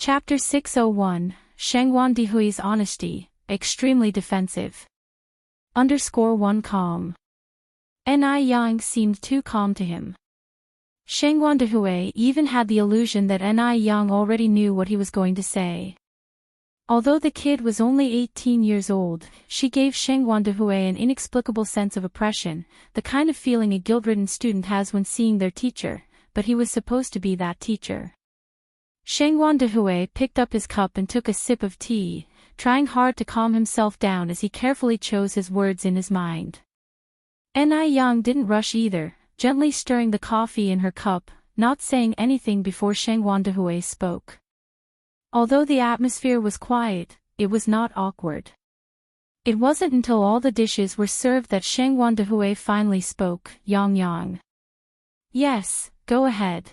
Chapter 601, Shangwan Dihui's Honesty, Extremely Defensive. _1 Calm. Ni Yang seemed too calm to him. Shangwan Dihui even had the illusion that Ni Yang already knew what he was going to say. Although the kid was only 18 years old, she gave Shangwan Dihui an inexplicable sense of oppression, the kind of feeling a guilt-ridden student has when seeing their teacher, but he was supposed to be that teacher. Shangwan Dihui picked up his cup and took a sip of tea, trying hard to calm himself down as he carefully chose his words in his mind. Ni Yang didn't rush either, gently stirring the coffee in her cup, not saying anything before Shangwan Dihui spoke. Although the atmosphere was quiet, it was not awkward. It wasn't until all the dishes were served that Shangwan Dihui finally spoke. Yang. Yes, go ahead.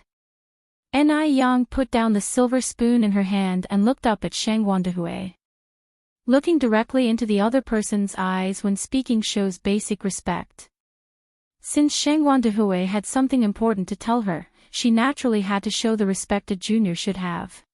Ni Yang put down the silver spoon in her hand and looked up at Shangwan Dihui. Looking directly into the other person's eyes when speaking shows basic respect. Since Shangwan Dihui had something important to tell her, she naturally had to show the respect a junior should have.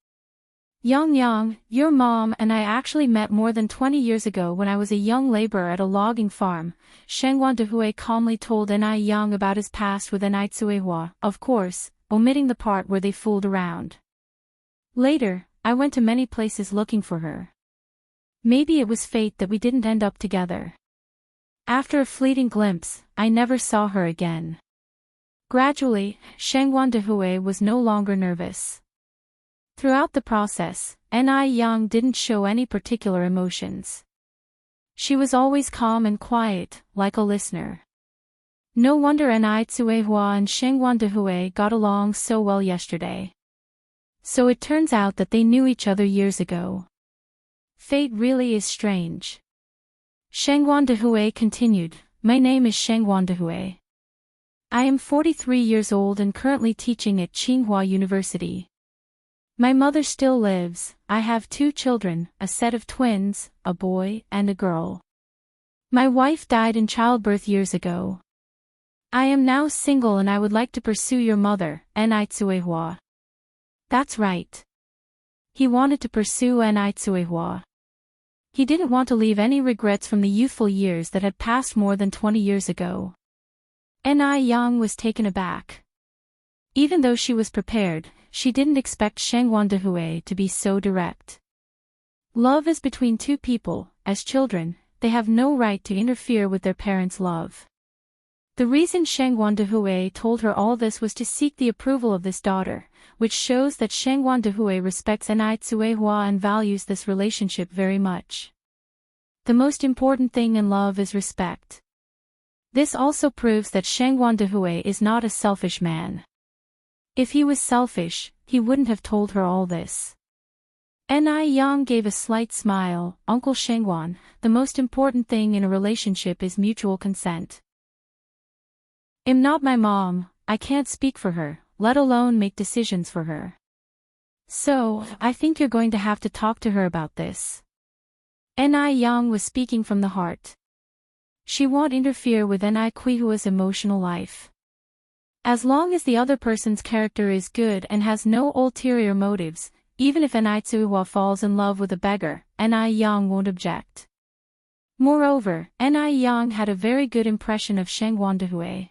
Yang, your mom and I actually met more than 20 years ago when I was a young laborer at a logging farm. Shangwan Dihui calmly told Ni Yang about his past with Ni Tsuehua, of course, omitting the part where they fooled around. Later, I went to many places looking for her. Maybe it was fate that we didn't end up together. After a fleeting glimpse, I never saw her again. Gradually, Shangwan Dihui was no longer nervous. Throughout the process, Ni Yang didn't show any particular emotions. She was always calm and quiet, like a listener. No wonder Ni Tsuehua and Shangwan Dihui got along so well yesterday. So it turns out that they knew each other years ago. Fate really is strange. Shangwan Dihui continued, my name is Shangwan Dihui. I am 43 years old and currently teaching at Tsinghua University. My mother still lives. I have 2 children, a set of twins, a boy and a girl. My wife died in childbirth years ago. I am now single and I would like to pursue your mother, Ni Tsuehua. That's right. He wanted to pursue Ni Tsuehua. He didn't want to leave any regrets from the youthful years that had passed more than 20 years ago. Ni Yang was taken aback. Even though she was prepared, she didn't expect Shangwan Dihui to be so direct. Love is between 2 people. As children, they have no right to interfere with their parents' love. The reason Shangwan Dihui told her all this was to seek the approval of this daughter, which shows that Shangwan Dihui respects Ni Tsuehua and values this relationship very much. The most important thing in love is respect. This also proves that Shangwan Dihui is not a selfish man. If he was selfish, he wouldn't have told her all this. Ni Yang gave a slight smile. Uncle Shangwan, the most important thing in a relationship is mutual consent. I'm not my mom, I can't speak for her, let alone make decisions for her. So, I think you're going to have to talk to her about this. Ni Yang was speaking from the heart. She won't interfere with Ni Tsuehua's emotional life. As long as the other person's character is good and has no ulterior motives, even if Ni Tsuehua falls in love with a beggar, Ni Yang won't object. Moreover, Ni Yang had a very good impression of Shangwan Dihui.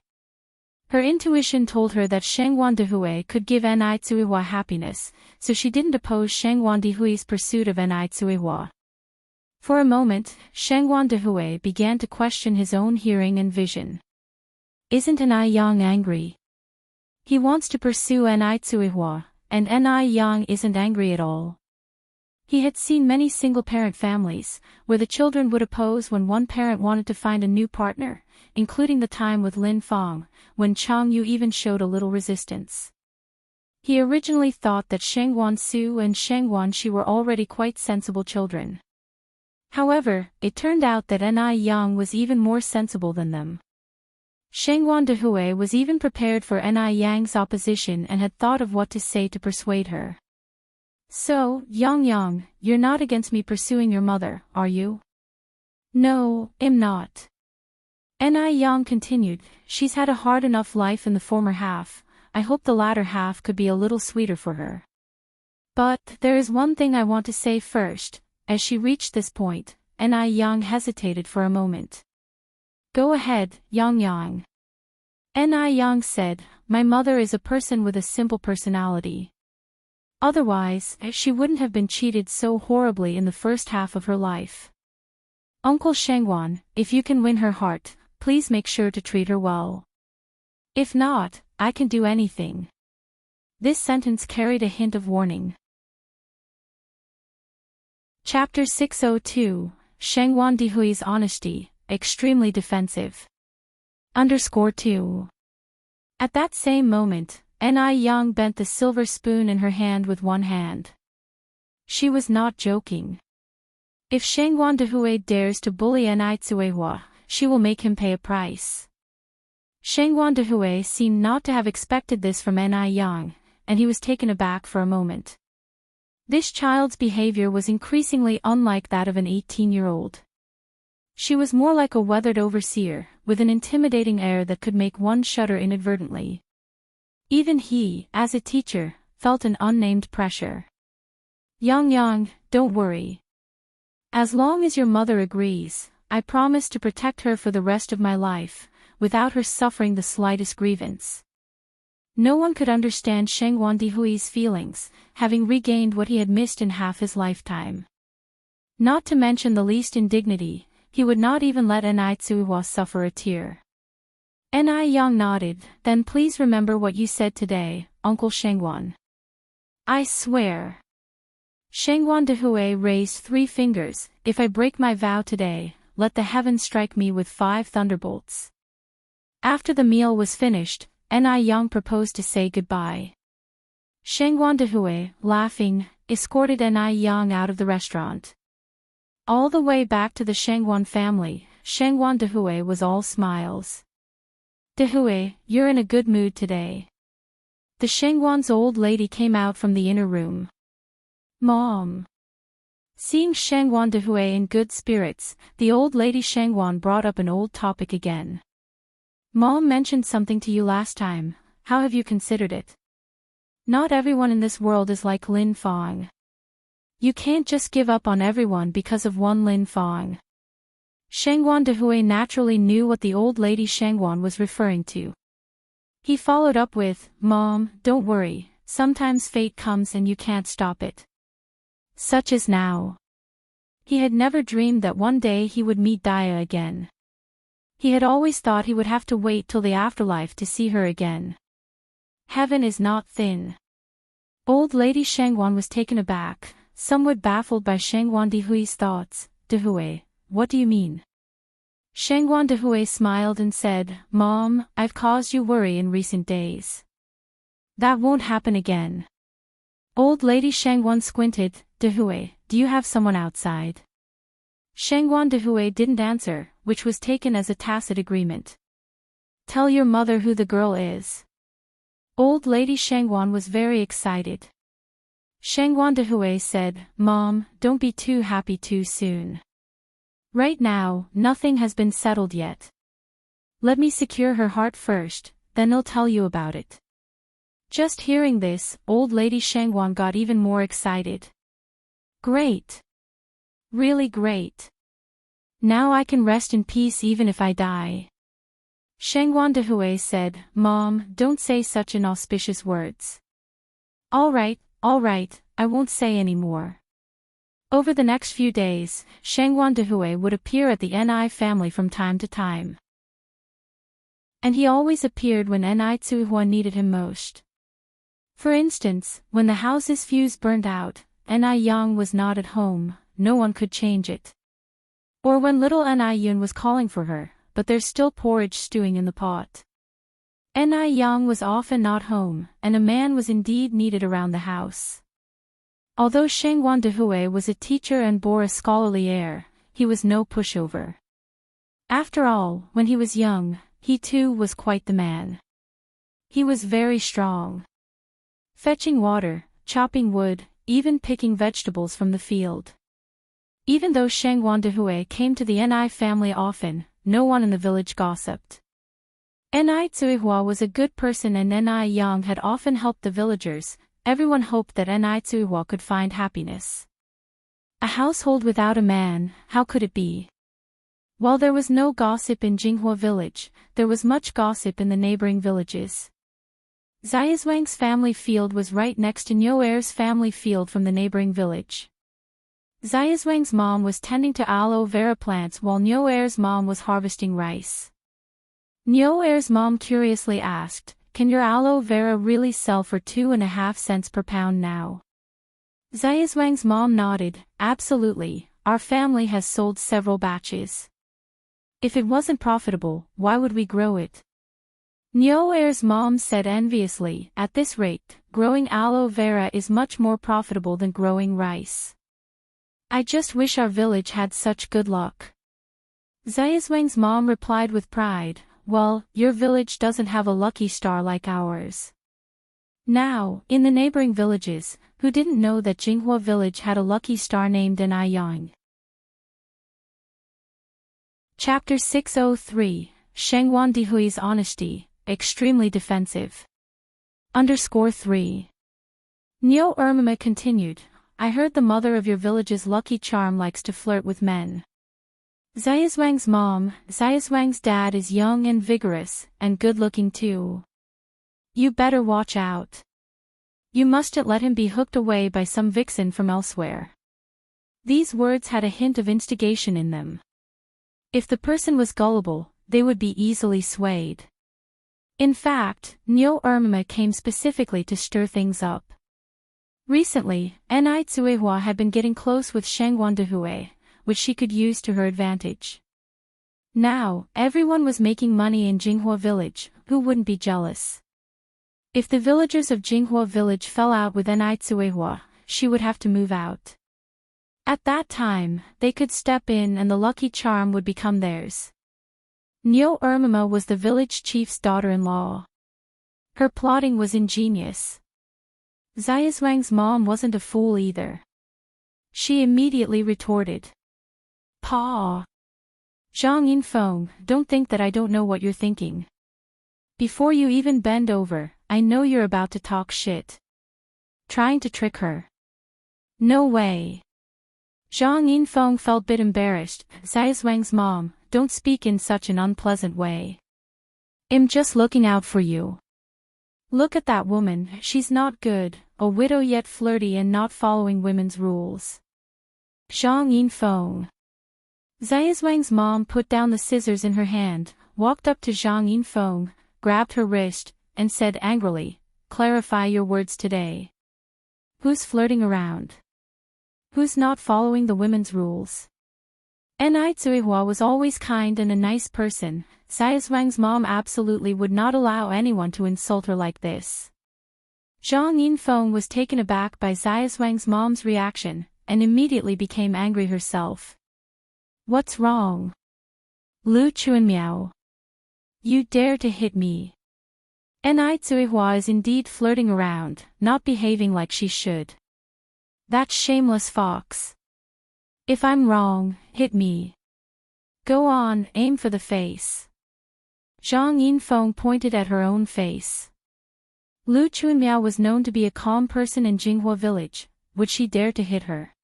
Her intuition told her that Shangwan Dihui could give Ni Tsuehua happiness, so she didn't oppose Shangwan Dihui's pursuit of Ni Tsuehua. For a moment, Shangwan Dihui began to question his own hearing and vision. Isn't Ni Yang angry? He wants to pursue Ni Tsuehua, and Ni Yang isn't angry at all. He had seen many single-parent families, where the children would oppose when one parent wanted to find a new partner, including the time with Lin Fang, when Chang Yu even showed a little resistance. He originally thought that Shangwan Su and Shangwan Shi were already quite sensible children. However, it turned out that Ni Yang was even more sensible than them. Shangwan Dihui was even prepared for Ni Yang's opposition and had thought of what to say to persuade her. So, Yang, you're not against me pursuing your mother, are you? No, I'm not. Ni Yang continued, she's had a hard enough life in the former half, I hope the latter half could be a little sweeter for her. But there is one thing I want to say first. As she reached this point, Yang hesitated for a moment. Go ahead, Yang. Yang said, my mother is a person with a simple personality. Otherwise, she wouldn't have been cheated so horribly in the first half of her life. Uncle Shangwan, if you can win her heart, please make sure to treat her well. If not, I can do anything. This sentence carried a hint of warning. Chapter 602, Shangwan Dihui's Honesty, Extremely Defensive. _2. At that same moment, Yang bent the silver spoon in her hand with one hand. She was not joking. If Shangwan Dihui dares to bully Tsuehua, she will make him pay a price. Shangwan Dihui seemed not to have expected this from Yang, and he was taken aback for a moment. This child's behavior was increasingly unlike that of an 18-year-old. She was more like a weathered overseer, with an intimidating air that could make one shudder inadvertently. Even he, as a teacher, felt an unnamed pressure. Yang, don't worry. As long as your mother agrees, I promise to protect her for the rest of my life, without her suffering the slightest grievance. No one could understand Shangwan Dihui's feelings, having regained what he had missed in half his lifetime. Not to mention the least indignity, he would not even let Tsuehua suffer a tear. Yang nodded, then please remember what you said today, Uncle Shangwan. I swear. Shangwan Dihui raised 3 fingers, if I break my vow today, let the heavens strike me with 5 thunderbolts. After the meal was finished, Yang proposed to say goodbye. Shangwan Dihui, laughing, escorted Yang out of the restaurant. All the way back to the Shangwan family, Shangwan Dihui was all smiles. Dihui, you're in a good mood today. The Shangwan's old lady came out from the inner room. Mom. Seeing Shangwan Dihui in good spirits, the old lady Shangwan brought up an old topic again. Mom mentioned something to you last time, how have you considered it? Not everyone in this world is like Lin Fong. You can't just give up on everyone because of one Lin Fong. Shangwan Dihui naturally knew what the old lady Shangwan was referring to. He followed up with, Mom, don't worry, sometimes fate comes and you can't stop it. Such as now. He had never dreamed that one day he would meet Daya again. He had always thought he would have to wait till the afterlife to see her again. Heaven is not thin. Old lady Shangwan was taken aback, somewhat baffled by Shangwan Dihui's thoughts. Dihui, what do you mean? Shangwan Dihui smiled and said, Mom, I've caused you worry in recent days. That won't happen again. Old lady Shangwan squinted. Dihui, do you have someone outside? Shangwan Dihui didn't answer, which was taken as a tacit agreement. Tell your mother who the girl is. Old lady Shangwan was very excited. Shangwan Dihui said, Mom, don't be too happy too soon. Right now, nothing has been settled yet. Let me secure her heart first, then I'll tell you about it. Just hearing this, old lady Shangwan got even more excited. Great. Really great. Now I can rest in peace even if I die. Shangwan Dihui said, Mom, don't say such inauspicious words. All right, I won't say any more. Over the next few days, Shangwan Dihui would appear at the Ni family from time to time. And he always appeared when Tsuehua needed him most. For instance, when the house's fuse burned out, Yang was not at home, no one could change it. Or when little Yun was calling for her, but there's still porridge stewing in the pot. Yang was often not home, and a man was indeed needed around the house. Although Shangwan Dihui was a teacher and bore a scholarly air, he was no pushover. After all, when he was young, he too was quite the man. He was very strong. Fetching water, chopping wood, even picking vegetables from the field. Even though Shangwan Dihui came to the Ni family often, no one in the village gossiped. Tsuehua was a good person and Yang had often helped the villagers. everyone hoped that Enai could find happiness. A household without a man, how could it be? While there was no gossip in Jinghua village, there was much gossip in the neighboring villages. Xiaozwang's family field was right next to Nyoer's family field from the neighboring village. Xiaozwang's mom was tending to aloe vera plants while Nyoer's mom was harvesting rice. Nyoer's mom curiously asked, "Can your aloe vera really sell for 2.5 cents per pound now?" Xiaozwang's mom nodded, "Absolutely, our family has sold several batches. If it wasn't profitable, why would we grow it?" Nyoer's mom said enviously, "At this rate, growing aloe vera is much more profitable than growing rice. I just wish our village had such good luck." Xiaozwang's mom replied with pride, "Well, your village doesn't have a lucky star like ours." Now, in the neighboring villages, who didn't know that Jinghua village had a lucky star named Enai? Chapter 603, Shengwan Dihui's Honesty, Extremely Defensive. _3. Neo Ermima continued, "I heard the mother of your village's lucky charm likes to flirt with men. Xiaozwang's dad is young and vigorous, and good-looking too. You better watch out. You mustn't let him be hooked away by some vixen from elsewhere." These words had a hint of instigation in them. If the person was gullible, they would be easily swayed. In fact, Neo Ermima came specifically to stir things up. Recently, Enai Tsuehua had been getting close with Shengwan Dihui, which she could use to her advantage. Now, everyone was making money in Jinghua village, who wouldn't be jealous? If the villagers of Jinghua village fell out with Enai Tsuehua, she would have to move out. At that time, they could step in and the lucky charm would become theirs. Neo Ermima was the village chief's daughter-in-law. Her plotting was ingenious. Xiaozwang's mom wasn't a fool either. She immediately retorted, "Pa! Zhang Yinfeng, don't think that I don't know what you're thinking. Before you even bend over, I know you're about to talk shit. Trying to trick her. No way." Zhang Yinfeng felt a bit embarrassed. "Xiaozwang's mom, don't speak in such an unpleasant way. I'm just looking out for you. Look at that woman, she's not good, a widow yet flirty and not following women's rules." Zhang Yinfeng. Xiaozwang's mom put down the scissors in her hand, walked up to Zhang Yinfeng, grabbed her wrist, and said angrily, "Clarify your words today. Who's flirting around? Who's not following the women's rules?" Enai Tsuehua was always kind and a nice person. Xiaozwang's mom absolutely would not allow anyone to insult her like this. Zhang Yinfeng was taken aback by Xiaozwang's mom's reaction, and immediately became angry herself. "What's wrong? Lu Chuanmiao? You dare to hit me? Enai Tsuehua is indeed flirting around, not behaving like she should. That shameless fox. If I'm wrong, hit me. Go on, aim for the face." Zhang Yinfeng pointed at her own face. Lu Chunmiao was known to be a calm person in Jinghua village. Would she dare to hit her?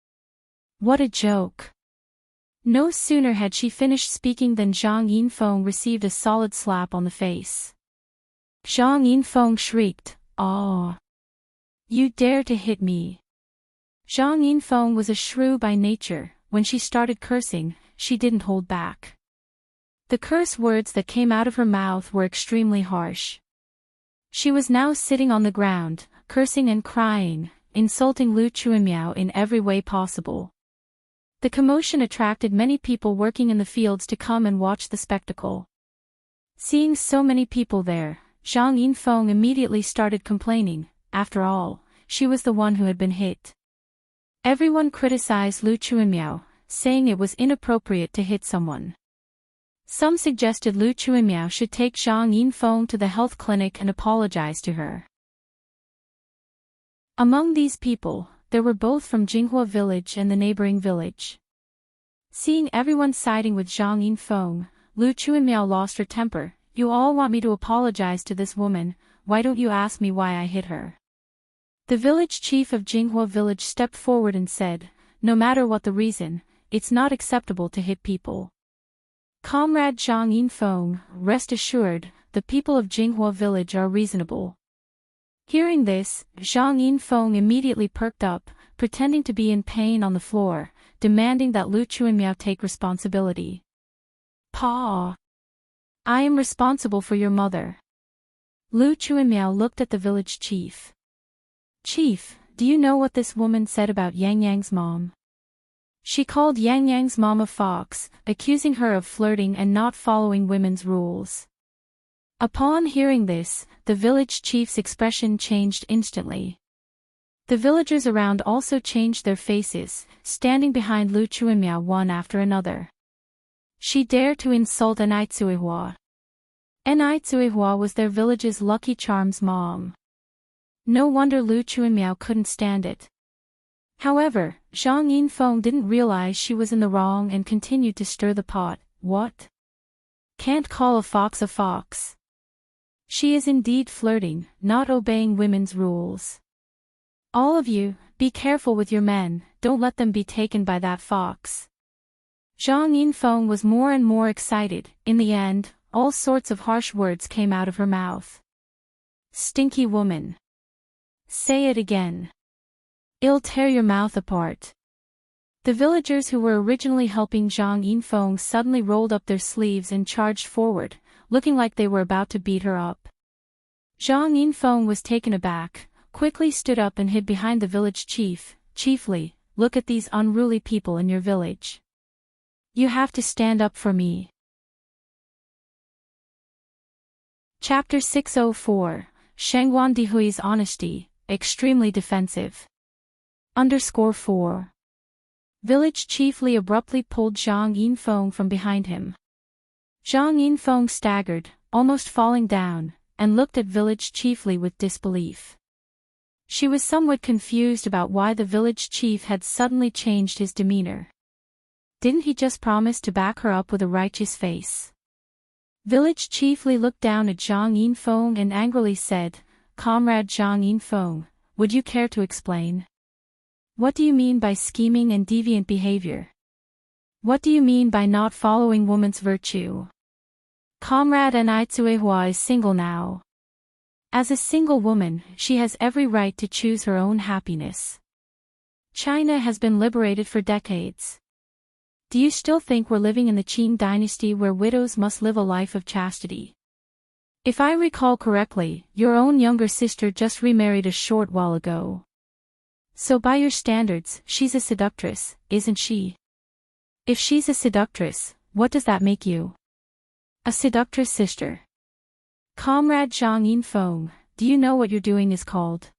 What a joke. No sooner had she finished speaking than Zhang Yinfeng received a solid slap on the face. Zhang Yinfeng shrieked, "Aw! You dare to hit me!" Zhang Yinfeng was a shrew by nature. When she started cursing, she didn't hold back. The curse words that came out of her mouth were extremely harsh. She was now sitting on the ground, cursing and crying, insulting Lu Chuanmiao in every way possible. The commotion attracted many people working in the fields to come and watch the spectacle. Seeing so many people there, Zhang Yinfeng immediately started complaining. After all, she was the one who had been hit. Everyone criticized Lu Chuanmiao, saying it was inappropriate to hit someone. Some suggested Lu Chuanmiao should take Zhang Yinfeng to the health clinic and apologize to her. Among these people, there were both from Jinghua village and the neighboring village. Seeing everyone siding with Zhang Yinfeng, Lu Chuanmiao lost her temper. "You all want me to apologize to this woman, why don't you ask me why I hit her? The village chief of Jinghua village stepped forward and said, "No matter what the reason, it's not acceptable to hit people. Comrade Zhang Yinfeng, rest assured, the people of Jinghua village are reasonable." Hearing this, Zhang Yinfeng immediately perked up, pretending to be in pain on the floor, demanding that Lu Chuanmiao take responsibility. "Pa! I am responsible for your mother." Lu Chuanmiao looked at the village chief. "Chief, do you know what this woman said about Yang Yang's mom? She called Yang Yang's mom a fox, accusing her of flirting and not following women's rules." Upon hearing this, the village chief's expression changed instantly. The villagers around also changed their faces, standing behind Lu Chuanmiao one after another. She dared to insult Enai Tsuihua. Enai Tsuihua was their village's Lucky Charms mom. No wonder Lu Chuanmiao couldn't stand it. However, Zhang Yinfeng didn't realize she was in the wrong and continued to stir the pot. "What? Can't call a fox a fox. She is indeed flirting, not obeying women's rules. All of you, be careful with your men, don't let them be taken by that fox." Zhang Yinfeng was more and more excited. In the end, all sorts of harsh words came out of her mouth. "Stinky woman. Say it again. I'll tear your mouth apart." The villagers who were originally helping Zhang Yinfeng suddenly rolled up their sleeves and charged forward, looking like they were about to beat her up. Zhang Yinfeng was taken aback, quickly stood up and hid behind the village chief. "Chiefly, look at these unruly people in your village. You have to stand up for me." Chapter 604, Shengguan Dihui's Honesty, Extremely Defensive. _4. Village chief Li abruptly pulled Zhang Yinfeng from behind him. Zhang Yinfeng staggered, almost falling down, and looked at village chief Li with disbelief. She was somewhat confused about why the village chief had suddenly changed his demeanor. Didn't he just promise to back her up with a righteous face? Village chief Li looked down at Zhang Yinfeng and angrily said, "Comrade Zhang Yinfeng, would you care to explain? What do you mean by scheming and deviant behavior? What do you mean by not following woman's virtue? Comrade Enai Tsuihua is single now. As a single woman, she has every right to choose her own happiness. China has been liberated for decades. Do you still think we're living in the Qing dynasty where widows must live a life of chastity? If I recall correctly, your own younger sister just remarried a short while ago. So by your standards, she's a seductress, isn't she? If she's a seductress, what does that make you? A seductress sister. Comrade Zhang Yinfeng, do you know what you're doing is called?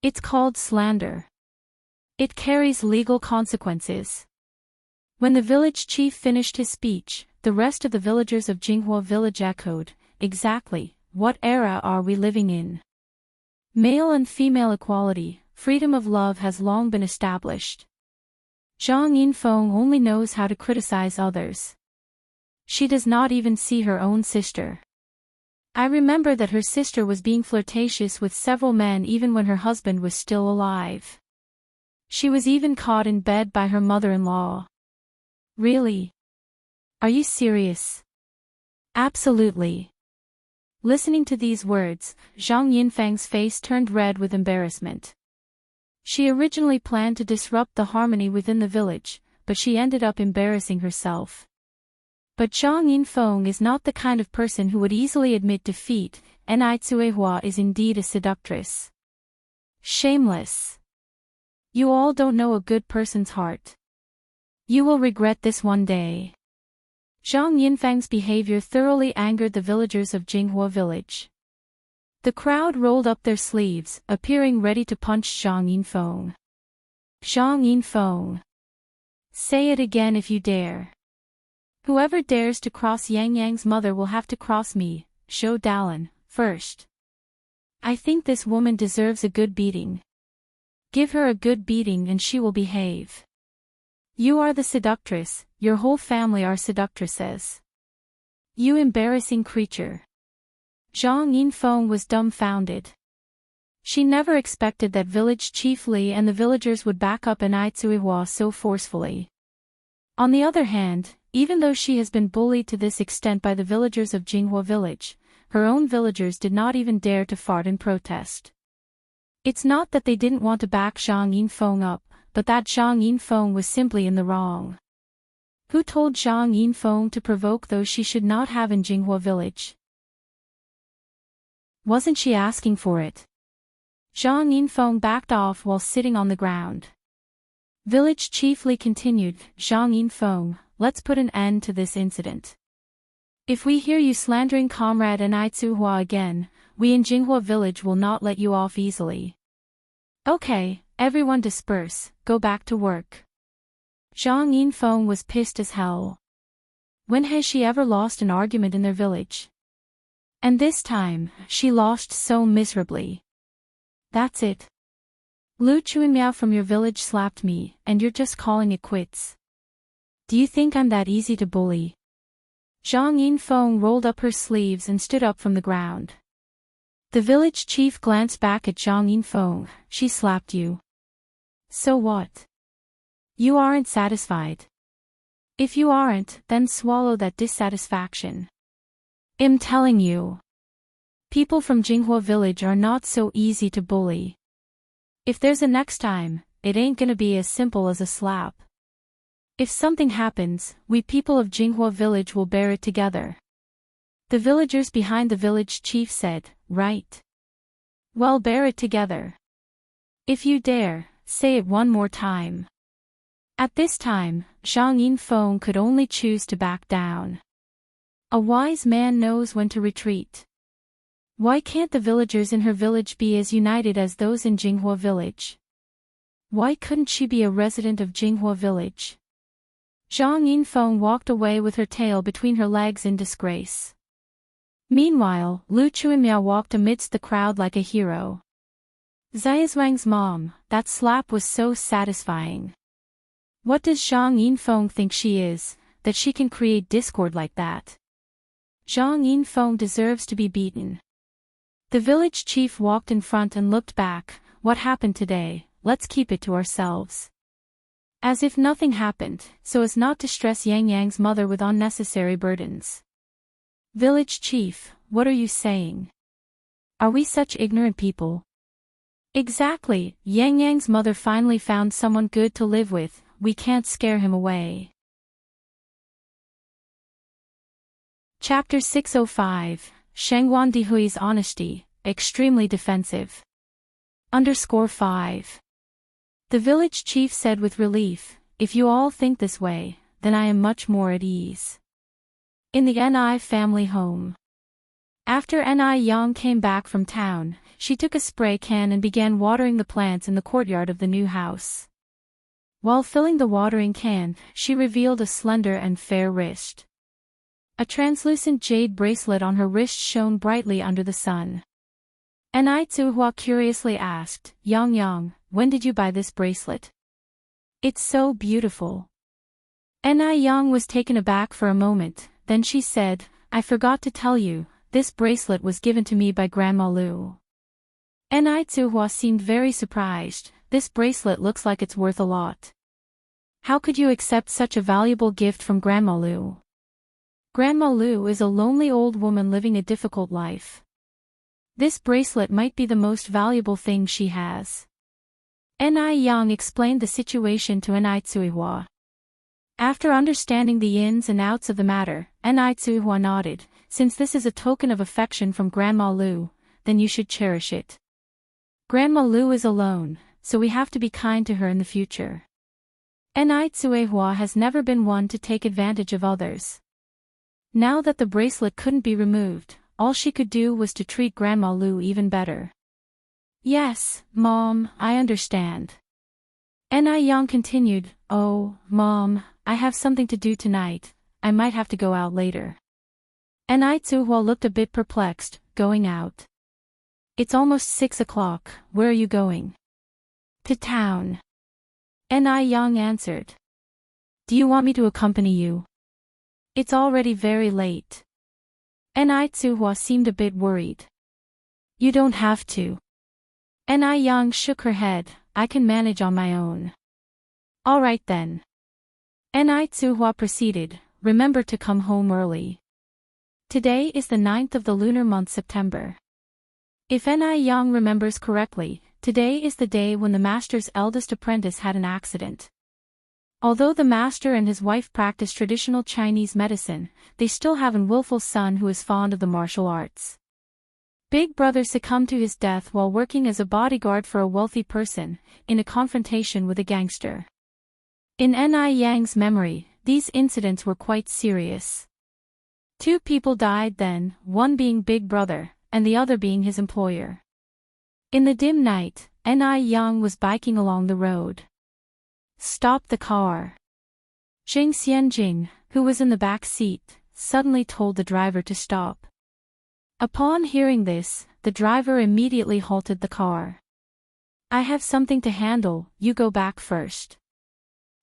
It's called slander. It carries legal consequences." When the village chief finished his speech, the rest of the villagers of Jinghua village echoed, "Exactly, what era are we living in? Male and female equality, freedom of love has long been established. Zhang Yinfeng only knows how to criticize others. She does not even see her own sister. I remember that her sister was being flirtatious with several men even when her husband was still alive. She was even caught in bed by her mother-in-law." "Really? Are you serious?" "Absolutely." Listening to these words, Zhang Yinfeng's face turned red with embarrassment. She originally planned to disrupt the harmony within the village, but she ended up embarrassing herself. But Zhang Yinfeng is not the kind of person who would easily admit defeat. Enai Tsuihua is indeed a seductress. Shameless. You all don't know a good person's heart. You will regret this one day. Zhang Yinfeng's behavior thoroughly angered the villagers of Jinghua village. The crowd rolled up their sleeves, appearing ready to punch Zhang Yinfeng. "Zhang Yinfeng. Say it again if you dare. Whoever dares to cross Yang Yang's mother will have to cross me, Zhou Dalan, first. I think this woman deserves a good beating. Give her a good beating and she will behave. You are the seductress, your whole family are seductresses. You embarrassing creature." Zhang Yinfeng was dumbfounded. She never expected that village chief Li and the villagers would back up Enai Tsuihua so forcefully. On the other hand, even though she has been bullied to this extent by the villagers of Jinghua village, her own villagers did not even dare to fart in protest. It's not that they didn't want to back Zhang Yinfeng up, but that Zhang Yinfeng was simply in the wrong. Who told Zhang Yinfeng to provoke those she should not have in Jinghua village? Wasn't she asking for it? Zhang Yinfeng backed off while sitting on the ground. Village chief Li continued, Zhang Yinfeng, let's put an end to this incident. If we hear you slandering comrade Enai Tsuihua again, we in Jinghua village will not let you off easily. Okay, everyone disperse, go back to work. Zhang Yinfeng was pissed as hell. When has she ever lost an argument in their village? And this time, she lost so miserably. That's it. Lu Chuanmiao from your village slapped me, and you're just calling it quits. Do you think I'm that easy to bully? Zhang Yinfeng rolled up her sleeves and stood up from the ground. The village chief glanced back at Zhang Yinfeng, she slapped you. So what? You aren't satisfied. If you aren't, then swallow that dissatisfaction. I'm telling you. People from Jinghua village are not so easy to bully. If there's a next time, it ain't gonna be as simple as a slap. If something happens, we people of Jinghua village will bear it together. The villagers behind the village chief said, right. Well, bear it together. If you dare, say it one more time. At this time, Zhang Yinfeng could only choose to back down. A wise man knows when to retreat. Why can't the villagers in her village be as united as those in Jinghua village? Why couldn't she be a resident of Jinghua village? Zhang Yinfeng walked away with her tail between her legs in disgrace. Meanwhile, Lu Chuanmiao walked amidst the crowd like a hero. Xiaozwang's mom, that slap was so satisfying. What does Zhang Yinfeng think she is, that she can create discord like that? Zhang Yinfeng deserves to be beaten. The village chief walked in front and looked back. What happened today? Let's keep it to ourselves. As if nothing happened, so as not to stress Yang Yang's mother with unnecessary burdens. Village chief, what are you saying? Are we such ignorant people? Exactly, Yang Yang's mother finally found someone good to live with, we can't scare him away. Chapter 605, Shengwan Dihui's Honesty, Extremely Defensive. _5. The village chief said with relief, if you all think this way, then I am much more at ease. In the Ni family home. After Ni Yang came back from town, she took a spray can and began watering the plants in the courtyard of the new house. While filling the watering can, she revealed a slender and fair wrist. A translucent jade bracelet on her wrist shone brightly under the sun. Enai Tsuihua curiously asked, Yang, when did you buy this bracelet? It's so beautiful. Enai Yang was taken aback for a moment, then she said, I forgot to tell you, this bracelet was given to me by Grandma Lu. Enai Tsuihua seemed very surprised, this bracelet looks like it's worth a lot. How could you accept such a valuable gift from Grandma Lu? Grandma Lu is a lonely old woman living a difficult life. This bracelet might be the most valuable thing she has. Enai Yang explained the situation to Enai Tsuihua. After understanding the ins and outs of the matter, Enai Tsuihua nodded, since this is a token of affection from Grandma Lu, then you should cherish it. Grandma Lu is alone, so we have to be kind to her in the future. Enai Tsuihua has never been one to take advantage of others. Now that the bracelet couldn't be removed, all she could do was to treat Grandma Lu even better. Yes, Mom, I understand. Enai Yang continued, oh, Mom, I have something to do tonight, I might have to go out later. Enai Tsuihua looked a bit perplexed, going out. It's almost 6 o'clock, where are you going? To town. Enai Yang answered. Do you want me to accompany you? It's already very late. Enai Tsuihua seemed a bit worried. You don't have to. Ni Yang shook her head. I can manage on my own. All right then. Ni Tsuhua proceeded, remember to come home early. Today is the 9th of the lunar month September. If Ni Yang remembers correctly, today is the day when the master's eldest apprentice had an accident. Although the master and his wife practice traditional Chinese medicine, they still have an willful son who is fond of the martial arts. Big brother succumbed to his death while working as a bodyguard for a wealthy person, in a confrontation with a gangster. In Ni Yang's memory, these incidents were quite serious. 2 people died then, one being Big Brother, and the other being his employer. In the dim night, Ni Yang was biking along the road. Stop the car. Jing Xianjing, who was in the back seat, suddenly told the driver to stop. Upon hearing this, the driver immediately halted the car. I have something to handle, you go back first.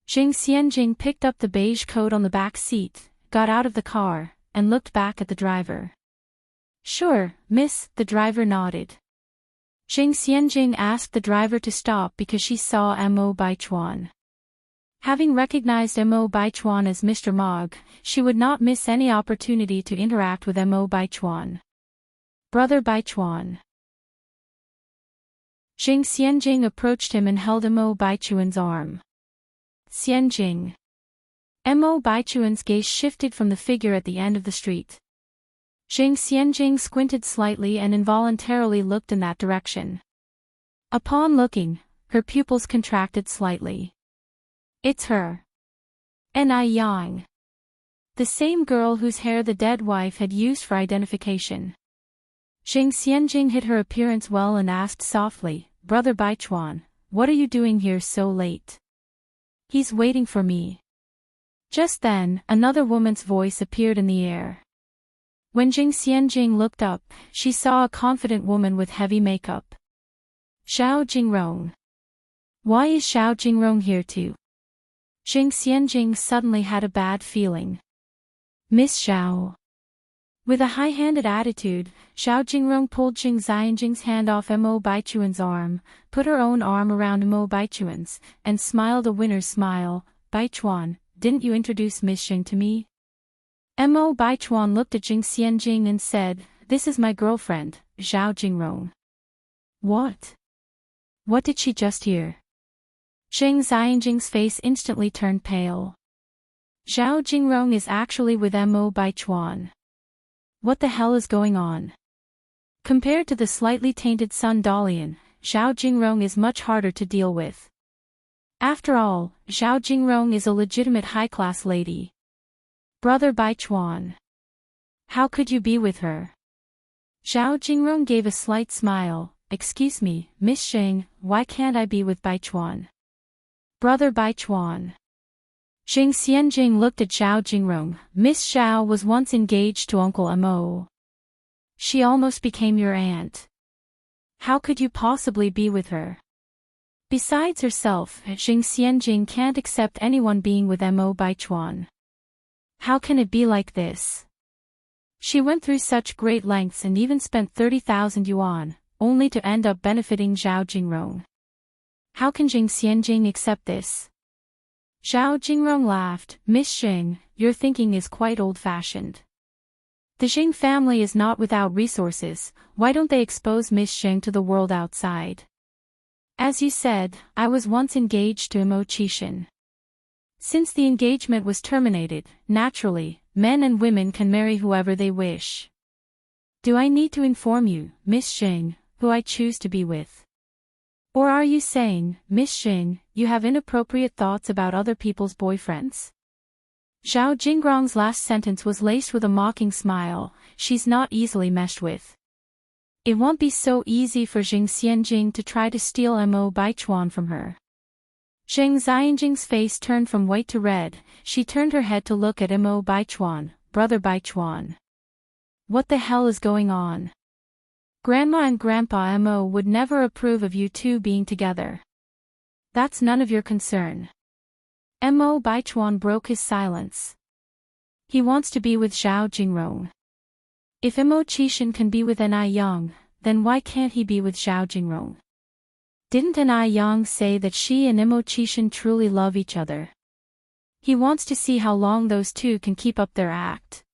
Jing Xianjing picked up the beige coat on the back seat, got out of the car, and looked back at the driver. Sure, miss, the driver nodded. Jing Xianjing asked the driver to stop because she saw Mo Baichuan. Having recognized Mo Baichuan as Mr. Mog, she would not miss any opportunity to interact with Mo Baichuan. Brother Baichuan. Jing Xianjing approached him and held Mo Baichuan's arm. Xianjing. Mo Baichuan's gaze shifted from the figure at the end of the street. Jing Xianjing squinted slightly and involuntarily looked in that direction. Upon looking, her pupils contracted slightly. It's her. Ni Yang. The same girl whose hair the dead wife had used for identification. Jing Xianjing hid her appearance well and asked softly, Brother Baichuan, what are you doing here so late? He's waiting for me. Just then, another woman's voice appeared in the air. When Jing Xianjing looked up, she saw a confident woman with heavy makeup. Xiao Jingrong. Why is Xiao Jingrong here too? Jing Xianjing suddenly had a bad feeling. Miss Xiao. With a high-handed attitude, Xiao Jingrong pulled Jing Xianjing's hand off Mo Baichuan's arm, put her own arm around Mo Baichuan's, and smiled a winner's smile. Baichuan, didn't you introduce Miss Xing to me? Mo Baichuan looked at Jing Xianjing and said, This is my girlfriend, Xiao Jingrong. What? What did she just hear? Jing Xianjing's face instantly turned pale. Xiao Jingrong is actually with Mo Baichuan. What the hell is going on? Compared to the slightly tainted Sun Dalian, Xiao Jingrong is much harder to deal with. After all, Xiao Jingrong is a legitimate high-class lady. Brother Baichuan. How could you be with her? Xiao Jingrong gave a slight smile. Excuse me, Miss Xing, why can't I be with Baichuan? Brother Baichuan. Jing Xianjing looked at Xiao Jingrong. Miss Xiao was once engaged to Uncle Mo. She almost became your aunt. How could you possibly be with her? Besides herself, Jing Xianjing can't accept anyone being with Mo Baichuan. How can it be like this? She went through such great lengths and even spent 30,000 yuan, only to end up benefiting Xiao Jingrong. How can Jing Xianjing accept this? Xiao Jingrong laughed. Miss Xing, your thinking is quite old-fashioned. The Xing family is not without resources, why don't they expose Miss Xing to the world outside? As you said, I was once engaged to Mo Qishan. Since the engagement was terminated, naturally, men and women can marry whoever they wish. Do I need to inform you, Miss Xing, who I choose to be with? Or are you saying, Miss Xing, you have inappropriate thoughts about other people's boyfriends? Xiao Jingrong's last sentence was laced with a mocking smile. She's not easily meshed with. It won't be so easy for Jing Xianjing to try to steal Mo Baichuan from her. Jing Xianjing's face turned from white to red. She turned her head to look at Mo Baichuan. Brother Baichuan. What the hell is going on? Grandma and Grandpa Mo would never approve of you two being together. That's none of your concern. Mo Baichuan broke his silence. He wants to be with Xiao Jingrong. If Mo Qishan can be with Ni Yang, then why can't he be with Xiao Jingrong? Didn't An Yang say that she and Immortality truly love each other? He wants to see how long those two can keep up their act.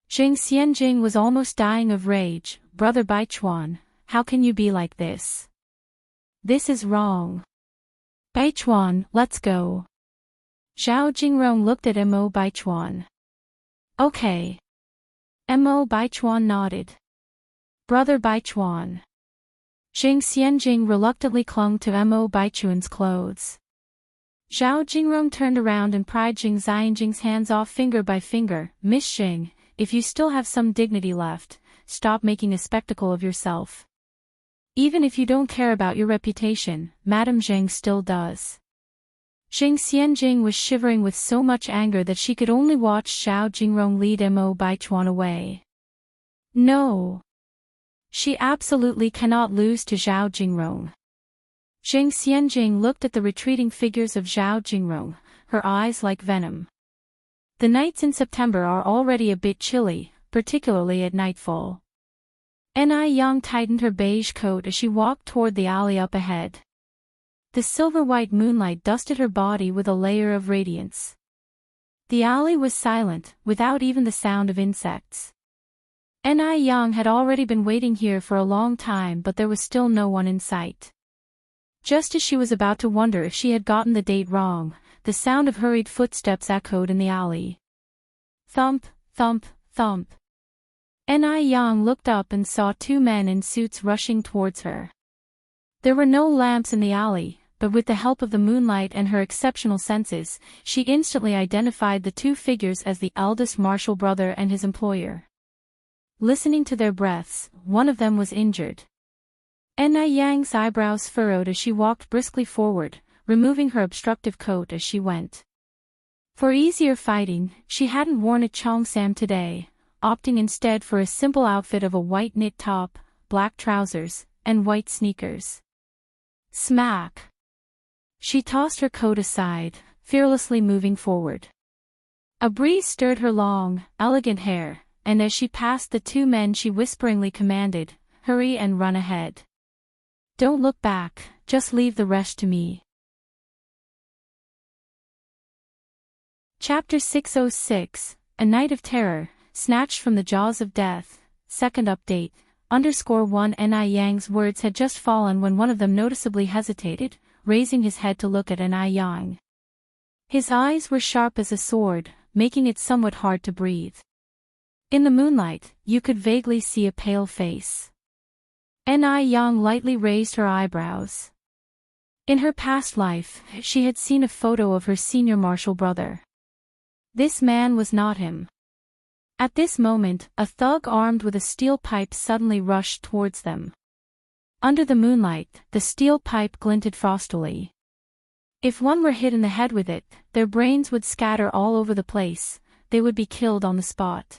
Jing Xianjing was almost dying of rage. Brother Baichuan, how can you be like this? This is wrong. Baichuan, let's go. Zhao Jingrong looked at Mo Baichuan. Okay. Mo Baichuan nodded. Brother Baichuan. Jing Xianjing reluctantly clung to Mo Baichuan's clothes. Zhao Jingrong turned around and pried Jing Xianjing's hands off finger by finger. Miss Jing, if you still have some dignity left, stop making a spectacle of yourself. Even if you don't care about your reputation, Madame Zheng still does. Jing Xianjing was shivering with so much anger that she could only watch Zhao Jingrong lead Mo Baichuan away. No. She absolutely cannot lose to Zhao Jingrong. Jing Xianjing looked at the retreating figures of Zhao Jingrong, her eyes like venom. The nights in September are already a bit chilly, particularly at nightfall. An Yang tightened her beige coat as she walked toward the alley up ahead. The silver-white moonlight dusted her body with a layer of radiance. The alley was silent, without even the sound of insects. An Yang had already been waiting here for a long time, but there was still no one in sight. Just as she was about to wonder if she had gotten the date wrong, the sound of hurried footsteps echoed in the alley. Thump, thump, thump. An Yang looked up and saw two men in suits rushing towards her. There were no lamps in the alley, but with the help of the moonlight and her exceptional senses, she instantly identified the two figures as the eldest Marshall brother and his employer. Listening to their breaths, one of them was injured. An Yang's eyebrows furrowed as she walked briskly forward, removing her obstructive coat as she went. For easier fighting, she hadn't worn a cheongsam today, opting instead for a simple outfit of a white knit top, black trousers, and white sneakers. Smack! She tossed her coat aside, fearlessly moving forward. A breeze stirred her long, elegant hair, and as she passed the two men she whisperingly commanded, "Hurry and run ahead. Don't look back, just leave the rest to me." Chapter 606, A Night of Terror, Snatched from the Jaws of Death, Second Update, _1 An Yang's words had just fallen when one of them noticeably hesitated, raising his head to look at An Yang. His eyes were sharp as a sword, making it somewhat hard to breathe. In the moonlight, you could vaguely see a pale face. An Yang lightly raised her eyebrows. In her past life, she had seen a photo of her senior martial brother. This man was not him. At this moment, a thug armed with a steel pipe suddenly rushed towards them. Under the moonlight, the steel pipe glinted frostily. If one were hit in the head with it, their brains would scatter all over the place, they would be killed on the spot.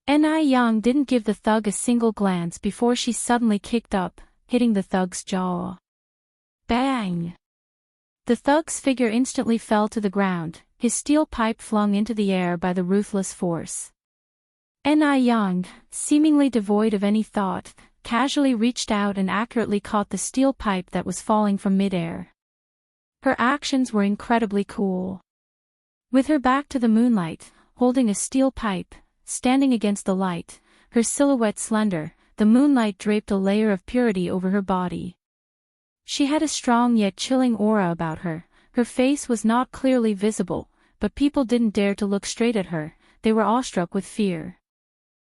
An Yang didn't give the thug a single glance before she suddenly kicked up, hitting the thug's jaw. Bang! The thug's figure instantly fell to the ground, his steel pipe flung into the air by the ruthless force. An Yang, seemingly devoid of any thought, casually reached out and accurately caught the steel pipe that was falling from midair. Her actions were incredibly cool. With her back to the moonlight, holding a steel pipe, standing against the light, her silhouette slender, the moonlight draped a layer of purity over her body. She had a strong yet chilling aura about her, her face was not clearly visible, but people didn't dare to look straight at her, they were awestruck with fear.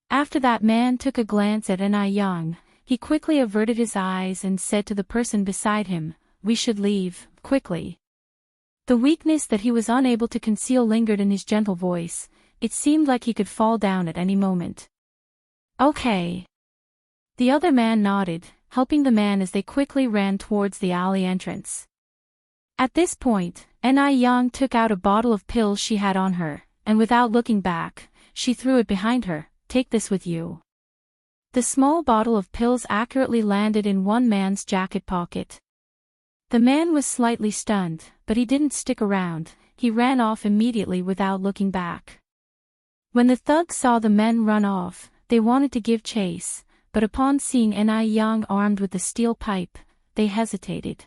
After that man took a glance at An Yang, he quickly averted his eyes and said to the person beside him, "We should leave, quickly." The weakness that he was unable to conceal lingered in his gentle voice, it seemed like he could fall down at any moment. "Okay." The other man nodded, helping the man as they quickly ran towards the alley entrance. At this point, An Yang took out a bottle of pills she had on her, and without looking back, she threw it behind her. "Take this with you." The small bottle of pills accurately landed in one man's jacket pocket. The man was slightly stunned, but he didn't stick around, he ran off immediately without looking back. When the thugs saw the men run off, they wanted to give chase, but upon seeing Ni Yang armed with the steel pipe, they hesitated.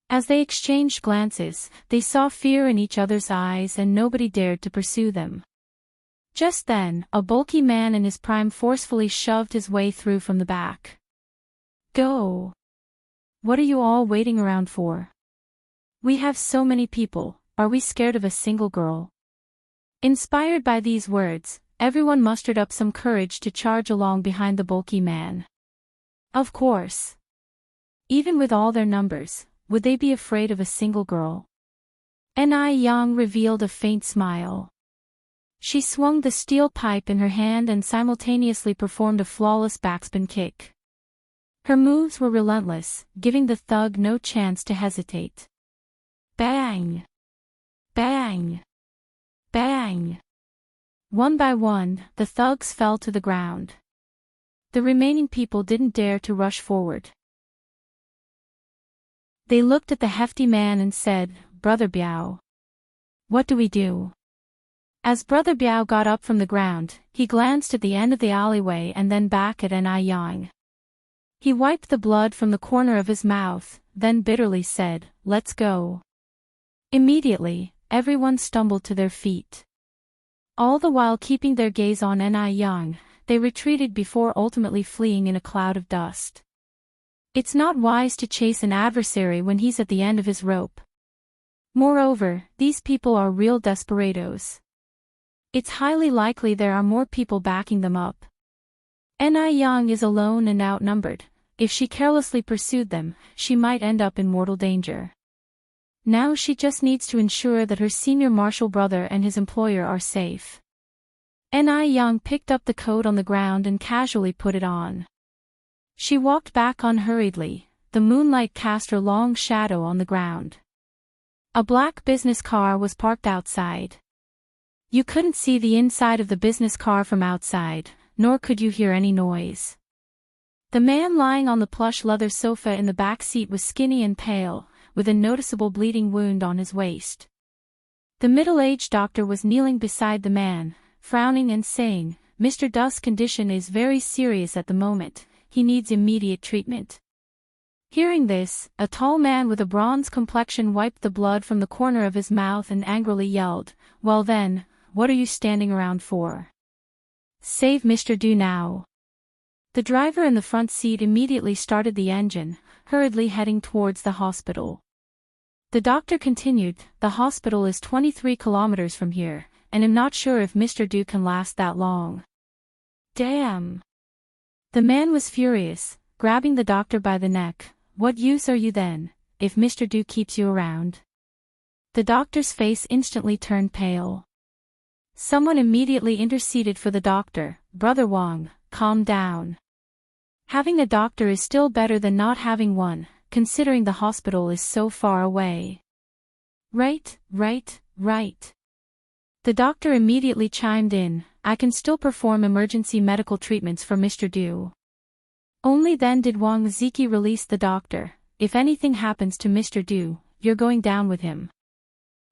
As they exchanged glances, they saw fear in each other's eyes and nobody dared to pursue them. Just then, a bulky man in his prime forcefully shoved his way through from the back. "Go! What are you all waiting around for? We have so many people, are we scared of a single girl?" Inspired by these words, everyone mustered up some courage to charge along behind the bulky man. Of course. Even with all their numbers, would they be afraid of a single girl? Ni Yang revealed a faint smile. She swung the steel pipe in her hand and simultaneously performed a flawless backspin kick. Her moves were relentless, giving the thug no chance to hesitate. Bang! Bang! Bang! One by one, the thugs fell to the ground. The remaining people didn't dare to rush forward. They looked at the hefty man and said, "Brother Biao. What do we do?" As Brother Biao got up from the ground, he glanced at the end of the alleyway and then back at Ni Yang. He wiped the blood from the corner of his mouth, then bitterly said, "Let's go." Immediately, everyone stumbled to their feet. All the while keeping their gaze on Ni Yang, they retreated before ultimately fleeing in a cloud of dust. It's not wise to chase an adversary when he's at the end of his rope. Moreover, these people are real desperados. It's highly likely there are more people backing them up. Ni Yang is alone and outnumbered. If she carelessly pursued them, she might end up in mortal danger. Now she just needs to ensure that her senior martial brother and his employer are safe. Ni Yang picked up the coat on the ground and casually put it on. She walked back unhurriedly, the moonlight cast her long shadow on the ground. A black business car was parked outside. You couldn't see the inside of the business car from outside, nor could you hear any noise. The man lying on the plush leather sofa in the back seat was skinny and pale, with a noticeable bleeding wound on his waist. The middle-aged doctor was kneeling beside the man, frowning and saying, "Mr. Du's condition is very serious at the moment. He needs immediate treatment." Hearing this, a tall man with a bronze complexion wiped the blood from the corner of his mouth and angrily yelled, "Well then, what are you standing around for? Save Mr. Du now." The driver in the front seat immediately started the engine, hurriedly heading towards the hospital. The doctor continued, "The hospital is 23 kilometers from here, and I'm not sure if Mr. Du can last that long." Damn! The man was furious, grabbing the doctor by the neck. "What use are you then, if Mr. Du keeps you around?" The doctor's face instantly turned pale. Someone immediately interceded for the doctor. "Brother Wang, calm down. Having a doctor is still better than not having one, considering the hospital is so far away." Right. The doctor immediately chimed in, "I can still perform emergency medical treatments for Mr. Du." Only then did Wang Ziki release the doctor. "If anything happens to Mr. Du, you're going down with him."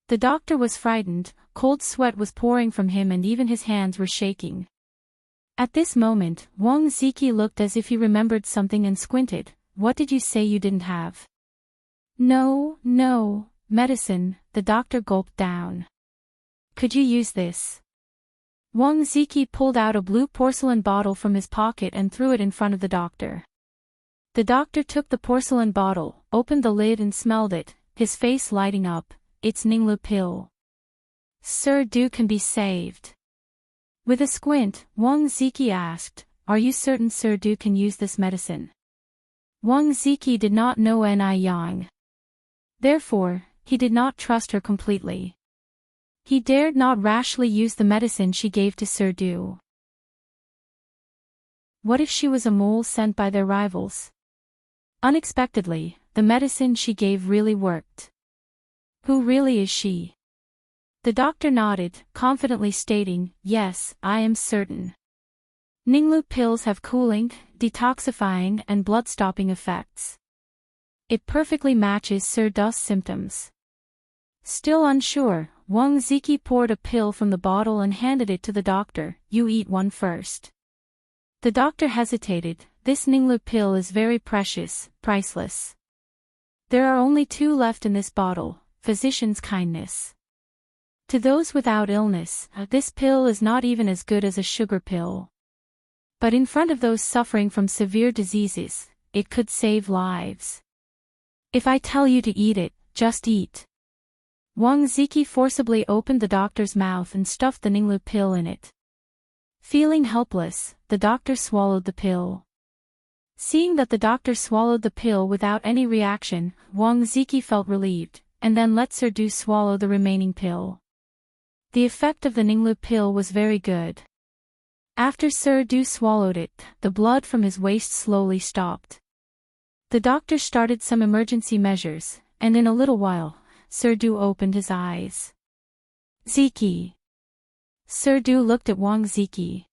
The doctor was frightened, cold sweat was pouring from him and even his hands were shaking. At this moment, Wang Ziki looked as if he remembered something and squinted. "What did you say you didn't have?" No, medicine," the doctor gulped down. "Could you use this?" Wang Ziki pulled out a blue porcelain bottle from his pocket and threw it in front of the doctor. The doctor took the porcelain bottle, opened the lid and smelled it, his face lighting up. "It's Ninglu pill. Sir Du can be saved." With a squint, Wang Ziki asked, "Are you certain Sir Du can use this medicine?" Wang Ziki did not know Ni Yang. Therefore, he did not trust her completely. He dared not rashly use the medicine she gave to Sir Du. What if she was a mole sent by their rivals? Unexpectedly, the medicine she gave really worked. Who really is she? The doctor nodded, confidently stating, "Yes, I am certain. Ninglu pills have cooling, detoxifying and blood-stopping effects. It perfectly matches Sir Du's symptoms." Still unsure, Wang Ziki poured a pill from the bottle and handed it to the doctor. "You eat one first." The doctor hesitated. This Ninglu pill is very precious, priceless. There are only 2 left in this bottle, physician's kindness. To those without illness, this pill is not even as good as a sugar pill. But in front of those suffering from severe diseases, it could save lives. If I tell you to eat it, just eat. Wang Ziki forcibly opened the doctor's mouth and stuffed the Ninglu pill in it. Feeling helpless, the doctor swallowed the pill. Seeing that the doctor swallowed the pill without any reaction, Wang Ziki felt relieved, and then let Sir Du swallow the remaining pill. The effect of the Ninglu pill was very good. After Sir Du swallowed it, the blood from his waist slowly stopped. The doctor started some emergency measures, and in a little while, Sir Du opened his eyes. Ziki. Sir Du looked at Wang Ziki.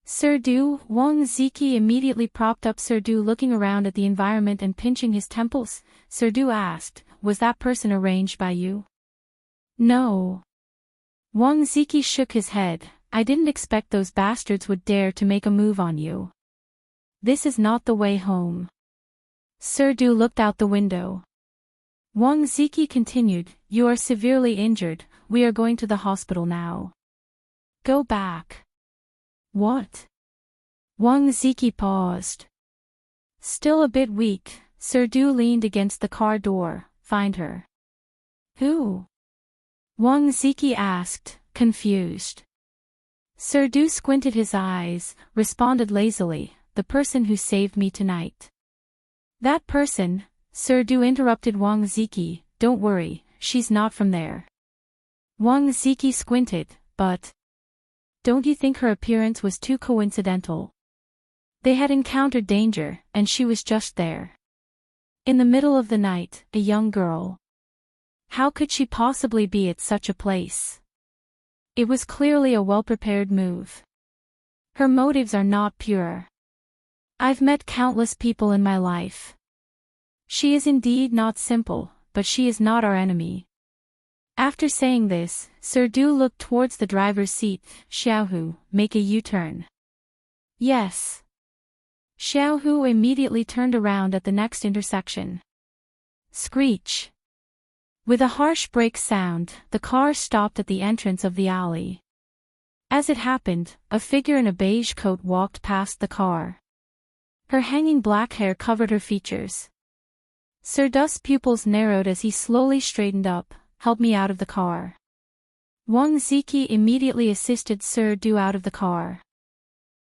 Sir Du, Wang Ziki immediately propped up Sir Du, looking around at the environment and pinching his temples. Sir Du asked, "Was that person arranged by you?" "No." Wang Ziki shook his head. "I didn't expect those bastards would dare to make a move on you. This is not the way home." Sir Du looked out the window. Wang Ziki continued, "You are severely injured, we are going to the hospital now. Go back." "What?" Wang Ziki paused. Still a bit weak, Sir Du leaned against the car door. "Find her." "Who?" Wang Ziki asked, confused. Sir Du squinted his eyes, responded lazily, "The person who saved me tonight." "That person?" Sir Du interrupted Wang Ziki, "Don't worry, she's not from there." Wang Ziki squinted, "But don't you think her appearance was too coincidental? They had encountered danger, and she was just there. In the middle of the night, a young girl. How could she possibly be at such a place? It was clearly a well-prepared move. Her motives are not pure. I've met countless people in my life. She is indeed not simple, but she is not our enemy." After saying this, Sir Du looked towards the driver's seat. "Xiaohu, make a U-turn." "Yes." Xiaohu immediately turned around at the next intersection. Screech. With a harsh brake sound, the car stopped at the entrance of the alley. As it happened, a figure in a beige coat walked past the car. Her hanging black hair covered her features. Sir Du's pupils narrowed as he slowly straightened up. "Help me out of the car." Wang Ziki immediately assisted Sir Du out of the car.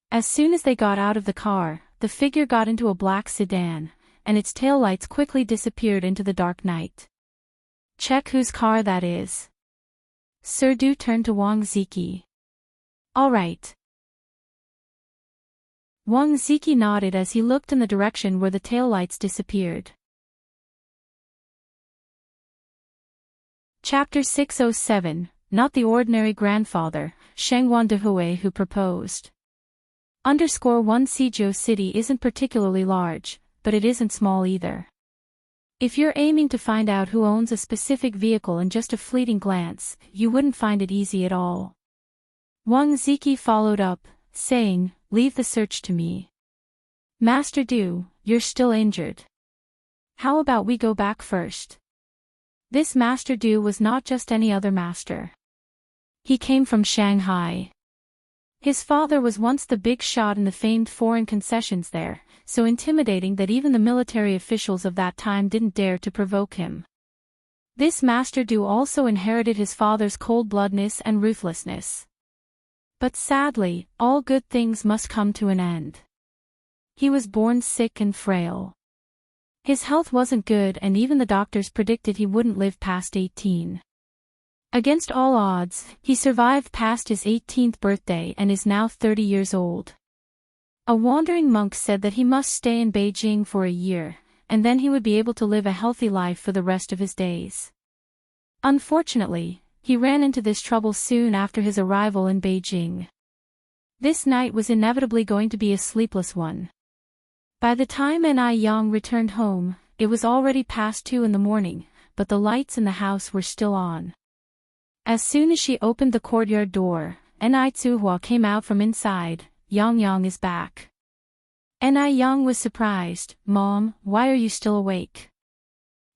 As soon as they got out of the car, the figure got into a black sedan, and its taillights quickly disappeared into the dark night. "Check whose car that is." Sir Du turned to Wang Ziki. "All right." Wang Ziki nodded as he looked in the direction where the taillights disappeared. Chapter 607, Not the Ordinary Grandfather, Shangwan Dehui who proposed. _1 Sizhou City isn't particularly large, but it isn't small either. If you're aiming to find out who owns a specific vehicle in just a fleeting glance, you wouldn't find it easy at all. Wang Ziki followed up, saying, "Leave the search to me. Master Du, you're still injured. How about we go back first?" This Master Du was not just any other master. He came from Shanghai. His father was once the big shot in the famed foreign concessions there, so intimidating that even the military officials of that time didn't dare to provoke him. This Master Du also inherited his father's cold-bloodedness and ruthlessness. But sadly, all good things must come to an end. He was born sick and frail. His health wasn't good, and even the doctors predicted he wouldn't live past 18. Against all odds, he survived past his 18th birthday and is now 30 years old. A wandering monk said that he must stay in Beijing for a year, and then he would be able to live a healthy life for the rest of his days. Unfortunately, he ran into this trouble soon after his arrival in Beijing. This night was inevitably going to be a sleepless one. By the time Ni Yang returned home, it was already past 2 in the morning, but the lights in the house were still on. As soon as she opened the courtyard door, Ni Tsuhua came out from inside. Yang Yang is back. Yang was surprised. Mom, why are you still awake?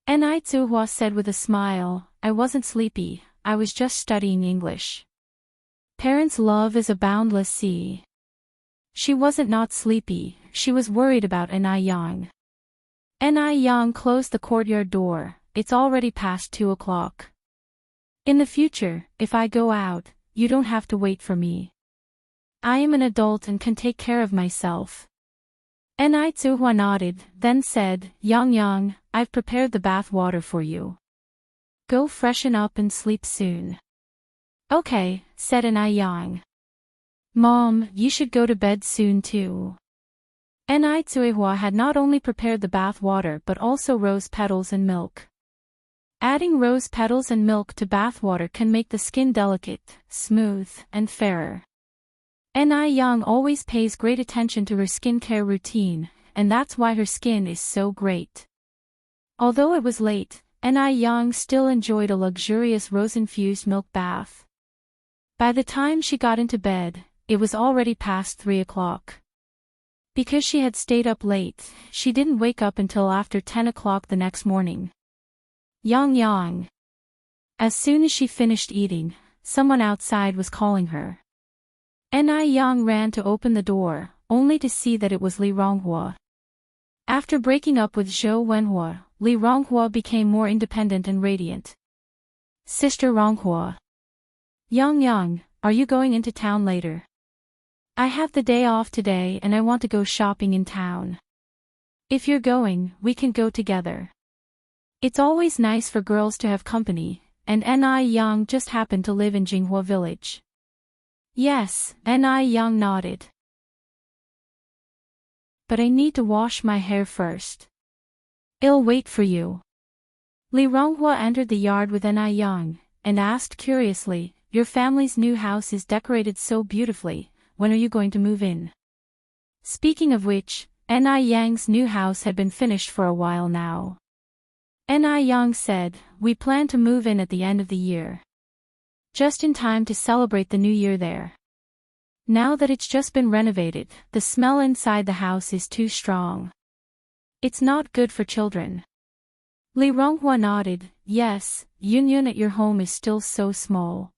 Tsuhua said with a smile, I wasn't sleepy, I was just studying English. Parents' love is a boundless sea. She wasn't not sleepy, she was worried about Yang. Yang closed the courtyard door, it's already past 2 o'clock. In the future, if I go out, you don't have to wait for me. I am an adult and can take care of myself. Tsuhua nodded, then said, Yang, I've prepared the bath water for you. Go freshen up and sleep soon. Okay, said Yang. Mom, you should go to bed soon too. Tsuhua had not only prepared the bath water but also rose petals and milk. Adding rose petals and milk to bath water can make the skin delicate, smooth, and fairer. Yang always pays great attention to her skincare routine, and that's why her skin is so great. Although it was late, Yang still enjoyed a luxurious rose-infused milk bath. By the time she got into bed, it was already past 3 o'clock. Because she had stayed up late, she didn't wake up until after 10 o'clock the next morning. Yang. As soon as she finished eating, someone outside was calling her. Yang ran to open the door, only to see that it was Li Ronghua. After breaking up with Zhou Wenhua, Li Ronghua became more independent and radiant. Sister Ronghua. Yang, are you going into town later? I have the day off today and I want to go shopping in town. If you're going, we can go together. It's always nice for girls to have company, and Yang just happened to live in Jinghua village. Yes, Yang nodded. But I need to wash my hair first. I'll wait for you. Li Ronghua entered the yard with Yang, and asked curiously, your family's new house is decorated so beautifully, when are you going to move in? Speaking of which, Yang's new house had been finished for a while now. Yang said, we plan to move in at the end of the year. Just in time to celebrate the new year there. Now that it's just been renovated, the smell inside the house is too strong. It's not good for children. Li Ronghua nodded, yes, Yunyun at your home is still so small.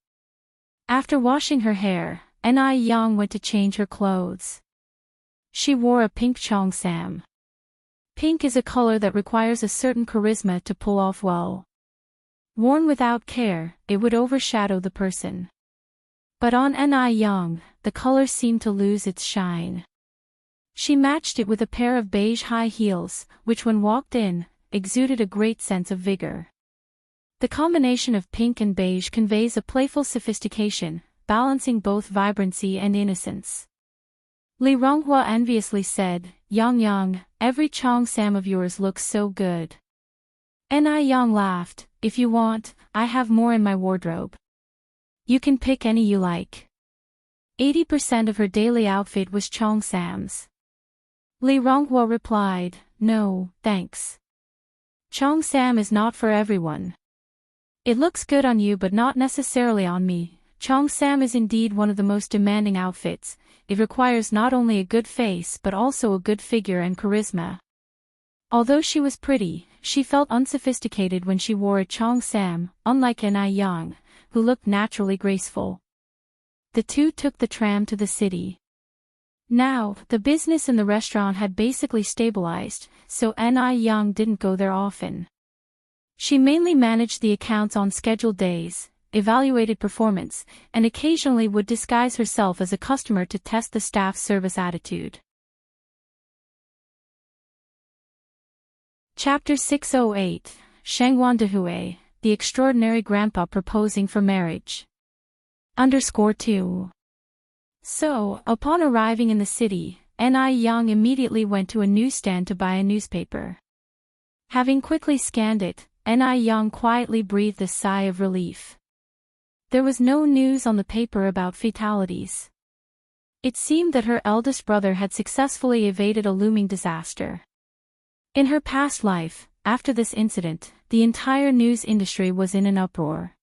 After washing her hair, Yang went to change her clothes. She wore a pink cheongsam. Pink is a color that requires a certain charisma to pull off well. Worn without care, it would overshadow the person. But on Yang, the color seemed to lose its shine. She matched it with a pair of beige high heels, which when walked in, exuded a great sense of vigor. The combination of pink and beige conveys a playful sophistication, balancing both vibrancy and innocence. Li Ronghua enviously said, Yang, every cheongsam of yours looks so good. Yang laughed, if you want, I have more in my wardrobe. You can pick any you like. 80% of her daily outfit was cheongsams. Li Ronghua replied, no, thanks. Cheongsam is not for everyone. It looks good on you but not necessarily on me. Cheongsam is indeed one of the most demanding outfits. It requires not only a good face but also a good figure and charisma. Although she was pretty, she felt unsophisticated when she wore a cheongsam, unlike Yang, who looked naturally graceful. The two took the tram to the city. Now, the business in the restaurant had basically stabilized, so Yang didn't go there often. She mainly managed the accounts on scheduled days, evaluated performance, and occasionally would disguise herself as a customer to test the staff's service attitude. Chapter 608, Shengwan Dehui, the Extraordinary Grandpa Proposing for Marriage. _2. So, upon arriving in the city, Yang immediately went to a newsstand to buy a newspaper. Having quickly scanned it, Yang quietly breathed a sigh of relief. There was no news on the paper about fatalities. It seemed that her eldest brother had successfully evaded a looming disaster. In her past life, after this incident, the entire news industry was in an uproar.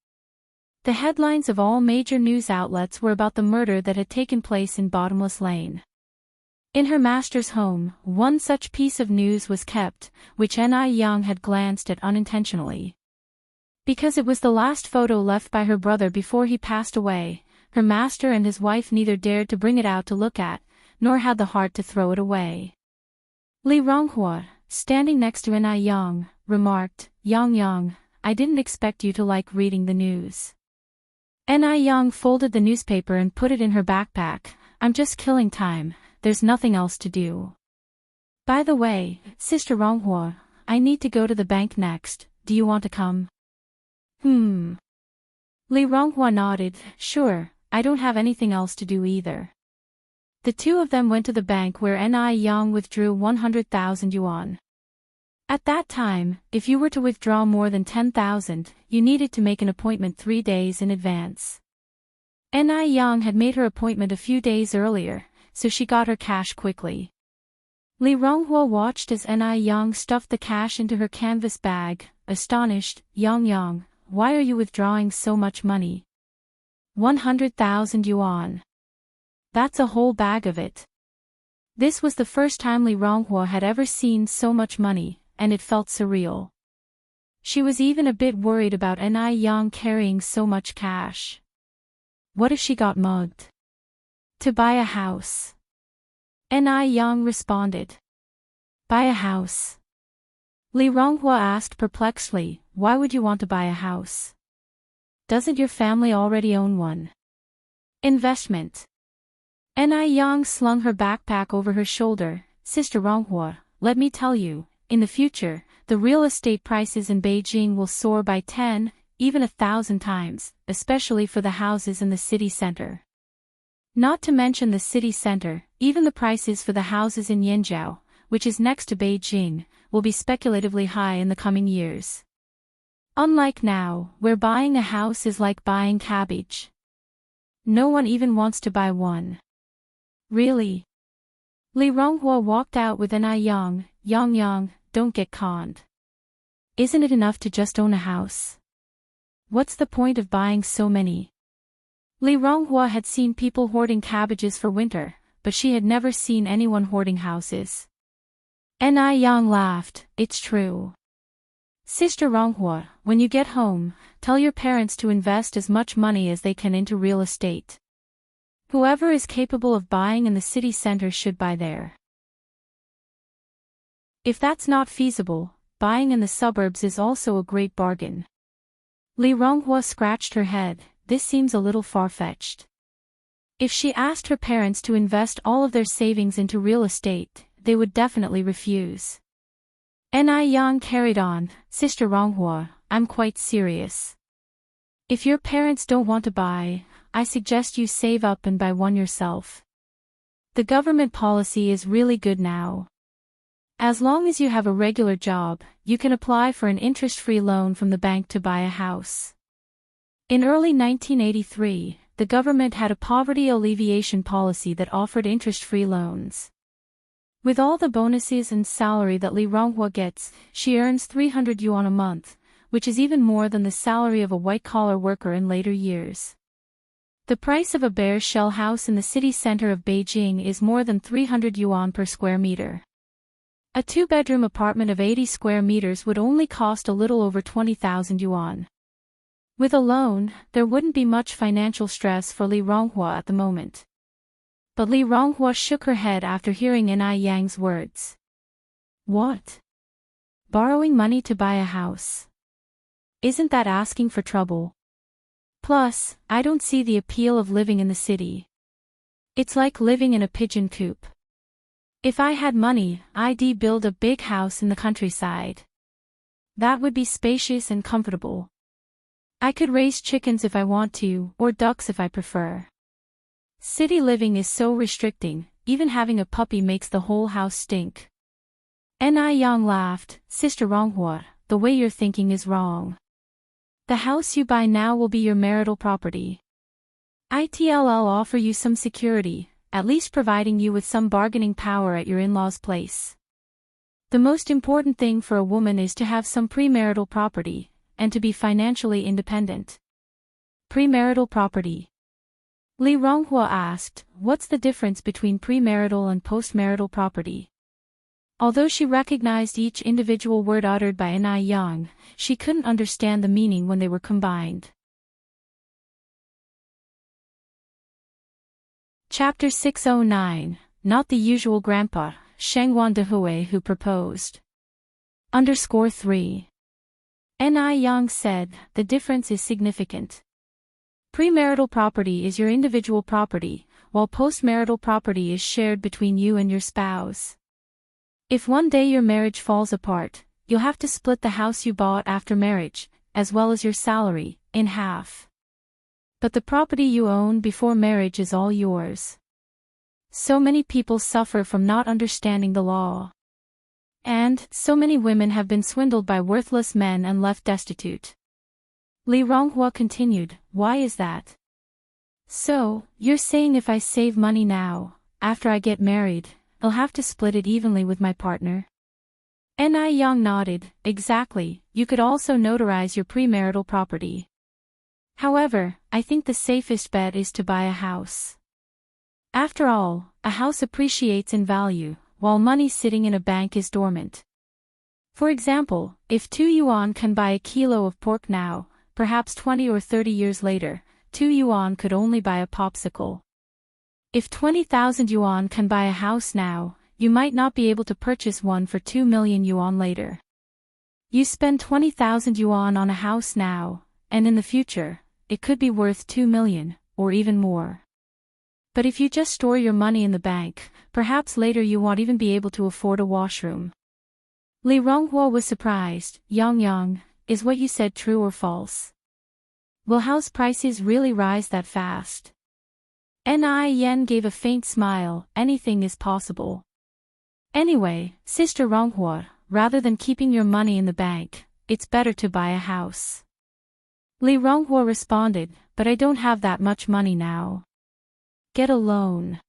The headlines of all major news outlets were about the murder that had taken place in Bottomless Lane. In her master's home, one such piece of news was kept, which Ni Young had glanced at unintentionally. Because it was the last photo left by her brother before he passed away, her master and his wife neither dared to bring it out to look at, nor had the heart to throw it away. Li Ronghua, standing next to Ni Young, remarked, Yang, I didn't expect you to like reading the news. Ni Young folded the newspaper and put it in her backpack. I'm just killing time, there's nothing else to do. By the way, Sister Ronghua, I need to go to the bank next, do you want to come? Li Ronghua nodded, sure, I don't have anything else to do either. The two of them went to the bank where Ni Young withdrew 100,000 yuan. At that time, if you were to withdraw more than 10,000, you needed to make an appointment 3 days in advance. Ni Young had made her appointment a few days earlier, so she got her cash quickly. Li Ronghua watched as Ni Young stuffed the cash into her canvas bag, astonished. Yang, why are you withdrawing so much money? 100,000 yuan. That's a whole bag of it. This was the first time Li Ronghua had ever seen so much money, and it felt surreal. She was even a bit worried about Ni Young carrying so much cash. What if she got mugged? To buy a house. Ni Young responded. Buy a house? Li Ronghua asked perplexedly, why would you want to buy a house? Doesn't your family already own one? Investment. Ni Young slung her backpack over her shoulder. Sister Ronghua, let me tell you, in the future, the real estate prices in Beijing will soar by 10, even 1,000 times, especially for the houses in the city center. Not to mention the city center, even the prices for the houses in Yanjiao, which is next to Beijing, will be speculatively high in the coming years. Unlike now, where buying a house is like buying cabbage. No one even wants to buy one. Really? Li Ronghua walked out with Ni Young. Yang, don't get conned. Isn't it enough to just own a house? What's the point of buying so many? Li Ronghua had seen people hoarding cabbages for winter, but she had never seen anyone hoarding houses. Ni Young laughed, it's true. Sister Ronghua, when you get home, tell your parents to invest as much money as they can into real estate. Whoever is capable of buying in the city center should buy there. If that's not feasible, buying in the suburbs is also a great bargain. Li Ronghua scratched her head, this seems a little far-fetched. If she asked her parents to invest all of their savings into real estate, they would definitely refuse. Ni Young carried on, Sister Ronghua, I'm quite serious. If your parents don't want to buy, I suggest you save up and buy one yourself. The government policy is really good now. As long as you have a regular job, you can apply for an interest-free loan from the bank to buy a house. In early 1983, the government had a poverty alleviation policy that offered interest-free loans. With all the bonuses and salary that Li Ronghua gets, she earns 300 yuan a month, which is even more than the salary of a white-collar worker in later years. The price of a bare shell house in the city center of Beijing is more than 300 yuan per square meter. A two-bedroom apartment of 80 square meters would only cost a little over 20,000 yuan. With a loan, there wouldn't be much financial stress for Li Ronghua at the moment. But Li Ronghua shook her head after hearing Ni Yang's words. What? Borrowing money to buy a house? Isn't that asking for trouble? Plus, I don't see the appeal of living in the city. It's like living in a pigeon coop. If I had money, I'd build a big house in the countryside. That would be spacious and comfortable. I could raise chickens if I want to, or ducks if I prefer. City living is so restricting, even having a puppy makes the whole house stink. Ni Young laughed, Sister Ronghua, the way you're thinking is wrong. The house you buy now will be your marital property. It'll offer you some security, at least providing you with some bargaining power at your in-laws' place. The most important thing for a woman is to have some premarital property, and to be financially independent. Premarital property. Li Ronghua asked, what's the difference between premarital and postmarital property? Although she recognized each individual word uttered by Ni Yang, she couldn't understand the meaning when they were combined. Chapter 609, Not the Usual Grandpa, Shengwan Dehui who proposed. _3. Ni Yang said, the difference is significant. Premarital property is your individual property, while postmarital property is shared between you and your spouse. If one day your marriage falls apart, you'll have to split the house you bought after marriage, as well as your salary, in half. But the property you own before marriage is all yours. So many people suffer from not understanding the law. And so many women have been swindled by worthless men and left destitute. Li Ronghua continued, why is that? So, you're saying if I save money now, after I get married, I'll have to split it evenly with my partner? Ni Yang nodded, exactly, you could also notarize your premarital property. However, I think the safest bet is to buy a house. After all, a house appreciates in value, while money sitting in a bank is dormant. For example, if 2 yuan can buy a kilo of pork now, perhaps 20 or 30 years later, 2 yuan could only buy a popsicle. If 20,000 yuan can buy a house now, you might not be able to purchase one for 2 million yuan later. You spend 20,000 yuan on a house now, and in the future, it could be worth 2 million, or even more. But if you just store your money in the bank, perhaps later you won't even be able to afford a washroom. Li Ronghua was surprised. Yang, is what you said true or false? Will house prices really rise that fast? Ni Yen gave a faint smile, anything is possible. Anyway, Sister Ronghua, rather than keeping your money in the bank, it's better to buy a house. Li Ronghua responded, but I don't have that much money now. Get a loan.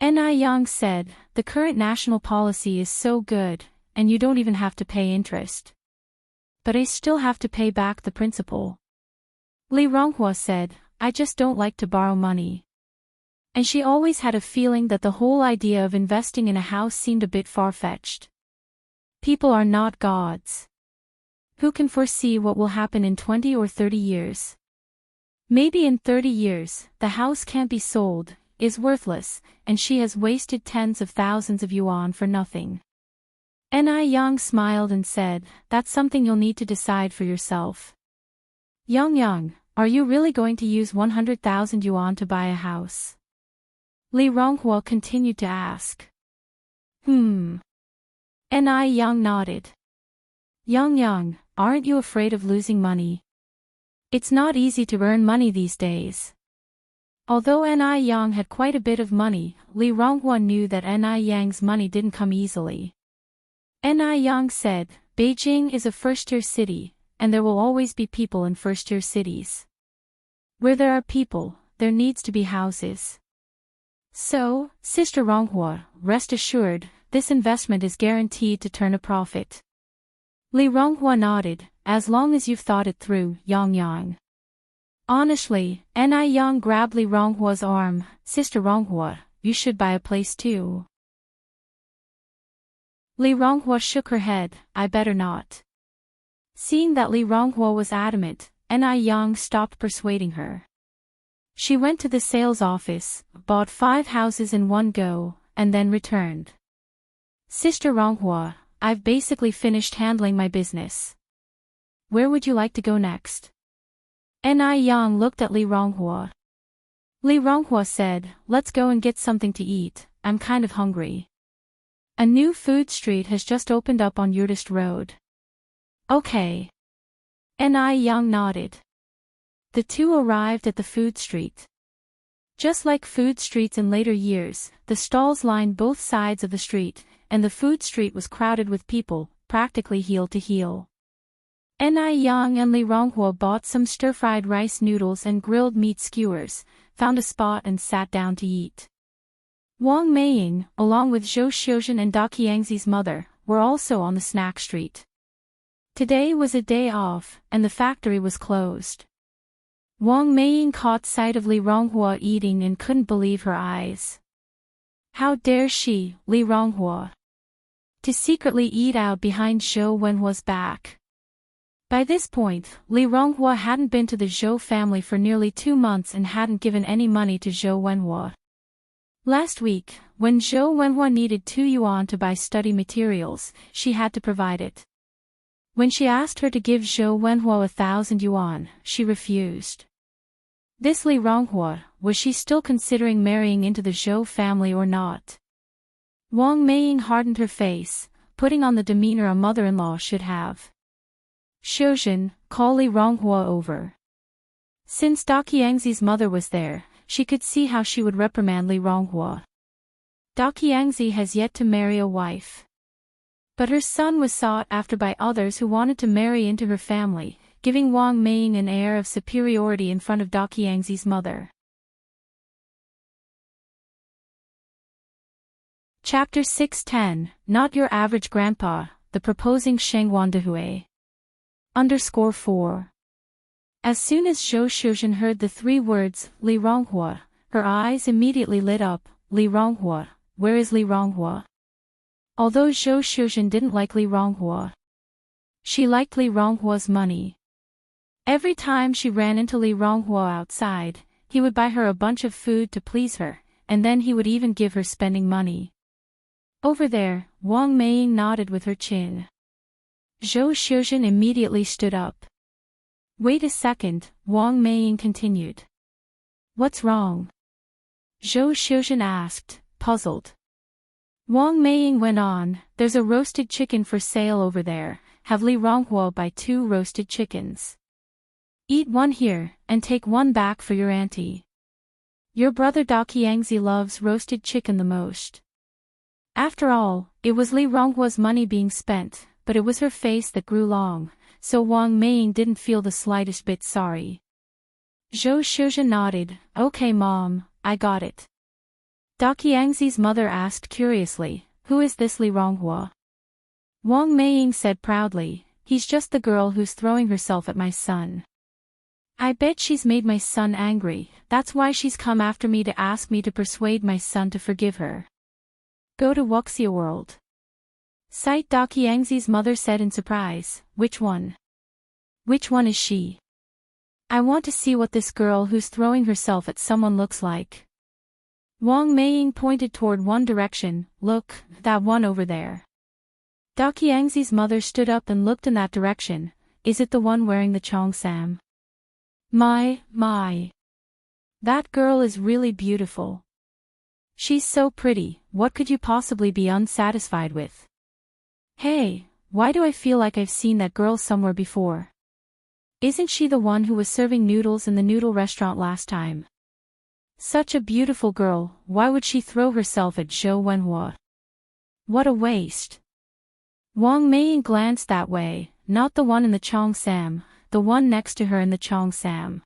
Ni Yang said, the current national policy is so good, and you don't even have to pay interest. But I still have to pay back the principal. Li Ronghua said, I just don't like to borrow money. And she always had a feeling that the whole idea of investing in a house seemed a bit far-fetched. People are not gods. Who can foresee what will happen in 20 or 30 years? Maybe in 30 years, the house can't be sold, is worthless, and she has wasted tens of thousands of yuan for nothing. Ni Yang smiled and said, that's something you'll need to decide for yourself. Yang, are you really going to use 100,000 yuan to buy a house? Li Ronghua continued to ask. Ni Yang nodded. Yang, aren't you afraid of losing money? It's not easy to earn money these days. Although Ni Yang had quite a bit of money, Li Ronghua knew that Ni Yang's money didn't come easily. Ni Yang said, Beijing is a first-tier city, and there will always be people in first-tier cities. Where there are people, there needs to be houses. So, Sister Ronghua, rest assured, this investment is guaranteed to turn a profit. Li Ronghua nodded, as long as you've thought it through, Yang. Honestly, Ni Yang grabbed Li Ronghua's arm, Sister Ronghua, you should buy a place too. Li Ronghua shook her head, I better not. Seeing that Li Ronghua was adamant, Ni Yang stopped persuading her. She went to the sales office, bought 5 houses in one go, and then returned. Sister Ronghua, I've basically finished handling my business. Where would you like to go next? Ni Yang looked at Li Ronghua. Li Ronghua said, let's go and get something to eat, I'm kind of hungry. A new food street has just opened up on Yurtist Road. Okay. Ni Yang nodded. The two arrived at the food street. Just like food streets in later years, the stalls lined both sides of the street, and the food street was crowded with people, practically heel to heel. Ni Yang and Li Ronghua bought some stir-fried rice noodles and grilled meat skewers, found a spot and sat down to eat. Wang Meiying, along with Zhou Xiuzhen and Da Qiangzi's mother, were also on the snack street. Today was a day off, and the factory was closed. Wang Meiying caught sight of Li Ronghua eating and couldn't believe her eyes. How dare she, Li Ronghua, to secretly eat out behind Zhou Wenhua's back. By this point, Li Ronghua hadn't been to the Zhou family for nearly 2 months and hadn't given any money to Zhou Wenhua. Last week, when Zhou Wenhua needed 2 yuan to buy study materials, she had to provide it. When she asked her to give Zhou Wenhua 1,000 yuan, she refused. This Li Ronghua, was she still considering marrying into the Zhou family or not? Wang Meiying hardened her face, putting on the demeanor a mother-in-law should have. Xiuzhen, call Li Ronghua over. Since Da Qiangzi's mother was there, she could see how she would reprimand Li Ronghua. Da Qiangzi has yet to marry a wife. But her son was sought after by others who wanted to marry into her family, giving Wang Meiying an air of superiority in front of Da Qiangzi's mother. Chapter 610, Not Your Average Grandpa, The Proposing Shengwan Dehui. _4. As soon as Zhou Xiuzhen heard the 3 words, Li Ronghua, her eyes immediately lit up. Li Ronghua, where is Li Ronghua? Although Zhou Xiuzhen didn't like Li Ronghua, she liked Li Ronghua's money. Every time she ran into Li Ronghua outside, he would buy her a bunch of food to please her, and then he would even give her spending money. Over there, Wang Meiying nodded with her chin. Zhou Xiuzhen immediately stood up. Wait a second, Wang Meiying continued. What's wrong? Zhou Xiuzhen asked, puzzled. Wang Meiying went on, there's a roasted chicken for sale over there, have Li Ronghua buy 2 roasted chickens. Eat 1 here, and take 1 back for your auntie. Your brother Da Qiangzi loves roasted chicken the most. After all, it was Li Ronghua's money being spent, but it was her face that grew long, so Wang Meiying didn't feel the slightest bit sorry. Zhou Xiuzhen nodded, okay mom, I got it. Da Qiangzi's mother asked curiously, who is this Li Ronghua? Wang Meiying said proudly, he's just the girl who's throwing herself at my son. I bet she's made my son angry, that's why she's come after me to ask me to persuade my son to forgive her. Go to Wuxia World. Sight Da Qiangzi's mother said in surprise, which one? Which one is she? I want to see what this girl who's throwing herself at someone looks like. Wang Meiying pointed toward one direction, look, that one over there. Da Qiangzi's mother stood up and looked in that direction, is it the one wearing the cheongsam? My. That girl is really beautiful. She's so pretty, what could you possibly be unsatisfied with? Hey, why do I feel like I've seen that girl somewhere before? Isn't she the one who was serving noodles in the noodle restaurant last time? Such a beautiful girl, why would she throw herself at Zhou Wenhua? What a waste. Wang Meiying glanced that way, not the one in the cheongsam, the one next to her in the cheongsam.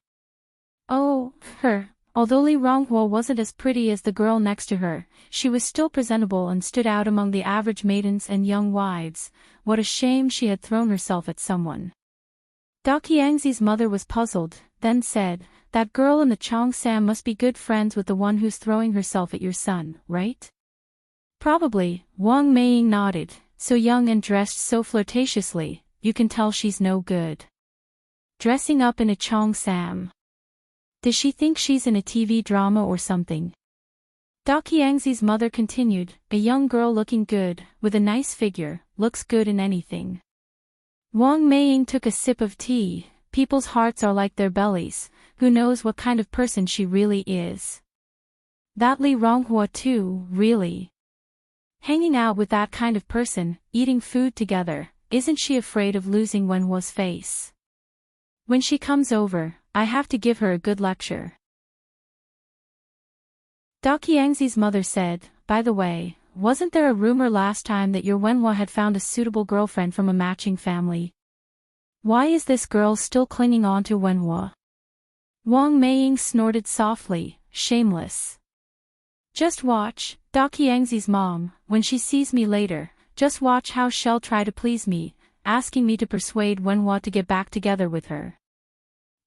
Oh, her. Although Li Ronghua wasn't as pretty as the girl next to her, she was still presentable and stood out among the average maidens and young wives. What a shame she had thrown herself at someone. Da Qiangzi's mother was puzzled, then said, that girl in the cheongsam must be good friends with the one who's throwing herself at your son, right? Probably, Wang Meiying nodded, so young and dressed so flirtatiously, you can tell she's no good. Dressing up in a cheongsam. Does she think she's in a TV drama or something? Da Qiangzi's mother continued, a young girl looking good, with a nice figure, looks good in anything. Wang Meiying took a sip of tea, people's hearts are like their bellies, who knows what kind of person she really is. That Li Ronghua too, really. Hanging out with that kind of person, eating food together, isn't she afraid of losing Wenhua's face? When she comes over, I have to give her a good lecture. Da Qiangzi's mother said, by the way, wasn't there a rumor last time that your Wenhua had found a suitable girlfriend from a matching family? Why is this girl still clinging on to Wenhua? Wang Meiying snorted softly, shameless. Just watch, Da Qiangzi's mom, when she sees me later, just watch how she'll try to please me, asking me to persuade Wenhua to get back together with her.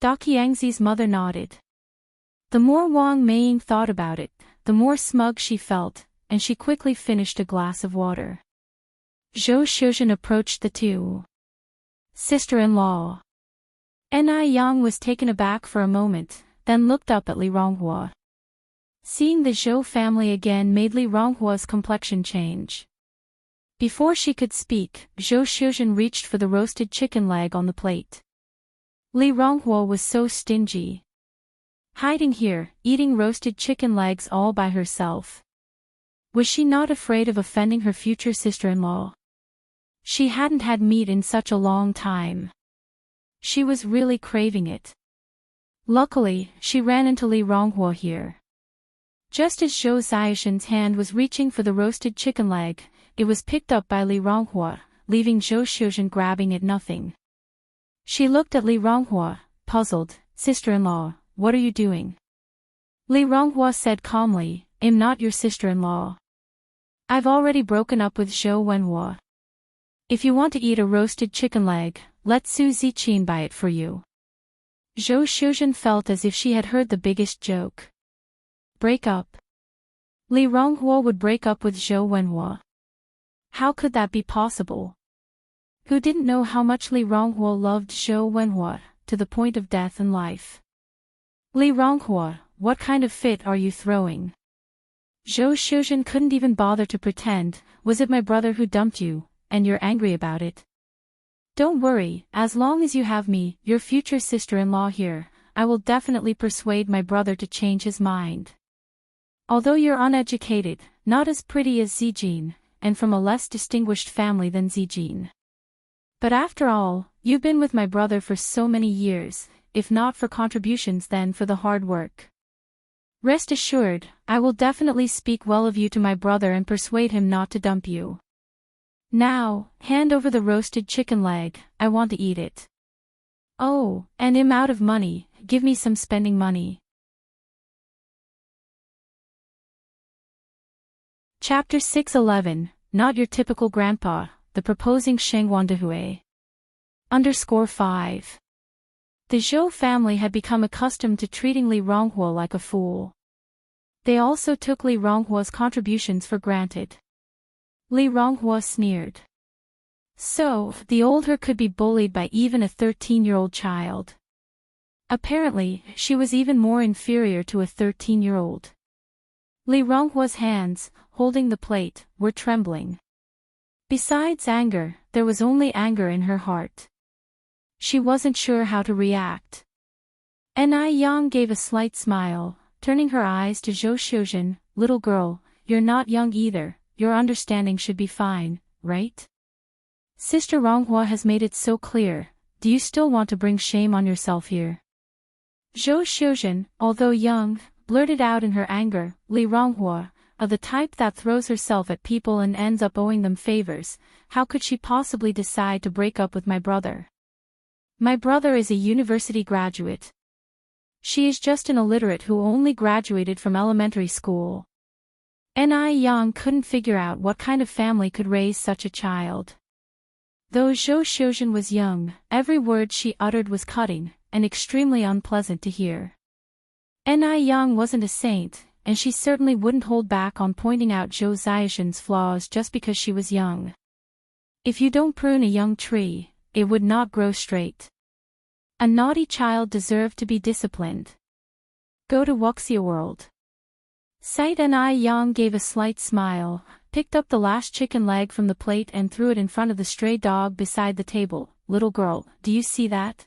Qiangzi's mother nodded. The more Wang Meiying thought about it, the more smug she felt, and she quickly finished a glass of water. Zhou Xiuzhen approached the two sister-in-law. Yang was taken aback for a moment, then looked up at Li Ronghua. Seeing the Zhou family again made Li Ronghua's complexion change. Before she could speak, Zhou Xiuzhen reached for the roasted chicken leg on the plate. Li Ronghua was so stingy. Hiding here, eating roasted chicken legs all by herself. Was she not afraid of offending her future sister-in-law? She hadn't had meat in such a long time. She was really craving it. Luckily, she ran into Li Ronghua here. Just as Zhou Xiuzhen's hand was reaching for the roasted chicken leg, it was picked up by Li Ronghua, leaving Zhou Xiuzhen grabbing at nothing. She looked at Li Ronghua, puzzled. Sister-in-law, what are you doing? Li Ronghua said calmly, I'm not your sister-in-law. I've already broken up with Zhou Wenhua. If you want to eat a roasted chicken leg, let Su Ziqin buy it for you. Zhou Xiuzhen felt as if she had heard the biggest joke. Break up. Li Ronghua would break up with Zhou Wenhua. How could that be possible? Who didn't know how much Li Ronghua loved Zhou Wenhua, to the point of death and life? Li Ronghua, what kind of fit are you throwing? Zhou Xiuzhen couldn't even bother to pretend. Was it my brother who dumped you, and you're angry about it? Don't worry, as long as you have me, your future sister-in-law here, I will definitely persuade my brother to change his mind. Although you're uneducated, not as pretty as Zijin, and from a less distinguished family than Zijin. But after all, you've been with my brother for so many years, if not for contributions then for the hard work. Rest assured, I will definitely speak well of you to my brother and persuade him not to dump you. Now, hand over the roasted chicken leg, I want to eat it. Oh, and I'm out of money, give me some spending money. Chapter 611, Not Your Typical Grandpa, The Proposing Shengwandahue. _5. The Zhou family had become accustomed to treating Li Ronghua like a fool. They also took Li Ronghua's contributions for granted. Li Ronghua sneered. So, the older could be bullied by even a 13-year-old child. Apparently, she was even more inferior to a 13-year-old. Li Ronghua's hands, holding the plate, were trembling. Besides anger, there was only anger in her heart. She wasn't sure how to react. Yang gave a slight smile, turning her eyes to Zhou Xiuzhen. Little girl, you're not young either, your understanding should be fine, right? Sister Ronghua has made it so clear, do you still want to bring shame on yourself here? Zhou Xiuzhen, although young, blurted out in her anger, Li Ronghua, of the type that throws herself at people and ends up owing them favors, how could she possibly decide to break up with my brother? My brother is a university graduate. She is just an illiterate who only graduated from elementary school. Yang couldn't figure out what kind of family could raise such a child. Though Zhou Xiuzhen was young, every word she uttered was cutting, and extremely unpleasant to hear. Yang wasn't a saint, and she certainly wouldn't hold back on pointing out Zhou Xiuzhen's flaws just because she was young. If you don't prune a young tree, it would not grow straight. A naughty child deserved to be disciplined. Go to Wuxia World. Sight Yang gave a slight smile, picked up the last chicken leg from the plate and threw it in front of the stray dog beside the table. Little girl, do you see that?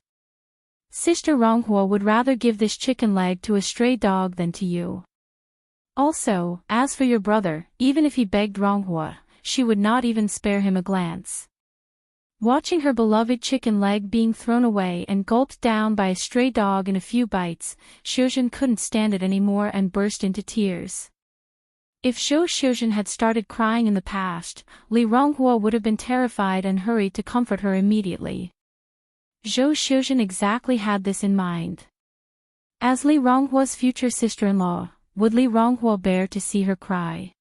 Sister Ronghua would rather give this chicken leg to a stray dog than to you. Also, as for your brother, even if he begged Ronghua, she would not even spare him a glance. Watching her beloved chicken leg being thrown away and gulped down by a stray dog in a few bites, Xiuzhen couldn't stand it anymore and burst into tears. If Zhou Xiuzhen had started crying in the past, Li Ronghua would have been terrified and hurried to comfort her immediately. Zhou Xiuzhen exactly had this in mind. As Li Ronghua's future sister-in-law, would Li Ronghua bear to see her cry?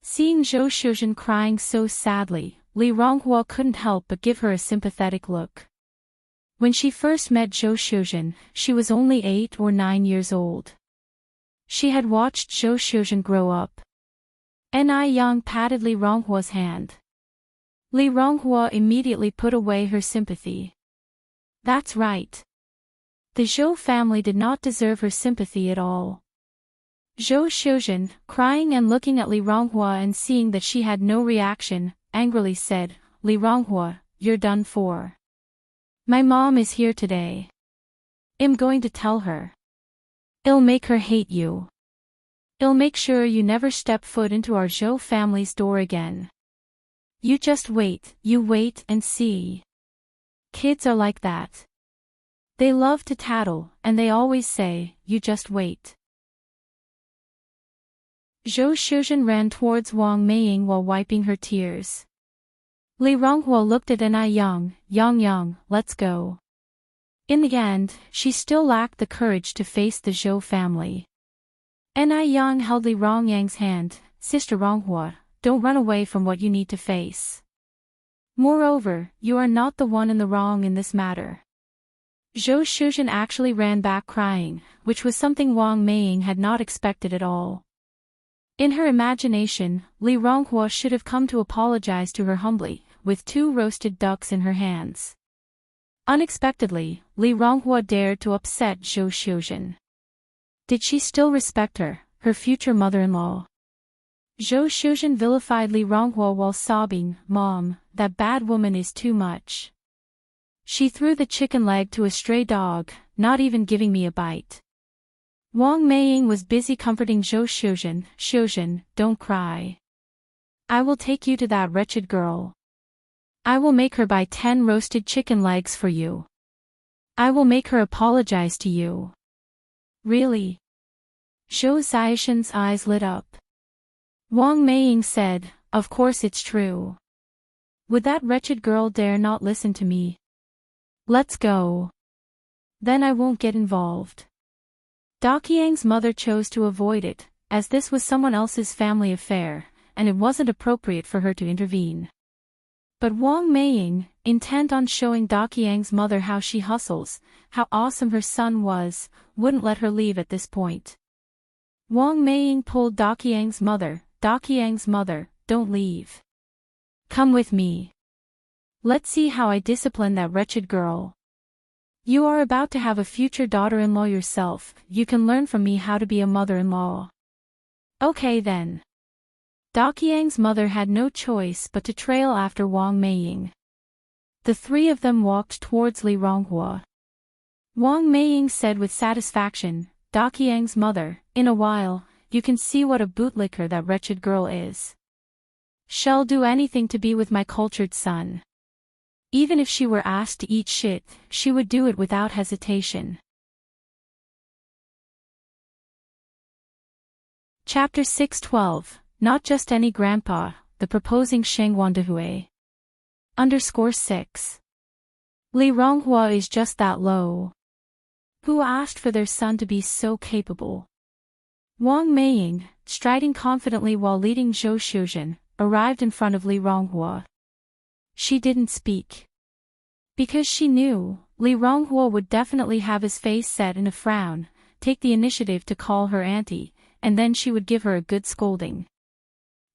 Seeing Zhou Xiuzhen crying so sadly, Li Ronghua couldn't help but give her a sympathetic look. When she first met Zhou Shuzhen, she was only 8 or 9 years old. She had watched Zhou Shuzhen grow up. Ni Yang patted Li Ronghua's hand. Li Ronghua immediately put away her sympathy. That's right. The Zhou family did not deserve her sympathy at all. Zhou Shuzhen, crying and looking at Li Ronghua and seeing that she had no reaction, angrily said, Li Ronghua, you're done for. My mom is here today. I'm going to tell her. I'll make her hate you. I'll make sure you never step foot into our Zhou family's door again. You just wait, you wait and see. Kids are like that. They love to tattle, and they always say, you just wait. Zhou Shuzhen ran towards Wang Meiying while wiping her tears. Li Ronghua looked at Ni Yang, Yang, let's go. In the end, she still lacked the courage to face the Zhou family. Ni Yang held Li Rongyang's hand, Sister Ronghua, don't run away from what you need to face. Moreover, you are not the one in the wrong in this matter. Zhou Shuzhen actually ran back crying, which was something Wang Meiying had not expected at all. In her imagination, Li Ronghua should have come to apologize to her humbly, with 2 roasted ducks in her hands. Unexpectedly, Li Ronghua dared to upset Zhou Shuzhen. Did she still respect her, her future mother-in-law? Zhou Shuzhen vilified Li Ronghua while sobbing, Mom, that bad woman is too much. She threw the chicken leg to a stray dog, not even giving me a bite. Wang Meiying was busy comforting Zhou Shuzhen, Shuzhen, don't cry. I will take you to that wretched girl. I will make her buy 10 roasted chicken legs for you. I will make her apologize to you. Really? Zhou Xiaoshen's eyes lit up. Wang Meiying said, of course it's true. Would that wretched girl dare not listen to me? Let's go. Then I won't get involved. Daqiang's mother chose to avoid it, as this was someone else's family affair, and it wasn't appropriate for her to intervene. But Wang Meiying, intent on showing Daqiang's mother how she hustles, how awesome her son was, wouldn't let her leave at this point. Wang Meiying pulled Daqiang's mother, don't leave. Come with me. Let's see how I discipline that wretched girl. You are about to have a future daughter-in-law yourself, you can learn from me how to be a mother-in-law. Okay then. Daqiang's mother had no choice but to trail after Wang Meiying. The 3 of them walked towards Li Ronghua. Wang Meiying said with satisfaction, Daqiang's mother, in a while, you can see what a bootlicker that wretched girl is. She'll do anything to be with my cultured son. Even if she were asked to eat shit, she would do it without hesitation. Chapter 612, Not Just Any Grandpa, The Proposing Shengwandahue. _6. Li Ronghua is just that low. Who asked for their son to be so capable? Wang Meiying, striding confidently while leading Zhou Shuzhen, arrived in front of Li Ronghua. She didn't speak. Because she knew, Li Ronghua would definitely have his face set in a frown, take the initiative to call her auntie, and then she would give her a good scolding.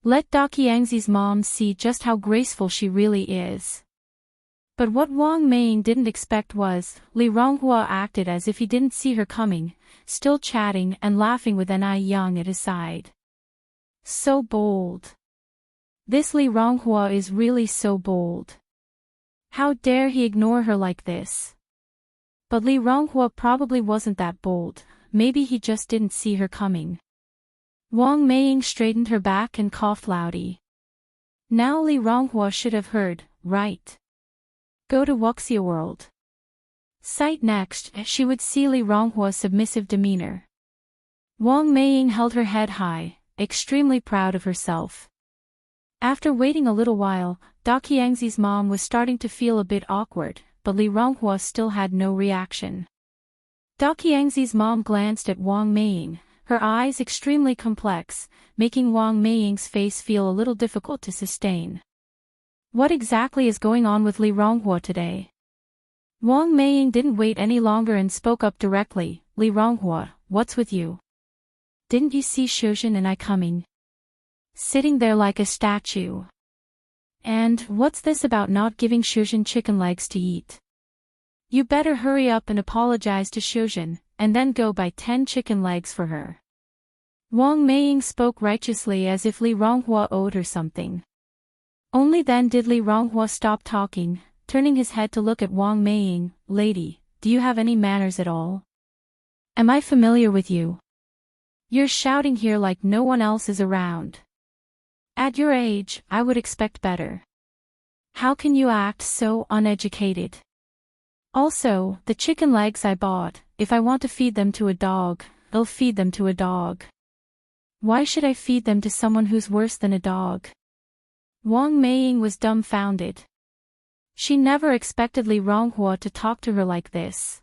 Let Daqiangzi's mom see just how graceful she really is. But what Wang Meiying didn't expect was, Li Ronghua acted as if he didn't see her coming, still chatting and laughing with Ni Yang at his side. So bold. This Li Ronghua is really so bold. How dare he ignore her like this? But Li Ronghua probably wasn't that bold, maybe he just didn't see her coming. Wang Meiying straightened her back and coughed loudly. Now Li Ronghua should have heard, right? Go to Wuxia World. Sight next, she would see Li Ronghua's submissive demeanor. Wang Meiying held her head high, extremely proud of herself. After waiting a little while, Daqiangzi's mom was starting to feel a bit awkward, but Li Ronghua still had no reaction. Daqiangzi's mom glanced at Wang Meiying, her eyes extremely complex, making Wang Meiying's face feel a little difficult to sustain. What exactly is going on with Li Ronghua today? Wang Meiying didn't wait any longer and spoke up directly. Li Ronghua, what's with you? Didn't you see Shujin and I coming? Sitting there like a statue. And what's this about not giving Shujin chicken legs to eat? You better hurry up and apologize to Shujin, and then go buy 10 chicken legs for her. Wang Meiying spoke righteously as if Li Ronghua owed her something. Only then did Li Ronghua stop talking, turning his head to look at Wang Meiying. Lady, do you have any manners at all? Am I familiar with you? You're shouting here like no one else is around. At your age, I would expect better. How can you act so uneducated? Also, the chicken legs I bought, if I want to feed them to a dog, I'll feed them to a dog. Why should I feed them to someone who's worse than a dog? Wang Meiying was dumbfounded. She never expected Li Ronghua to talk to her like this.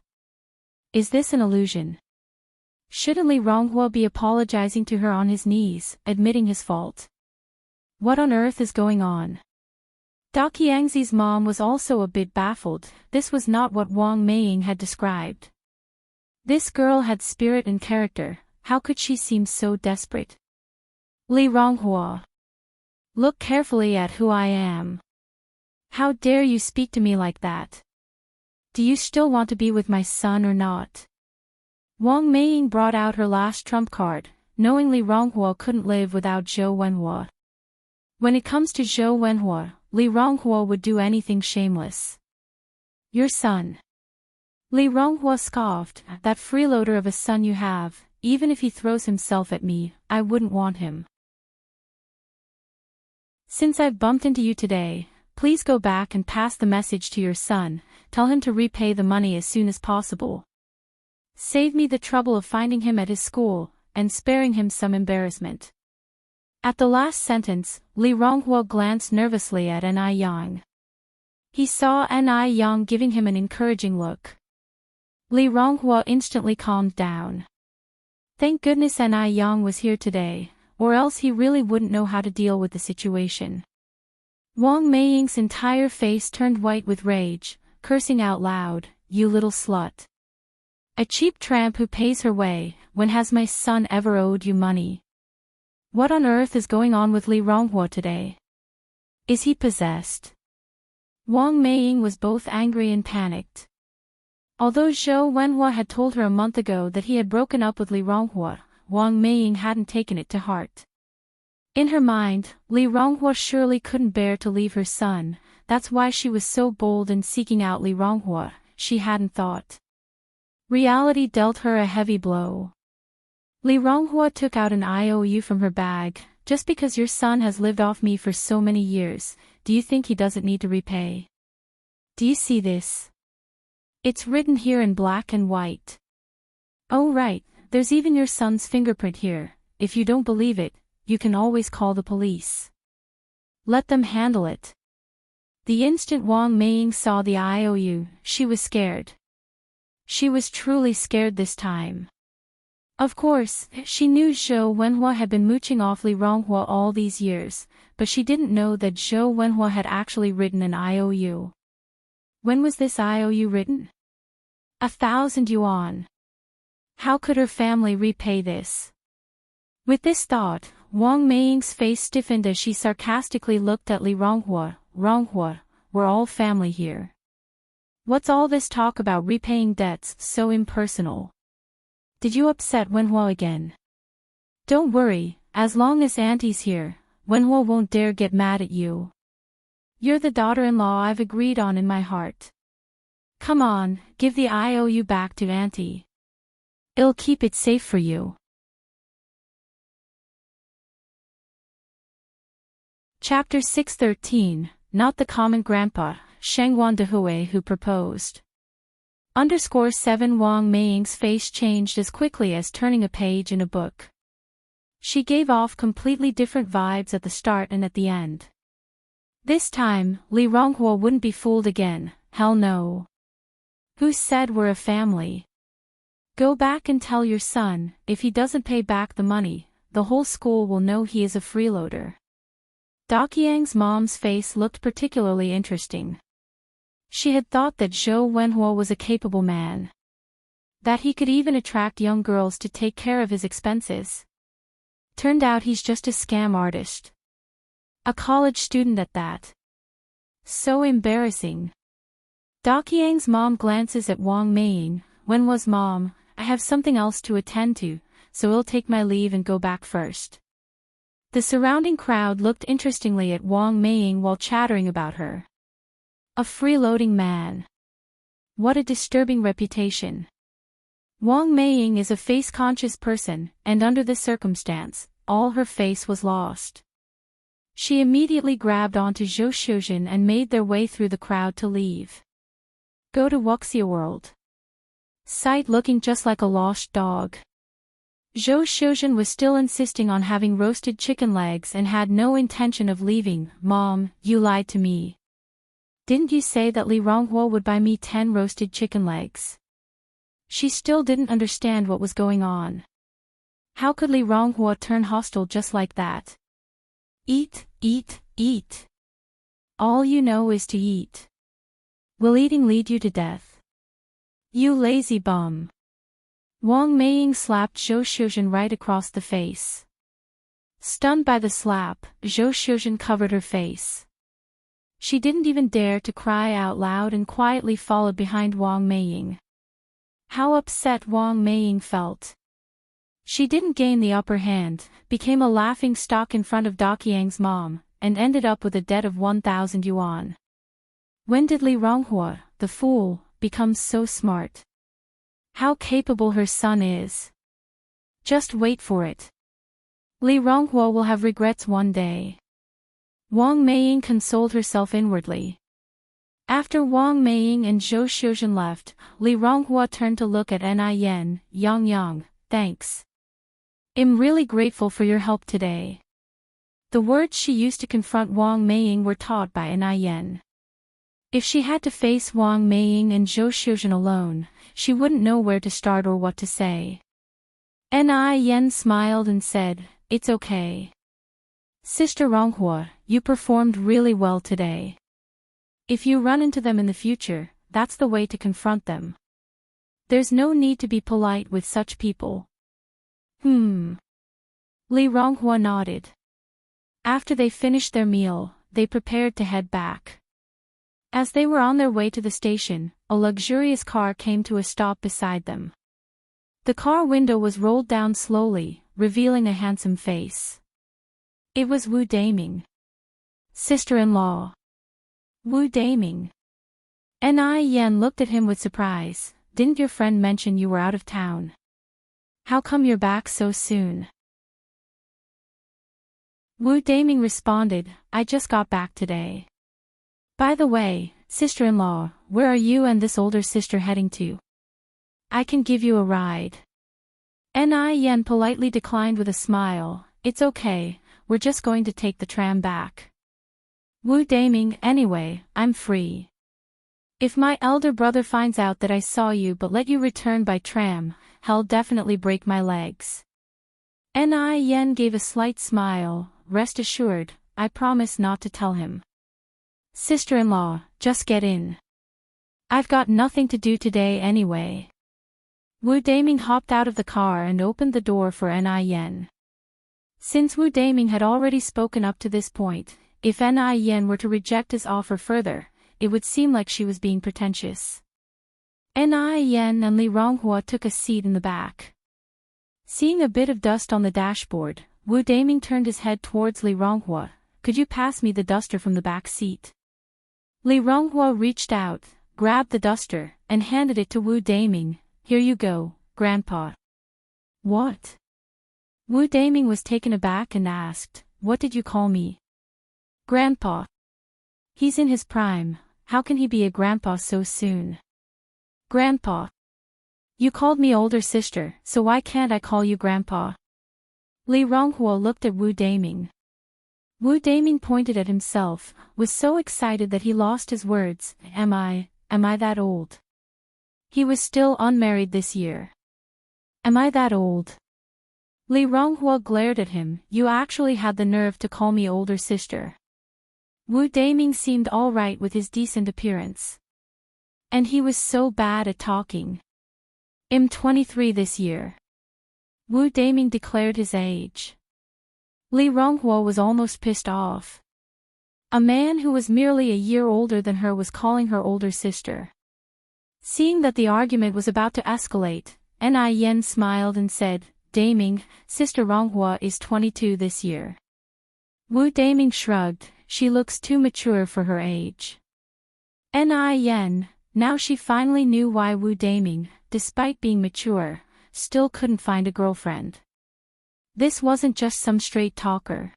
Is this an illusion? Shouldn't Li Ronghua be apologizing to her on his knees, admitting his fault? What on earth is going on? Daqiangzi's mom was also a bit baffled. This was not what Wang Meiying had described. This girl had spirit and character, how could she seem so desperate? Li Ronghua. Look carefully at who I am. How dare you speak to me like that? Do you still want to be with my son or not? Wang Meiying brought out her last trump card, knowing Li Ronghua couldn't live without Zhou Wenhua. When it comes to Zhou Wenhua, Li Ronghua would do anything shameless. Your son. Li Ronghua scoffed, that freeloader of a son you have, even if he throws himself at me, I wouldn't want him. Since I've bumped into you today, please go back and pass the message to your son, tell him to repay the money as soon as possible. Save me the trouble of finding him at his school, and sparing him some embarrassment. At the last sentence, Li Ronghua glanced nervously at Ni Yang. He saw Ni Yang giving him an encouraging look. Li Ronghua instantly calmed down. Thank goodness Ni Yang was here today, or else he really wouldn't know how to deal with the situation. Wang Meiying's entire face turned white with rage, cursing out loud, you little slut. A cheap tramp who pays her way, when has my son ever owed you money? What on earth is going on with Li Ronghua today? Is he possessed? Wang Meiying was both angry and panicked. Although Zhou Wenhua had told her a month ago that he had broken up with Li Ronghua, Wang Meiying hadn't taken it to heart. In her mind, Li Ronghua surely couldn't bear to leave her son, that's why she was so bold in seeking out Li Ronghua, she hadn't thought. Reality dealt her a heavy blow. Li Ronghua took out an IOU from her bag. Just because your son has lived off me for so many years, do you think he doesn't need to repay? Do you see this? It's written here in black and white. Oh right, there's even your son's fingerprint here. If you don't believe it, you can always call the police. Let them handle it. The instant Wang Meiying saw the IOU, she was scared. She was truly scared this time. Of course, she knew Zhou Wenhua had been mooching off Li Ronghua all these years, but she didn't know that Zhou Wenhua had actually written an IOU. When was this IOU written? 1,000 yuan. How could her family repay this? With this thought, Wang Meiying's face stiffened as she sarcastically looked at Li Ronghua. Ronghua, we're all family here. What's all this talk about repaying debts so impersonal? Did you upset Wenhua again? Don't worry, as long as Auntie's here, Wenhua won't dare get mad at you. You're the daughter-in-law I've agreed on in my heart. Come on, give the IOU back to Auntie. I'll keep it safe for you. Chapter 613, Not the Common Grandpa, Shengwan Dehui who proposed. _7 Wang Meiying's face changed as quickly as turning a page in a book. She gave off completely different vibes at the start and at the end. This time, Li Ronghua wouldn't be fooled again, hell no. Who said we're a family? Go back and tell your son, if he doesn't pay back the money, the whole school will know he is a freeloader. Daqiang's mom's face looked particularly interesting. She had thought that Zhou Wenhua was a capable man. That he could even attract young girls to take care of his expenses. Turned out he's just a scam artist. A college student at that. So embarrassing. Daqiang's mom glances at Wang Meiying. When was mom? I have something else to attend to, so I'll take my leave and go back first. The surrounding crowd looked interestingly at Wang Meiying while chattering about her. A freeloading man. What a disturbing reputation. Wang Meiying is a face-conscious person, and under this circumstance, all her face was lost. She immediately grabbed onto Zhou Xiuzhen and made their way through the crowd to leave. Go to Wuxia World. Sight looking just like a lost dog. Zhou Xiuzhen was still insisting on having roasted chicken legs and had no intention of leaving. Mom, you lied to me. Didn't you say that Li Ronghua would buy me 10 roasted chicken legs? She still didn't understand what was going on. How could Li Ronghua turn hostile just like that? Eat, eat, eat. All you know is to eat. Will eating lead you to death? You lazy bum. Wang Meiying slapped Zhou Xiuzhen right across the face. Stunned by the slap, Zhou Xiuzhen covered her face. She didn't even dare to cry out loud and quietly followed behind Wang Meiying. How upset Wang Meiying felt. She didn't gain the upper hand, became a laughing stock in front of Daqiang's mom, and ended up with a debt of 1,000 yuan. When did Li Ronghua, the fool, become so smart? How capable her son is. Just wait for it. Li Ronghua will have regrets one day. Wang Meiying consoled herself inwardly. After Wang Meiying and Zhou Xiuzhen left, Li Ronghua turned to look at Nian. Yang, thanks. I'm really grateful for your help today. The words she used to confront Wang Meiying were taught by Nian. If she had to face Wang Meiying and Zhou Xiuzhen alone, she wouldn't know where to start or what to say. Nian smiled and said, "It's okay. Sister Ronghua, you performed really well today. If you run into them in the future, that's the way to confront them. There's no need to be polite with such people." Li Ronghua nodded. After they finished their meal, they prepared to head back. As they were on their way to the station, a luxurious car came to a stop beside them. The car window was rolled down slowly, revealing a handsome face. It was Wu Daming. Sister-in-law. Wu Daming. Nian looked at him with surprise. Didn't your friend mention you were out of town? How come you're back so soon? Wu Daming responded, I just got back today. By the way, sister-in-law, where are you and this older sister heading to? I can give you a ride. Nian politely declined with a smile. It's okay, we're just going to take the tram back. Wu Daming, anyway, I'm free. If my elder brother finds out that I saw you but let you return by tram, he'll definitely break my legs. Nian gave a slight smile. Rest assured, I promise not to tell him. Sister-in-law, just get in. I've got nothing to do today anyway. Wu Daming hopped out of the car and opened the door for Nian. Since Wu Daming had already spoken up to this point, if Nian were to reject his offer further, it would seem like she was being pretentious. Nian and Li Ronghua took a seat in the back. Seeing a bit of dust on the dashboard, Wu Daming turned his head towards Li Ronghua. Could you pass me the duster from the back seat? Li Ronghua reached out, grabbed the duster, and handed it to Wu Daming. Here you go, Grandpa. What? Wu Daming was taken aback and asked, what did you call me? Grandpa. He's in his prime, how can he be a grandpa so soon? Grandpa. You called me older sister, so why can't I call you Grandpa? Li Ronghua looked at Wu Daming. Wu Daming pointed at himself, was so excited that he lost his words. Am I that old? He was still unmarried this year. Am I that old? Li Ronghua glared at him. You actually had the nerve to call me older sister. Wu Daming seemed all right with his decent appearance. And he was so bad at talking. I'm 23 this year. Wu Daming declared his age. Li Ronghua was almost pissed off. A man who was merely a year older than her was calling her older sister. Seeing that the argument was about to escalate, Ni Yen smiled and said, Daming, Sister Ronghua is 22 this year. Wu Daming shrugged, she looks too mature for her age. Ni Yen, now she finally knew why Wu Daming, despite being mature, still couldn't find a girlfriend. This wasn't just some straight talker.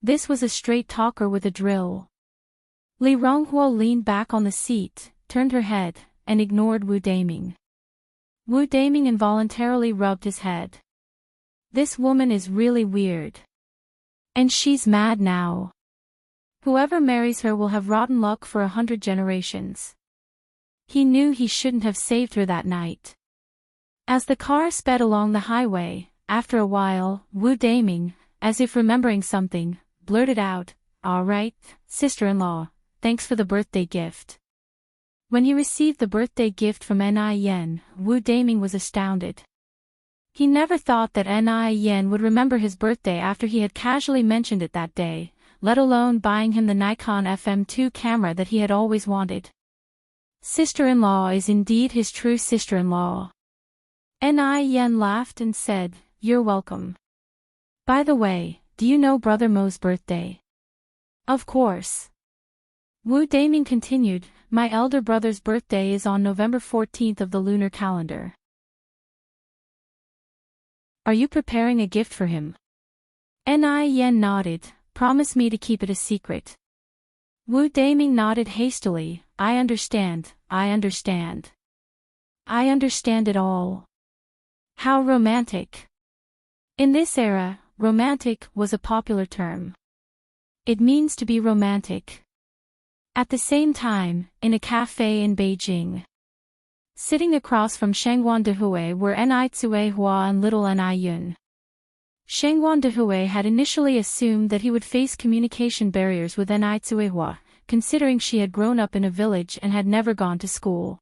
This was a straight talker with a drill. Li Ronghua leaned back on the seat, turned her head, and ignored Wu Daming. Wu Daming involuntarily rubbed his head. This woman is really weird. And she's mad now. Whoever marries her will have rotten luck for 100 generations. He knew he shouldn't have saved her that night. As the car sped along the highway, after a while, Wu Daming, as if remembering something, blurted out, "All right, sister-in-law, thanks for the birthday gift." When he received the birthday gift from Ni Yen, Wu Daming was astounded. He never thought that Ni Yen would remember his birthday after he had casually mentioned it that day, let alone buying him the Nikon FM2 camera that he had always wanted. Sister-in-law is indeed his true sister-in-law. Ni Yen laughed and said, "You're welcome. By the way, do you know Brother Mo's birthday?" "Of course." Wu Daming continued, "My elder brother's birthday is on November 14th of the lunar calendar. Are you preparing a gift for him?" Ni Yen nodded, "Promise me to keep it a secret." Wu Daming nodded hastily, I understand it all." How romantic. In this era, romantic was a popular term. It means to be romantic. At the same time, in a cafe in Beijing, sitting across from Shengguan Dehui were Ni Tsuehua and little Ni Yun. Shengguan Dehui had initially assumed that he would face communication barriers with Ni Tsuehua, considering she had grown up in a village and had never gone to school.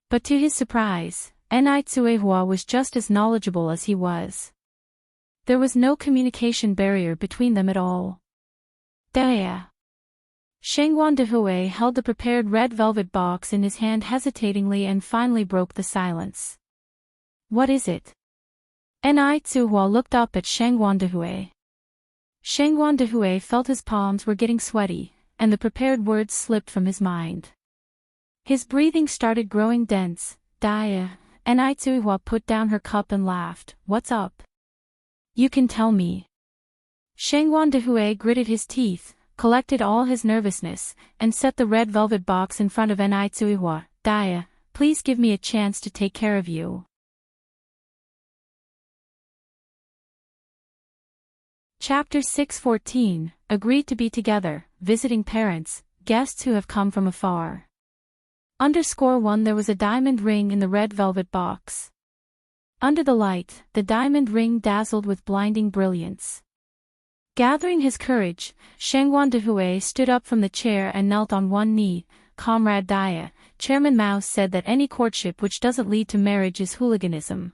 But to his surprise, Ni Tsuehua was just as knowledgeable as he was. There was no communication barrier between them at all. Daya. Shengguan Dehui held the prepared red velvet box in his hand hesitatingly and finally broke the silence. "What is it?" Ni Tsuehua looked up at Shengguan Dehui. Shengguan Dehui felt his palms were getting sweaty, and the prepared words slipped from his mind. His breathing started growing dense. "Daya." Ni Tsuehua put down her cup and laughed. "What's up?" "You can tell me." Shengguan Dehui gritted his teeth, collected all his nervousness, and set the red velvet box in front of Ni Tsuehua. "Daya, please give me a chance to take care of you." Chapter 614, Agreed to be together, visiting parents, guests who have come from afar. _1 There was a diamond ring in the red velvet box. Under the light, the diamond ring dazzled with blinding brilliance. Gathering his courage, Shengguan Dehui stood up from the chair and knelt on one knee. "Comrade Daya, Chairman Mao said that any courtship which doesn't lead to marriage is hooliganism.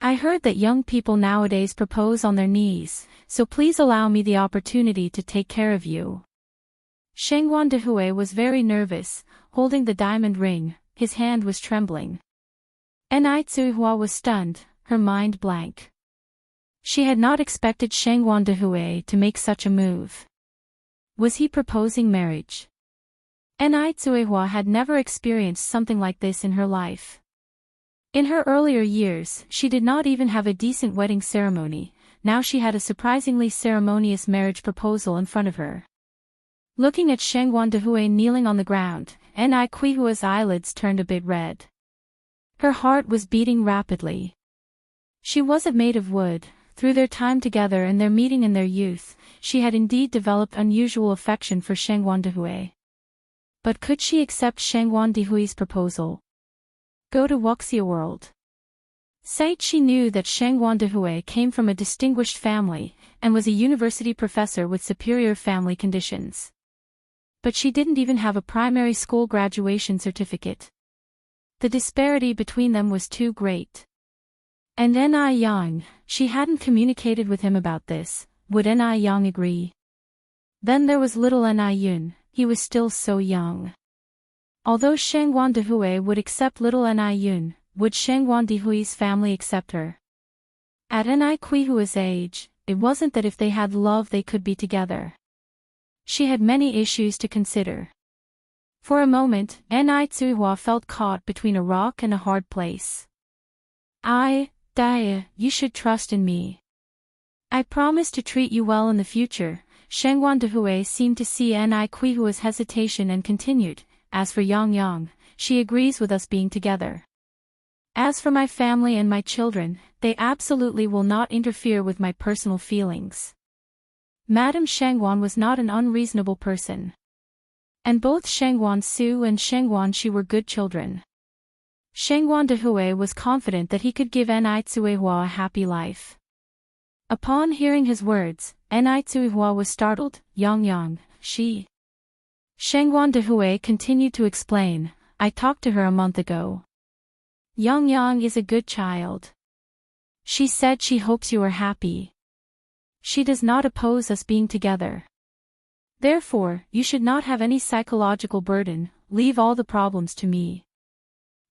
I heard that young people nowadays propose on their knees, so please allow me the opportunity to take care of you." Shengguan Dehui was very nervous, holding the diamond ring, his hand was trembling. Ni Tsuehua was stunned, her mind blank. She had not expected Shengguan Dehui to make such a move. Was he proposing marriage? Ni Tsuehua had never experienced something like this in her life. In her earlier years, she did not even have a decent wedding ceremony. Now she had a surprisingly ceremonious marriage proposal in front of her. Looking at Shengguan Dehui kneeling on the ground, Ni Tsuehua's eyelids turned a bit red. Her heart was beating rapidly. She wasn't made of wood. Through their time together and their meeting in their youth, she had indeed developed unusual affection for Shengguan Dehui. But could she accept Shengguan Dehui's proposal? Go to Wuxia World. Sight she knew that Shengguan Dehui came from a distinguished family, and was a university professor with superior family conditions. But she didn't even have a primary school graduation certificate. The disparity between them was too great. And Ni Yang, she hadn't communicated with him about this. Would Ni Yang agree? Then there was little Ni Yun, he was still so young. Although Shangguan Dehui would accept little Ni Yun, would Shangguan Dehui's family accept her? At Ni Kuihua's age, it wasn't that if they had love they could be together. She had many issues to consider. For a moment, Ni Tsuihua felt caught between a rock and a hard place. Dia, you should trust in me. I promise to treat you well in the future. Shangguan Dehui seemed to see Ni Kuihua's hesitation and continued, as for Yang, she agrees with us being together. As for my family and my children, they absolutely will not interfere with my personal feelings. Madame Shangguan was not an unreasonable person. And both Shangguan Su and Shangguan Shi were good children. Shangguan Dehui was confident that he could give Ni Tsuihua a happy life. Upon hearing his words, Ni Tsuihua was startled. Yang, she. Shangguan Dehui continued to explain, I talked to her a month ago. Yang is a good child. She said she hopes you are happy. She does not oppose us being together. Therefore, you should not have any psychological burden, leave all the problems to me.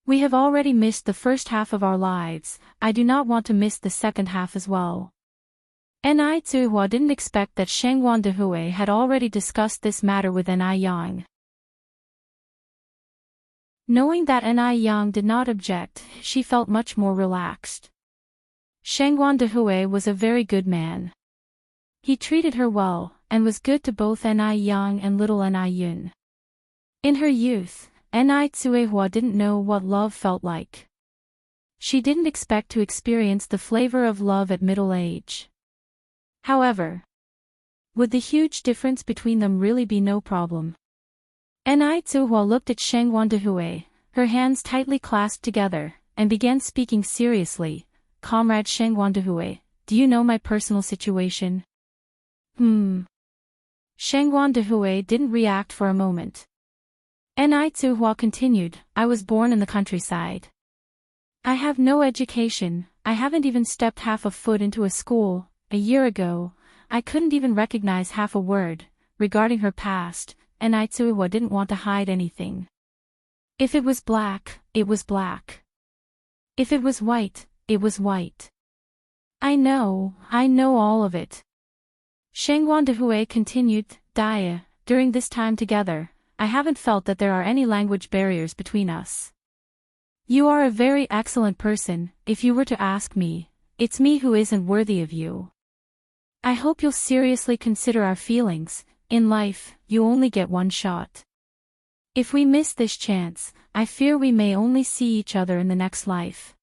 We have already missed the first half of our lives, I do not want to miss the second half as well. Ni Tsuihua didn't expect that Shangguan Dehui had already discussed this matter with Ni Yang. Knowing that Ni Yang did not object, she felt much more relaxed. Shangguan Dehui was a very good man. He treated her well, and was good to both Ni Yang and little Ni Yun. In her youth, Ni Tsuihua didn't know what love felt like. She didn't expect to experience the flavor of love at middle age. However, would the huge difference between them really be no problem? Ni Tsuihua looked at Shangguan Dehui, her hands tightly clasped together, and began speaking seriously. Comrade Shangguan Dehui, do you know my personal situation? Shangguan Dehui didn't react for a moment. Ni Tsuihua continued, I was born in the countryside. I have no education, I haven't even stepped half a foot into a school. A year ago, I couldn't even recognize half a word. Regarding her past, Ni Tsuihua didn't want to hide anything. If it was black, it was black. If it was white, it was white. I know all of it. Shangguan Dehui continued, Dia, during this time together, I haven't felt that there are any language barriers between us. You are a very excellent person, if you were to ask me, it's me who isn't worthy of you. I hope you'll seriously consider our feelings. In life, you only get one shot. If we miss this chance, I fear we may only see each other in the next life.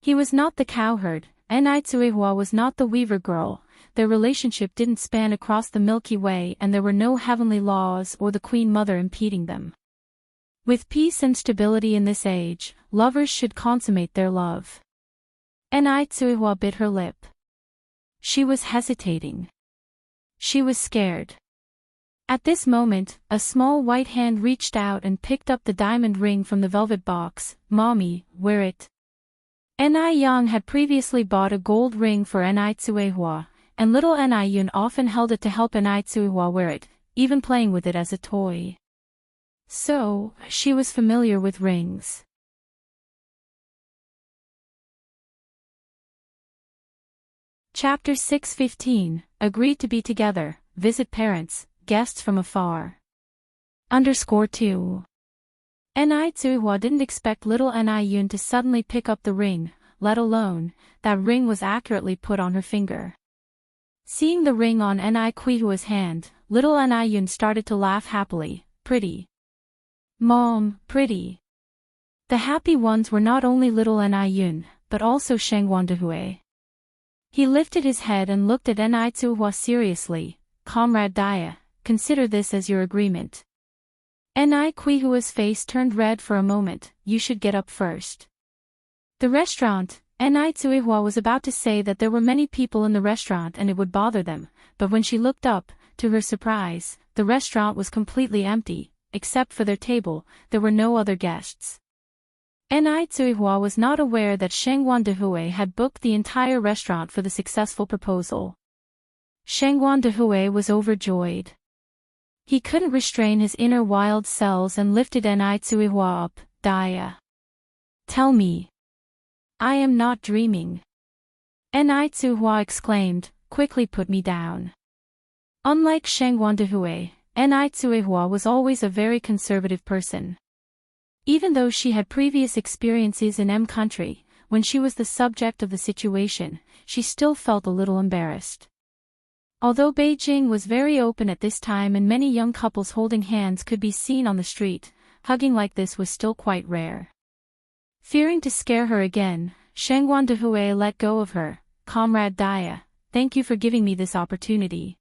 He was not the cowherd, Ni Tsuihua was not the weaver girl, their relationship didn't span across the Milky Way and there were no heavenly laws or the Queen Mother impeding them. With peace and stability in this age, lovers should consummate their love. Ni Tsuihua bit her lip. She was hesitating. She was scared. At this moment, a small white hand reached out and picked up the diamond ring from the velvet box. Mommy, wear it. Ni Yang had previously bought a gold ring for Ni Tsuihua, and little Ni Yun often held it to help Ni Tsuihua wear it, even playing with it as a toy. So, she was familiar with rings. Chapter 6:15, Agreed to be together, visit parents, guests from afar. _2. Ni Tsuihua didn't expect little Ni Yun to suddenly pick up the ring, let alone, that ring was accurately put on her finger. Seeing the ring on Ni Kuihua's hand, little Ni Yun started to laugh happily. Pretty. Mom, pretty. The happy ones were not only little Ni Yun, but also Shangguan Dehui. He lifted his head and looked at Ni Tsuihua seriously. Comrade Dia, consider this as your agreement. Ni Kuihua's face turned red for a moment. You should get up first. The restaurant. Ni Tsuihua was about to say that there were many people in the restaurant and it would bother them, but when she looked up, to her surprise, the restaurant was completely empty, except for their table, there were no other guests. Ni Zuihua was not aware that Shengguan Dehui had booked the entire restaurant for the successful proposal. Shengguan Dehui was overjoyed. He couldn't restrain his inner wild selves and lifted Ni Zuihua up. Dia. Tell me. I am not dreaming. Ni Zuihua exclaimed, quickly put me down. Unlike Shengguan Dehui, Ni Zuihua was always a very conservative person. Even though she had previous experiences in M country, when she was the subject of the situation, she still felt a little embarrassed. Although Beijing was very open at this time and many young couples holding hands could be seen on the street, hugging like this was still quite rare. Fearing to scare her again, Shengguan Dehui let go of her. Comrade Dia, thank you for giving me this opportunity.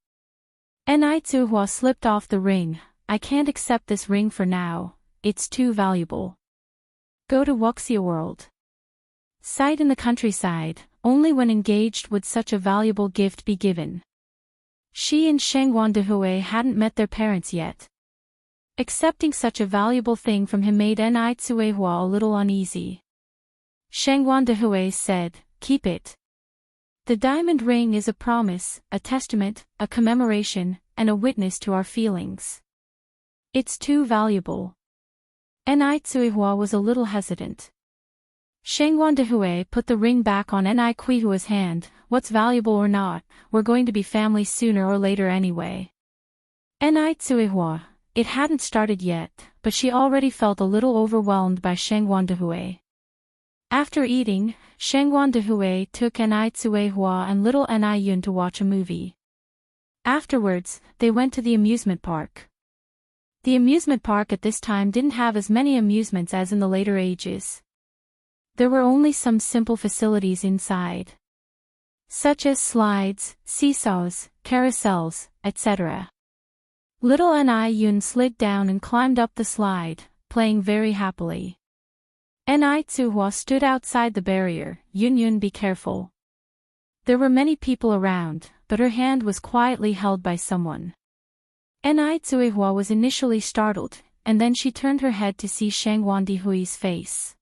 Ni Zuihua slipped off the ring. I can't accept this ring for now. It's too valuable. Go to Wuxia World. Site in the countryside, only when engaged would such a valuable gift be given. She and Shengguan Dehui hadn't met their parents yet. Accepting such a valuable thing from him made Ni Zuihua a little uneasy. Shengguan Dehui said, keep it. The diamond ring is a promise, a testament, a commemoration, and a witness to our feelings. It's too valuable. Ni Zuihua was a little hesitant. Shengguan Dehui put the ring back on Ni Zuihua's hand. What's valuable or not, we're going to be family sooner or later anyway. Ni Zuihua, it hadn't started yet, but she already felt a little overwhelmed by Shengguan Dehui. After eating, Shengguan Dehui took Ni Zuihua and little Ni Yun to watch a movie. Afterwards, they went to the amusement park. The amusement park at this time didn't have as many amusements as in the later ages. There were only some simple facilities inside, such as slides, seesaws, carousels, etc. Little Ni Yun slid down and climbed up the slide, playing very happily. Ni Zuihua stood outside the barrier. Yun, be careful. There were many people around, but her hand was quietly held by someone. Ni Zuihua was initially startled, and then she turned her head to see Shengguan Dehui's face.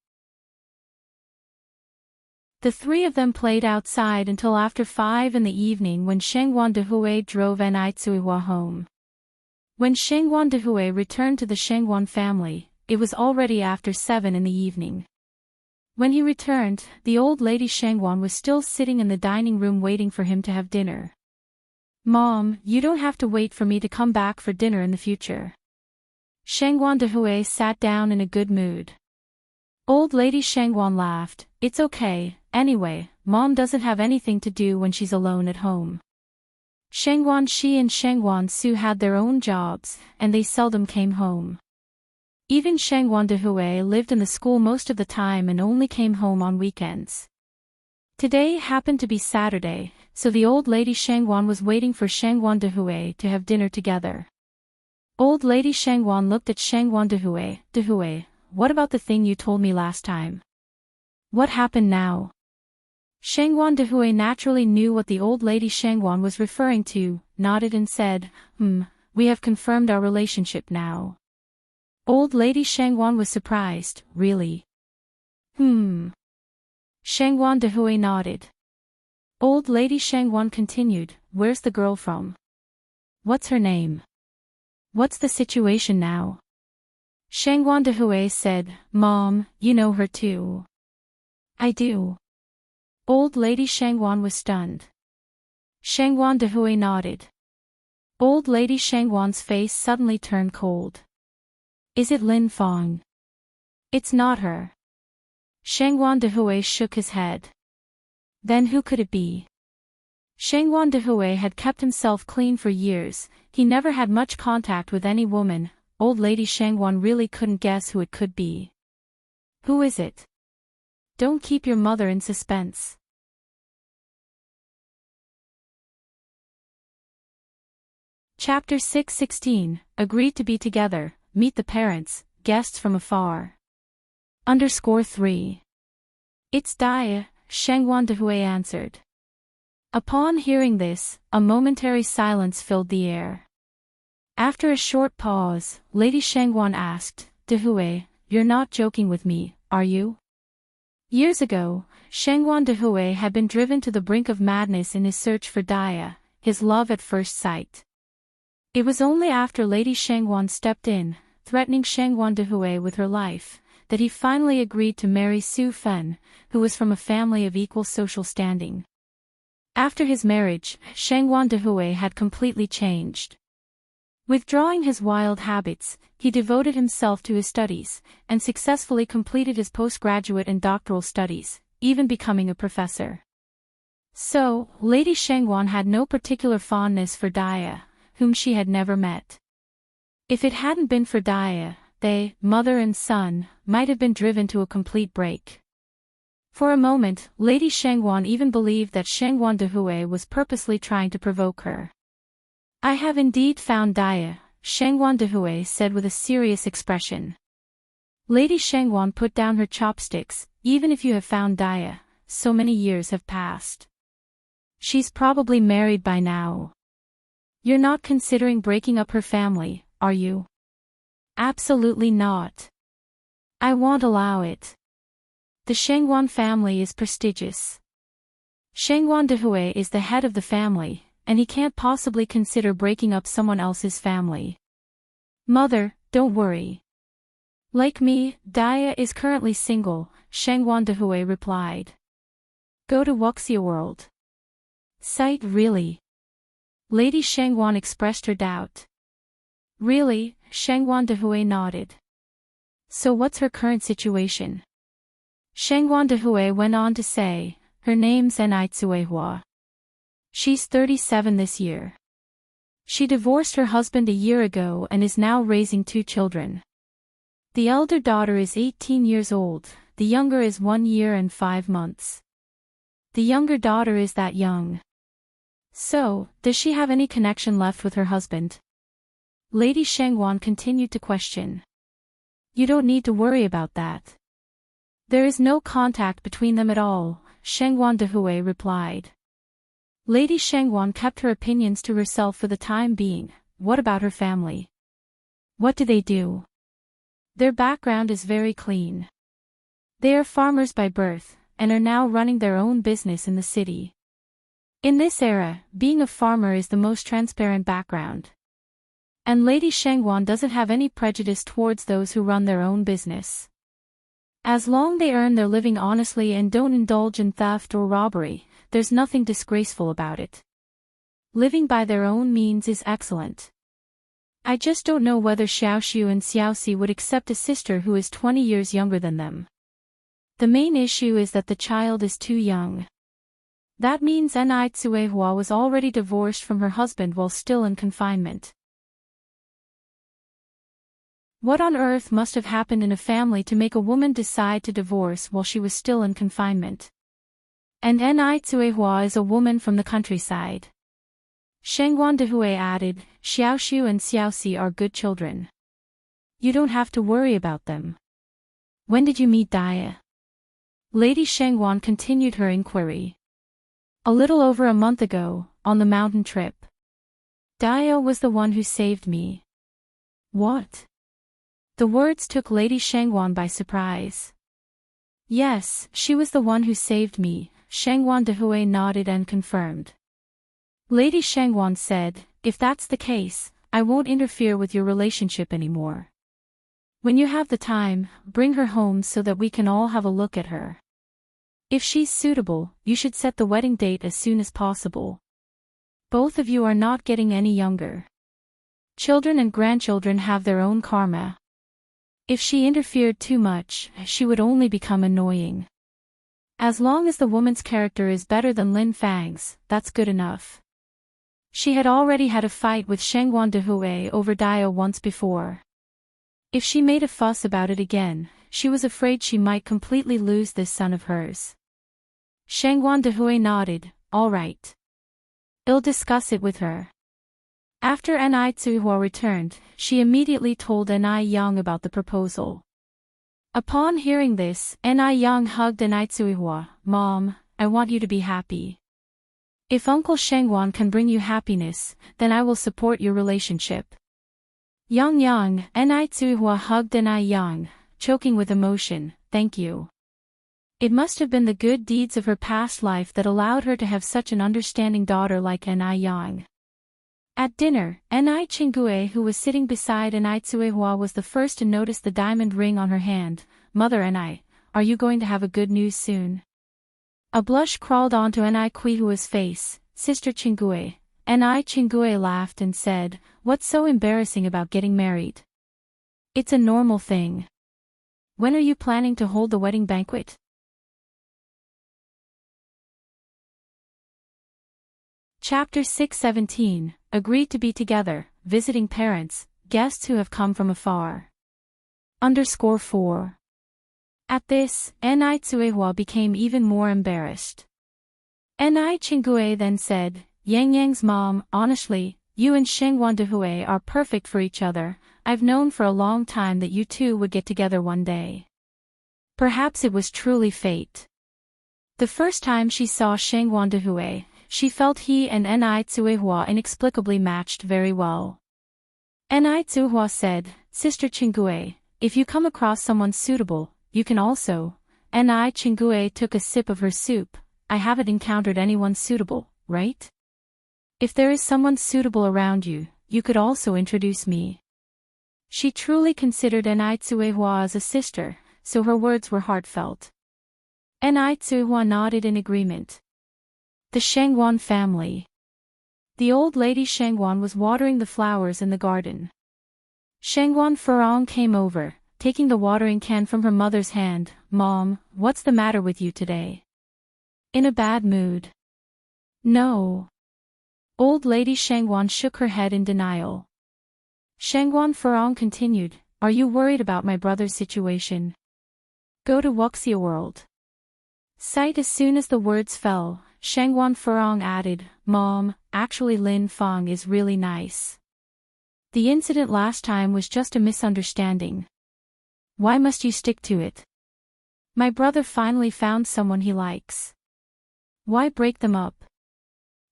The three of them played outside until after 5 in the evening when Shengguan Dehui drove Ni Zuihua home. When Shengguan Dehui returned to the Shengguan family, it was already after 7 in the evening. When he returned, the old lady Shengguan was still sitting in the dining room waiting for him to have dinner. Mom, you don't have to wait for me to come back for dinner in the future. Shengguan Dehui sat down in a good mood. Old lady Shengguan laughed. It's okay, anyway, Mom doesn't have anything to do when she's alone at home. Shengguan Shi and Shengguan Su had their own jobs, and they seldom came home. Even Shengguan Dehui lived in the school most of the time and only came home on weekends. Today happened to be Saturday, so the old lady Shengguan was waiting for Shengguan Dehui to have dinner together. Old lady Shengguan looked at Shengguan Dehui. Dehui, what about the thing you told me last time? What happened now? Shengguan Dehui naturally knew what the old lady Shengguan was referring to, nodded and said, we have confirmed our relationship now. Old lady Shengguan was surprised, really? Shengguan Dehui nodded. Old lady Shengguan continued, where's the girl from? What's her name? What's the situation now? Shengguan Dehui said, Mom, you know her too. I do. Old lady Shengguan was stunned. Shengguan Dehui nodded. Old lady Shengguan's face suddenly turned cold. Is it Lin Fong? It's not her. Shengguan Dehui shook his head. Then who could it be? Shengguan Dehui had kept himself clean for years, he never had much contact with any woman. Old lady Shengguan really couldn't guess who it could be. Who is it? Don't keep your mother in suspense. Chapter 6:16, Agreed to be together, meet the parents, guests from afar. _3. It's Dia, Shengguan Dehui answered. Upon hearing this, a momentary silence filled the air. After a short pause, Lady Shangwan asked, Dehui, you're not joking with me, are you? Years ago, Shangwan Dehui had been driven to the brink of madness in his search for Daya, his love at first sight. It was only after Lady Shangwan stepped in, threatening Shangwan Dehui with her life, that he finally agreed to marry Su Fen, who was from a family of equal social standing. After his marriage, Shangwan Dehui had completely changed. Withdrawing his wild habits, he devoted himself to his studies, and successfully completed his postgraduate and doctoral studies, even becoming a professor. So, Lady Shangwan had no particular fondness for Daya, whom she had never met. If it hadn't been for Daya, they, mother and son, might have been driven to a complete break. For a moment, Lady Shangwan even believed that Shangwan Dehui was purposely trying to provoke her. I have indeed found Daya, Shangwan Dehui said with a serious expression. Lady Shangwan put down her chopsticks. Even if you have found Daya, so many years have passed. She's probably married by now. You're not considering breaking up her family, are you? Absolutely not. I won't allow it. The Shangwan family is prestigious. Shangwan Dehui is the head of the family, and he can't possibly consider breaking up someone else's family. Mother, don't worry. Like me, Daya is currently single, Shangwan Dehui replied. Go to Wuxia World. Sight really? Lady Shangwan expressed her doubt. Really, Shangwan Dehui nodded. So what's her current situation? Shangwan Dehui went on to say, her name's Enlightenment. She's 37 this year. She divorced her husband a year ago and is now raising 2 children. The elder daughter is 18 years old, the younger is 1 year and 5 months. The younger daughter is that young. So, does she have any connection left with her husband? Lady Shangwan continued to question. You don't need to worry about that. There is no contact between them at all, Shangwan Dehui replied. Lady Shangwan kept her opinions to herself for the time being. What about her family? What do they do? Their background is very clean. They are farmers by birth, and are now running their own business in the city. In this era, being a farmer is the most transparent background. And Lady Shangwan doesn't have any prejudice towards those who run their own business. As long as they earn their living honestly and don't indulge in theft or robbery, there's nothing disgraceful about it. Living by their own means is excellent. I just don't know whether Xiaoxiu and Xiaoxi would accept a sister who is 20 years younger than them. The main issue is that the child is too young. That means Enlightenment was already divorced from her husband while still in confinement. What on earth must have happened in a family to make a woman decide to divorce while she was still in confinement? And Enlightenment is a woman from the countryside. Shangwan Dehui added, Xiaoxiu and Xiaoxi are good children. You don't have to worry about them. When did you meet Daya? Lady Shangwan continued her inquiry. A little over a month ago, on the mountain trip. Daya was the one who saved me. What? The words took Lady Shangwan by surprise. Yes, she was the one who saved me, Shangwan Dehui nodded and confirmed. Lady Shangwan said, if that's the case, I won't interfere with your relationship anymore. When you have the time, bring her home so that we can all have a look at her. If she's suitable, you should set the wedding date as soon as possible. Both of you are not getting any younger. Children and grandchildren have their own karma. If she interfered too much, she would only become annoying. As long as the woman's character is better than Lin Fang's, that's good enough. She had already had a fight with Shangwan Dehui over Daya once before. If she made a fuss about it again, she was afraid she might completely lose this son of hers. Shangwan Dehui nodded, all right. I'll discuss it with her. After Enlightenment returned, she immediately told Enai Yang about the proposal. Upon hearing this, Enai Yang hugged Enlightenment. Mom, I want you to be happy. If Uncle Shangwan can bring you happiness, then I will support your relationship. Yang Yang, Ni Tsuihua hugged Ni Yang, choking with emotion, thank you. It must have been the good deeds of her past life that allowed her to have such an understanding daughter like Ni Yang. At dinner, Ni Chingue, who was sitting beside Ni Tsuihua, was the first to notice the diamond ring on her hand. Mother Ni, are you going to have a good news soon? A blush crawled onto Ni Quihua's face. Sister Chingue. Ni Chingue laughed and said, what's so embarrassing about getting married? It's a normal thing. When are you planning to hold the wedding banquet? Chapter 617, Agreed to be together, visiting parents, guests who have come from afar. _4. At this, Ni Tsuehua became even more embarrassed. Ni Chingue then said, Yang Yang's mom, honestly, you and Shengwan Dehui are perfect for each other. I've known for a long time that you two would get together one day. Perhaps it was truly fate. The first time she saw Shengwan Dehui, she felt he and Ni Tsuehua inexplicably matched very well. Ni Tsuehua said, Sister Chingue, if you come across someone suitable, you can also. Ni Chingue took a sip of her soup. I haven't encountered anyone suitable, right? If there is someone suitable around you, you could also introduce me. She truly considered Ni Tsuehua as a sister, so her words were heartfelt. Ni Tsuehua nodded in agreement. The Shengwan family. The old lady Shengwan was watering the flowers in the garden. Shengwan Furong came over, taking the watering can from her mother's hand. Mom, what's the matter with you today? In a bad mood? No. Old lady Shengwan shook her head in denial. Shengwan Furong continued, are you worried about my brother's situation? Go to Wuxia World. Sight. As soon as the words fell, Shengwan Furong added, Mom, actually Lin Fang is really nice. The incident last time was just a misunderstanding. Why must you stick to it? My brother finally found someone he likes. Why break them up?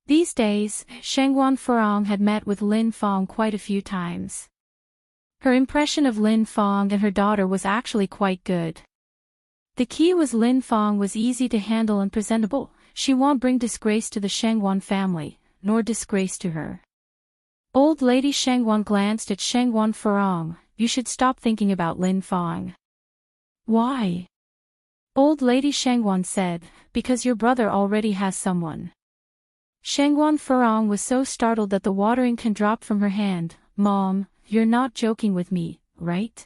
These days, Shengwan Furong had met with Lin Fang quite a few times. Her impression of Lin Fang and her daughter was actually quite good. The key was Lin Fang was easy to handle and presentable. She won't bring disgrace to the Shengwan family, nor disgrace to her. Old lady Shengwan glanced at Shengwan Furong. You should stop thinking about Lin Fang. Why? Old lady Shengwan said, because your brother already has someone. Shengwan Furong was so startled that the watering can dropped from her hand. Mom, you're not joking with me, right?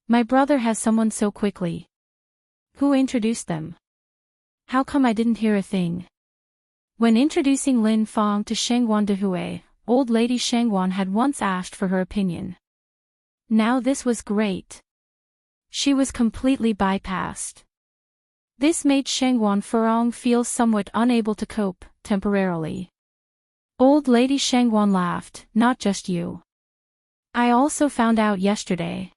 My brother has someone so quickly. Who introduced them? How come I didn't hear a thing? When introducing Lin Fang to Shengwan Dehui, old lady Shengwan had once asked for her opinion. Now this was great. She was completely bypassed. This made Shengwan Furong feel somewhat unable to cope, temporarily. Old lady Shengwan laughed, not just you. I also found out yesterday.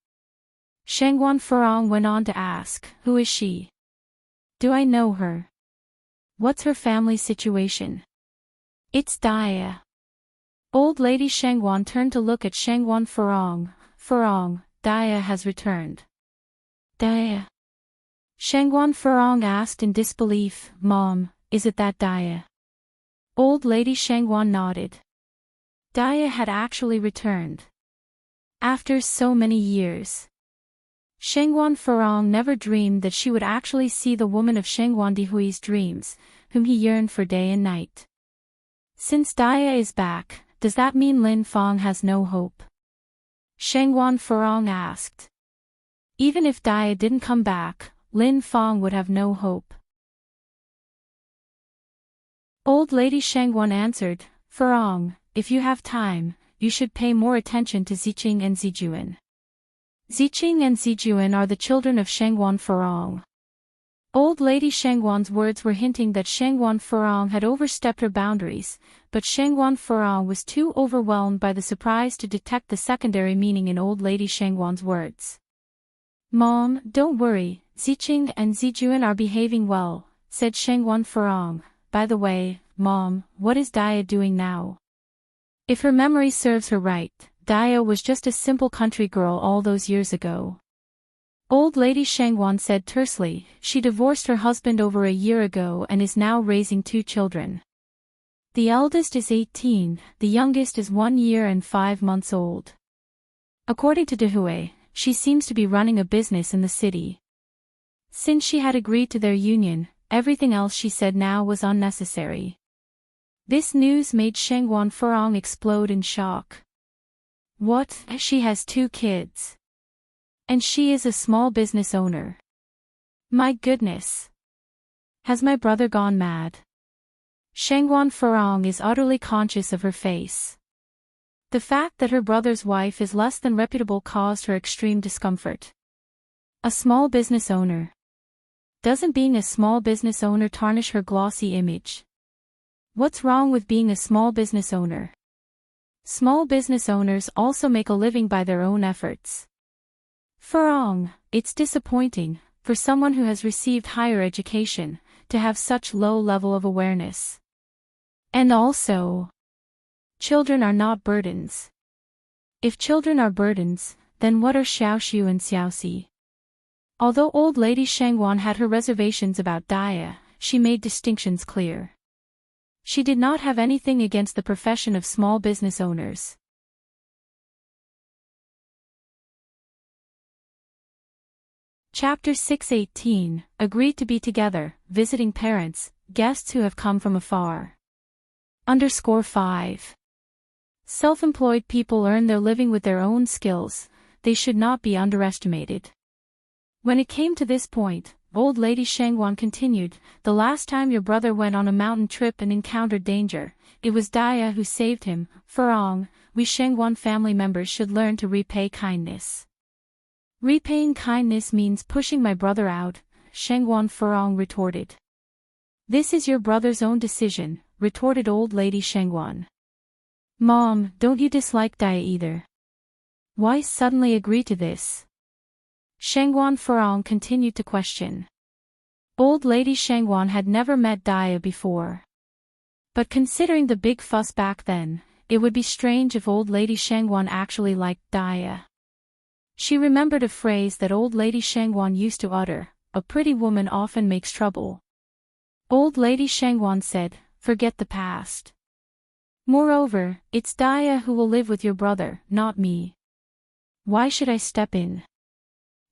Shengwan Furong went on to ask, who is she? Do I know her? What's her family situation? It's Dia. Old lady Shengwan turned to look at Shengwan Furong. Furong, Dia has returned. Dia? Shengwan Furong asked in disbelief. Mom, is it that Dia? Old lady Shengwan nodded. Dia had actually returned. After so many years. Shengwan Furong never dreamed that she would actually see the woman of Shengwan Dihui's dreams, whom he yearned for day and night. Since Dia is back, does that mean Lin Fang has no hope? Shengwan Furong asked. Even if Dia didn't come back, Lin Fang would have no hope. Old lady Shengwan answered, Furong, if you have time, you should pay more attention to Ziqing and Zijuan. Ziqing and Zijuan are the children of Shengwan Furong. Old lady Shengwan's words were hinting that Shengwan Furong had overstepped her boundaries, but Shengwan Furong was too overwhelmed by the surprise to detect the secondary meaning in old lady Shengwan's words. Mom, don't worry, Ziqing and Zijuan are behaving well, said Shengwan Furong. By the way, Mom, what is Dia doing now? If her memory serves her right, Daya was just a simple country girl all those years ago. Old Lady Shangwan said tersely. She divorced her husband over a year ago and is now raising 2 children. The eldest is 18, the youngest is 1 year and 5 months old. According to Dehui, she seems to be running a business in the city. Since she had agreed to their union, everything else she said now was unnecessary. This news made Shangwan Furong explode in shock. What? She has 2 kids. And she is a small business owner. My goodness. Has my brother gone mad? Shangwan Furong is utterly conscious of her face. The fact that her brother's wife is less than reputable caused her extreme discomfort. A small business owner. Doesn't being a small business owner tarnish her glossy image? What's wrong with being a small business owner? Small business owners also make a living by their own efforts. Furong, it's disappointing, for someone who has received higher education, to have such low level of awareness. And also, children are not burdens. If children are burdens, then what are Xiaoxiu and Xiaoxi? Although old lady Shangwan had her reservations about Daya, she made distinctions clear. She did not have anything against the profession of small business owners. Chapter 618, Agreed to be together, visiting parents, guests who have come from afar. _5. Self-employed people earn their living with their own skills, they should not be underestimated. When it came to this point, old lady Shangwan continued, the last time your brother went on a mountain trip and encountered danger, it was Daya who saved him. Furong, we Shangwan family members should learn to repay kindness. Repaying kindness means pushing my brother out, Shangwan Furong retorted. This is your brother's own decision, retorted old lady Shangwan. Mom, don't you dislike Daya either? Why suddenly agree to this? Shangwan Furong continued to question. Old lady Shangwan had never met Daya before. But considering the big fuss back then, it would be strange if old lady Shangwan actually liked Daya. She remembered a phrase that old lady Shangwan used to utter, a pretty woman often makes trouble. Old lady Shangwan said, forget the past. Moreover, it's Daya who will live with your brother, not me. Why should I step in?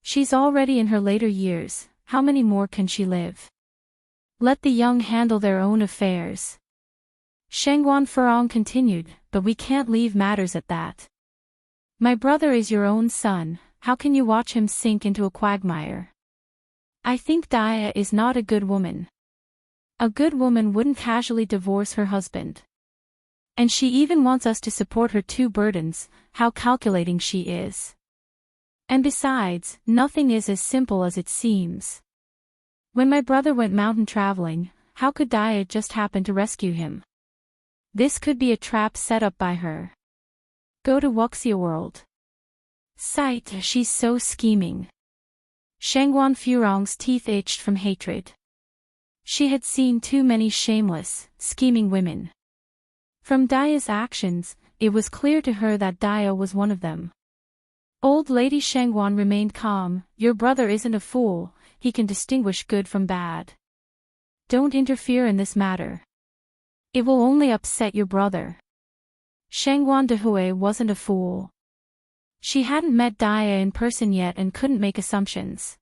She's already in her later years, how many more can she live? Let the young handle their own affairs. Shangwan Furong continued, but we can't leave matters at that. My brother is your own son, how can you watch him sink into a quagmire? I think Daya is not a good woman. A good woman wouldn't casually divorce her husband. And she even wants us to support her 2 burdens, how calculating she is. And besides, nothing is as simple as it seems. When my brother went mountain traveling, how could Daya just happen to rescue him? This could be a trap set up by her. Go to Wuxia World. Sight, she's so scheming. Shangwan Furong's teeth itched from hatred. She had seen too many shameless, scheming women. From Daya's actions, it was clear to her that Daya was one of them. Old lady Shangwan remained calm, your brother isn't a fool, he can distinguish good from bad. Don't interfere in this matter. It will only upset your brother. Shangwan Dehui wasn't a fool. She hadn't met Daya in person yet and couldn't make assumptions.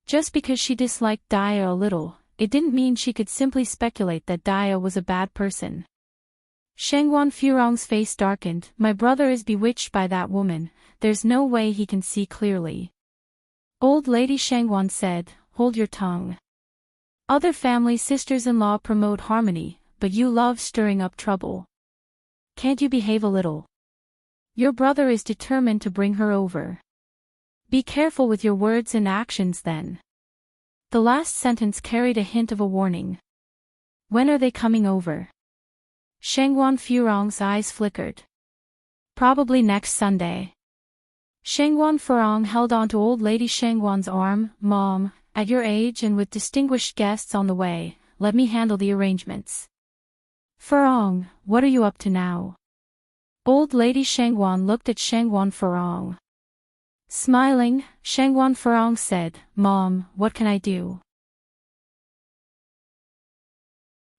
Just because she disliked Daya a little, it didn't mean she could simply speculate that Daya was a bad person. Shangwan Furong's face darkened, my brother is bewitched by that woman, there's no way he can see clearly. Old lady Shangwan said, hold your tongue. Other family sisters-in-law promote harmony, but you love stirring up trouble. Can't you behave a little? Your brother is determined to bring her over. Be careful with your words and actions then. The last sentence carried a hint of a warning. When are they coming over? Shangwan Furong's eyes flickered. Probably next Sunday. Shangwan Furong held on to old lady Shangwan's arm, Mom, at your age and with distinguished guests on the way, let me handle the arrangements. Furong, what are you up to now? Old lady Shangwan looked at Shangwan Farong. Smiling, Shangwan Farong said, "Mom, what can I do?"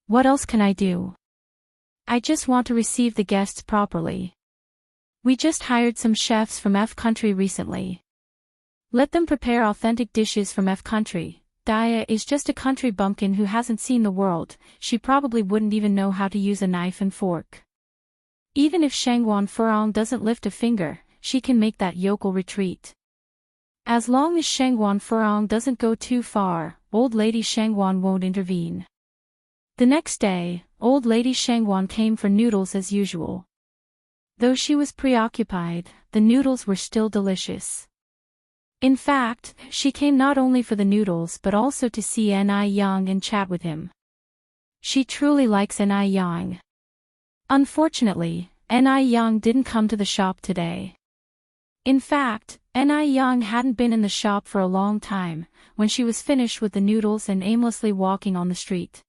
"What else can I do? I just want to receive the guests properly. We just hired some chefs from F country recently. Let them prepare authentic dishes from F country. Dia is just a country bumpkin who hasn't seen the world, she probably wouldn't even know how to use a knife and fork. Even if Shangwan Farong doesn't lift a finger, she can make that yokel retreat. As long as Shangwan Farong doesn't go too far, old lady Shangwan won't intervene." The next day, old lady Shangwan came for noodles as usual. Though she was preoccupied, the noodles were still delicious. In fact, she came not only for the noodles but also to see Ni Yang and chat with him. She truly likes Ni Yang. Unfortunately, Ni Yang didn't come to the shop today. In fact, Ni Yang hadn't been in the shop for a long time, when she was finished with the noodles and aimlessly walking on the street.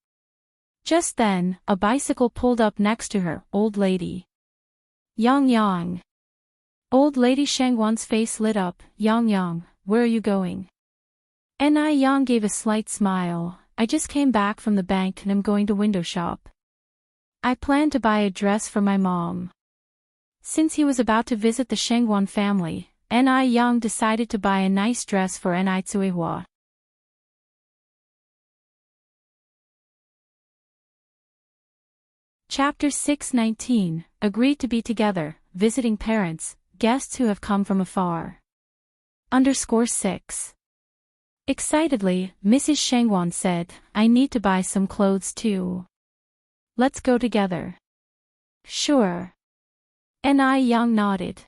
Just then, a bicycle pulled up next to her, old lady. "Yang Yang." Old lady Shangwan's face lit up. "Yang Yang, where are you going?" Ni Yang gave a slight smile. "I just came back from the bank and am going to window shop. I plan to buy a dress for my mom." Since he was about to visit the Shangwan family, Ni Yang decided to buy a nice dress for Ni Tsuehua. Chapter 619, Agree to be together, visiting parents, guests who have come from afar. _6. Excitedly, Mrs. Shangwan said, "I need to buy some clothes too. Let's go together." "Sure." Ni Yang nodded.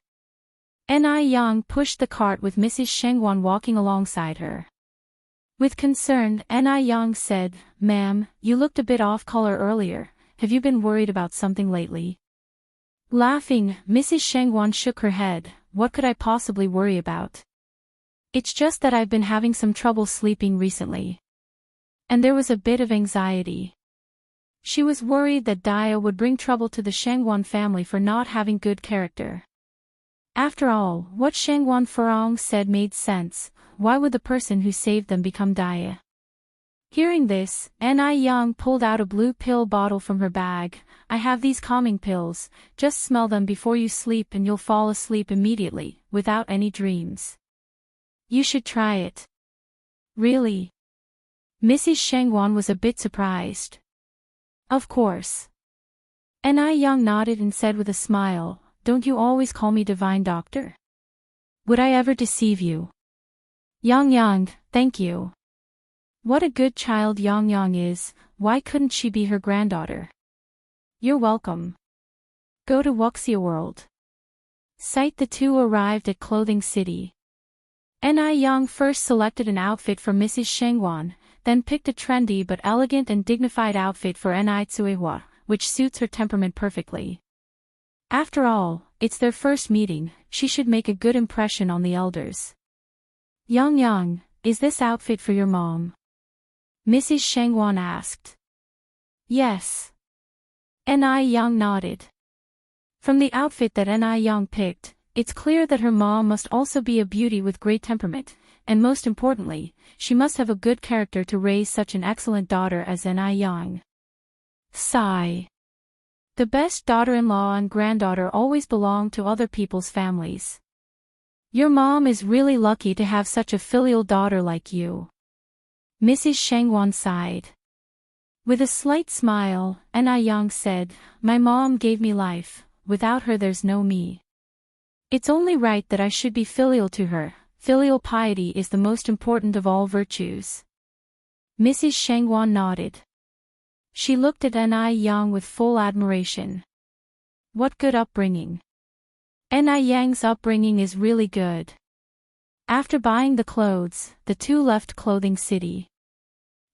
Ni Yang pushed the cart with Mrs. Shangwan walking alongside her. With concern, Ni Yang said, "Ma'am, you looked a bit off color earlier. Have you been worried about something lately?" Laughing, Mrs. Shangwan shook her head. "What could I possibly worry about? It's just that I've been having some trouble sleeping recently." And there was a bit of anxiety. She was worried that Dia would bring trouble to the Shangwan family for not having good character. After all, what Shangwan Farong said made sense. Why would the person who saved them become Dia? Hearing this, Ni Yang pulled out a blue pill bottle from her bag. "I have these calming pills, just smell them before you sleep and you'll fall asleep immediately, without any dreams. You should try it." "Really?" Mrs. Shangwan was a bit surprised. "Of course." Ni Yang nodded and said with a smile, "Don't you always call me Divine Doctor? Would I ever deceive you?" "Yang Yang, thank you. What a good child Yang Yang is, why couldn't she be her granddaughter?" "You're welcome. Go to Wuxia World." Sight the two arrived at Clothing City. Ni Yang first selected an outfit for Mrs. Shangwan, then picked a trendy but elegant and dignified outfit for Ni Tsuehua, which suits her temperament perfectly. After all, it's their first meeting, she should make a good impression on the elders. "Yang Yang, is this outfit for your mom?" Mrs. Shangwan asked. "Yes." Ni Yang nodded. From the outfit that Ni Yang picked, it's clear that her mom must also be a beauty with great temperament, and most importantly, she must have a good character to raise such an excellent daughter as Ni Yang. Sigh. The best daughter-in-law and granddaughter always belong to other people's families. Your mom is really lucky to have such a filial daughter like you. Mrs. Shangwan sighed. With a slight smile, Ni Yang said, "My mom gave me life, without her there's no me. It's only right that I should be filial to her. Filial piety is the most important of all virtues." Mrs. Shangwan nodded. She looked at Ni Yang with full admiration. What good upbringing. Ni Yang's upbringing is really good. After buying the clothes, the two left Clothing City.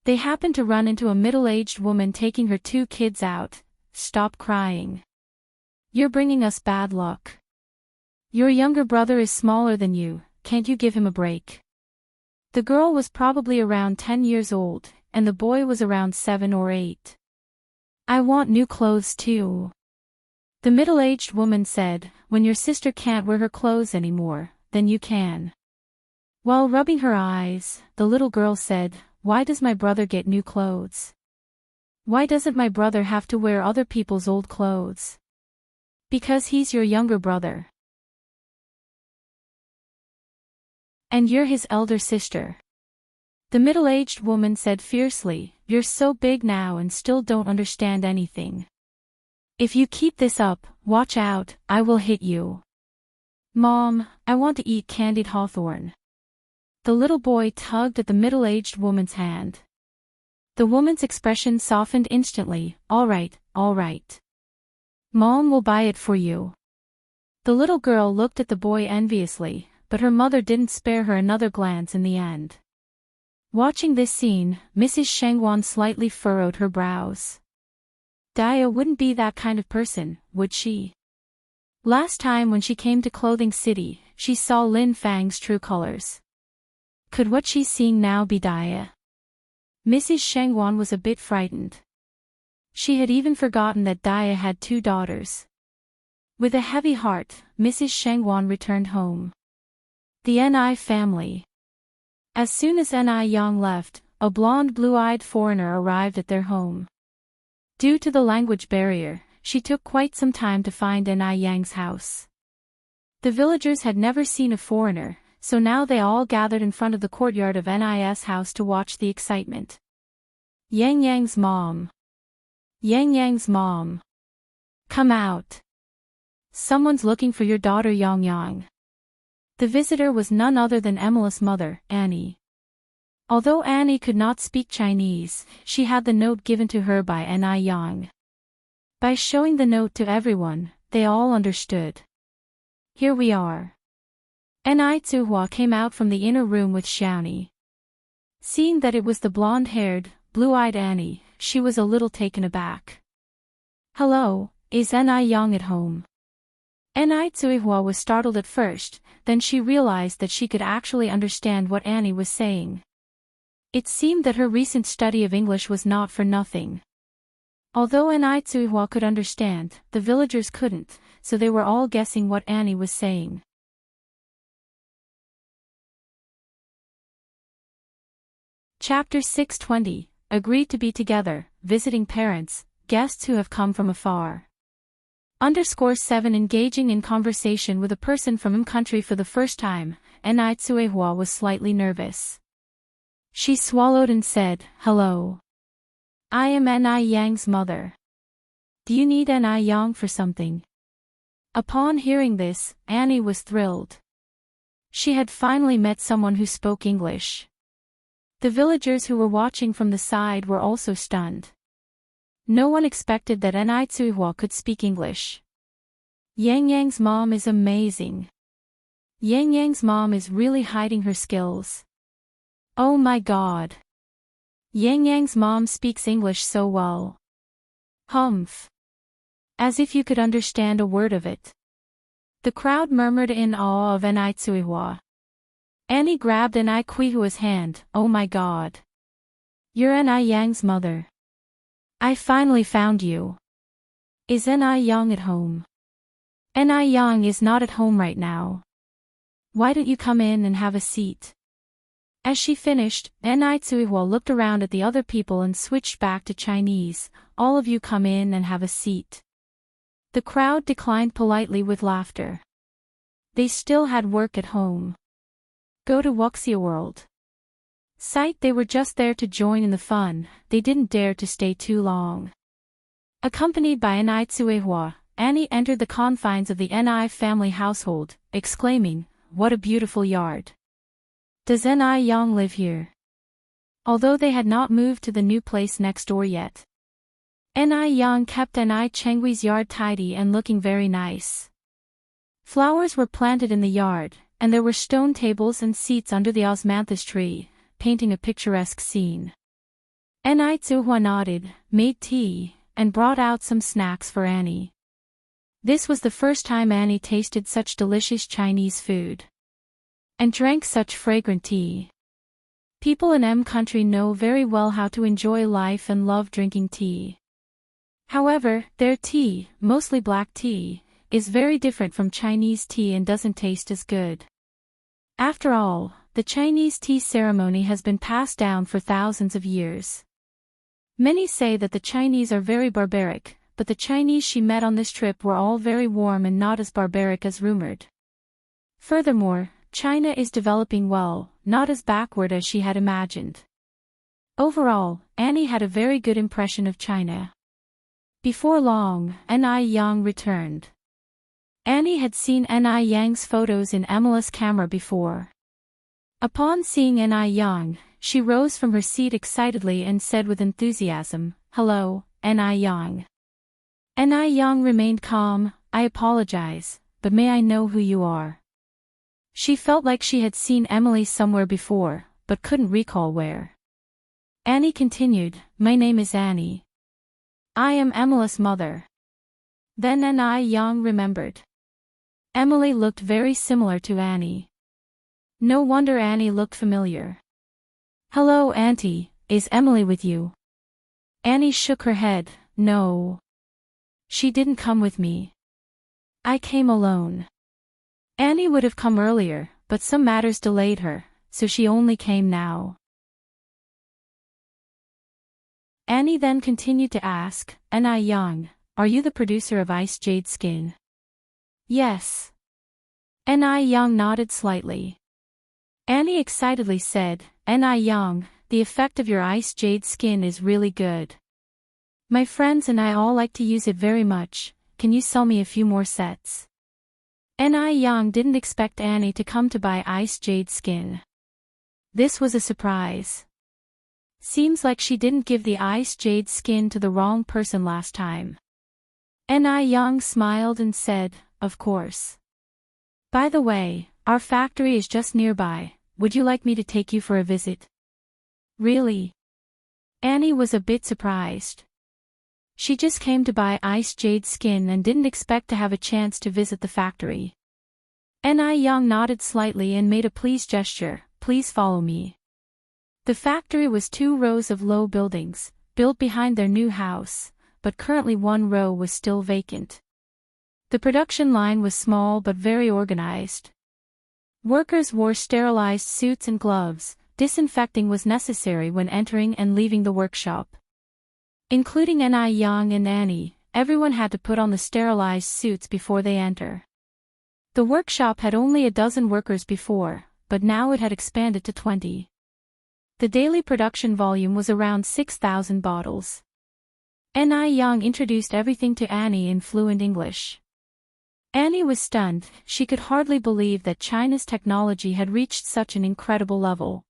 They happened to run into a middle-aged woman taking her two kids out. "Stop crying. You're bringing us bad luck. Your younger brother is smaller than you, can't you give him a break?" The girl was probably around 10 years old, and the boy was around 7 or 8. "I want new clothes too." The middle-aged woman said, when your sister can't wear her clothes anymore, then you can. While rubbing her eyes, the little girl said, why does my brother get new clothes? Why doesn't my brother have to wear other people's old clothes? Because he's your younger brother. And you're his elder sister. The middle-aged woman said fiercely, you're so big now and still don't understand anything. If you keep this up, watch out, I will hit you. Mom, I want to eat candied hawthorn. The little boy tugged at the middle-aged woman's hand. The woman's expression softened instantly, all right. Mom will buy it for you. The little girl looked at the boy enviously, but her mother didn't spare her another glance in the end. Watching this scene, Mrs. Shengwan slightly furrowed her brows. Dia wouldn't be that kind of person, would she? Last time when she came to Clothing City, she saw Lin Fang's true colors. Could what she's seeing now be Dia? Mrs. Shengwan was a bit frightened. She had even forgotten that Dia had 2 daughters. With a heavy heart, Mrs. Shengwan returned home. The Ni family. As soon as Ni Yang left, a blonde blue-eyed foreigner arrived at their home. Due to the language barrier, she took quite some time to find Ni Yang's house. The villagers had never seen a foreigner, so now they all gathered in front of the courtyard of Ni's house to watch the excitement. Yang Yang's mom. Yang Yang's mom. Come out. Someone's looking for your daughter Yang Yang. The visitor was none other than Emily's mother, Annie. Although Annie could not speak Chinese, she had the note given to her by Ni Yang. By showing the note to everyone, they all understood. Here we are. Ni Tsuhua came out from the inner room with Xiaoni. Seeing that it was the blonde-haired, blue-eyed Annie, she was a little taken aback. Hello, is Ni Yang at home? Ni Tsuhua was startled at first, then she realized that she could actually understand what Annie was saying. It seemed that her recent study of English was not for nothing. Although Ni Tsuhua could understand, the villagers couldn't, so they were all guessing what Annie was saying. Chapter 620, Agreed to be together, visiting parents, guests who have come from afar. _7 Engaging in conversation with a person from country for the first time, Ni Tsuehua was slightly nervous. She swallowed and said, hello. I am Ni Yang's mother. Do you need Ni Yang for something? Upon hearing this, Annie was thrilled. She had finally met someone who spoke English. The villagers who were watching from the side were also stunned. No one expected that Ni Tsuehua could speak English. Yang Yang's mom is amazing. Yang Yang's mom is really hiding her skills. Oh my god. Yang Yang's mom speaks English so well. Humph. As if you could understand a word of it. The crowd murmured in awe of Ni Tsuehua. Annie grabbed Ni Tsuehua's hand, oh my god. You're Ni Yang's mother. I finally found you. Is Ni Yang at home? Ni Yang is not at home right now. Why don't you come in and have a seat? As she finished, Ni Tsuehua looked around at the other people and switched back to Chinese, all of you come in and have a seat. The crowd declined politely with laughter. They still had work at home. Go to Wuxia World. Site they were just there to join in the fun, they didn't dare to stay too long. Accompanied by Ni Tsuehua, Annie entered the confines of the Ni family household, exclaiming, what a beautiful yard. Does Ni Yang live here? Although they had not moved to the new place next door yet. Ni Yang kept Ni Chenghui's yard tidy and looking very nice. Flowers were planted in the yard, and there were stone tables and seats under the osmanthus tree, painting a picturesque scene. Ni Tsuehua nodded, made tea, and brought out some snacks for Annie. This was the first time Annie tasted such delicious Chinese food. And drank such fragrant tea. People in country know very well how to enjoy life and love drinking tea. However, their tea, mostly black tea, is very different from Chinese tea and doesn't taste as good. After all, the Chinese tea ceremony has been passed down for thousands of years. Many say that the Chinese are very barbaric, but the Chinese she met on this trip were all very warm and not as barbaric as rumored. Furthermore, China is developing well, not as backward as she had imagined. Overall, Annie had a very good impression of China. Before long, Ni Yang returned. Annie had seen Ni Yang's photos in Emily's camera before. Upon seeing Ni Yang, she rose from her seat excitedly and said with enthusiasm, "Hello, Ni Yang." Ni Yang remained calm. "I apologize, but may I know who you are?" She felt like she had seen Emily somewhere before, but couldn't recall where. Annie continued, "My name is Annie. I am Emily's mother." Then Ni Yang remembered. Emily looked very similar to Annie. No wonder Annie looked familiar. "Hello, Auntie, is Emily with you?" Annie shook her head. "No. She didn't come with me. I came alone." Annie would have come earlier, but some matters delayed her, so she only came now. Annie then continued to ask, "Ni Yang, are you the producer of Ice Jade Skin?" "Yes." Ni Yang nodded slightly. Annie excitedly said, "Ni Yang, the effect of your Ice Jade Skin is really good. My friends and I all like to use it very much. Can you sell me a few more sets?" Ni Yang didn't expect Annie to come to buy Ice Jade Skin. This was a surprise. Seems like she didn't give the Ice Jade Skin to the wrong person last time. Ni Yang smiled and said, "Of course. By the way, our factory is just nearby. Would you like me to take you for a visit?" "Really?" Annie was a bit surprised. She just came to buy Ice Jade Skin and didn't expect to have a chance to visit the factory. Ni Yang nodded slightly and made a please gesture, "Please follow me." The factory was 2 rows of low buildings, built behind their new house, but currently 1 row was still vacant. The production line was small but very organized. Workers wore sterilized suits and gloves. Disinfecting was necessary when entering and leaving the workshop. Including Ni Yang and Annie, everyone had to put on the sterilized suits before they enter. The workshop had only a dozen workers before, but now it had expanded to 20. The daily production volume was around 6,000 bottles. Ni Yang introduced everything to Annie in fluent English. Annie was stunned. She could hardly believe that China's technology had reached such an incredible level.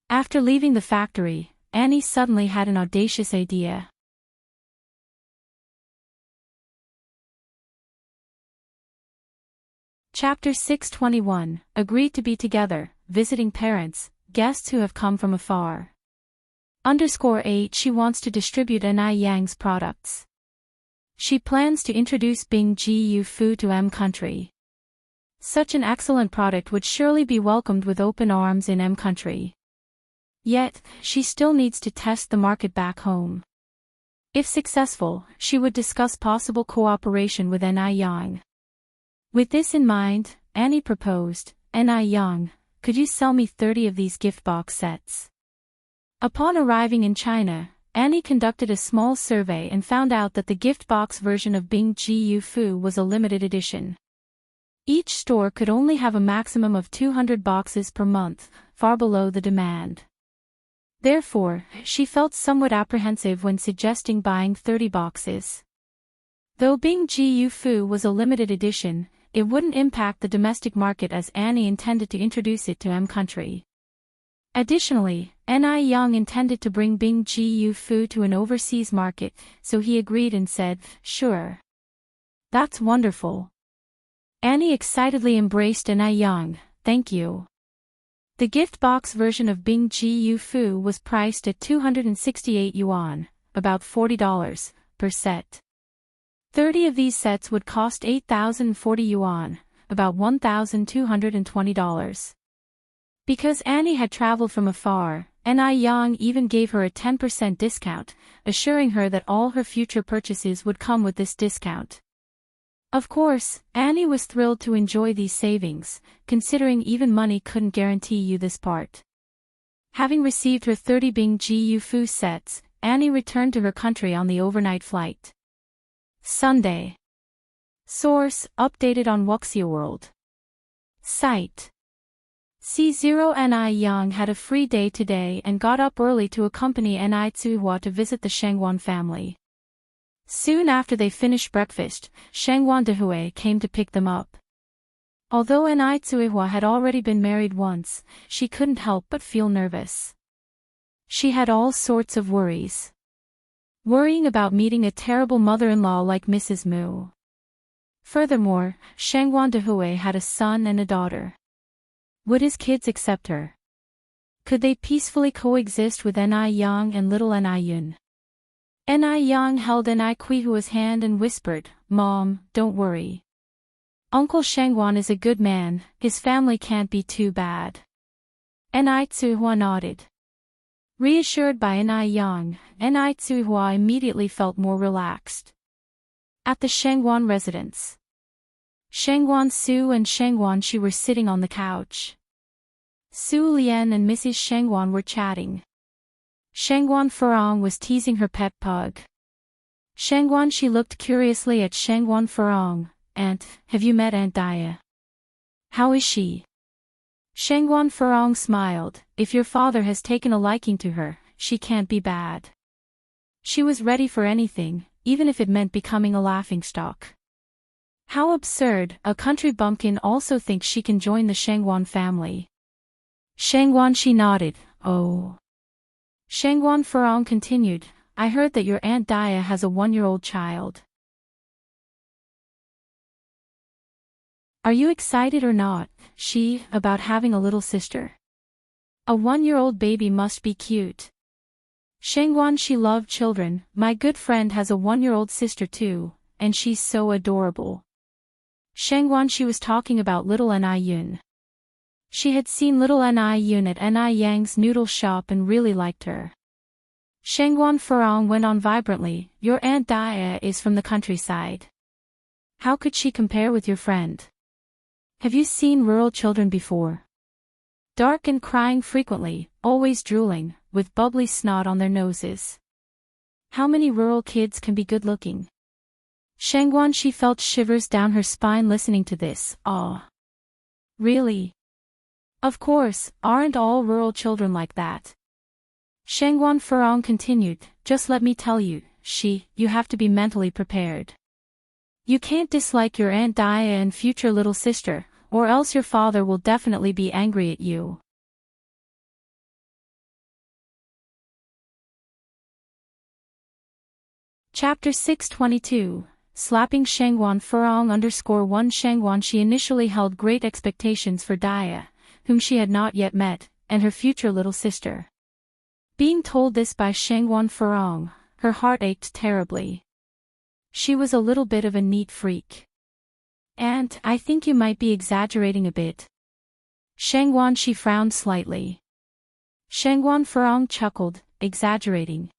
After leaving the factory, Annie suddenly had an audacious idea. Chapter 621, Agreed to be together, visiting parents, guests who have come from afar. _8 She wants to distribute Ni Yang's products. She plans to introduce Bing Jiu Fu to M country. Such an excellent product would surely be welcomed with open arms in M country. Yet, she still needs to test the market back home. If successful, she would discuss possible cooperation with Ni Yang. With this in mind, Annie proposed, "Ni Yang, could you sell me 30 of these gift box sets?" Upon arriving in China, Annie conducted a small survey and found out that the gift box version of Bing Jiu Fu was a limited edition. Each store could only have a maximum of 200 boxes per month, far below the demand. Therefore, she felt somewhat apprehensive when suggesting buying 30 boxes. Though Bing Jiu Fu was a limited edition, it wouldn't impact the domestic market as Annie intended to introduce it to M country. Additionally, Ni Yang intended to bring Bing Jiu Fu to an overseas market, so he agreed and said, "Sure. That's wonderful." Annie excitedly embraced Ni Yang, "Thank you." The gift box version of Bing Jiu Fu was priced at 268 yuan, about $40, per set. 30 of these sets would cost 8,040 yuan, about $1,220. Because Annie had traveled from afar, Ni Yang even gave her a 10% discount, assuring her that all her future purchases would come with this discount. Of course, Annie was thrilled to enjoy these savings, considering even money couldn't guarantee you this part. Having received her 30 Bing Gu Fu sets, Annie returned to her country on the overnight flight. Sunday. Source, updated on Wuxia World. Site. C0 Ni Yang had a free day today and got up early to accompany Ni Tsuhua to visit the Shengwan family. Soon after they finished breakfast, Shengwan Dehui came to pick them up. Although Ni Tsuhua had already been married once, she couldn't help but feel nervous. She had all sorts of worries. Worrying about meeting a terrible mother-in-law like Mrs. Mu. Furthermore, Shengwan Dehui had a son and a daughter. Would his kids accept her? Could they peacefully coexist with Ni Yang and little Ni Yun? Ni Yang held Ni Kuihua's hand and whispered, "Mom, don't worry. Uncle Shengwan is a good man, his family can't be too bad." Ni Tsuhua nodded. Reassured by Ni Yang, Ni Tsuhua immediately felt more relaxed. At the Shengwan residence. Shengwan Su and Shengwan Shi were sitting on the couch. Su Lian and Mrs. Shengwan were chatting. Shengwan Furong was teasing her pet pug. Shengwan Shi looked curiously at Shengwan Furong. "Aunt, have you met Aunt Dia? How is she?" Shengwan Furong smiled. "If your father has taken a liking to her, she can't be bad." She was ready for anything, even if it meant becoming a laughingstock. How absurd, a country bumpkin also thinks she can join the Shengwan family. Shengwan Shi nodded. "Oh." Shengwan Furong continued, "I heard that your Aunt Dia has a 1-year-old child. Are you excited or not, about having a little sister? A 1-year-old baby must be cute." Shengwan Shi loved children. "My good friend has a 1-year-old sister too, and she's so adorable." Shengwan Shi was talking about little Ni Yun. She had seen little Ni Yun at Ni Yang's noodle shop and really liked her. Shengwan Furong went on vibrantly, "Your Aunt Dia is from the countryside. How could she compare with your friend? Have you seen rural children before? Dark and crying frequently, always drooling, with bubbly snot on their noses. How many rural kids can be good-looking?" Shengwan Shi felt shivers down her spine listening to this. "Aw. Really? Of course, aren't all rural children like that?" Shengwan Furong continued, "Just let me tell you, you have to be mentally prepared. You can't dislike your Aunt Dia and future little sister, or else your father will definitely be angry at you." Chapter 622. Slapping Shengwan Furong _1 Shengwan Shi initially held great expectations for Dia, whom she had not yet met, and her future little sister. Being told this by Shengwan Furong, her heart ached terribly. She was a little bit of a neat freak. "Aunt, I think you might be exaggerating a bit." Shengwan Shi frowned slightly. Shengwan Furong chuckled, "Exaggerating?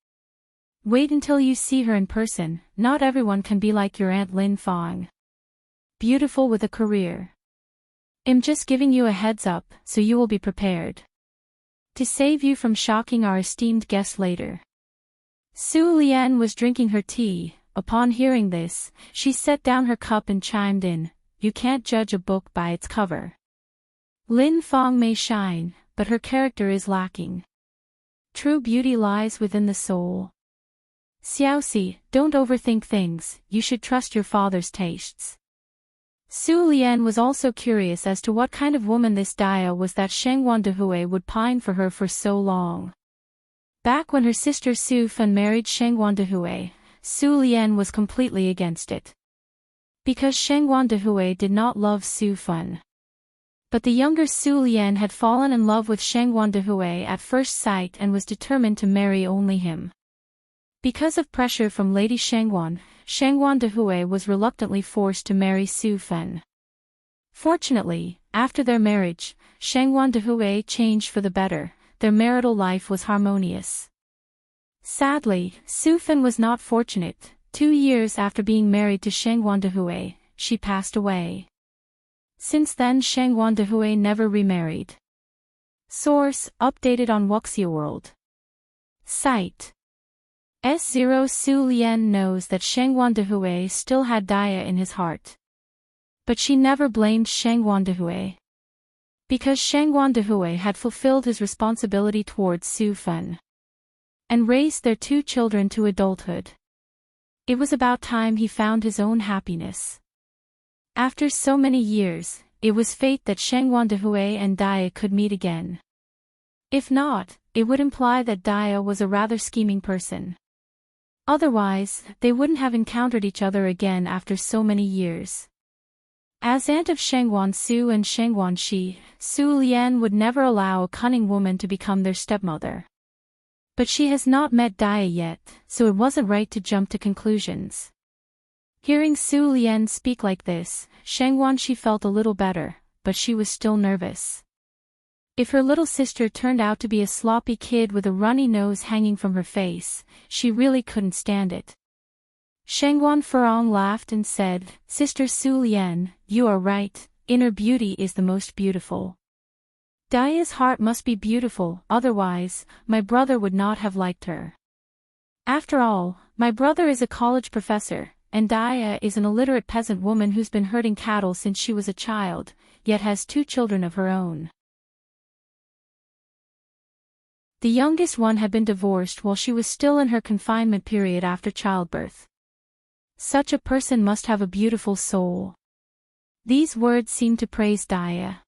Wait until you see her in person. Not everyone can be like your Aunt Lin Fong. Beautiful with a career. I'm just giving you a heads up, so you will be prepared. To save you from shocking our esteemed guest later." Su Lian was drinking her tea. Upon hearing this, she set down her cup and chimed in, "You can't judge a book by its cover. Lin Fong may shine, but her character is lacking. True beauty lies within the soul. Xiaoxi, don't overthink things, you should trust your father's tastes." Su Lian was also curious as to what kind of woman this Dia was that Shengwan Dehui would pine for her for so long. Back when her sister Su Fan married Shengwan Dehui, Su Lian was completely against it. Because Shengwan Dehui did not love Su Fan. But the younger Su Lian had fallen in love with Shengwan Dehui at first sight and was determined to marry only him. Because of pressure from Lady Shengwan, Shengwan Dehui was reluctantly forced to marry Su Fan. Fortunately, after their marriage, Shengwan Dehui changed for the better, their marital life was harmonious. Sadly, Su Fen was not fortunate. 2 years after being married to Sheng Wan Dehui, she passed away. Since then Sheng Wan Dehui never remarried. Source, updated on Wuxia World. Site. S0 Su Lian knows that Sheng Wan Dehui still had Daya in his heart. But she never blamed Sheng Wan Dehui. Because Sheng Wan Dehui had fulfilled his responsibility towards Su Fen and raised their 2 children to adulthood. It was about time he found his own happiness. After so many years, it was fate that Sheng Wan Dehui and Daya could meet again. If not, it would imply that Daya was a rather scheming person. Otherwise, they wouldn't have encountered each other again after so many years. As aunt of Sheng Wan Su and Sheng Wan Shi, Su Lian would never allow a cunning woman to become their stepmother. But she has not met Daya yet, so it wasn't right to jump to conclusions. Hearing Su Lian speak like this, Sheng Wan Shi felt a little better, but she was still nervous. If her little sister turned out to be a sloppy kid with a runny nose hanging from her face, she really couldn't stand it. Sheng Wan Furong laughed and said, "Sister Su Lian, you are right, inner beauty is the most beautiful. Daya's heart must be beautiful, otherwise, my brother would not have liked her. After all, my brother is a college professor, and Daya is an illiterate peasant woman who's been herding cattle since she was a child, yet has 2 children of her own. The youngest one had been divorced while she was still in her confinement period after childbirth. Such a person must have a beautiful soul." These words seemed to praise Daya.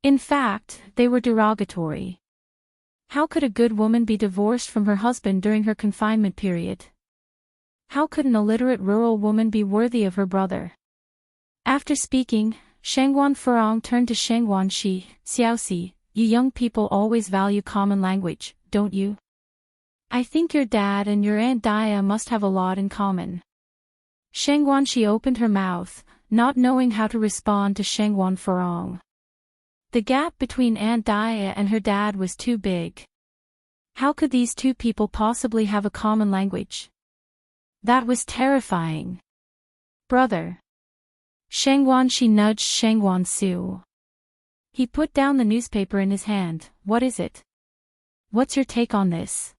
In fact, they were derogatory. How could a good woman be divorced from her husband during her confinement period? How could an illiterate rural woman be worthy of her brother? After speaking, Sheng Wan Furong turned to Sheng Wan Shi, "Xiaoxi, you young people always value common language, don't you? I think your dad and your Aunt Daya must have a lot in common." Sheng Wan Shi opened her mouth, not knowing how to respond to Sheng Wan Furong. The gap between Aunt Daya and her dad was too big. How could these 2 people possibly have a common language? That was terrifying. "Brother." Sheng Wan Shi nudged Sheng Wan Su. He put down the newspaper in his hand. "What is it? What's your take on this?"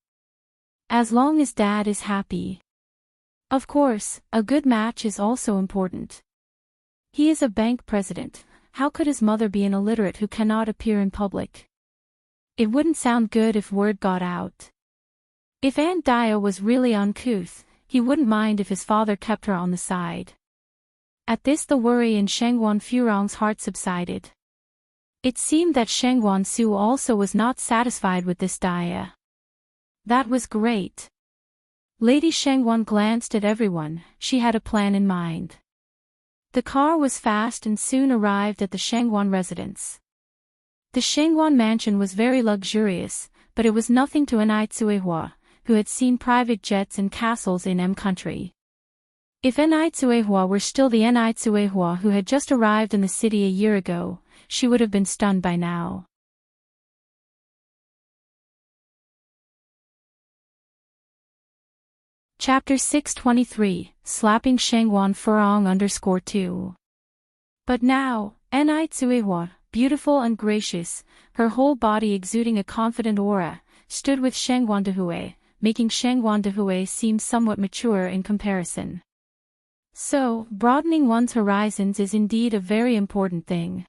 "As long as Dad is happy." Of course, a good match is also important. He is a bank president. How could his mother be an illiterate who cannot appear in public? It wouldn't sound good if word got out. If Aunt Daya was really uncouth, he wouldn't mind if his father kept her on the side. At this the worry in Sheng Wan Furong's heart subsided. It seemed that Sheng Wan Su also was not satisfied with this Daya. That was great. Lady Sheng Wan glanced at everyone. She had a plan in mind. The car was fast and soon arrived at the Sheng Wan residence. The Sheng Wan mansion was very luxurious, but it was nothing to Enai Tsuehua, who had seen private jets and castles in M country. If Enai Tsuehua were still the Enai Tsuehua who had just arrived in the city a year ago, she would have been stunned by now. Chapter 623, Slapping Sheng Wan Furong _2. But now, Enai Tsuehua, beautiful and gracious, her whole body exuding a confident aura, stood with Sheng Wan Dehui, making Sheng Wan Dehui seem somewhat mature in comparison. So, broadening one's horizons is indeed a very important thing.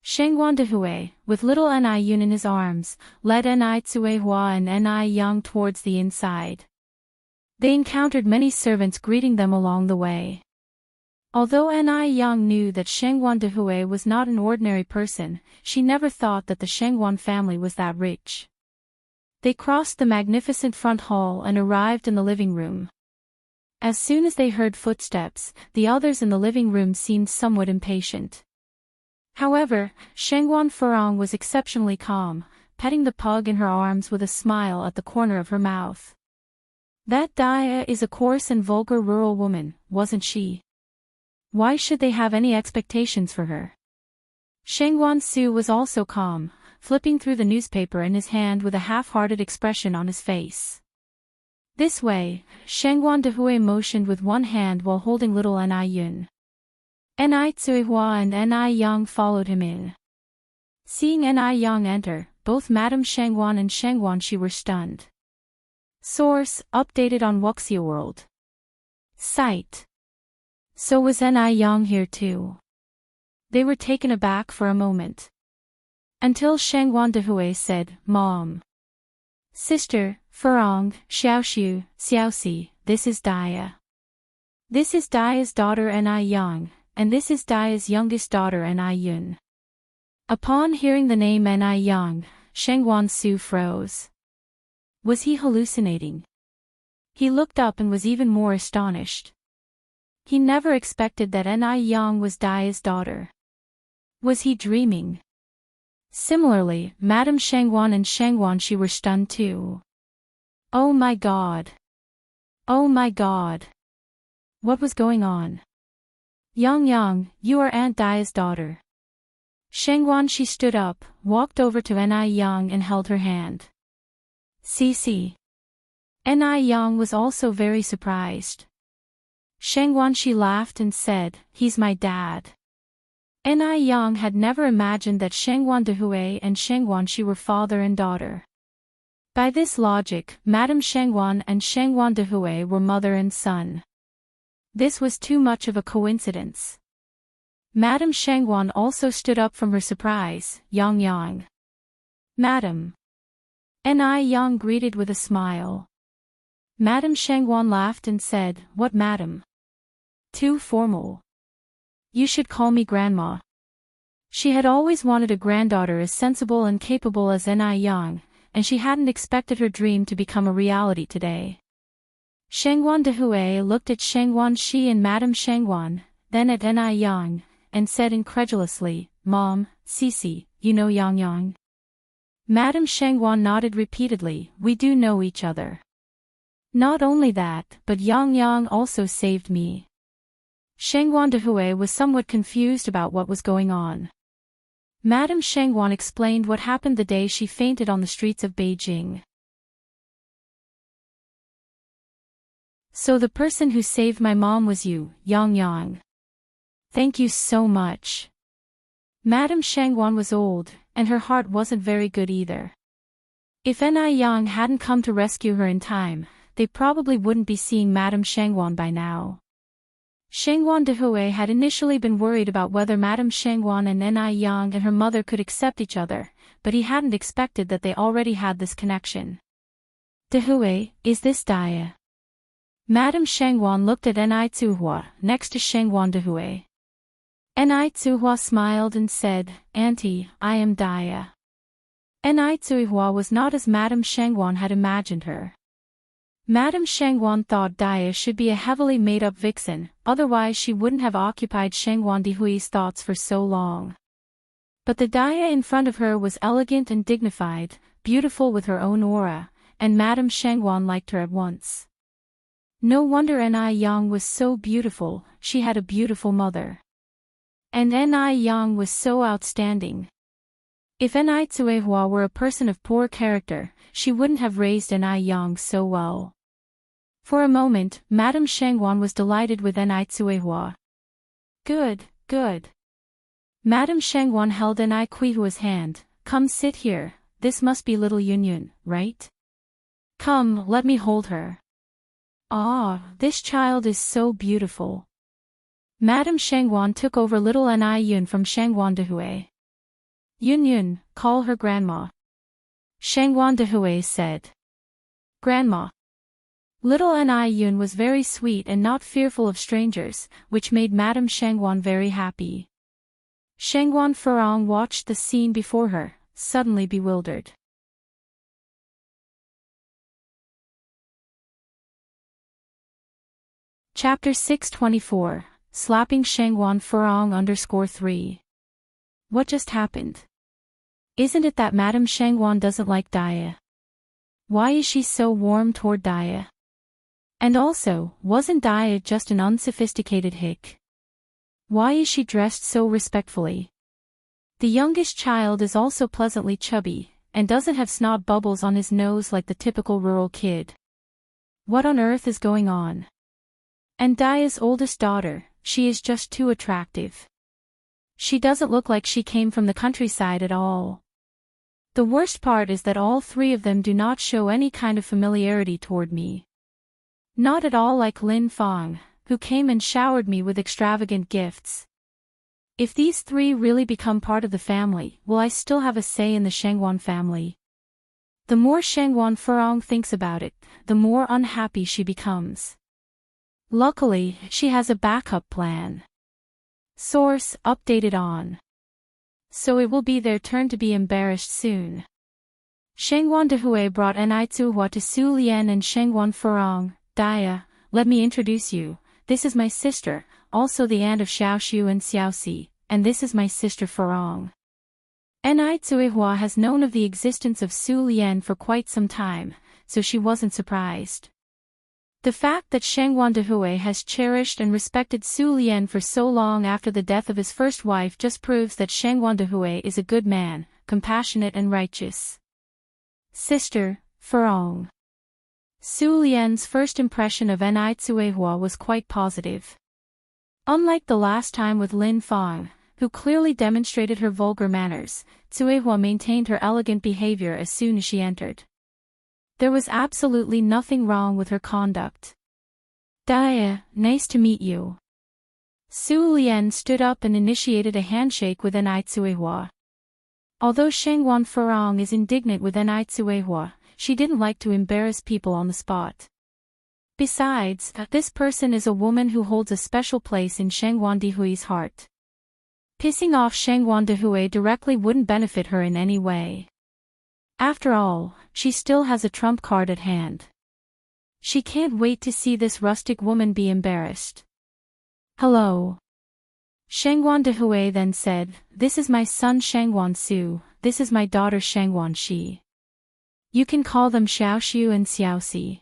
Sheng Wan Dehui, with little Enai Yun in his arms, led Enai Tsuehua and Enai Yang towards the inside. They encountered many servants greeting them along the way. Although Enai Yang knew that Sheng Wan Dehui was not an ordinary person, she never thought that the Sheng Wan family was that rich. They crossed the magnificent front hall and arrived in the living room. As soon as they heard footsteps, the others in the living room seemed somewhat impatient. However, Sheng Wan Furong was exceptionally calm, petting the pug in her arms with a smile at the corner of her mouth. That Daya is a coarse and vulgar rural woman, wasn't she? Why should they have any expectations for her? Sheng Wan Su was also calm, flipping through the newspaper in his hand with a half-hearted expression on his face. This way, Shangguan Dehui motioned with one hand while holding little Ni Yun. Ni Tsuihua and Ni Yang followed him in. Seeing Ni Yang enter, both Madame Shangguan and Shangguan Shi were stunned. Source, updated on Wuxia World. Site. So was Ni Yang here too? They were taken aback for a moment. Until Shangguan Dehui said, Mom. Sister, Furong, Xiaoxiu, Xiaoxi, this is Daya. This is Daya's daughter Ni Yang, and this is Daya's youngest daughter Ni Yun. Upon hearing the name Ni Yang, Shangguan Su froze. Was he hallucinating? He looked up and was even more astonished. He never expected that Ni Yang was Daya's daughter. Was he dreaming? Similarly, Madame Shangguan and Shangguan Shi were stunned too. Oh my God! Oh my God! What was going on? Yang, you are Aunt Daya's daughter. Shangguan Shi stood up, walked over to Ni Yang and held her hand. Cici. Ni Yang was also very surprised. Shangguan Shi laughed and said, He's my dad. Ni Yang had never imagined that Shangguan Dehui and Shangguan Shi were father and daughter. By this logic, Madame Shangguan and Shangguan Dehui were mother and son. This was too much of a coincidence. Madame Shangguan also stood up from her surprise, Yang. Madam. Ni Yang greeted with a smile. Madame Shangguan laughed and said, What madam? Too formal. You should call me grandma. She had always wanted a granddaughter as sensible and capable as Ni Yang, and she hadn't expected her dream to become a reality today. Shangguan Dehui looked at Shangguan Shi and Madame Shangguan, then at Ni Yang, and said incredulously, Mom, Cici, you know Yang. Madame Shangguan nodded repeatedly, We do know each other. Not only that, but Yang also saved me. Shangguan Dehui was somewhat confused about what was going on. Madame Shangguan explained what happened the day she fainted on the streets of Beijing. So the person who saved my mom was you, Yang. Thank you so much. Madame Shangguan was old, and her heart wasn't very good either. If Ni Yang hadn't come to rescue her in time, they probably wouldn't be seeing Madame Shangguan by now. Shangguan Dehui had initially been worried about whether Madame Shangguan and Ni Yang and her mother could accept each other, but he hadn't expected that they already had this connection. Dehui, is this Daya? Madame Shangguan looked at Ni Tsuihua, next to Shangguan Dehui. Ni Tsuihua smiled and said, Auntie, I am Daya. Ni Tsuihua was not as Madame Shangguan had imagined her. Madame Shangguan thought Daya should be a heavily made-up vixen, otherwise she wouldn't have occupied Shangguan Dehui's thoughts for so long. But the Daya in front of her was elegant and dignified, beautiful with her own aura, and Madame Shangguan liked her at once. No wonder Ni Yang was so beautiful, she had a beautiful mother. And Ni Yang was so outstanding. If Ni Tsuihua were a person of poor character, she wouldn't have raised Ni Yang so well. For a moment, Madame Shangguan was delighted with Ni Tsuihua. Good. Madame Shangguan held Ni Kuihua's hand. Come sit here, this must be little Yun, right? Come, let me hold her. Ah, this child is so beautiful. Madame Shangguan took over little Ni Yun from Shangguan Dehui. Yun, call her grandma. Shangguan Dehui said. Grandma. Little Ni Yun was very sweet and not fearful of strangers, which made Madame Shangguan very happy. Shangguan Furong watched the scene before her, suddenly bewildered. Chapter 624, Slapping Shangguan Furong _3. What just happened? Isn't it that Madame Shangguan doesn't like Daya? Why is she so warm toward Daya? And also, wasn't Daya just an unsophisticated hick? Why is she dressed so respectfully? The youngest child is also pleasantly chubby, and doesn't have snot bubbles on his nose like the typical rural kid. What on earth is going on? And Daya's oldest daughter, she is just too attractive. She doesn't look like she came from the countryside at all. The worst part is that all three of them do not show any kind of familiarity toward me. Not at all like Lin Fang, who came and showered me with extravagant gifts. If these three really become part of the family, will I still have a say in the Shangwan family? The more Shangwan Furong thinks about it, the more unhappy she becomes. Luckily, she has a backup plan. Source, updated on. So it will be their turn to be embarrassed soon. Shangwan Dehui brought Nai-Tsuhua to Su Lian and Shangwan Furong. Daya, let me introduce you. This is my sister, also the aunt of Xiaoxiu and Xiaoxi, and this is my sister Furong. Nai-Tsuhua has known of the existence of Su Lian for quite some time, so she wasn't surprised. The fact that Shangwan Dehui has cherished and respected Su Lian for so long after the death of his first wife just proves that Shangwan Dehui is a good man, compassionate and righteous. Sister, Furong. Su Lian's first impression of Nai-Tsuhua was quite positive. Unlike the last time with Lin Fang, who clearly demonstrated her vulgar manners, Tsuehua maintained her elegant behavior as soon as she entered. There was absolutely nothing wrong with her conduct. Daya, nice to meet you. Su Lian stood up and initiated a handshake with Nai-Tsuehua. Although Shangwan Furong is indignant with Nai-Tsuehua, she didn't like to embarrass people on the spot. Besides, this person is a woman who holds a special place in Shangwan Dehui's heart. Pissing off Shangwan Dehui directly wouldn't benefit her in any way. After all, she still has a trump card at hand. She can't wait to see this rustic woman be embarrassed. Hello. Shangwan Dehui then said, this is my son Shangwan Su, this is my daughter Shangwan Shi. You can call them Xiaoxiu and Xiaoxi.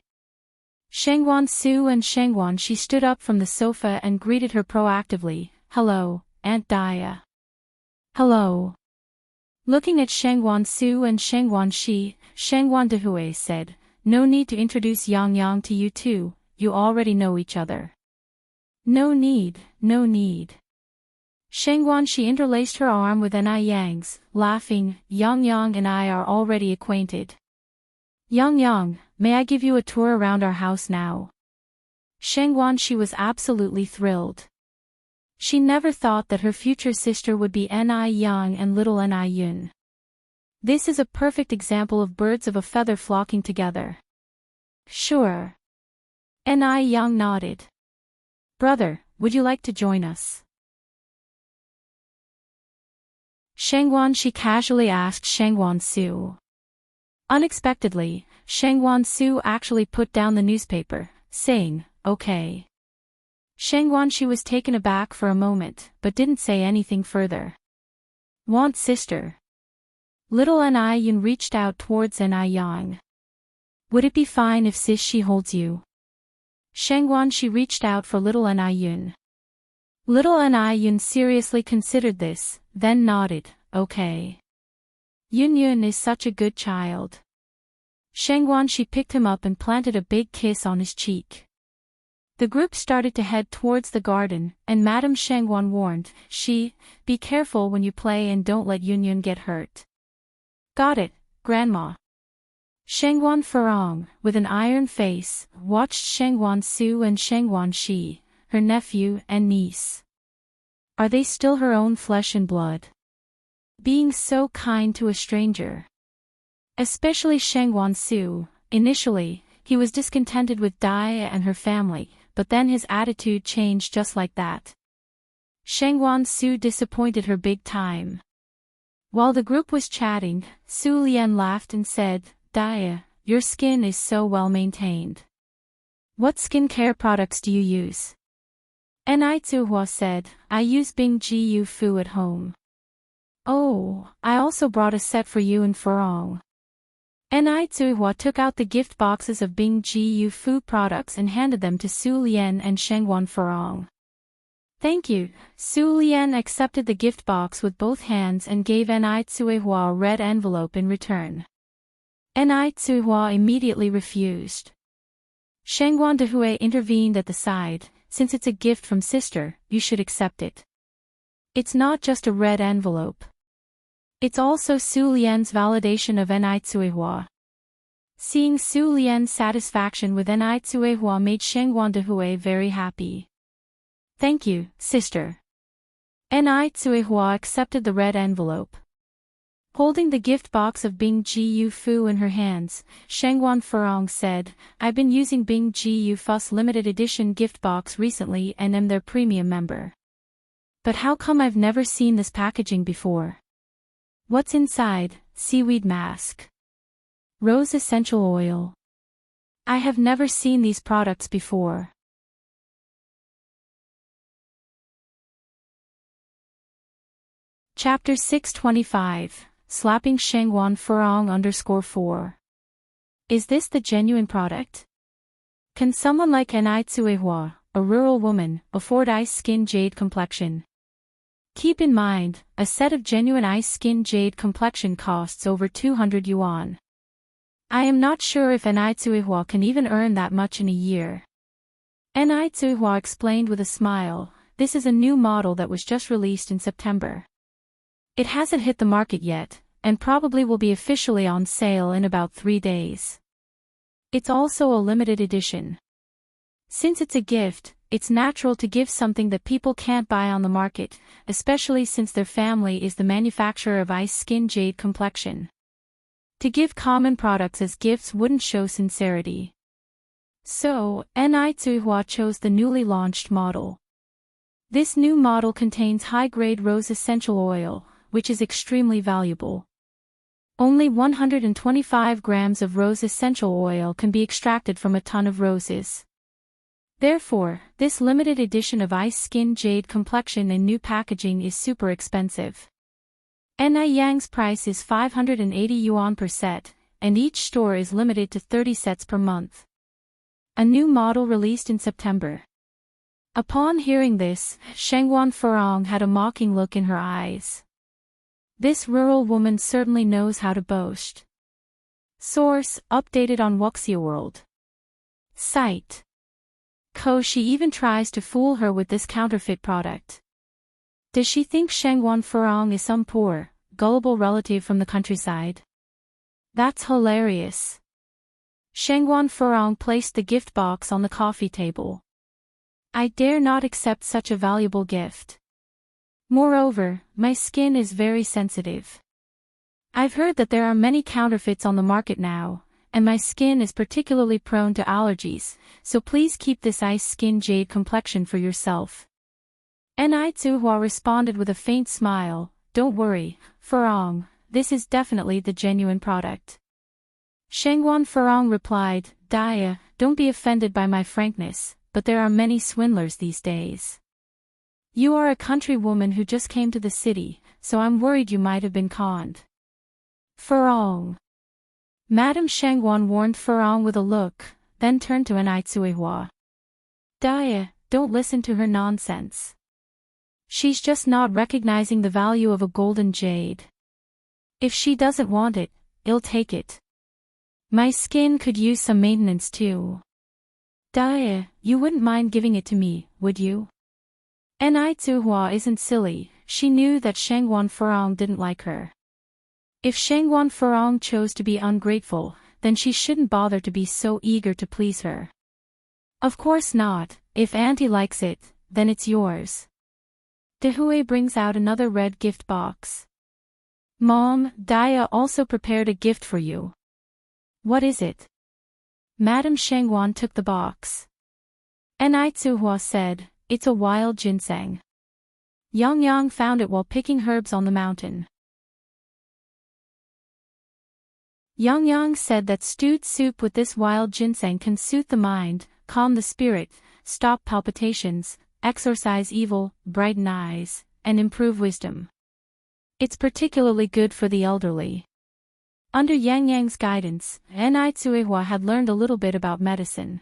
Shangwan Su and Shangwan Shi stood up from the sofa and greeted her proactively, hello, Aunt Daya. Hello. Looking at Shangwan Su and Shangwan Shi, Shangwan Dehui said, no need to introduce Yang Yang to you two, you already know each other. No need, no need. Shangwan Shi interlaced her arm with Nai Yang's, laughing, Yang Yang and I are already acquainted. Yang Yang, may I give you a tour around our house now? Shangwan Shi was absolutely thrilled. She never thought that her future sister would be Nai Yang and little Nai Yun. This is a perfect example of birds of a feather flocking together. Sure. Nai Yang nodded. Brother, would you like to join us? Shangwan Shi casually asked Shangwan Su. Unexpectedly, Shangwan Su actually put down the newspaper, saying, okay. Shangwan Shi was taken aback for a moment, but didn't say anything further. Want sister? Little Nai Yun reached out towards Nai Yang. Would it be fine if sis Shi holds you? Shangwan Shi reached out for little Nai Yun. Little Nai Yun seriously considered this, then nodded, okay. Yun Yun is such a good child. Shangwan Shi picked him up and planted a big kiss on his cheek. The group started to head towards the garden, and Madame Shangwan warned, be careful when you play and don't let Yun Yun get hurt. Got it, Grandma. Shangwan Furong, with an iron face, watched Shangwan Su and Shangwan Shi, her nephew and niece. Are they still her own flesh and blood? Being so kind to a stranger. Especially Shangwan Su, initially, he was discontented with Daya and her family, but then his attitude changed just like that. Shangwan Su disappointed her big time. While the group was chatting, Su Lian laughed and said, Daya, your skin is so well maintained. What skincare products do you use? Nai Tsuhua said, I use Bing Ji Yu Fu at home. Oh, I also brought a set for you and Furong. Nai Tsuhua took out the gift boxes of Bing Ji Yu Fu products and handed them to Su Lian and Shangwan Furong. Thank you. Su Lian accepted the gift box with both hands and gave Ni Tsuehua a red envelope in return. Ni Tsuehua immediately refused. Shengguan Dehui intervened at the side. Since it's a gift from sister, you should accept it. It's not just a red envelope. It's also Su Lian's validation of Ni Tsuehua. Seeing Su Lian's satisfaction with Ni Tsuehua made Shengguan Dehui very happy. Thank you, sister. Ni Tsuehua accepted the red envelope. Holding the gift box of Bing Ji Yu Fu in her hands, Shengguan Furong said, I've been using Bing Ji Yu Fu's limited edition gift box recently and am their premium member. But how come I've never seen this packaging before? What's inside? Seaweed mask. Rose essential oil. I have never seen these products before. Chapter 625. Slapping Shengguan Furong _4. Is this the genuine product? Can someone like Ni Tsuehua, a rural woman, afford ice skin jade complexion? Keep in mind, a set of genuine ice skin jade complexion costs over 200 yuan. I am not sure if Ni Tsuehua can even earn that much in a year. Ni Tsuehua explained with a smile, this is a new model that was just released in September. It hasn't hit the market yet, and probably will be officially on sale in about 3 days. It's also a limited edition. Since it's a gift, it's natural to give something that people can't buy on the market, especially since their family is the manufacturer of ice skin jade complexion. To give common products as gifts wouldn't show sincerity. So, Ni Tsuehua chose the newly launched model. This new model contains high-grade rose essential oil, which is extremely valuable. Only 125 grams of rose essential oil can be extracted from a ton of roses. Therefore, this limited edition of ice skin jade complexion in new packaging is super expensive. Ni Yang's price is 580 yuan per set, and each store is limited to 30 sets per month. A new model released in September. Upon hearing this, Shengguan Furong had a mocking look in her eyes. This rural woman certainly knows how to boast. Source, updated on Wuxia World. Site. She even tries to fool her with this counterfeit product. Does she think Shengguan Furong is some poor, gullible relative from the countryside? That's hilarious. Shengguan Furong placed the gift box on the coffee table. I dare not accept such a valuable gift. Moreover, my skin is very sensitive. I've heard that there are many counterfeits on the market now, and my skin is particularly prone to allergies, so please keep this ice skin jade complexion for yourself. Ni Tsuehua responded with a faint smile, don't worry, Furong, this is definitely the genuine product. Shengguan Furong replied, Dia, don't be offended by my frankness, but there are many swindlers these days. You are a country woman who just came to the city, so I'm worried you might have been conned. Furong. Madame Shengguan warned Furong with a look, then turned to Ni Tsuehua. Dia, don't listen to her nonsense. She's just not recognizing the value of a golden jade. If she doesn't want it, I'll take it. My skin could use some maintenance too. Dia, you wouldn't mind giving it to me, would you? Ni Tsuehua isn't silly, she knew that Shengguan Furong didn't like her. If Shengguan Furong chose to be ungrateful, then she shouldn't bother to be so eager to please her. Of course not, if Auntie likes it, then it's yours. Dehui brings out another red gift box. Mom, Dia also prepared a gift for you. What is it? Madame Shengguan took the box. Ni Tsuehua said, it's a wild ginseng. Yang found it while picking herbs on the mountain. Yang said that stewed soup with this wild ginseng can soothe the mind, calm the spirit, stop palpitations, exorcise evil, brighten eyes, and improve wisdom. It's particularly good for the elderly. Under Yang's guidance, Ni Tsuehua had learned a little bit about medicine.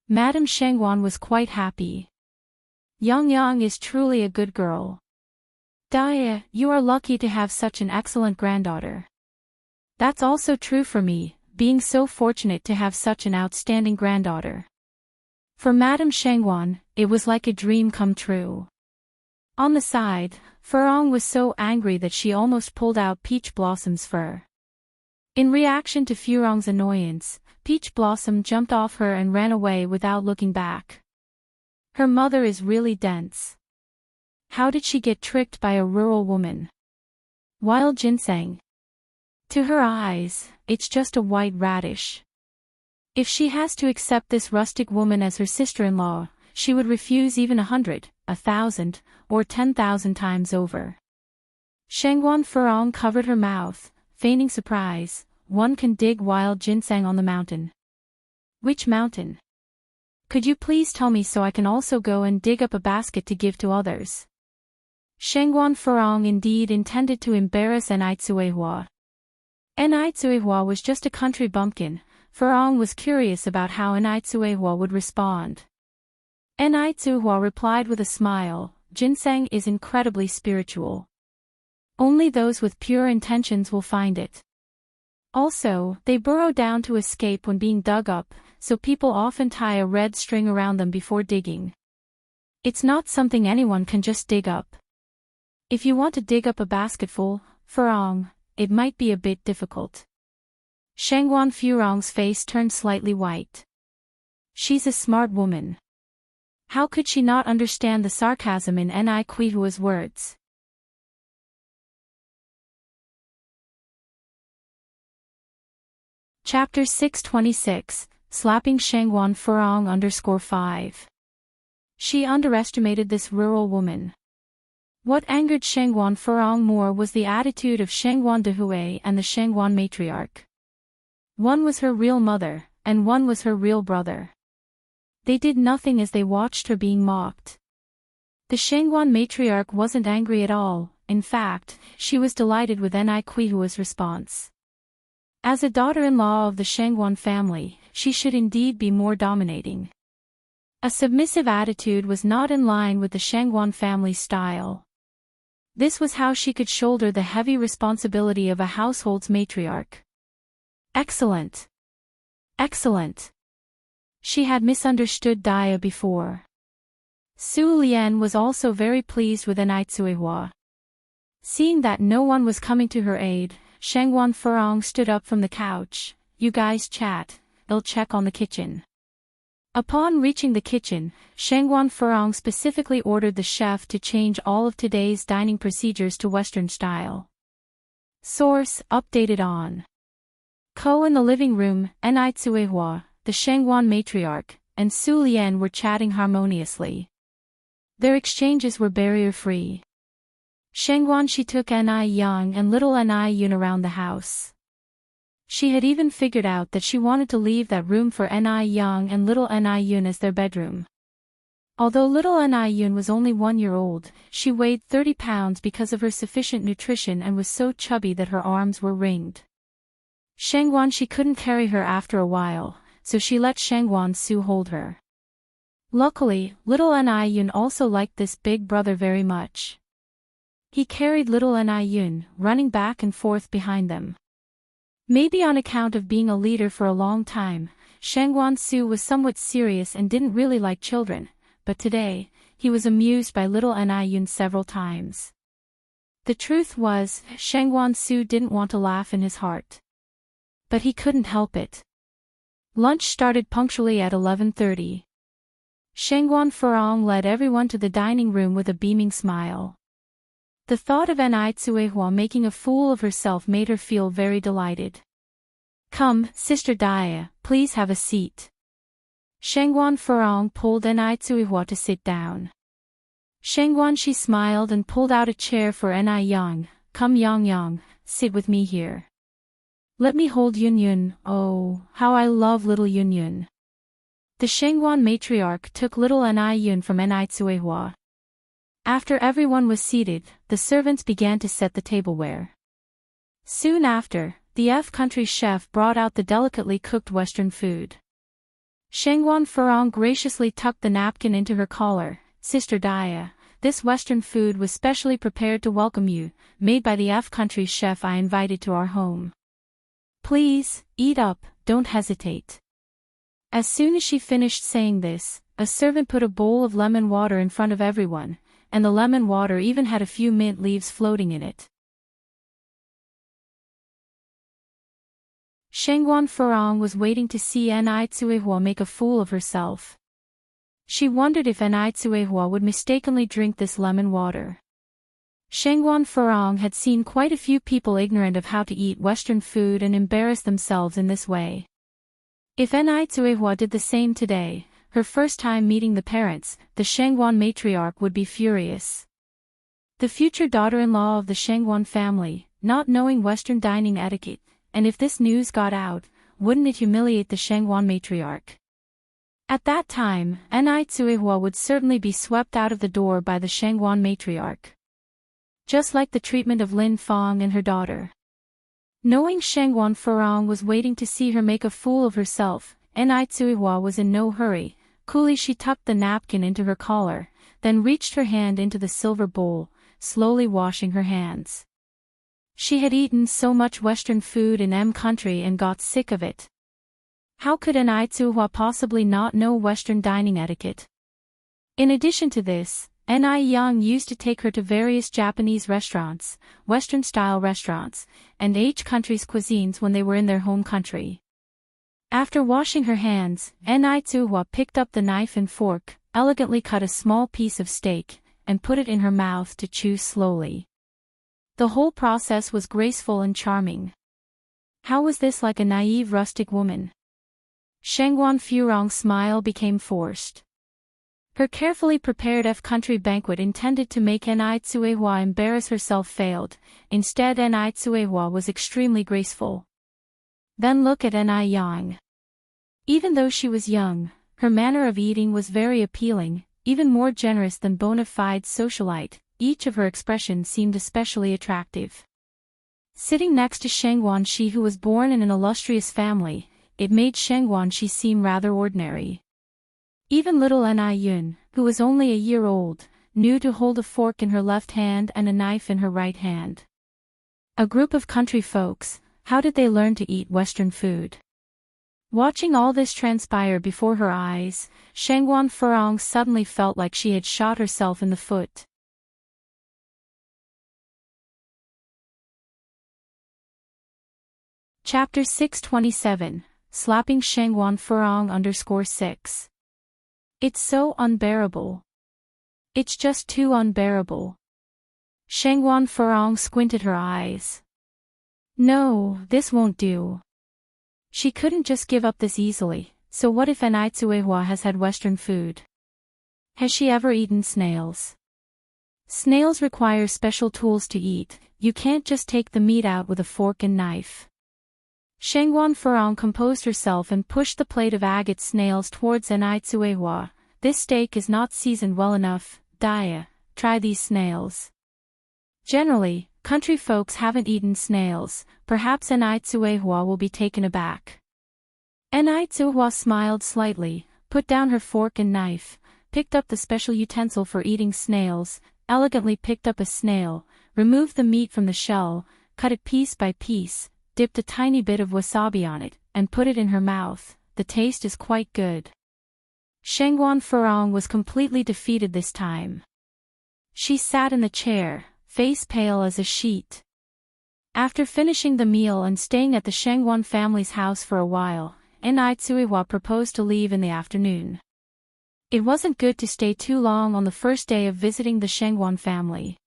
Madame Shengguan was quite happy. Yang Yang is truly a good girl. Daya, you are lucky to have such an excellent granddaughter. That's also true for me, being so fortunate to have such an outstanding granddaughter. For Madame Shangwan, it was like a dream come true. On the side, Furong was so angry that she almost pulled out Peach Blossom's fur. In reaction to Furong's annoyance, Peach Blossom jumped off her and ran away without looking back. Her mother is really dense. How did she get tricked by a rural woman? Wild ginseng. To her eyes, it's just a white radish. If she has to accept this rustic woman as her sister-in-law, she would refuse even 100, 1,000, or 10,000 times over. Shangwan Furong covered her mouth, feigning surprise. One can dig wild ginseng on the mountain. Which mountain? Could you please tell me so I can also go and dig up a basket to give to others? Shangwan Furong indeed intended to embarrass Enlightenment. Enlightenment was just a country bumpkin. Furong was curious about how Enlightenment would respond. Enlightenment replied with a smile, ginseng is incredibly spiritual. Only those with pure intentions will find it. Also, they burrow down to escape when being dug up, so people often tie a red string around them before digging. It's not something anyone can just dig up. If you want to dig up a basketful, Furong, it might be a bit difficult. Shangwan Furong's face turned slightly white. She's a smart woman. How could she not understand the sarcasm in Ni Kuihua's words? Chapter 626, Slapping Shangwan Furong _5. She underestimated this rural woman. What angered Shangwan Furong more was the attitude of Shangwan Dehui and the Shangwan matriarch. One was her real mother, and one was her real brother. They did nothing as they watched her being mocked. The Shangwan matriarch wasn't angry at all, in fact, she was delighted with Ni Kuihua's response. As a daughter-in-law of the Shangwan family, she should indeed be more dominating. A submissive attitude was not in line with the Shangwan family style. This was how she could shoulder the heavy responsibility of a household's matriarch. Excellent. Excellent. She had misunderstood Daya before. Su Lian was also very pleased with Enlightenment. Seeing that no one was coming to her aid, Shangwan Furong stood up from the couch. You guys chat, I'll check on the kitchen. Upon reaching the kitchen, Shangwan Furong specifically ordered the chef to change all of today's dining procedures to Western style. Source updated on. Ko in the living room, Enlightenment, the Shangwan matriarch, and Su Lian were chatting harmoniously. Their exchanges were barrier-free. Shangwan she took Ni Yang and little Ni Yun around the house. She had even figured out that she wanted to leave that room for Ni Yang and little Ni Yun as their bedroom. Although little Ni Yun was only 1 year old, she weighed 30 pounds because of her sufficient nutrition and was so chubby that her arms were ringed. Shangwan she couldn't carry her after a while, so she let Shangwan Su hold her. Luckily, little Ni Yun also liked this big brother very much. He carried little Ni Yun, running back and forth behind them. Maybe on account of being a leader for a long time, Shangwan Su was somewhat serious and didn't really like children, but today, he was amused by little Ni Yun several times. The truth was, Shangwan Su didn't want to laugh in his heart. But he couldn't help it. Lunch started punctually at 11:30. Shangwan Furong led everyone to the dining room with a beaming smile. The thought of Enlightenment making a fool of herself made her feel very delighted. Come, Sister Daya, please have a seat. Shangwan Furong pulled Enlightenment to sit down. Shangwan she smiled and pulled out a chair for Ni Yang. Come Yang Yang, sit with me here. Let me hold Yun Yun, oh, how I love little Yun Yun. The Shangwan matriarch took little Ni Yun from Enlightenment. After everyone was seated, the servants began to set the tableware. Soon after, the F-country chef brought out the delicately cooked Western food. Shangwan Furong graciously tucked the napkin into her collar, Sister Dia. This Western food was specially prepared to welcome you, made by the F country's chef I invited to our home. Please, eat up, don't hesitate. As soon as she finished saying this, a servant put a bowl of lemon water in front of everyone, and the lemon water even had a few mint leaves floating in it. Shengguan Furong was waiting to see Ni Tsuehua make a fool of herself. She wondered if Ni Tsuehua would mistakenly drink this lemon water. Shengguan Furong had seen quite a few people ignorant of how to eat Western food and embarrass themselves in this way. If Ni Tsuehua did the same today, her first time meeting the parents, the Shengguan matriarch would be furious. The future daughter-in-law of the Shengguan family, not knowing Western dining etiquette, and if this news got out, wouldn't it humiliate the Shengguan matriarch? At that time, Ni Tsuehua would certainly be swept out of the door by the Shengguan matriarch. Just like the treatment of Lin Fong and her daughter. Knowing Shengguan Furong was waiting to see her make a fool of herself, Ni Tsuehua was in no hurry. Coolly she tucked the napkin into her collar, then reached her hand into the silver bowl, slowly washing her hands. She had eaten so much Western food in M country and got sick of it. How could Ni Tsuehua possibly not know Western dining etiquette? In addition to this, Ni Yang used to take her to various Japanese restaurants, Western-style restaurants, and H countries' cuisines when they were in their home country. After washing her hands, Ni Tsuehua picked up the knife and fork, elegantly cut a small piece of steak, and put it in her mouth to chew slowly. The whole process was graceful and charming. How was this like a naive rustic woman? Shengguan Furong's smile became forced. Her carefully prepared F country banquet intended to make Ni Tsuehua embarrass herself failed. Instead, Ni Tsuehua was extremely graceful. Then look at Ni Yang. Even though she was young, her manner of eating was very appealing, even more generous than bona fide socialite. Each of her expressions seemed especially attractive. Sitting next to Shengguan Shi, who was born in an illustrious family, it made Shengguan Shi seem rather ordinary. Even little Ni Yun, who was only a year old, knew to hold a fork in her left hand and a knife in her right hand. A group of country folks, how did they learn to eat Western food? Watching all this transpire before her eyes, Shengguan Furong suddenly felt like she had shot herself in the foot. Chapter 627, Slapping Shengguan Furong _6. It's so unbearable. It's just too unbearable. Shengguan Furong squinted her eyes. No, this won't do. She couldn't just give up this easily, so what if Ni Tsuehua has had Western food? Has she ever eaten snails? Snails require special tools to eat, you can't just take the meat out with a fork and knife. Shengguan Furong composed herself and pushed the plate of agate snails towards Ni Tsuehua. This steak is not seasoned well enough, Dia, try these snails. Generally, country folks haven't eaten snails, perhaps Ni Tsuehua will be taken aback. Ni Tsuehua smiled slightly, put down her fork and knife, picked up the special utensil for eating snails, elegantly picked up a snail, removed the meat from the shell, cut it piece by piece, dipped a tiny bit of wasabi on it, and put it in her mouth. The taste is quite good. Shengguan Furong was completely defeated this time. She sat in the chair, face pale as a sheet. After finishing the meal and staying at the Shengguan family's house for a while, Ni Tsuehua proposed to leave in the afternoon. It wasn't good to stay too long on the first day of visiting the Shengguan family.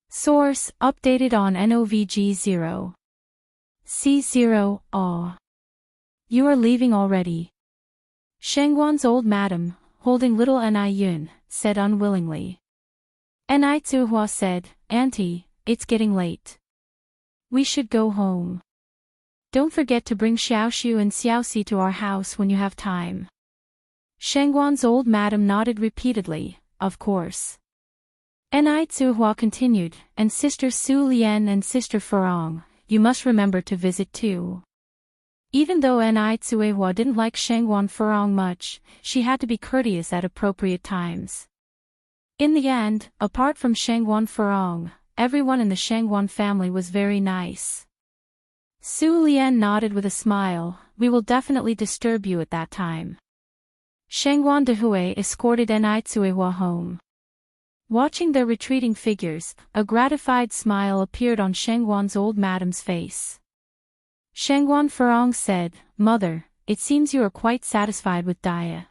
Source, updated on NOVG 0. C0, aw. You are leaving already. Shengguan's old madam, holding little Ni Yun, said unwillingly. Ni Tsuehua said, Auntie, it's getting late. We should go home. Don't forget to bring Xiaoxiu and Xiaoxi to our house when you have time. Shengguan's old madam nodded repeatedly, of course. Ni Tsuehua continued, and Sister Su Lian and Sister Furong, you must remember to visit too. Even though Ni Tsuehua didn't like Shengguan Furong much, she had to be courteous at appropriate times. In the end, apart from Shangwan Furong, everyone in the Shangwan family was very nice. Su Lian nodded with a smile. We will definitely disturb you at that time. Shangwan Dehui escorted Ni Tsuehua home. Watching their retreating figures, a gratified smile appeared on Shangwan's old madam's face. Shangwan Furong said, "Mother, it seems you are quite satisfied with Daya."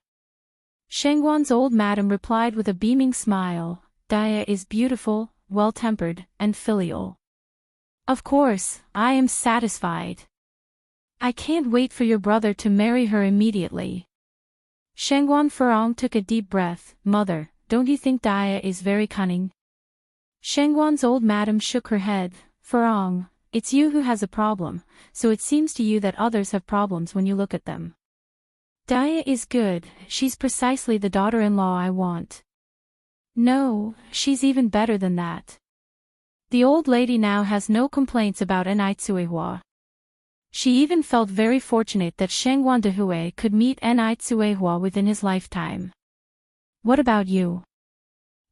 Shangwan's old madam replied with a beaming smile, "Daya is beautiful, well-tempered, and filial. Of course, I am satisfied. I can't wait for your brother to marry her immediately." Shangwan Furong took a deep breath. "Mother, don't you think Daya is very cunning?" Shangwan's old madam shook her head. "Furong, it's you who has a problem, so it seems to you that others have problems when you look at them. Daya is good, she's precisely the daughter-in-law I want. No, she's even better than that." The old lady now has no complaints about Ni Tsuehua. She even felt very fortunate that Shangwan Dehui could meet Ni Tsuehua within his lifetime. "What about you?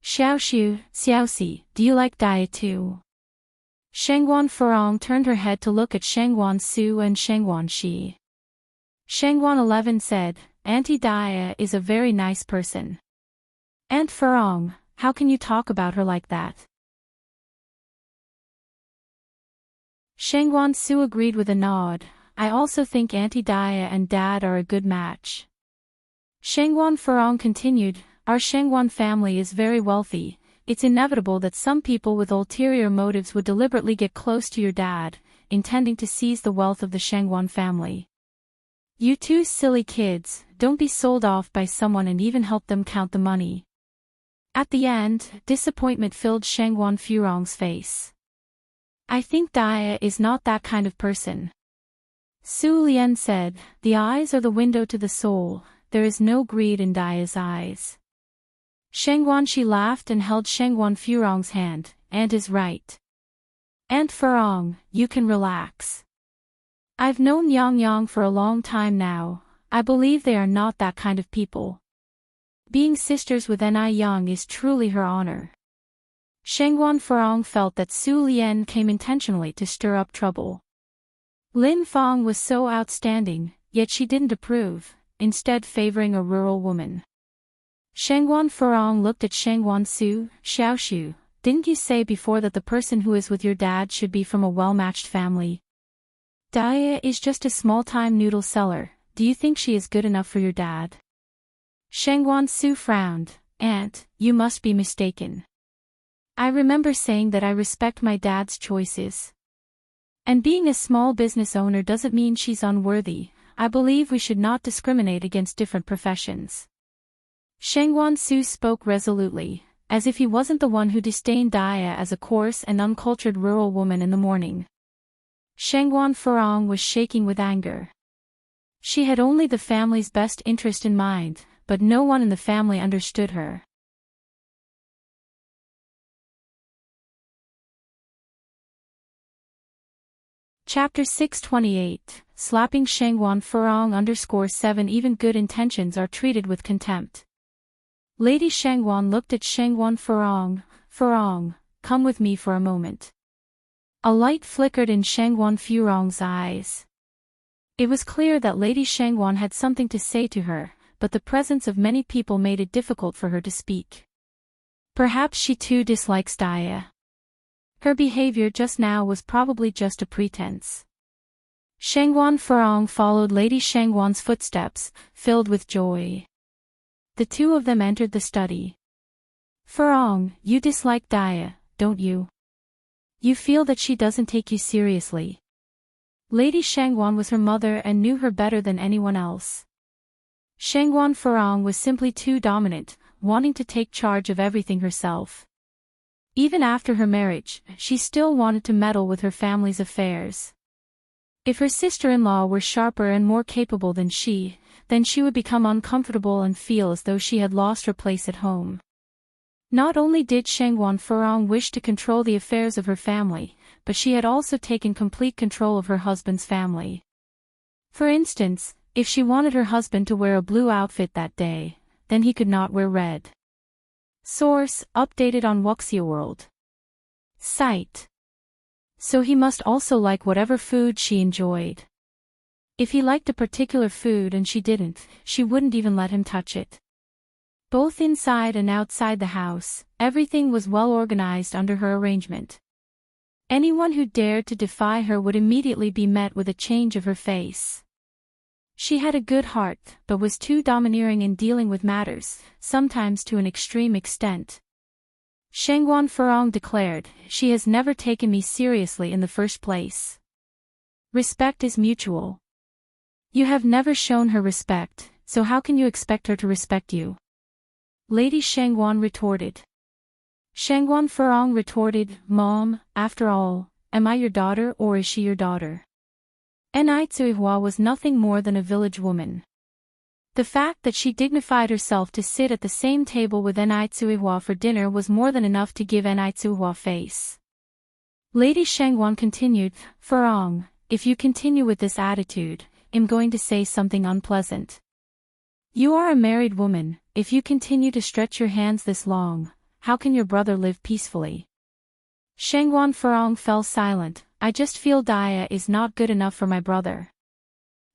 Xiaoxiu, Xiaoxi, do you like Daya too?" Shangwan Furong turned her head to look at Shangwan Su and Shangwan Shi. Shangwan 11 said, "Auntie Daya is a very nice person." "Aunt Furong, how can you talk about her like that?" Shangwan Su agreed with a nod. "I also think Auntie Daya and Dad are a good match." Shangwan Furong continued, "Our Shangwan family is very wealthy. It's inevitable that some people with ulterior motives would deliberately get close to your dad, intending to seize the wealth of the Shangwan family. You two silly kids, don't be sold off by someone and even help them count the money." At the end, disappointment filled Shangwan Furong's face. "I think Daya is not that kind of person." Su Lian said, "The eyes are the window to the soul, there is no greed in Daya's eyes." Shangwan Shi laughed and held Shangwan Furong's hand, "Aunt is right. Aunt Furong, you can relax. I've known Yang Yang for a long time now, I believe they are not that kind of people. Being sisters with Ni Yang is truly her honor." Shangwan Furong felt that Su Lian came intentionally to stir up trouble. Lin Fang was so outstanding, yet she didn't approve, instead favoring a rural woman. Shangwan Furong looked at Shangwan Su. "Xiaoxiu, didn't you say before that the person who is with your dad should be from a well-matched family? Daya is just a small-time noodle seller, do you think she is good enough for your dad?" Shangwan Su frowned. "Aunt, you must be mistaken. I remember saying that I respect my dad's choices. And being a small business owner doesn't mean she's unworthy. I believe we should not discriminate against different professions." Shangwan Su spoke resolutely, as if he wasn't the one who disdained Daya as a coarse and uncultured rural woman in the morning. Shangwan Furong was shaking with anger. She had only the family's best interest in mind, but no one in the family understood her. Chapter 628, Slapping Shangwan Furong _7 Even good intentions are treated with contempt. Lady Shangwan looked at Shangwan Furong. "Furong, come with me for a moment." A light flickered in Shangwan Furong's eyes. It was clear that Lady Shangwan had something to say to her, but the presence of many people made it difficult for her to speak. Perhaps she too dislikes Daya. Her behavior just now was probably just a pretense. Shangwan Furong followed Lady Shangwan's footsteps, filled with joy. The two of them entered the study. "Furong, you dislike Daya, don't you? You feel that she doesn't take you seriously." Lady Shangwan was her mother and knew her better than anyone else. Shangwan Furong was simply too dominant, wanting to take charge of everything herself. Even after her marriage, she still wanted to meddle with her family's affairs. If her sister-in-law were sharper and more capable than she, then she would become uncomfortable and feel as though she had lost her place at home. Not only did Shangwan Furong wish to control the affairs of her family, but she had also taken complete control of her husband's family. For instance, if she wanted her husband to wear a blue outfit that day, then he could not wear red. Source, updated on Wuxia World. Site. So he must also like whatever food she enjoyed. If he liked a particular food and she didn't, she wouldn't even let him touch it. Both inside and outside the house, everything was well organized under her arrangement. Anyone who dared to defy her would immediately be met with a change of her face. She had a good heart, but was too domineering in dealing with matters, sometimes to an extreme extent. Shangguan Furong declared, "She has never taken me seriously in the first place. Respect is mutual. You have never shown her respect, so how can you expect her to respect you?" Lady Shangguan retorted. Shangguan Furong retorted, "Mom, after all, am I your daughter or is she your daughter?" Enai Tsuihua was nothing more than a village woman. The fact that she dignified herself to sit at the same table with Enai Tsuihua for dinner was more than enough to give Enai Tsuihua face. Lady Shangguan continued, "Furong, if you continue with this attitude, I'm going to say something unpleasant. You are a married woman. If you continue to stretch your hands this long, how can your brother live peacefully?" Shangguan Furong fell silent. "I just feel Dia is not good enough for my brother.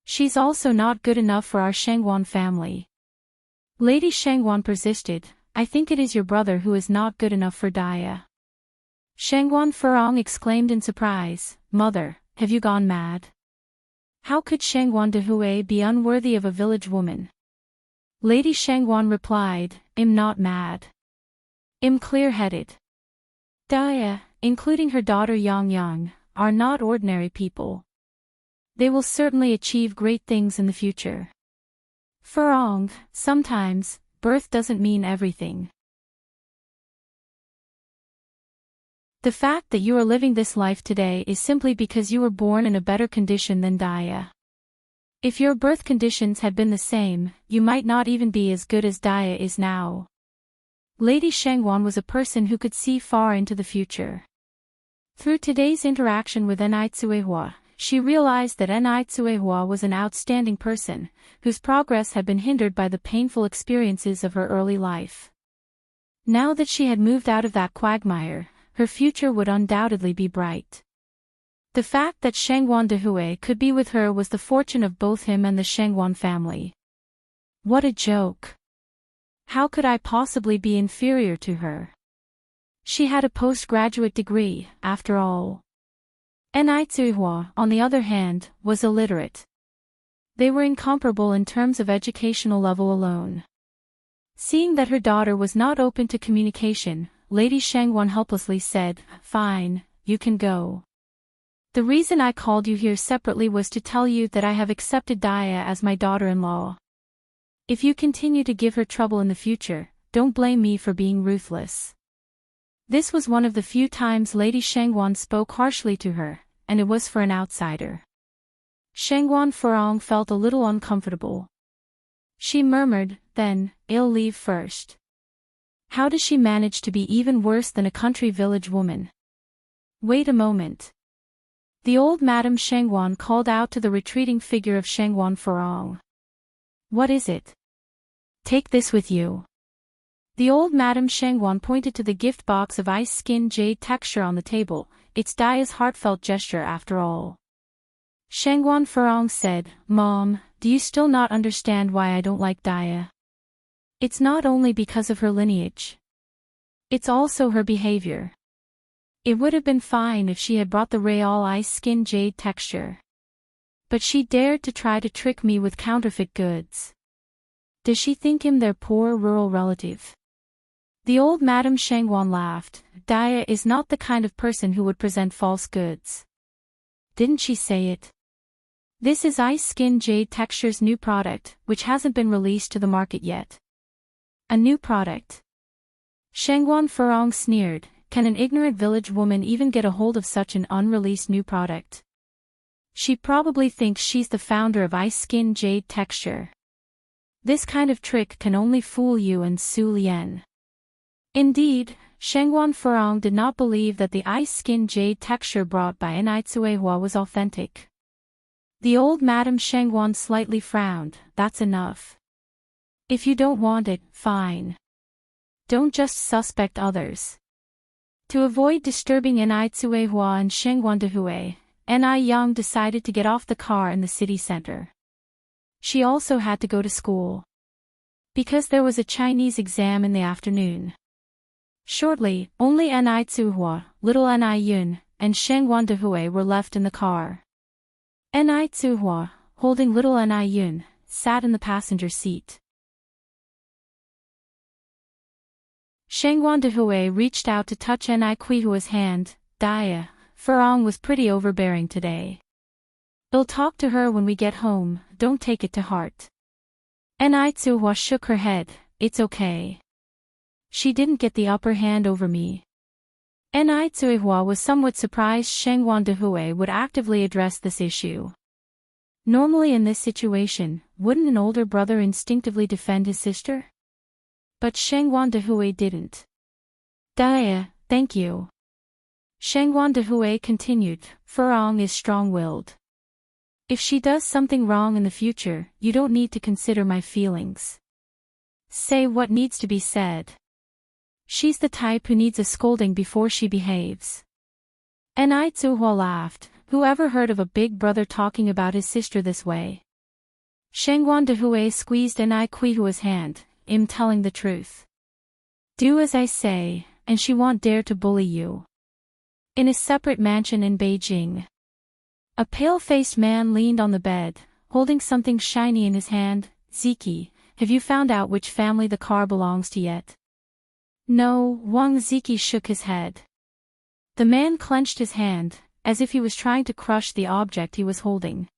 She's also not good enough for our Shangguan family." Lady Shangguan persisted, "I think it is your brother who is not good enough for Dia." Shangguan Furong exclaimed in surprise, "Mother, have you gone mad? How could Shangguan Dehui be unworthy of a village woman?" Lady Shangguan replied, "I'm not mad. I'm clear-headed. Dia, including her daughter Yang Yang, are not ordinary people. They will certainly achieve great things in the future. Furong, sometimes, birth doesn't mean everything. The fact that you are living this life today is simply because you were born in a better condition than Dia. If your birth conditions had been the same, you might not even be as good as Dia is now." Lady Shangguan was a person who could see far into the future. Through today's interaction with Enai Tsuehua, she realized that Enai Tsuehua was an outstanding person, whose progress had been hindered by the painful experiences of her early life. Now that she had moved out of that quagmire, her future would undoubtedly be bright. The fact that Shangguan Dehui could be with her was the fortune of both him and the Shangguan family. What a joke! How could I possibly be inferior to her? She had a postgraduate degree, after all. Enai Tsuihua, on the other hand, was illiterate. They were incomparable in terms of educational level alone. Seeing that her daughter was not open to communication, Lady Shangguan helplessly said, "Fine, you can go. The reason I called you here separately was to tell you that I have accepted Dia as my daughter-in-law. If you continue to give her trouble in the future, don't blame me for being ruthless." This was one of the few times Lady Shangguan spoke harshly to her, and it was for an outsider. Shangguan Furong felt a little uncomfortable. She murmured, "Then, I'll leave first. How does she manage to be even worse than a country village woman?" "Wait a moment." The old Madame Shangguan called out to the retreating figure of Shangguan Furong. "What is it? Take this with you." The old Madame Shangguan pointed to the gift box of ice skin jade texture on the table. It's Dia's heartfelt gesture after all. Shangguan Furong said, "Mom, do you still not understand why I don't like Dia? It's not only because of her lineage. It's also her behavior. It would have been fine if she had brought the real ice skin jade texture. But she dared to try to trick me with counterfeit goods. Does she think I'm their poor rural relative?" The old Madame Shangguan laughed. "Dia is not the kind of person who would present false goods. Didn't she say it? This is Ice Skin Jade Texture's new product, which hasn't been released to the market yet." "A new product?" Shangguan Furong sneered. "Can an ignorant village woman even get a hold of such an unreleased new product? She probably thinks she's the founder of Ice Skin Jade Texture. This kind of trick can only fool you and Su Lian." Indeed, Shangguan Furong did not believe that the ice skin jade texture brought by Enai Tsuehua was authentic. The old Madame Shangguan slightly frowned. "That's enough. If you don't want it, fine. Don't just suspect others. To avoid disturbing Ni Tsuehua and Shengwan Dehui, Ni Yang decided to get off the car in the city center. She also had to go to school, because there was a Chinese exam in the afternoon. Shortly, only Ni Tsuehua, little Ni Yun, and Shengwan Dehui were left in the car. Ni Tsuehua, holding little Ni Yun, sat in the passenger seat. Shengwan Dehui reached out to touch Ni Kuihua's hand. Dia, Furong was pretty overbearing today. I'll talk to her when we get home, don't take it to heart. Ni Tsuehua shook her head, it's okay. She didn't get the upper hand over me. Ni Tsuehua was somewhat surprised Shengwan Dehui would actively address this issue. Normally in this situation, wouldn't an older brother instinctively defend his sister? But Shengwan Dehui didn't. Dia, thank you. Shengwan Dehui continued, Furong is strong-willed. If she does something wrong in the future, you don't need to consider my feelings. Say what needs to be said. She's the type who needs a scolding before she behaves. Ni Tsuehua laughed, whoever heard of a big brother talking about his sister this way? Shengwan Dehui squeezed Ni Kuihua's hand, I'm telling the truth. Do as I say, and she won't dare to bully you. In a separate mansion in Beijing, a pale-faced man leaned on the bed, holding something shiny in his hand. Ziki, have you found out which family the car belongs to yet? No, Wang Ziki shook his head. The man clenched his hand, as if he was trying to crush the object he was holding.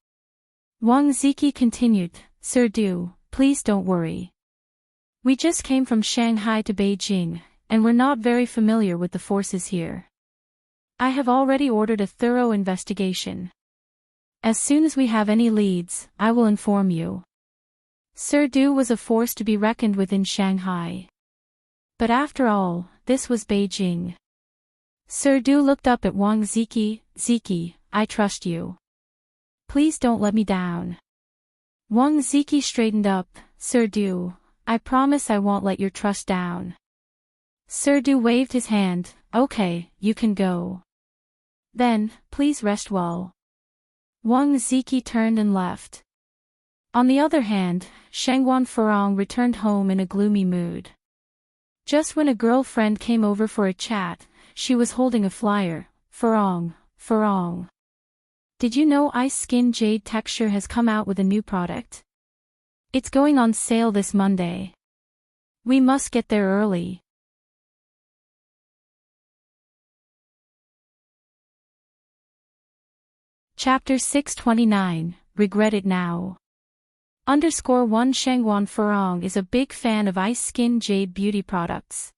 Wang Ziki continued, Sir Du, please don't worry. We just came from Shanghai to Beijing, and we're not very familiar with the forces here. I have already ordered a thorough investigation. As soon as we have any leads, I will inform you. Sir Du was a force to be reckoned with in Shanghai. But after all, this was Beijing. Sir Du looked up at Wang Ziki. Ziki, I trust you. Please don't let me down. Wang Ziki straightened up. Sir Du, I promise I won't let your trust down. Sir Du waved his hand. Okay, you can go. Then, please rest well. Wang Ziki turned and left. On the other hand, Shengwan Furong returned home in a gloomy mood. Just when a girlfriend came over for a chat, she was holding a flyer. Furong, Furong. Did you know Ice Skin Jade Texture has come out with a new product? It's going on sale this Monday. We must get there early. Chapter 629, Regret It Now. _1 Shengwan Furong is a big fan of Ice Skin Jade beauty products.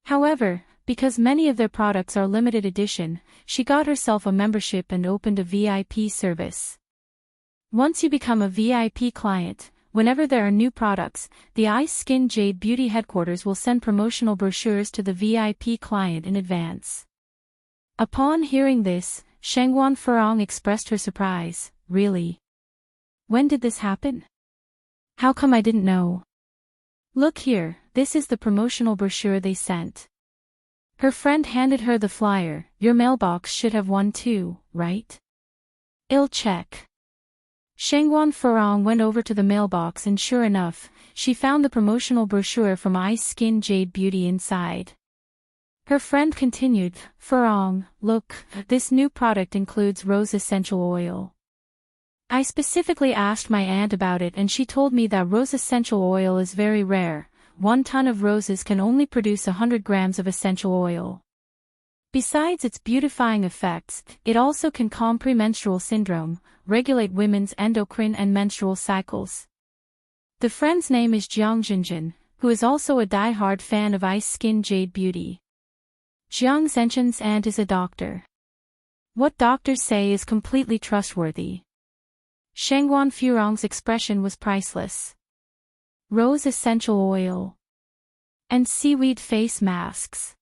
However, because many of their products are limited edition, she got herself a membership and opened a VIP service. Once you become a VIP client, whenever there are new products, the Ice Skin Jade Beauty headquarters will send promotional brochures to the VIP client in advance. Upon hearing this, Shengwan Furong expressed her surprise. Really? When did this happen? How come I didn't know? Look here, this is the promotional brochure they sent. Her friend handed her the flyer. Your mailbox should have one too, right? I'll check. Shengwan Furong went over to the mailbox and sure enough, she found the promotional brochure from Ice Skin Jade Beauty inside. Her friend continued, Furong, look, this new product includes rose essential oil. I specifically asked my aunt about it and she told me that rose essential oil is very rare. 1 ton of roses can only produce 100 grams of essential oil. Besides its beautifying effects, it also can calm premenstrual syndrome, regulate women's endocrine and menstrual cycles. The friend's name is Jiang Zhenjin, who is also a die-hard fan of Ice Skin Jade Beauty. Jiang Zhenjin's aunt is a doctor. What doctors say is completely trustworthy. Shengwan Furong's expression was priceless. Rose essential oil and seaweed face masks.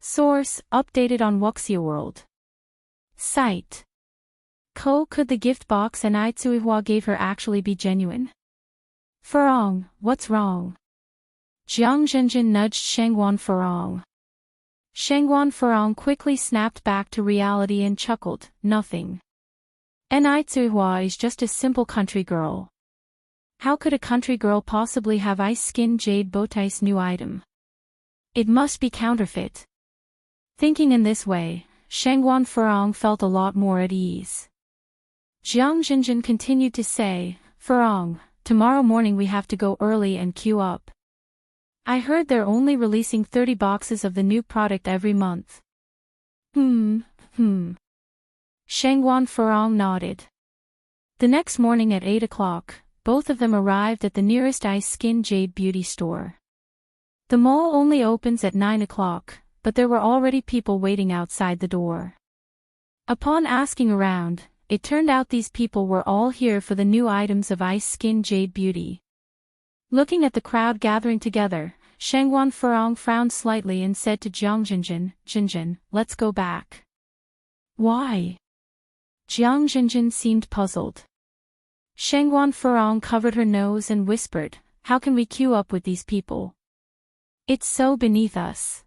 Source, updated on Wuxia World. Site. Could the gift box Ni Tsuehua gave her actually be genuine? Furong, what's wrong? Jiang Zhenjin nudged Shangguan Furong. Shangguan Furong quickly snapped back to reality and chuckled, nothing. Enai Tsuhua is just a simple country girl. How could a country girl possibly have ice-skin jade bowtie's new item? It must be counterfeit. Thinking in this way, Shangguan Furong felt a lot more at ease. Jiang Zhenjin continued to say, Furong, tomorrow morning we have to go early and queue up. I heard they're only releasing 30 boxes of the new product every month. Shangguan Furong nodded. The next morning at 8 o'clock, both of them arrived at the nearest Ice Skin Jade beauty store. The mall only opens at 9 o'clock, but there were already people waiting outside the door. Upon asking around, it turned out these people were all here for the new items of Ice Skin Jade beauty. Looking at the crowd gathering together, Shangguan Furong frowned slightly and said to Jiang Zhenjin, Zhenjin, let's go back. Why? Jiang Zhenjin seemed puzzled. Shangguan Furong covered her nose and whispered, how can we queue up with these people? It's so beneath us.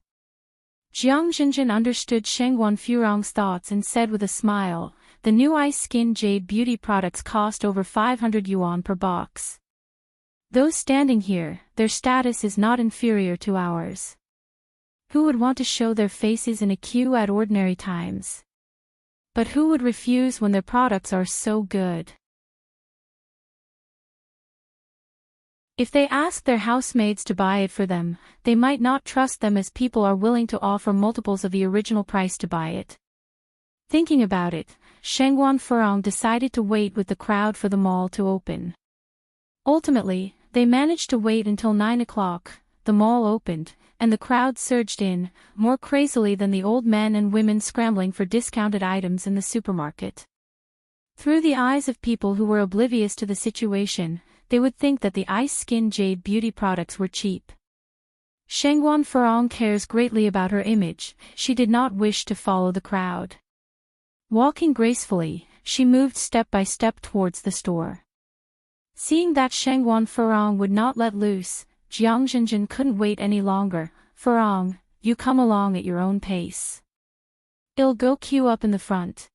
Jiang Zhenjin understood Shangguan Furong's thoughts and said with a smile, the new Ice Skin Jade beauty products cost over 500 yuan per box. Those standing here, their status is not inferior to ours. Who would want to show their faces in a queue at ordinary times? But who would refuse when their products are so good? If they asked their housemaids to buy it for them, they might not trust them as people are willing to offer multiples of the original price to buy it. Thinking about it, Shangguan Furong decided to wait with the crowd for the mall to open. Ultimately, they managed to wait until 9 o'clock, the mall opened, and the crowd surged in, more crazily than the old men and women scrambling for discounted items in the supermarket. Through the eyes of people who were oblivious to the situation, they would think that the Ice Skin Jade beauty products were cheap. Shangguan Furong cares greatly about her image, she did not wish to follow the crowd. Walking gracefully, she moved step by step towards the store. Seeing that Shangguan Furong would not let loose, Jiang Zhenjin couldn't wait any longer. Furong, you come along at your own pace. I'll go queue up in the front.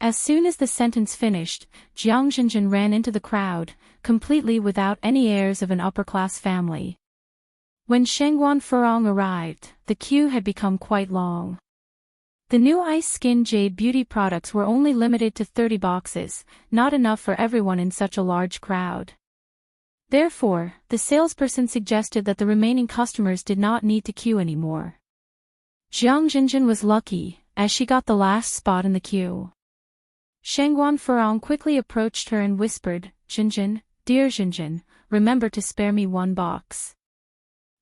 As soon as the sentence finished, Jiang Zhenjin ran into the crowd, completely without any airs of an upper-class family. When Shangguan Furong arrived, the queue had become quite long. The new Ice Skin Jade beauty products were only limited to 30 boxes, not enough for everyone in such a large crowd. Therefore, the salesperson suggested that the remaining customers did not need to queue anymore. Jiang Zhenjin was lucky, as she got the last spot in the queue. Shangguan Furong quickly approached her and whispered, Zhenjin, dear Zhenjin, remember to spare me one box.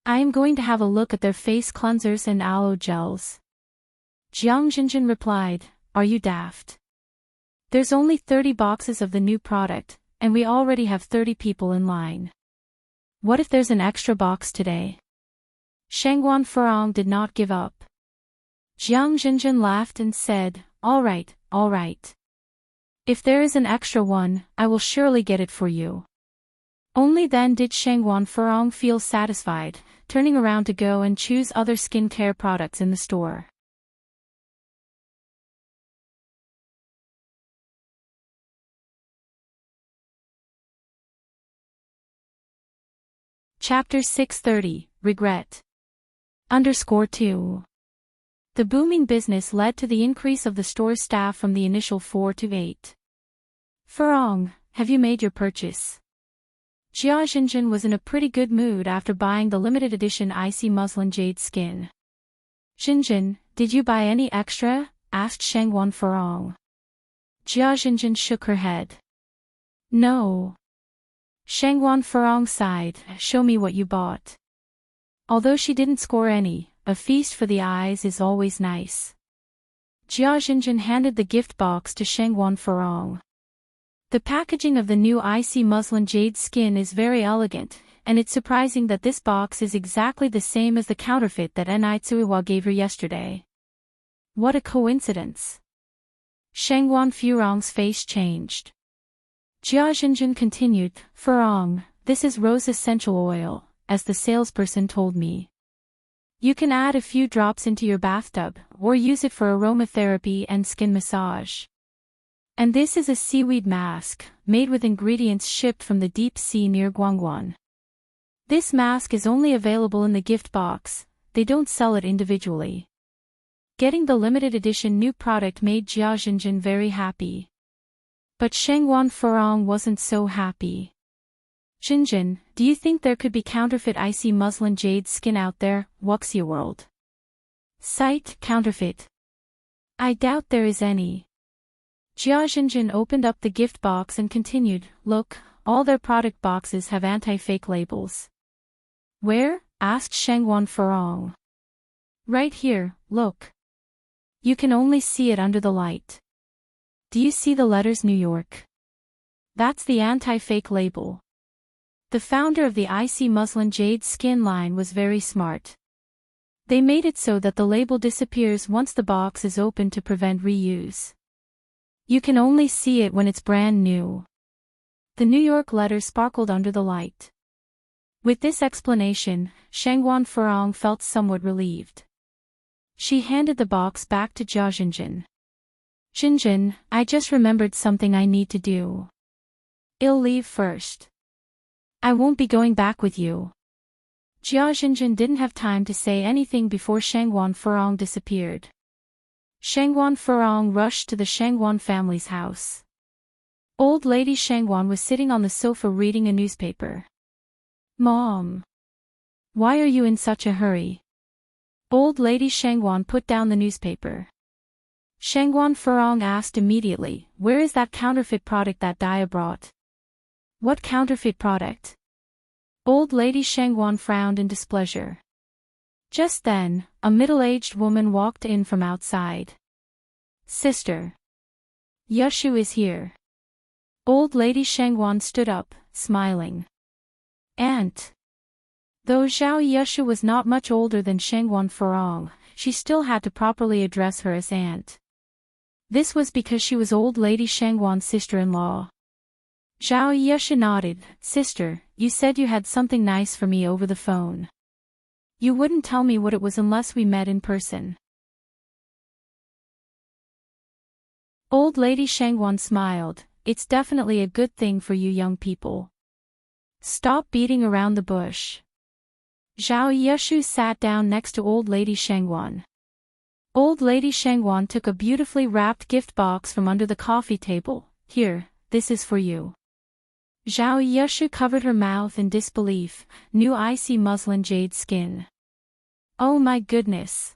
I am going to have a look at their face cleansers and aloe gels. Jiang Zhenjin replied, are you daft? There's only 30 boxes of the new product, and we already have 30 people in line. What if there's an extra box today? Shangguan Furong did not give up. Jiang Zhenjin laughed and said, all right. If there is an extra one, I will surely get it for you. Only then did Shangguan Furong feel satisfied, turning around to go and choose other skincare products in the store. Chapter 630, Regret. _2. The booming business led to the increase of the store staff from the initial 4 to 8. Furong, have you made your purchase? Jia Zhenjin was in a pretty good mood after buying the limited edition icy muslin jade skin. Zhenjin, did you buy any extra? Asked Shangguan Furong. Jia Zhenjin shook her head. No. Shangguan Furong sighed, show me what you bought. Although she didn't score any, a feast for the eyes is always nice. Jia Zhenjin handed the gift box to Shangguan Furong. The packaging of the new icy muslin jade skin is very elegant, and it's surprising that this box is exactly the same as the counterfeit that Enai Tsuiwa gave her yesterday. What a coincidence. Shangguan Furong's face changed. Jia Zhenjin continued, Furong, this is rose essential oil, as the salesperson told me. You can add a few drops into your bathtub, or use it for aromatherapy and skin massage. And this is a seaweed mask, made with ingredients shipped from the deep sea near Guangguan. This mask is only available in the gift box, they don't sell it individually. Getting the limited edition new product made Jia Jinjin very happy. But Shengwan Furong wasn't so happy. Jinjin, do you think there could be counterfeit icy muslin jade skin out there, Wuxia World? Site, counterfeit. I doubt there is any. Jia Jinjin opened up the gift box and continued, look, all their product boxes have anti-fake labels. Where? Asked Shengwan Furong. Right here, look. You can only see it under the light. Do you see the letters New York? That's the anti-fake label. The founder of the icy muslin jade skin line was very smart. They made it so that the label disappears once the box is opened to prevent reuse. You can only see it when it's brand new. The New York letter sparkled under the light. With this explanation, Shengwan Furong felt somewhat relieved. She handed the box back to Jia Jinjin. Jinjin, I just remembered something I need to do. I'll leave first. I won't be going back with you. Jia Jinjin didn't have time to say anything before Shengwan Furong disappeared. Shengwan Furong rushed to the Shengwan family's house. Old lady Shengwan was sitting on the sofa reading a newspaper. Mom! Why are you in such a hurry? Old lady Shengwan put down the newspaper. Shengwan Furong asked immediately, where is that counterfeit product that Dia brought? What counterfeit product? Old lady Shengwan frowned in displeasure. Just then, a middle-aged woman walked in from outside. Sister. Yushu is here. Old lady Shengwan stood up, smiling. Aunt. Though Zhao Yushu was not much older than Shengwan Furong, she still had to properly address her as aunt. This was because she was old lady Shengwan's sister-in-law. Zhao Yushu nodded. Sister, you said you had something nice for me over the phone. You wouldn't tell me what it was unless we met in person. Old lady Shengwan smiled. It's definitely a good thing for you young people. Stop beating around the bush. Zhao Yushu sat down next to old lady Shengwan. Old lady Shengwan took a beautifully wrapped gift box from under the coffee table. Here, this is for you. Zhao Yushu covered her mouth in disbelief. New icy muslin jade skin. Oh my goodness.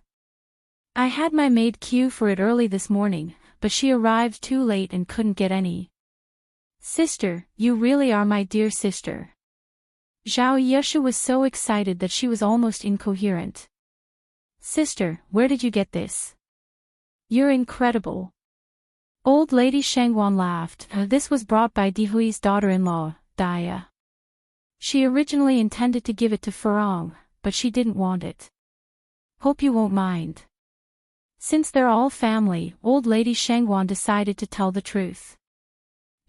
I had my maid queue for it early this morning, but she arrived too late and couldn't get any. Sister, you really are my dear sister. Zhao Yushu was so excited that she was almost incoherent. Sister, where did you get this? You're incredible. Old lady Shengwan laughed. This was brought by Dihui's daughter-in-law, Dia. She originally intended to give it to Furong, but she didn't want it. Hope you won't mind. Since they're all family, old lady Shengwan decided to tell the truth.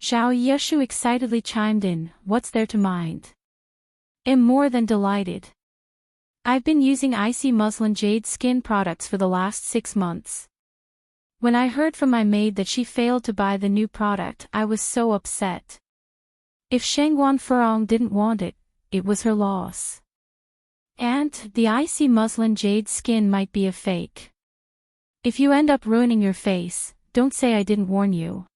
Zhao Yushu excitedly chimed in, what's there to mind? I'm more than delighted. I've been using icy muslin jade skin products for the last 6 months. When I heard from my maid that she failed to buy the new product, I was so upset. If Shengwan Furong didn't want it, it was her loss. And, the icy muslin jade skin might be a fake. If you end up ruining your face, don't say I didn't warn you.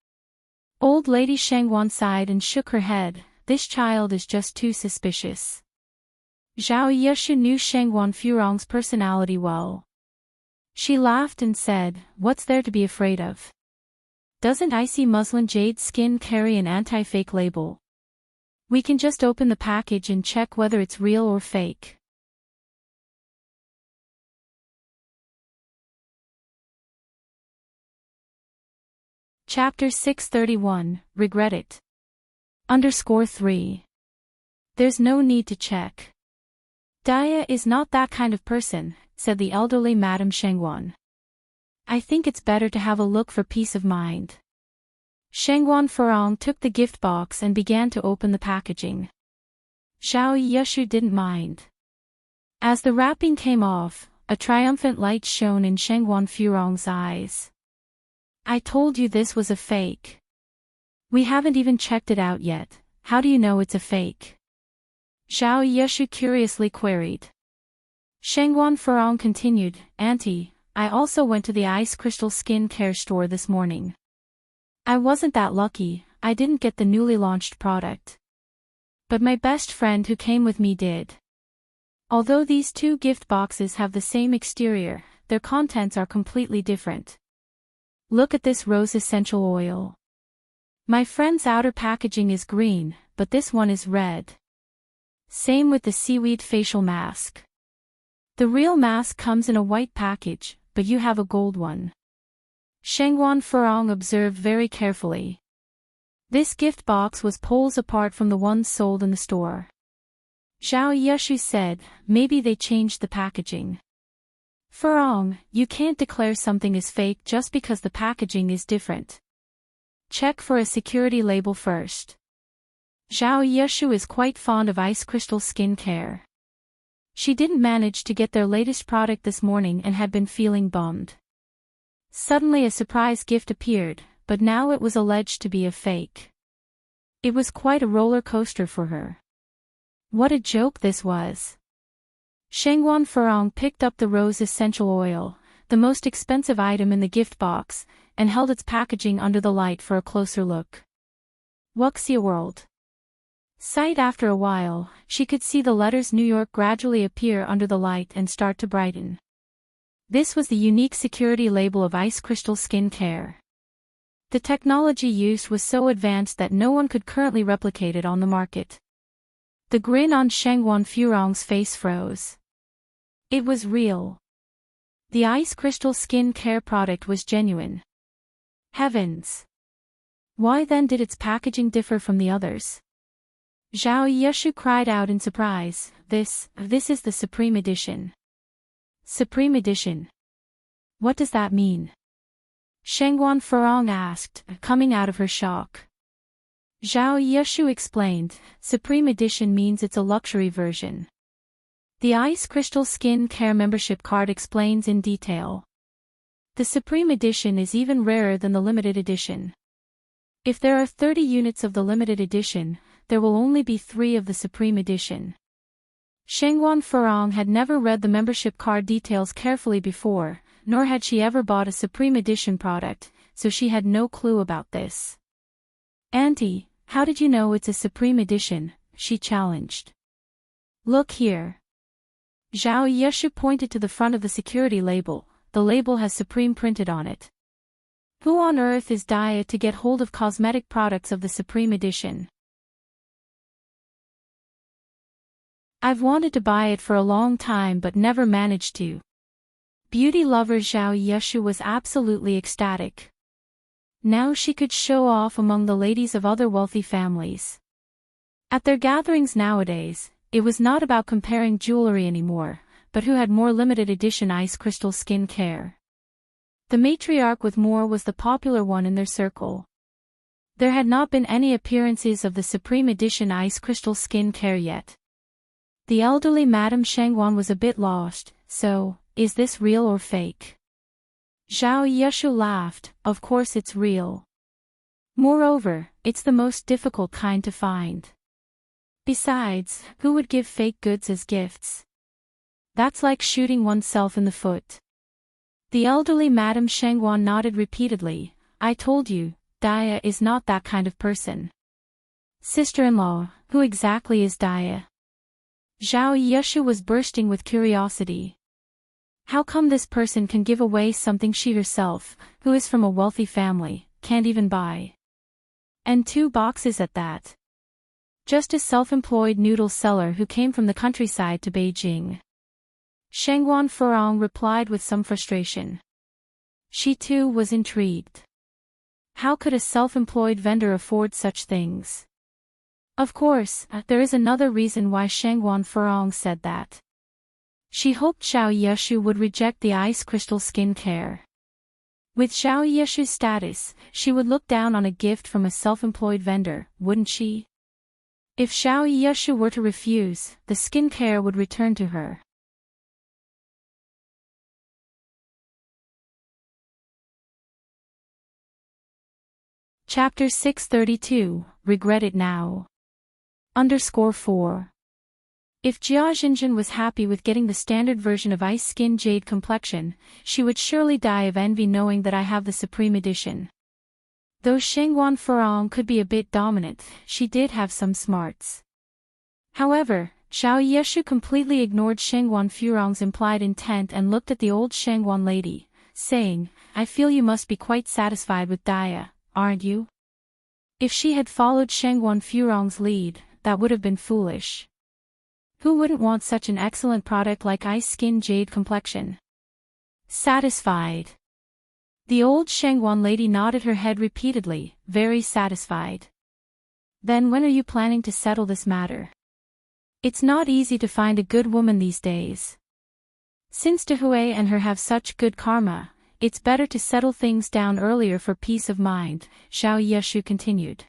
Old lady Shengwan sighed and shook her head. This child is just too suspicious. Zhao Yushu knew Shengwan Furong's personality well. She laughed and said, what's there to be afraid of? Doesn't icy muslin jade skin carry an anti-fake label? We can just open the package and check whether it's real or fake. Chapter 631, Regret It. _3. There's no need to check. Dia is not that kind of person, said the elderly Madame Shengwan. I think it's better to have a look for peace of mind. Shengwan Furong took the gift box and began to open the packaging. Zhao Yushu didn't mind. As the wrapping came off, a triumphant light shone in Shengwan Furong's eyes. I told you this was a fake. We haven't even checked it out yet. How do you know it's a fake? Zhao Yushu curiously queried. Shengwan Furong continued, Auntie, I also went to the ice crystal skin care store this morning. I wasn't that lucky, I didn't get the newly launched product. But my best friend who came with me did. Although these two gift boxes have the same exterior, their contents are completely different. Look at this rose essential oil. My friend's outer packaging is green, but this one is red. Same with the seaweed facial mask. The real mask comes in a white package, but you have a gold one. Shengwan Furong observed very carefully. This gift box was poles apart from the ones sold in the store. Zhao Yushu said, maybe they changed the packaging. Furong, you can't declare something is fake just because the packaging is different. Check for a security label first. Zhao Yushu is quite fond of ice crystal skin care. She didn't manage to get their latest product this morning and had been feeling bummed. Suddenly a surprise gift appeared, but now it was alleged to be a fake. It was quite a roller coaster for her. What a joke this was. Shengwan Furong picked up the rose essential oil, the most expensive item in the gift box, and held its packaging under the light for a closer look. Wuxia World. Sight after a while, she could see the letters New York gradually appear under the light and start to brighten. This was the unique security label of ice crystal skin care. The technology used was so advanced that no one could currently replicate it on the market. The grin on Shengwan Furong's face froze. It was real. The ice crystal skin care product was genuine. Heavens! Why then did its packaging differ from the others? Zhao Yushu cried out in surprise, This is the Supreme Edition. Supreme Edition. What does that mean? Shengwan Furong asked, coming out of her shock. Zhao Yushu explained, Supreme Edition means it's a luxury version. The Ice Crystal Skin Care membership card explains in detail. The Supreme Edition is even rarer than the limited edition. If there are 30 units of the limited edition, there will only be 3 of the Supreme Edition. Shengwan Furong had never read the membership card details carefully before, nor had she ever bought a Supreme Edition product, so she had no clue about this. Auntie, how did you know it's a Supreme Edition? She challenged. Look here. Zhao Yushu pointed to the front of the security label. The label has Supreme printed on it. Who on earth is Daya to get hold of cosmetic products of the Supreme Edition? I've wanted to buy it for a long time but never managed to. Beauty lover Zhao Yushu was absolutely ecstatic. Now she could show off among the ladies of other wealthy families. At their gatherings nowadays, it was not about comparing jewelry anymore, but who had more limited edition ice crystal skin care. The matriarch with more was the popular one in their circle. There had not been any appearances of the Supreme Edition ice crystal skin care yet. The elderly Madame Shengwan was a bit lost, so, is this real or fake? Zhao Yushu laughed, of course it's real. Moreover, it's the most difficult kind to find. Besides, who would give fake goods as gifts? That's like shooting oneself in the foot. The elderly Madame Shengwan nodded repeatedly. I told you, Daya is not that kind of person. Sister-in-law, who exactly is Daya? Zhao Yushu was bursting with curiosity. How come this person can give away something she herself, who is from a wealthy family, can't even buy? And 2 boxes at that. Just a self-employed noodle seller who came from the countryside to Beijing. Shengwan Furong replied with some frustration. She too was intrigued. How could a self-employed vendor afford such things? Of course, there is another reason why Shengwan Furong said that. She hoped Zhao Yushu would reject the ice crystal skin care. With Zhao Yushu's status, she would look down on a gift from a self-employed vendor, wouldn't she? If Xiao Yeshu were to refuse, the skincare would return to her. Chapter 632, Regret It Now. _4. If Jia Xinjin was happy with getting the standard version of Ice Skin Jade Complexion, she would surely die of envy knowing that I have the Supreme Edition. Though Shengguan Furong could be a bit dominant, she did have some smarts. However, Xiao Yeshu completely ignored Shengguan Furong's implied intent and looked at the old Shengguan lady, saying, I feel you must be quite satisfied with Daya, aren't you? If she had followed Shengguan Furong's lead, that would have been foolish. Who wouldn't want such an excellent product like Ice Skin Jade Complexion? Satisfied. The old Shengguan lady nodded her head repeatedly, very satisfied. Then when are you planning to settle this matter? It's not easy to find a good woman these days. Since Dehui and her have such good karma, it's better to settle things down earlier for peace of mind, Xiao Yeshu continued.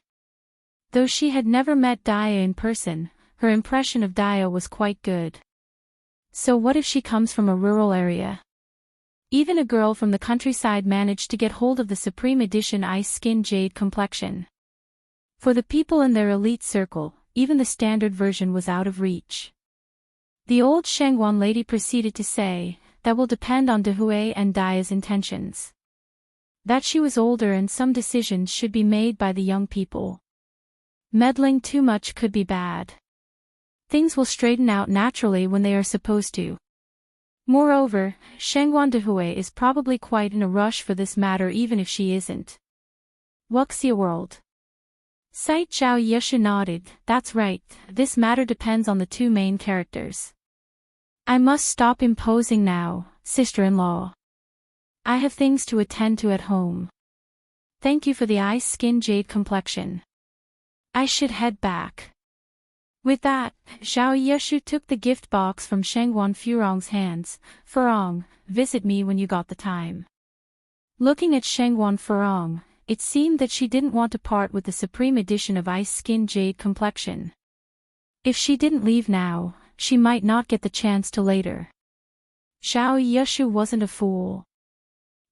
Though she had never met Daya in person, her impression of Daya was quite good. So what if she comes from a rural area? Even a girl from the countryside managed to get hold of the Supreme Edition Ice Skin Jade Complexion. For the people in their elite circle, even the standard version was out of reach. The old Shengguan lady proceeded to say, that will depend on Dehui and Daya's intentions. That she was older and some decisions should be made by the young people. Meddling too much could be bad. Things will straighten out naturally when they are supposed to. Moreover, Shengguan Dehui is probably quite in a rush for this matter even if she isn't. Wuxia World. Site Zhao Yeshu nodded, that's right, this matter depends on the two main characters. I must stop imposing now, sister-in-law. I have things to attend to at home. Thank you for the Ice Skin Jade Complexion. I should head back. With that, Xiao Yeshu took the gift box from Shengguan Furong's hands. Furong, visit me when you got the time. Looking at Shengguan Furong, it seemed that she didn't want to part with the Supreme Edition of Ice Skin Jade Complexion. If she didn't leave now, she might not get the chance till later. Xiao Yeshu wasn't a fool.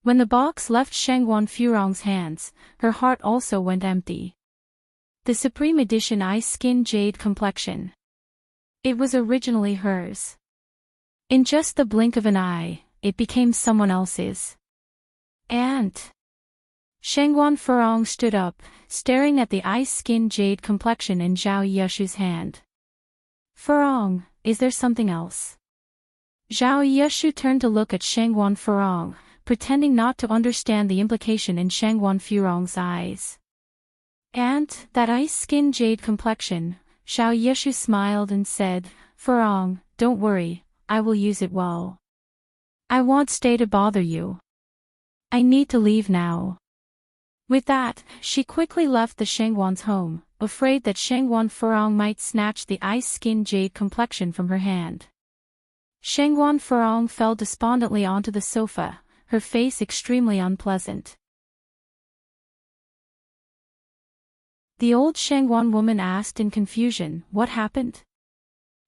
When the box left Shengguan Furong's hands, her heart also went empty. The Supreme Edition Ice Skin Jade Complexion. It was originally hers. In just the blink of an eye, it became someone else's. And Shengguan Furong stood up, staring at the Ice Skin Jade Complexion in Zhao Yeshu's hand. Furong, is there something else? Zhao Yeshu turned to look at Shengguan Furong, pretending not to understand the implication in Shengguan Furong's eyes. And that Ice Skin Jade Complexion, Xiao Yeshu smiled and said, Furong, don't worry, I will use it well. I won't stay to bother you. I need to leave now. With that, she quickly left the Shengguan's home, afraid that Shengguan Furong might snatch the Ice Skin Jade Complexion from her hand. Shengguan Furong fell despondently onto the sofa, her face extremely unpleasant. The old Shengguan woman asked in confusion, what happened?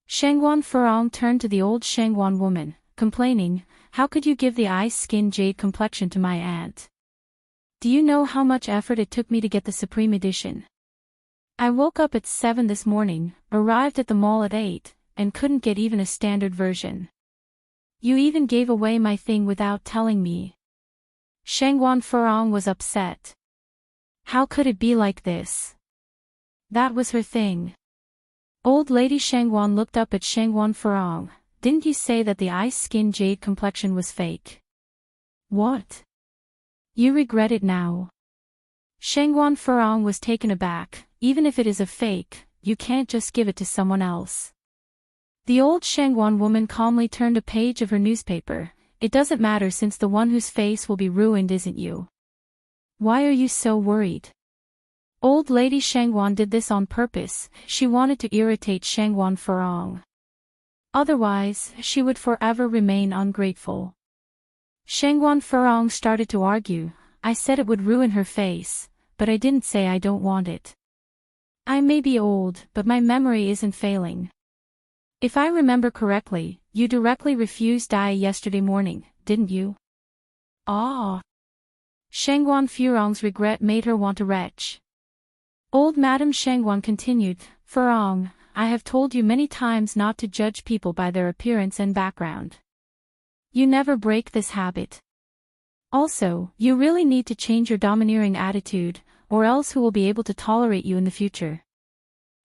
Shengguan Furong turned to the old Shengguan woman, complaining, how could you give the Ice Skin Jade Complexion to my aunt? Do you know how much effort it took me to get the Supreme Edition? I woke up at 7 this morning, arrived at the mall at 8, and couldn't get even a standard version. You even gave away my thing without telling me. Shengguan Furong was upset. How could it be like this? That was her thing. Old Lady Shengguan looked up at Shengguan Furong. Didn't you say that the Ice Skin Jade Complexion was fake? What? You regret it now? Shengguan Furong was taken aback. Even if it is a fake, you can't just give it to someone else. The old Shengguan woman calmly turned a page of her newspaper. It doesn't matter since the one whose face will be ruined isn't you. Why are you so worried? Old Lady Shengguan did this on purpose. She wanted to irritate Shengguan Furong. Otherwise, she would forever remain ungrateful. Shengguan Furong started to argue. I said it would ruin her face, but I didn't say I don't want it. I may be old, but my memory isn't failing. If I remember correctly, you directly refused Dai yesterday morning, didn't you? Ah. Shangguan Furong's regret made her want to retch. Old Madame Shangguan continued, Furong, I have told you many times not to judge people by their appearance and background. You never break this habit. Also, you really need to change your domineering attitude, or else who will be able to tolerate you in the future?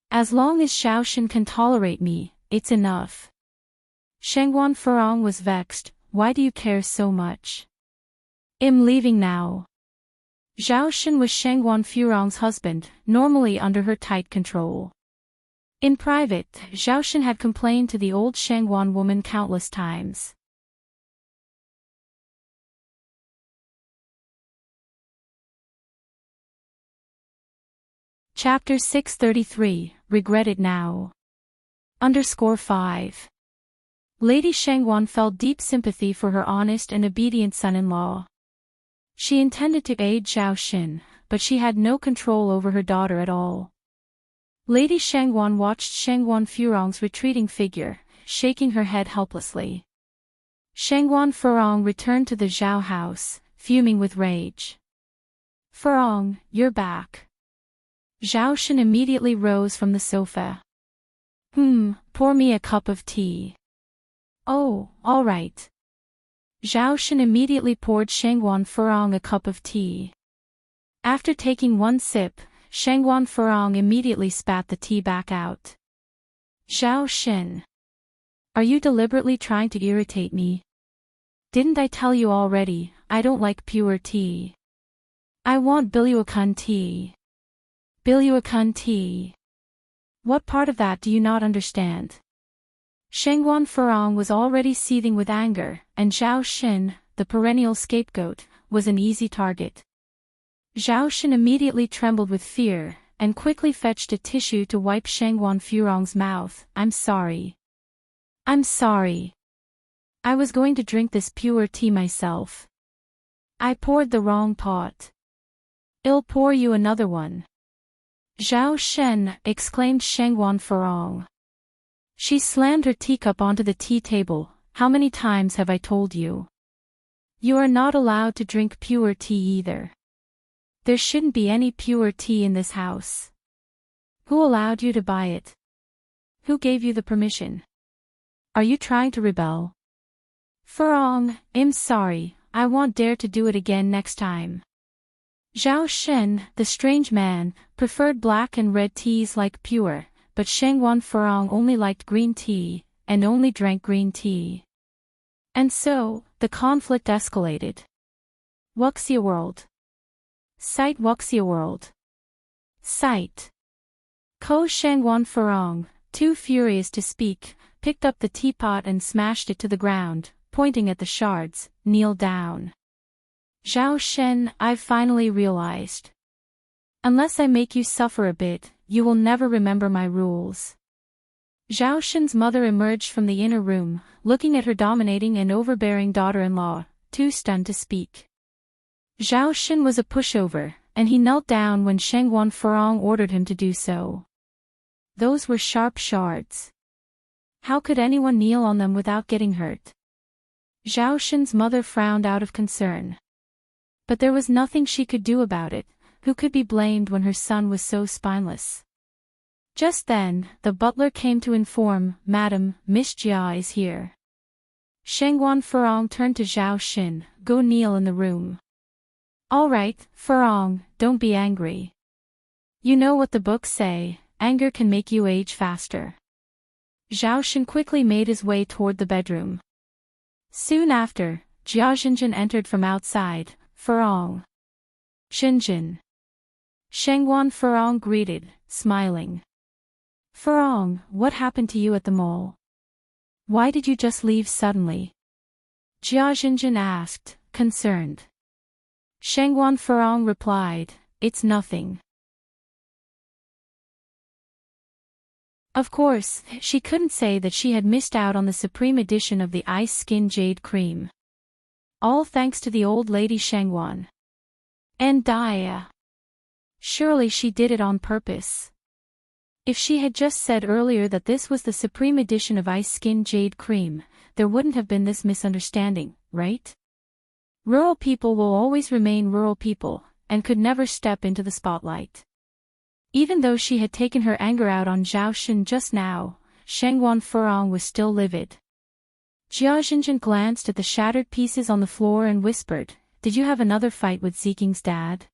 As long as Xiaoshan can tolerate me, it's enough. Shangguan Furong was vexed. Why do you care so much? I'm leaving now. Xiaoshan was Shangguan Furong's husband, normally under her tight control. In private, Xiaoshan had complained to the old Shangguan woman countless times. Chapter 633, Regret It Now. _5. Lady Shangguan felt deep sympathy for her honest and obedient son-in-law. She intended to aid Xiaoshan, but she had no control over her daughter at all. Lady Shangguan watched Shangguan Furong's retreating figure, shaking her head helplessly. Shangguan Furong returned to the Zhao house, fuming with rage. Furong, you're back. Xiaoshan immediately rose from the sofa. Pour me a cup of tea. Oh, all right. Xiaoshan immediately poured Shangguan Furong a cup of tea. After taking one sip, Shangguan Furong immediately spat the tea back out. Xiaoshan. Are you deliberately trying to irritate me? Didn't I tell you already, I don't like pure tea. I want Biluakun tea. Biluakun tea. What part of that do you not understand? Shangguan Furong was already seething with anger, and Xiaoshan, the perennial scapegoat, was an easy target. Xiaoshan immediately trembled with fear, and quickly fetched a tissue to wipe Shangguan Furong's mouth. I'm sorry. I'm sorry. I was going to drink this pure tea myself. I poured the wrong pot. I'll pour you another one. Xiaoshan, exclaimed Shangguan Furong. She slammed her teacup onto the tea table. How many times have I told you? You are not allowed to drink pure tea either. There shouldn't be any pure tea in this house. Who allowed you to buy it? Who gave you the permission? Are you trying to rebel? Furong, I'm sorry, I won't dare to do it again next time. Xiaoshan, the strange man, preferred black and red teas like pure, but Shangguan Furong only liked green tea, and only drank green tea. And so, the conflict escalated. Wuxia World. Site Wuxia World. Site. Ko Shangguan Furong, too furious to speak, picked up the teapot and smashed it to the ground, pointing at the shards. Kneel down. Xiaoshan, I've finally realized. Unless I make you suffer a bit, you will never remember my rules. Xiaoshan's mother emerged from the inner room, looking at her dominating and overbearing daughter-in-law, too stunned to speak. Xiaoshan was a pushover, and he knelt down when Shangguan Furong ordered him to do so. Those were sharp shards. How could anyone kneel on them without getting hurt? Xiaoshan's mother frowned out of concern. But there was nothing she could do about it. Who could be blamed when her son was so spineless? Just then, the butler came to inform, Madam, Miss Jia is here. Shangguan Furong turned to Xiaoshan, go kneel in the room. All right, Furong, don't be angry. You know what the books say, anger can make you age faster. Xiaoshan quickly made his way toward the bedroom. Soon after, Jia Xinjin entered from outside. Furong. Xinjin. Shangguan Furong greeted, smiling. Furong, what happened to you at the mall? Why did you just leave suddenly? Jia Xinjin asked, concerned. Shangguan Furong replied, it's nothing. Of course, she couldn't say that she had missed out on the supreme edition of the Ice Skin Jade Cream. All thanks to the old lady Shangguan. And Dia. Surely she did it on purpose. If she had just said earlier that this was the supreme edition of Ice Skin Jade Cream, there wouldn't have been this misunderstanding, right? Rural people will always remain rural people, and could never step into the spotlight. Even though she had taken her anger out on Zhao Xin just now, Shangguan Furong was still livid. Jia Xinjin glanced at the shattered pieces on the floor and whispered, "Did you have another fight with Ziking's dad?"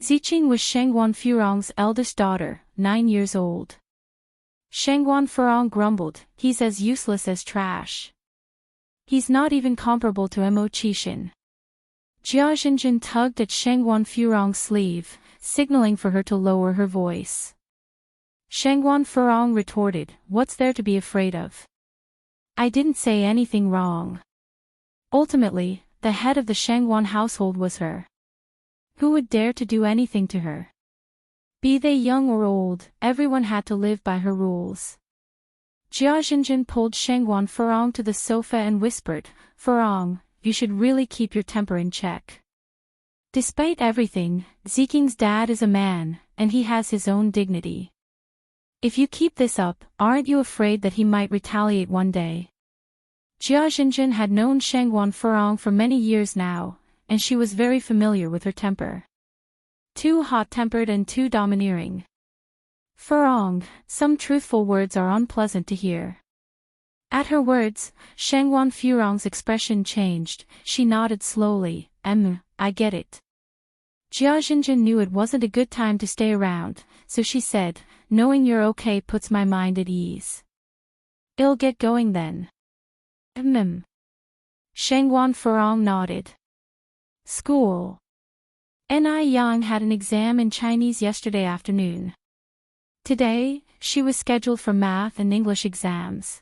Ziqing was Shangguan Furong's eldest daughter, 9 years old. Shangguan Furong grumbled, "He's as useless as trash. He's not even comparable to Mo Qixin." Jia Xinjin tugged at Shangguan Furong's sleeve, signaling for her to lower her voice. Shangguan Furong retorted, "What's there to be afraid of? I didn't say anything wrong." Ultimately, the head of the Shangguan household was her. Who would dare to do anything to her? Be they young or old, everyone had to live by her rules. Jia Xinjin pulled Shangguan Furong to the sofa and whispered, "Furong, you should really keep your temper in check. Despite everything, Ziking's dad is a man, and he has his own dignity. If you keep this up, aren't you afraid that he might retaliate one day?" Jia Xinjin had known Shangguan Furong for many years now, and she was very familiar with her temper. Too hot-tempered and too domineering. "Furong, some truthful words are unpleasant to hear." At her words, Shangguan Furong's expression changed. She nodded slowly, I get it." Jia Xinjin knew it wasn't a good time to stay around, so she said, "Knowing you're okay puts my mind at ease. I'll get going then." Shangguan Furong nodded. School. Ni Yang had an exam in Chinese yesterday afternoon. Today, she was scheduled for math and English exams.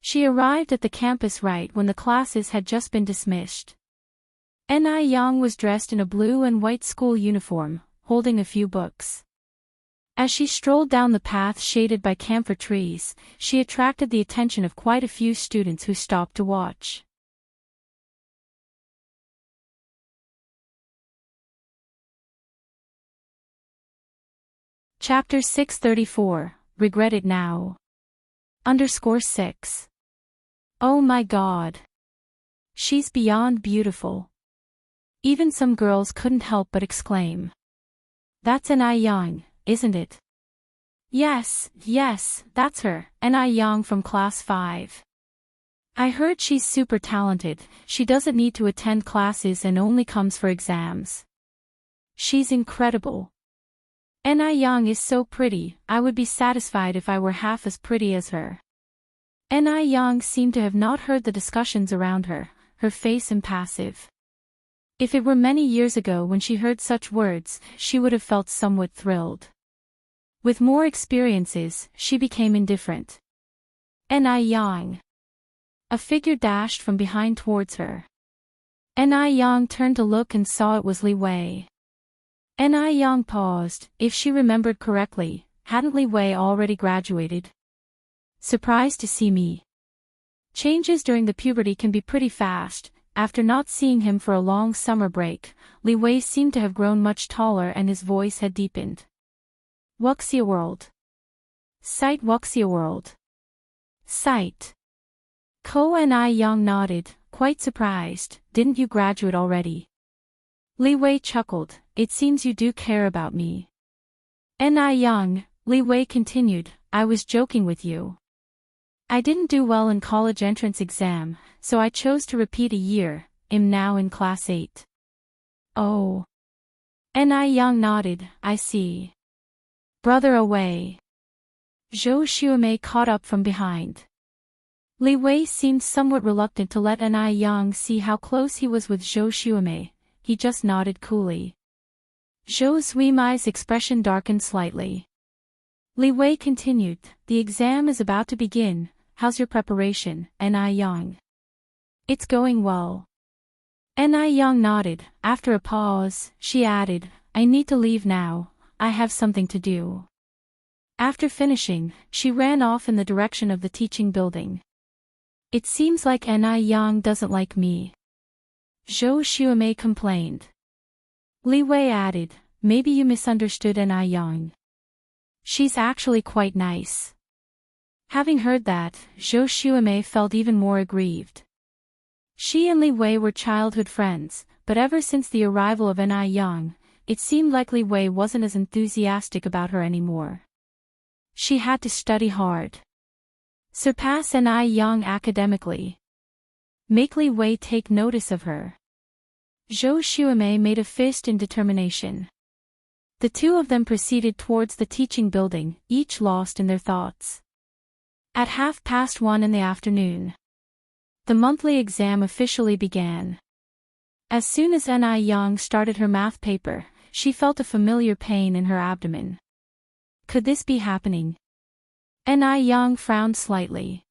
She arrived at the campus right when the classes had just been dismissed. Ni Yang was dressed in a blue and white school uniform, holding a few books. As she strolled down the path shaded by camphor trees, she attracted the attention of quite a few students who stopped to watch. Chapter 634, Regret It Now. _6. Oh my God. She's beyond beautiful. Even some girls couldn't help but exclaim. That's Ni Yang, isn't it? Yes, that's her, Ni Yang from class 5. I heard she's super talented, she doesn't need to attend classes and only comes for exams. She's incredible. Ni Yang is so pretty, I would be satisfied if I were half as pretty as her. Ni Yang seemed to have not heard the discussions around her, her face impassive. If it were many years ago when she heard such words, she would have felt somewhat thrilled. With more experiences, she became indifferent. Ni Yang. A figure dashed from behind towards her. Ni Yang turned to look and saw it was Li Wei. Ni Yang paused. If she remembered correctly, hadn't Li Wei already graduated? Surprised to see me. Changes during the puberty can be pretty fast. After not seeing him for a long summer break, Li Wei seemed to have grown much taller and his voice had deepened. Wuxia World. Sight Wuxia World. Sight. Ko Ni Yang nodded, quite surprised. Didn't you graduate already? Li Wei chuckled. It seems you do care about me. Ni Yang, Li Wei continued, I was joking with you. I didn't do well in college entrance exam, so I chose to repeat a year. I'm now in class 8. Oh. Ni Yang nodded, I see. Brother away. Zhou Xiumei caught up from behind. Li Wei seemed somewhat reluctant to let Ni Yang see how close he was with Zhou Xiumei. He just nodded coolly. Zhou Xuimei's expression darkened slightly. Li Wei continued, the exam is about to begin. How's your preparation, Ni Yang? It's going well. Ni Yang nodded. After a pause, she added, I need to leave now. I have something to do. After finishing, she ran off in the direction of the teaching building. It seems like Ni Yang doesn't like me. Zhou Xiumei complained. Li Wei added, maybe you misunderstood Ni Yang. She's actually quite nice. Having heard that, Zhou Xuemei felt even more aggrieved. She and Li Wei were childhood friends, but ever since the arrival of Ni Yang, it seemed like Li Wei wasn't as enthusiastic about her anymore. She had to study hard. Surpass Ni Yang academically. Make Li Wei take notice of her. Zhou Xuemei made a fist in determination. The two of them proceeded towards the teaching building, each lost in their thoughts. At 1:30 in the afternoon, the monthly exam officially began. As soon as Ni Yang started her math paper, she felt a familiar pain in her abdomen. Could this be happening? Ni Yang frowned slightly.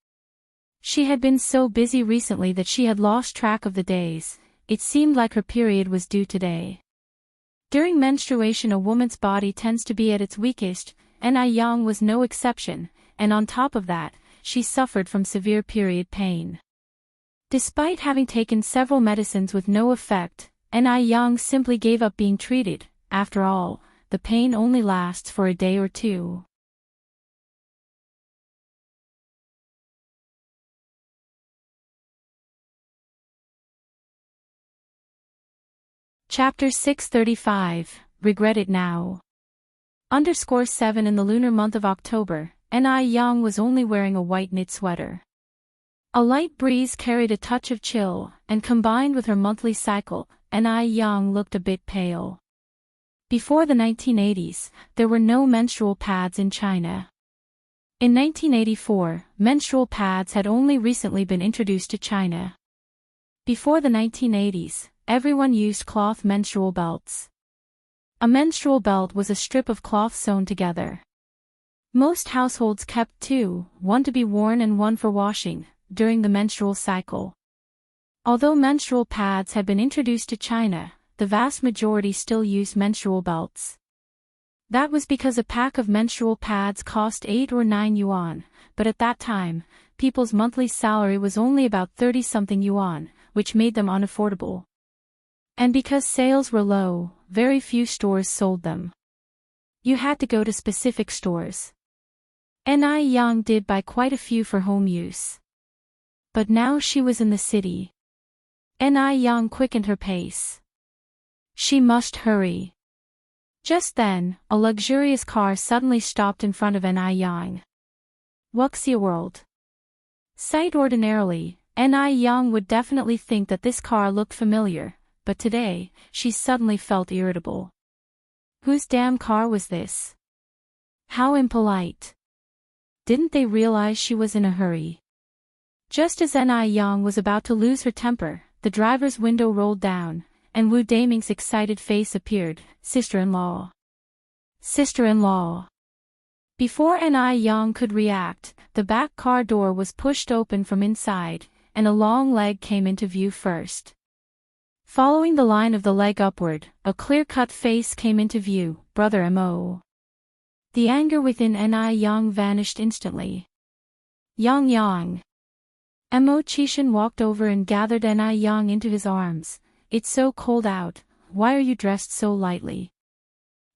She had been so busy recently that she had lost track of the days. It seemed like her period was due today. During menstruation, a woman's body tends to be at its weakest, and Ni Yang was no exception, and on top of that, she suffered from severe period pain. Despite having taken several medicines with no effect, Ni Yang simply gave up being treated. After all, the pain only lasts for a day or two. Chapter 635, Regret It Now. _7 in the lunar month of October, Ni Yang was only wearing a white knit sweater. A light breeze carried a touch of chill, and combined with her monthly cycle, Ni Yang looked a bit pale. Before the 1980s, there were no menstrual pads in China. In 1984, menstrual pads had only recently been introduced to China. Before the 1980s, everyone used cloth menstrual belts. A menstrual belt was a strip of cloth sewn together. Most households kept two, one to be worn and one for washing, during the menstrual cycle. Although menstrual pads had been introduced to China, the vast majority still used menstrual belts. That was because a pack of menstrual pads cost 8 or 9 yuan, but at that time, people's monthly salary was only about 30-something yuan, which made them unaffordable. And because sales were low, very few stores sold them. You had to go to specific stores. Ni Yang did buy quite a few for home use. But now she was in the city. Ni Yang quickened her pace. She must hurry. Just then, a luxurious car suddenly stopped in front of Ni Yang. Wuxia World. Sight ordinarily, Ni Yang would definitely think that this car looked familiar, but today, she suddenly felt irritable. Whose damn car was this? How impolite. Didn't they realize she was in a hurry? Just as Ni Yang was about to lose her temper, the driver's window rolled down, and Wu Daming's excited face appeared. Sister-in-law. Sister-in-law. Before Ni Yang could react, the back car door was pushed open from inside, and a long leg came into view first. Following the line of the leg upward, a clear-cut face came into view, Brother Mo. The anger within Ni Yang vanished instantly. Yang. Mo Qishan walked over and gathered Ni Yang into his arms. It's so cold out, why are you dressed so lightly?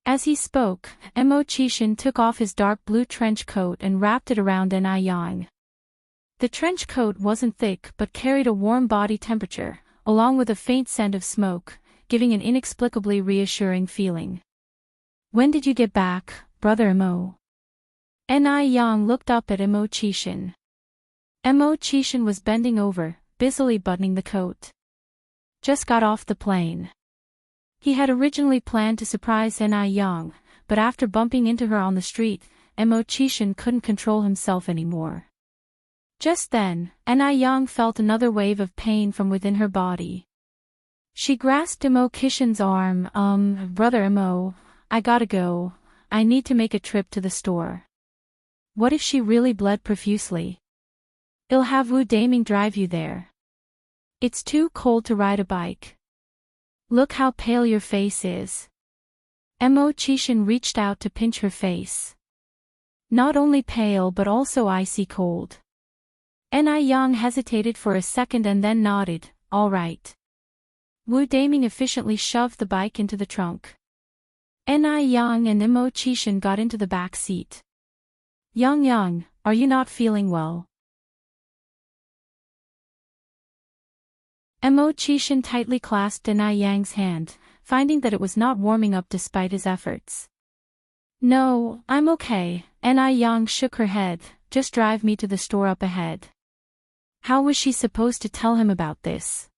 As he spoke, Mo Qishan took off his dark blue trench coat and wrapped it around Ni Yang. The trench coat wasn't thick but carried a warm body temperature, along with a faint scent of smoke, giving an inexplicably reassuring feeling. When did you get back, Brother Mo? Ni Yang looked up at Mo Qishan. Mo Qishan was bending over, busily buttoning the coat. Just got off the plane. He had originally planned to surprise Ni Yang, but after bumping into her on the street, Mo Qishan couldn't control himself anymore. Just then, Ni Yang felt another wave of pain from within her body. She grasped Mo Qishan's arm. Brother Mo, I gotta go. I need to make a trip to the store. What if she really bled profusely? I'll have Wu Daming drive you there. It's too cold to ride a bike. Look how pale your face is. Mo Qishan reached out to pinch her face. Not only pale but also icy cold. Ni Yang hesitated for a second and then nodded, all right. Wu Daming efficiently shoved the bike into the trunk. Ni Yang and Imo got into the back seat. Yang, are you not feeling well? Imo tightly clasped Ni Yang's hand, finding that it was not warming up despite his efforts. No, I'm okay, Ni Yang shook her head, just drive me to the store up ahead. How was she supposed to tell him about this?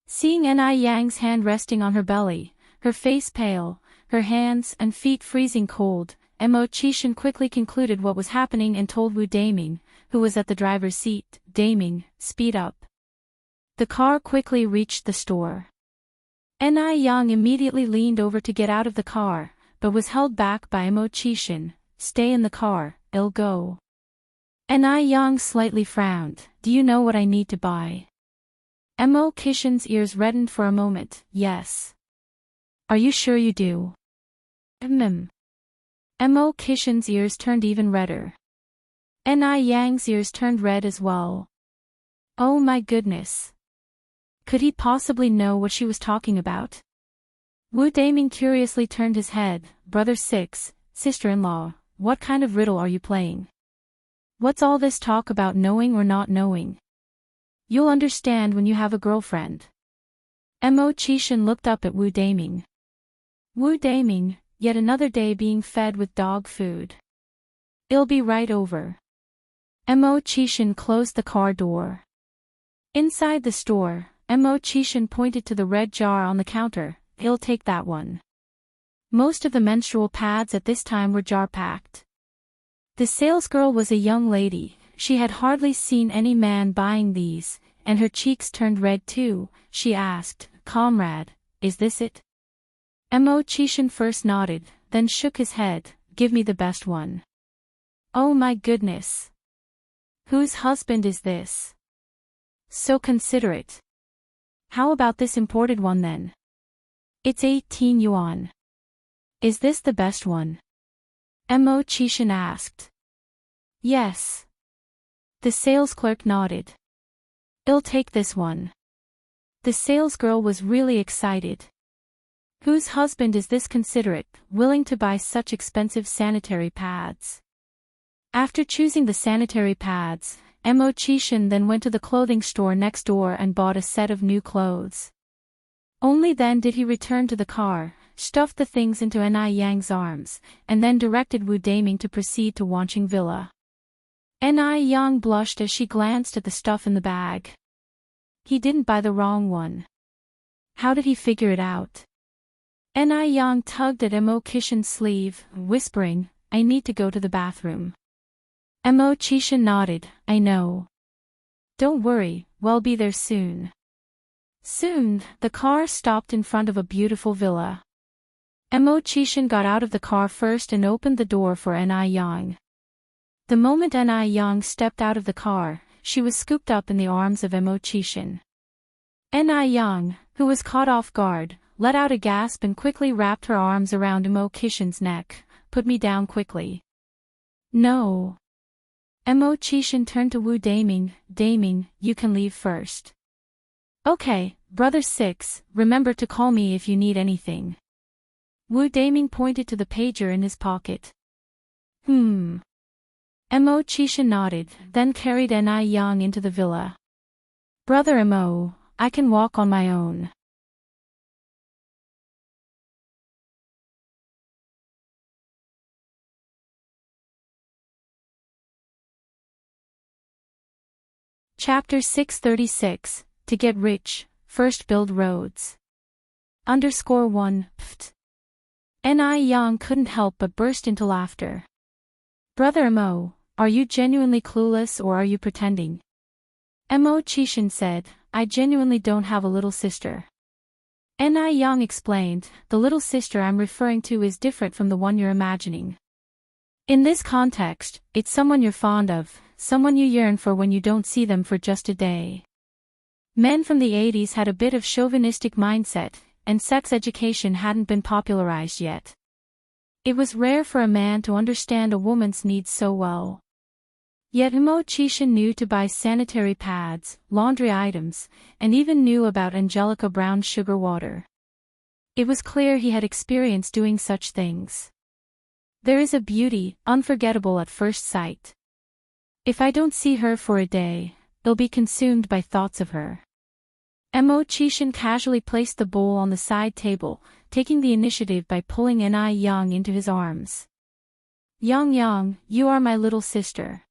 Seeing Ni Yang's hand resting on her belly, her face pale, her hands and feet freezing cold, Imo quickly concluded what was happening and told Wu Daming, who was at the driver's seat, Daming, speed up. The car quickly reached the store. Ni Yang immediately leaned over to get out of the car, but was held back by Imo stay in the car, I'll go. Ni Yang slightly frowned, do you know what I need to buy? Imo ears reddened for a moment, yes. Are you sure you do? Imo ears turned even redder. Ni Yang's ears turned red as well. Oh my goodness. Could he possibly know what she was talking about? Wu Daming curiously turned his head, Brother 6, sister-in-law, what kind of riddle are you playing? What's all this talk about knowing or not knowing? You'll understand when you have a girlfriend. Imo looked up at Wu Daming. Wu Daming, yet another day being fed with dog food. It'll be right over. Imo closed the car door. Inside the store, Imo pointed to the red jar on the counter, he'll take that one. Most of the menstrual pads at this time were jar-packed. The salesgirl was a young lady, she had hardly seen any man buying these, and her cheeks turned red too. She asked, Comrade, is this it? Imo first nodded, then shook his head, give me the best one. Oh my goodness. Whose husband is this? So considerate. How about this imported one then? It's 18 yuan. Is this the best one? Imo asked. Yes. The sales clerk nodded. I'll take this one. The salesgirl was really excited. Whose husband is this considerate, willing to buy such expensive sanitary pads? After choosing the sanitary pads, Imo then went to the clothing store next door and bought a set of new clothes. Only then did he return to the car, stuffed the things into Ni Yang's arms, and then directed Wu Daming to proceed to Wanqing Villa. Ni Yang blushed as she glanced at the stuff in the bag. He didn't buy the wrong one. How did he figure it out? Ni Yang tugged at Imo sleeve, whispering, I need to go to the bathroom. Imo nodded, I know. Don't worry, we'll be there soon. Soon, the car stopped in front of a beautiful villa. Imo got out of the car first and opened the door for Ni Yang. The moment Ni Yang stepped out of the car, she was scooped up in the arms of Imo Ni Yang, who was caught off guard, let out a gasp and quickly wrapped her arms around Imo neck. Put me down quickly. No. Imo turned to Wu Daming, Daming, you can leave first. Okay, Brother 6, remember to call me if you need anything. Wu Daming pointed to the pager in his pocket. Imo nodded, then carried Ni Yang into the villa. Brother Imo, I can walk on my own. Chapter 636, To Get Rich, First Build Roads. _1, pft. Ni Yang couldn't help but burst into laughter. Brother Imo, are you genuinely clueless or are you pretending? Imo said, I genuinely don't have a little sister. Ni Yang explained, the little sister I'm referring to is different from the one you're imagining. In this context, it's someone you're fond of, someone you yearn for when you don't see them for just a day. Men from the 80s had a bit of chauvinistic mindset, and sex education hadn't been popularized yet. It was rare for a man to understand a woman's needs so well. Yet Imo knew to buy sanitary pads, laundry items, and even knew about Angelica Brown's sugar water. It was clear he had experience doing such things. There is a beauty, unforgettable at first sight. If I don't see her for a day, I'll be consumed by thoughts of her. Chishan casually placed the bowl on the side table, taking the initiative by pulling Yang into his arms. Yang, you are my little sister.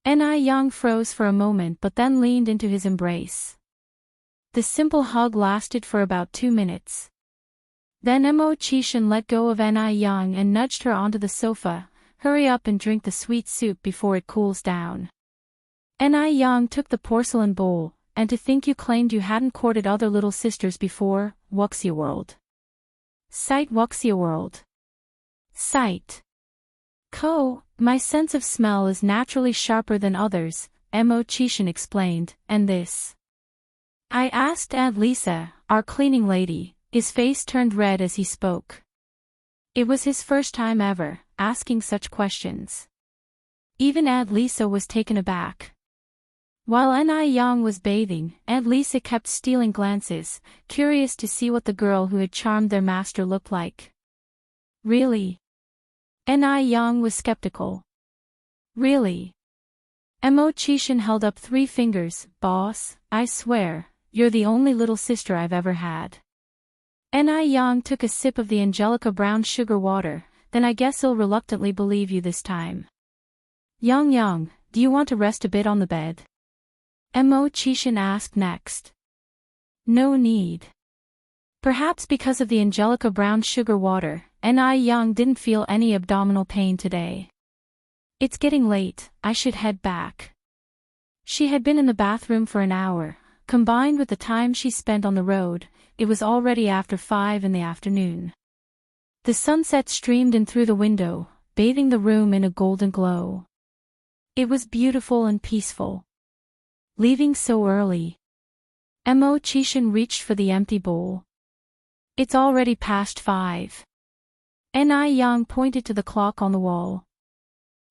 Yang froze for a moment but then leaned into his embrace. The simple hug lasted for about 2 minutes. Then Chishan let go of Yang and nudged her onto the sofa. Hurry up and drink the sweet soup before it cools down. Yang took the porcelain bowl. And to think you claimed you hadn't courted other little sisters before, Wuxia World. Sight Wuxia World. Sight. My sense of smell is naturally sharper than others, Chishan explained, and this. I asked Aunt Lisa, our cleaning lady. His face turned red as he spoke. It was his first time ever asking such questions. Even Aunt Lisa was taken aback. While Yang was bathing, Aunt Lisa kept stealing glances, curious to see what the girl who had charmed their master looked like. Really? Yang was skeptical. Really? Chishan held up 3 fingers. Boss, I swear, you're the only little sister I've ever had. Yang took a sip of the Angelica brown sugar water. Then I guess I'll reluctantly believe you this time. Yang, do you want to rest a bit on the bed? Chishan asked next. No need. Perhaps because of the Angelica brown sugar water, Yang didn't feel any abdominal pain today. It's getting late, I should head back. She had been in the bathroom for an hour, combined with the time she spent on the road, it was already after 5 in the afternoon. The sunset streamed in through the window, bathing the room in a golden glow. It was beautiful and peaceful. Leaving so early. Chishan reached for the empty bowl. It's already past 5. Yang pointed to the clock on the wall.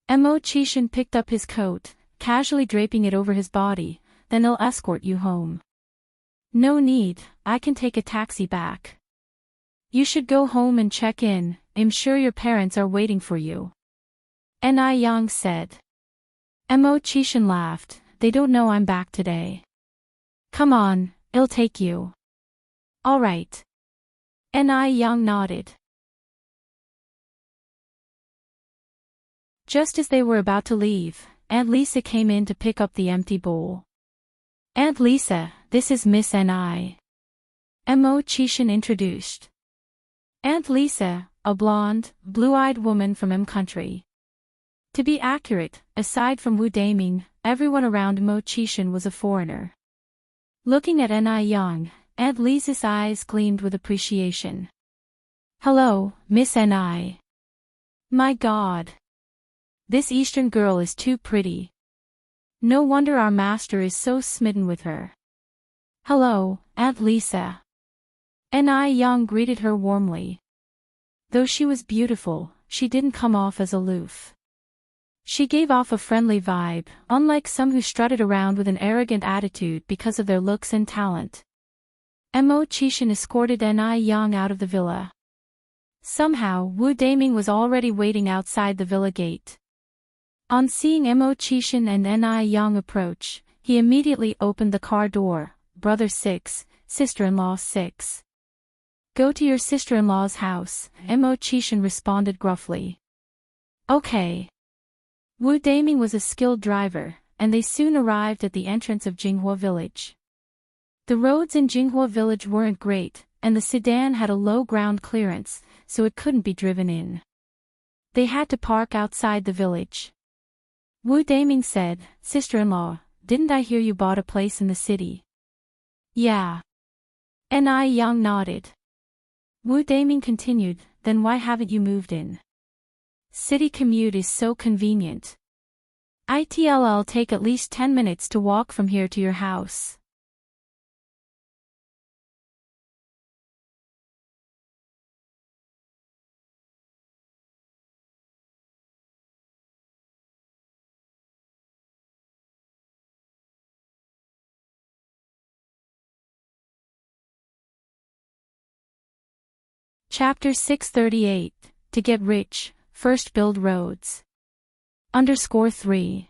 Chishan picked up his coat, casually draping it over his body. Then I'll escort you home. No need, I can take a taxi back. You should go home and check in, I'm sure your parents are waiting for you. Yang said. Chishan laughed. They don't know I'm back today. Come on, I'll take you. All right. Yang nodded. Just as they were about to leave, Aunt Lisa came in to pick up the empty bowl. Aunt Lisa, this is Miss Ni. Chishan introduced. Aunt Lisa, a blonde, blue-eyed woman from country. To be accurate, aside from Wu Daming, everyone around Chishan was a foreigner. Looking at Yang, Aunt Lisa's eyes gleamed with appreciation. Hello, Miss Ni. My God. This Eastern girl is too pretty. No wonder our master is so smitten with her. Hello, Aunt Lisa. Yang greeted her warmly. Though she was beautiful, she didn't come off as aloof. She gave off a friendly vibe, unlike some who strutted around with an arrogant attitude because of their looks and talent. Chishan escorted Yang out of the villa. Somehow, Wu Daming was already waiting outside the villa gate. On seeing Chishan and Yang approach, he immediately opened the car door. Brother 6, sister-in-law 6. Go to your sister-in-law's house, Chishan responded gruffly. Okay. Wu Daming was a skilled driver, and they soon arrived at the entrance of Jinghua village. The roads in Jinghua village weren't great, and the sedan had a low ground clearance, so it couldn't be driven in. They had to park outside the village. Wu Daming said, Sister-in-law, didn't I hear you bought a place in the city? Yeah. Yang nodded. Wu Daming continued, then why haven't you moved in? City commute is so convenient. It'll take at least 10 minutes to walk from here to your house. Chapter 638, To Get Rich, First Build Roads. _3.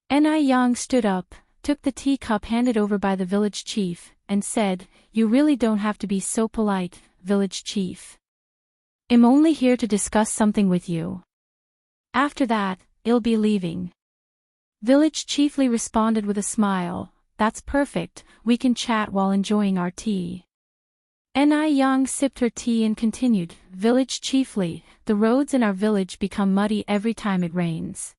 Ni Yang stood up, took the teacup handed over by the village chief, and said, "You really don't have to be so polite, village chief. I'm only here to discuss something with you. After that, I'll be leaving." Village chiefly responded with a smile, "That's perfect, we can chat while enjoying our tea." Ni Yang sipped her tea and continued, "Village chiefly, the roads in our village become muddy every time it rains.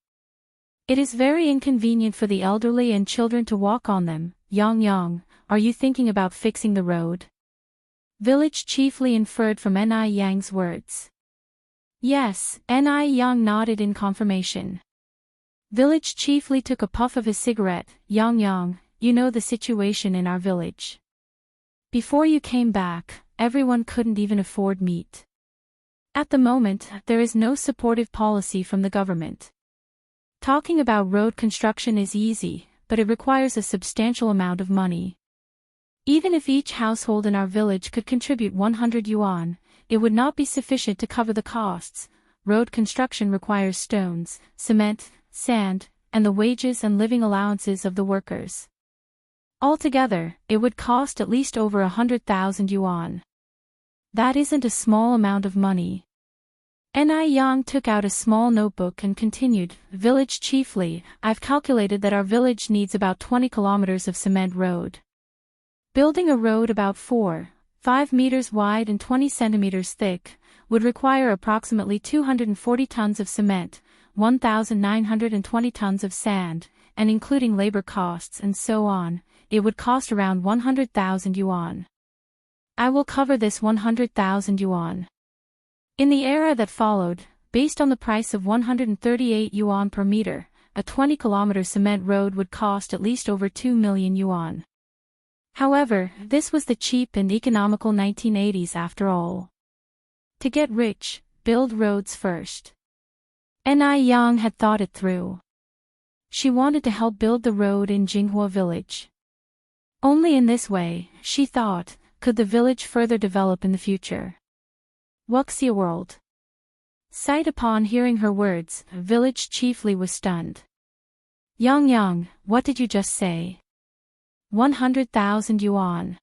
It is very inconvenient for the elderly and children to walk on them. Yang, are you thinking about fixing the road?" Village chiefly inferred from Ni Yang's words. Yes, Ni Yang nodded in confirmation. Village chiefly took a puff of his cigarette. Yang, you know the situation in our village. Before you came back, everyone couldn't even afford meat. At the moment, there is no supportive policy from the government. Talking about road construction is easy, but it requires a substantial amount of money. Even if each household in our village could contribute 100 yuan, it would not be sufficient to cover the costs. Road construction requires stones, cement, sand, and the wages and living allowances of the workers. Altogether, it would cost at least over 100,000 yuan. That isn't a small amount of money. Ni Yang took out a small notebook and continued, "Village chiefly, I've calculated that our village needs about 20 kilometers of cement road. Building a road about 4-5 meters wide and 20 centimeters thick would require approximately 240 tons of cement, 1,920 tons of sand, and including labor costs and so on, it would cost around 100,000 yuan. I will cover this 100,000 yuan. In the era that followed, based on the price of 138 yuan per meter, a 20-kilometer cement road would cost at least over 2 million yuan. However, this was the cheap and economical 1980s after all. To get rich, build roads first. Ni Yang had thought it through. She wanted to help build the road in Jinghua village. Only in this way, she thought, could the village further develop in the future. Wuxia world. Sight upon hearing her words, village chiefly was stunned. Yang, what did you just say? 100,000 yuan.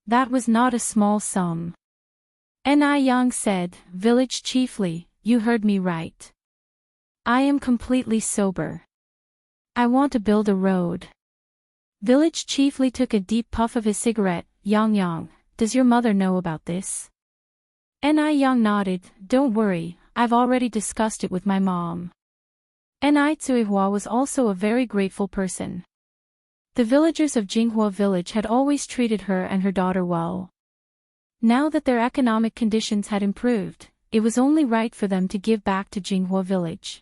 That was not a small sum. Ni Yang said, "Village chiefly, you heard me right. I am completely sober. I want to build a road." Village chiefly took a deep puff of his cigarette. Yang, does your mother know about this? Ni Yang nodded, "Don't worry, I've already discussed it with my mom." Ni Tsuihua was also a very grateful person. The villagers of Jinghua village had always treated her and her daughter well. Now that their economic conditions had improved, it was only right for them to give back to Jinghua village.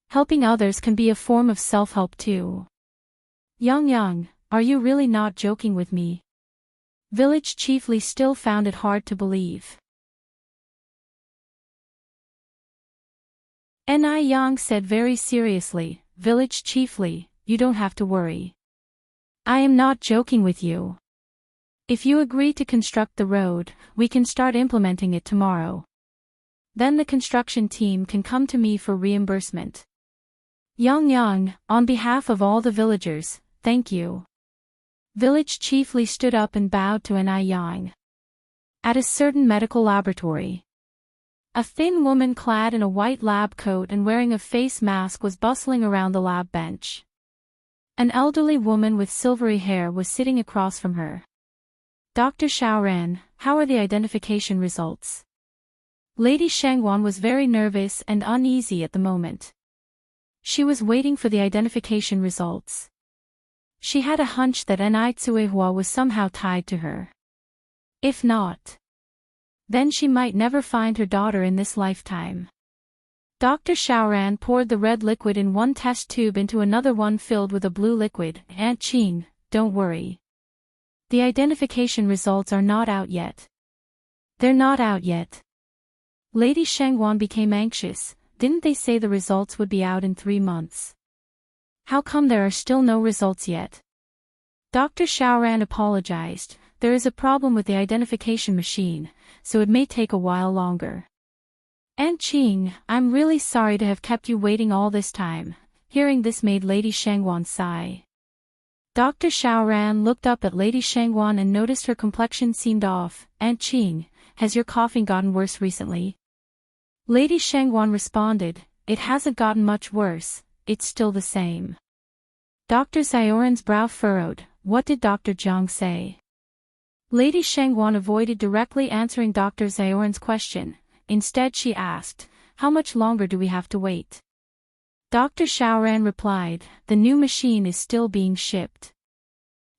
Helping others can be a form of self-help too. Yang, are you really not joking with me? Village chiefly still found it hard to believe. Ni Yang said very seriously, "Village chiefly, you don't have to worry. I am not joking with you. If you agree to construct the road, we can start implementing it tomorrow. Then the construction team can come to me for reimbursement." Yang, on behalf of all the villagers, thank you. Village chiefly stood up and bowed to Ni Yang. At a certain medical laboratory, a thin woman clad in a white lab coat and wearing a face mask was bustling around the lab bench. An elderly woman with silvery hair was sitting across from her. "Dr. Xiaoran, how are the identification results?" Lady Shangwan was very nervous and uneasy at the moment. She was waiting for the identification results. She had a hunch that Ni Tsuihua was somehow tied to her. If not, then she might never find her daughter in this lifetime. Dr. Xiaoran poured the red liquid in one test tube into another one filled with a blue liquid. "Aunt Qing, don't worry. The identification results are not out yet." "They're not out yet." Lady Shangwan became anxious. "Didn't they say the results would be out in 3 months? How come there are still no results yet?" Dr. Xiaoran apologized. there is a problem with the identification machine, so it may take a while longer. Aunt Qing, I'm really sorry to have kept you waiting all this time. Hearing this made Lady Shangwan sigh. Dr. Xiaoran looked up at Lady Shangwan and noticed her complexion seemed off. Aunt Qing, has your coughing gotten worse recently? Lady Shangwan responded, it hasn't gotten much worse, it's still the same. Dr. Xiaoran's brow furrowed. What did Dr. Jiang say? Lady Shangwan avoided directly answering Dr. Xiaoran's question. Instead she asked, how much longer do we have to wait? Dr. Xiaoran replied, the new machine is still being shipped.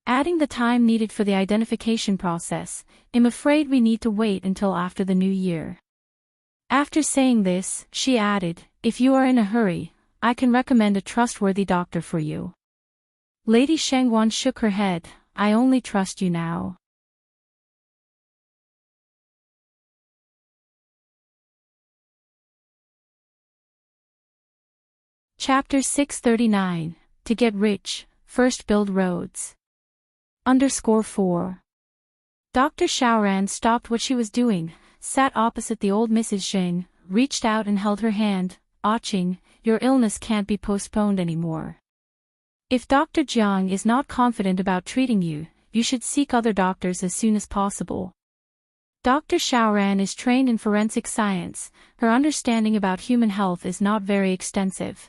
Adding the time needed for the identification process, I'm afraid we need to wait until after the new year. After saying this, she added, if you are in a hurry, I can recommend a trustworthy doctor for you. Lady Shangwan shook her head, I only trust you now. Chapter 639, To Get Rich, First Build Roads. _4. Dr. Xiaoran stopped what she was doing, sat opposite the old Mrs. Xing, reached out and held her hand. Qing, your illness can't be postponed anymore. If Dr. Jiang is not confident about treating you, you should seek other doctors as soon as possible. Dr. Xiaoran is trained in forensic science, her understanding about human health is not very extensive.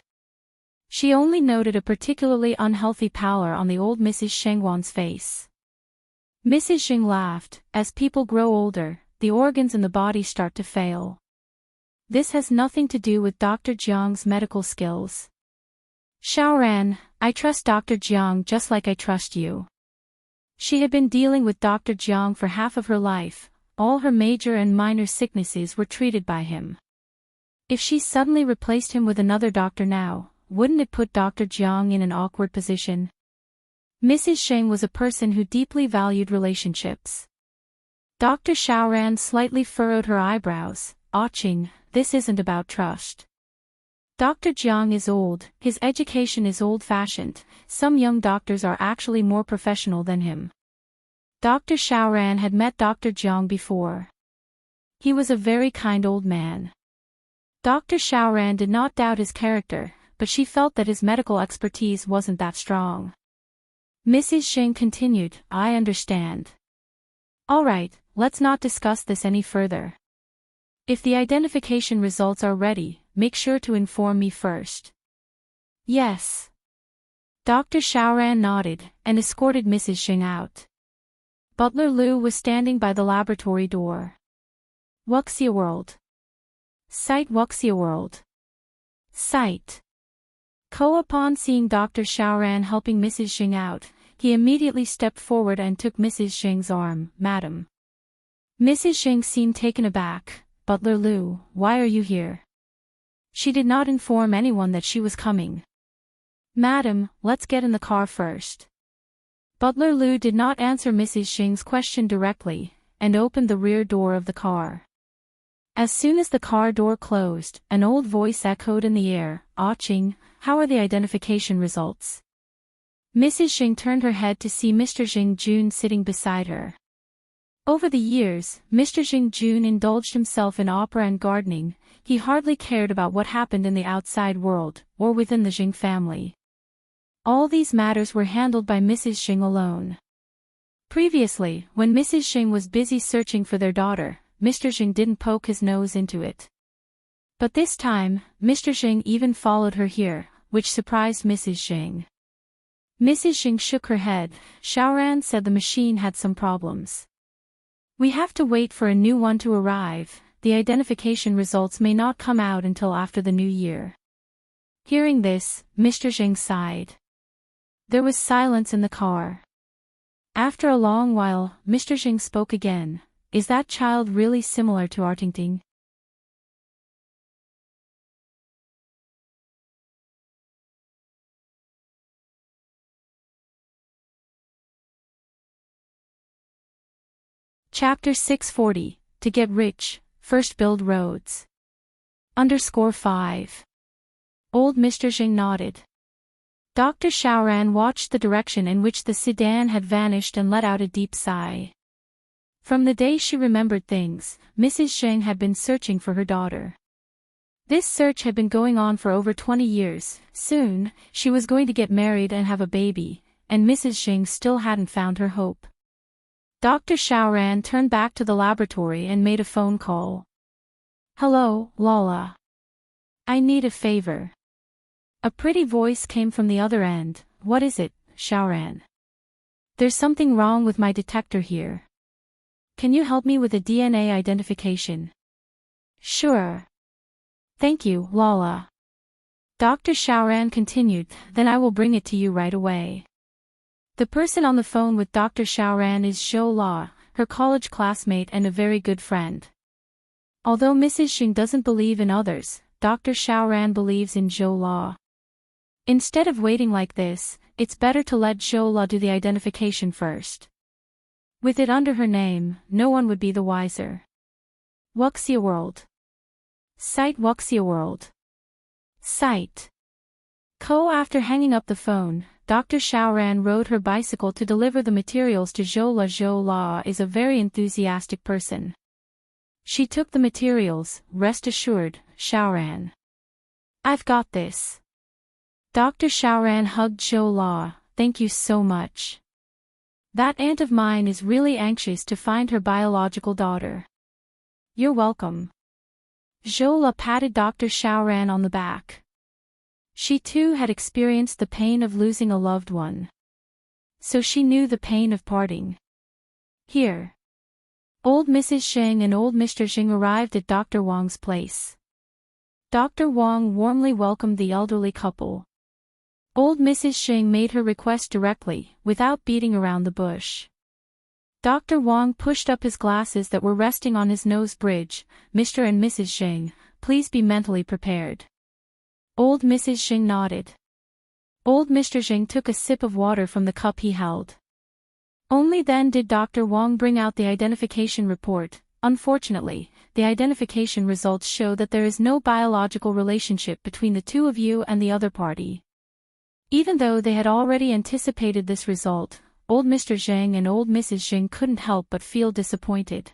She only noted a particularly unhealthy pallor on the old Mrs. Shangwan's face. Mrs. Xing laughed, as people grow older, the organs in the body start to fail. This has nothing to do with Dr. Jiang's medical skills. Xiaoran, I trust Dr. Jiang just like I trust you. She had been dealing with Dr. Jiang for half of her life, all her major and minor sicknesses were treated by him. If she suddenly replaced him with another doctor now, wouldn't it put Dr. Jiang in an awkward position? Mrs. Xing was a person who deeply valued relationships. Dr. Xiaoran slightly furrowed her eyebrows. Qing, this isn't about trust. Dr. Jiang is old, his education is old-fashioned, some young doctors are actually more professional than him. Dr. Xiaoran had met Dr. Jiang before. He was a very kind old man. Dr. Xiaoran did not doubt his character, but she felt that his medical expertise wasn't that strong. Mrs. Xing continued, I understand. All right, let's not discuss this any further. If the identification results are ready, make sure to inform me first. Yes. Dr. Xiaoran nodded, and escorted Mrs. Xing out. Butler Liu was standing by the laboratory door. Wuxia World. Site Wuxia World. Site. Upon seeing Dr. Xiaoran helping Mrs. Xing out, he immediately stepped forward and took Mrs. Xing's arm. Madam. Mrs. Xing seemed taken aback. Butler Liu, why are you here? She did not inform anyone that she was coming. Madam, let's get in the car first. Butler Liu did not answer Mrs. Xing's question directly, and opened the rear door of the car. As soon as the car door closed, an old voice echoed in the air, Qing, how are the identification results? Mrs. Xing turned her head to see Mr. Xing Jun sitting beside her. Over the years, Mr. Xing Jun indulged himself in opera and gardening, he hardly cared about what happened in the outside world, or within the Xing family. All these matters were handled by Mrs. Xing alone. Previously, when Mrs. Xing was busy searching for their daughter, Mr. Xing didn't poke his nose into it. But this time, Mr. Xing even followed her here, which surprised Mrs. Xing. Mrs. Xing shook her head. Xiaoran said the machine had some problems. We have to wait for a new one to arrive, the identification results may not come out until after the new year. Hearing this, Mr. Xing sighed. There was silence in the car. After a long while, Mr. Xing spoke again. Is that child really similar to Artingting? Chapter 640, To Get Rich, First Build Roads. _5. Old Mr. Xing nodded. Dr. Xiaoran watched the direction in which the sedan had vanished and let out a deep sigh. From the day she remembered things, Mrs. Zheng had been searching for her daughter. This search had been going on for over 20 years. Soon, she was going to get married and have a baby, and Mrs. Zheng still hadn't found her hope. Dr. Xiaoran turned back to the laboratory and made a phone call. "Hello, Lala. I need a favor." A pretty voice came from the other end. "What is it, Xiaoran?" "There's something wrong with my detector here. Can you help me with a DNA identification?" "Sure. Thank you, Lala." Dr. Xiaoran continued, "Then I will bring it to you right away." The person on the phone with Dr. Xiaoran is Zhou La, her college classmate and a very good friend. Although Mrs. Xing doesn't believe in others, Dr. Xiaoran believes in Zhou La. Instead of waiting like this, it's better to let Zhou La do the identification first. With it under her name, no one would be the wiser. Wuxia World. Site Wuxia World. Site. After hanging up the phone, Dr. Xiaoran rode her bicycle to deliver the materials to Zhou La. Zhou La is a very enthusiastic person. She took the materials. "Rest assured, Xiaoran. I've got this." Dr. Xiaoran hugged Zhou La. "Thank you so much. That aunt of mine is really anxious to find her biological daughter." "You're welcome." Zhou La patted Dr. Xiaoran on the back. She too had experienced the pain of losing a loved one. So she knew the pain of parting. Here. Old Mrs. Zheng and old Mr. Zheng arrived at Dr. Wang's place. Dr. Wang warmly welcomed the elderly couple. Old Mrs. Zheng made her request directly, without beating around the bush. Dr. Wang pushed up his glasses that were resting on his nose bridge. "Mr. and Mrs. Zheng, please be mentally prepared." Old Mrs. Zheng nodded. Old Mr. Zheng took a sip of water from the cup he held. Only then did Dr. Wang bring out the identification report. "Unfortunately, the identification results show that there is no biological relationship between the two of you and the other party." Even though they had already anticipated this result, old Mr. Zheng and old Mrs. Zheng couldn't help but feel disappointed.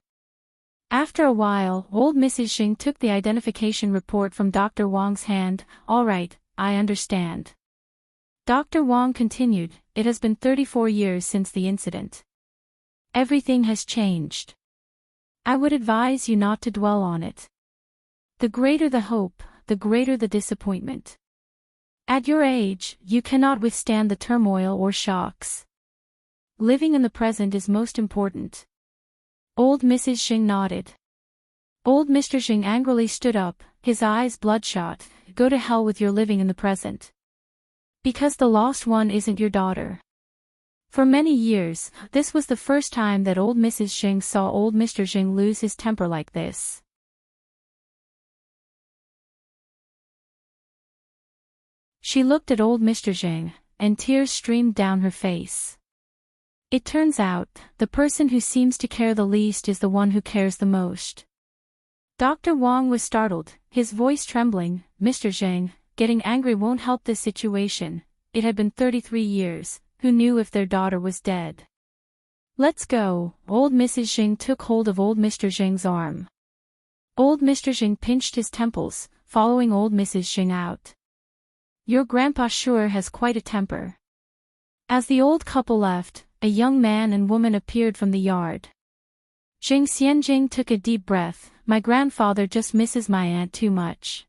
After a while, old Mrs. Zheng took the identification report from Dr. Wang's hand. "All right, I understand." Dr. Wang continued, "It has been 34 years since the incident. Everything has changed. I would advise you not to dwell on it. The greater the hope, the greater the disappointment. At your age, you cannot withstand the turmoil or shocks. Living in the present is most important." Old Mrs. Zheng nodded. Old Mr. Zheng angrily stood up, his eyes bloodshot. "Go to hell with your living in the present. Because the lost one isn't your daughter." For many years, this was the first time that old Mrs. Zheng saw old Mr. Zheng lose his temper like this. She looked at old Mr. Zheng, and tears streamed down her face. It turns out, the person who seems to care the least is the one who cares the most. Dr. Wang was startled, his voice trembling. "Mr. Zheng, getting angry won't help this situation. It had been 33 years, who knew if their daughter was dead? Let's go." Old Mrs. Zheng took hold of old Mr. Zheng's arm. Old Mr. Zheng pinched his temples, following old Mrs. Zheng out. "Your grandpa sure has quite a temper." As the old couple left, a young man and woman appeared from the yard. Zheng Xianjing took a deep breath. "My grandfather just misses my aunt too much.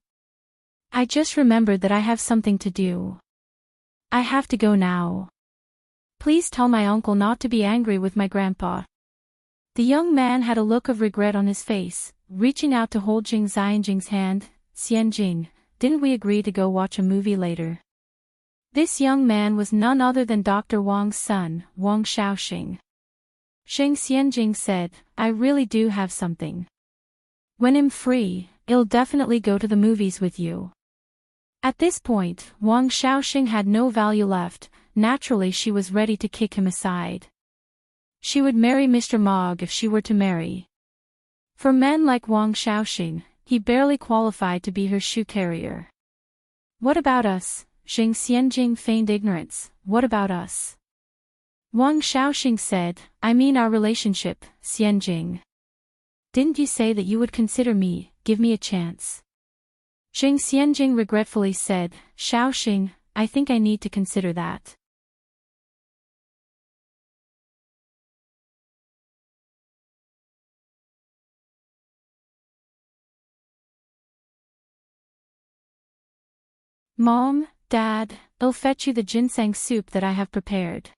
I just remembered that I have something to do. I have to go now. Please tell my uncle not to be angry with my grandpa." The young man had a look of regret on his face, reaching out to hold Zheng Xianjing's hand. "Xianjing, didn't we agree to go watch a movie later?" This young man was none other than Dr. Wang's son, Wang Shaoxing. Zheng Xianjing said, "I really do have something. When I'm free, I'll definitely go to the movies with you." At this point, Wang Shaoxing had no value left. Naturally she was ready to kick him aside. She would marry Mr. Mog if she were to marry. For men like Wang Shaoxing, he barely qualified to be her shoe carrier. "What about us?" Zheng Xianjing feigned ignorance. "What about us? Wang Shaoxing said, I mean our relationship, Xianjing. Didn't you say that you would consider me, give me a chance? Jing Xianjing regretfully said, Shaoxing, I think I need to consider that. Mom, Dad, I'll fetch you the ginseng soup that I have prepared.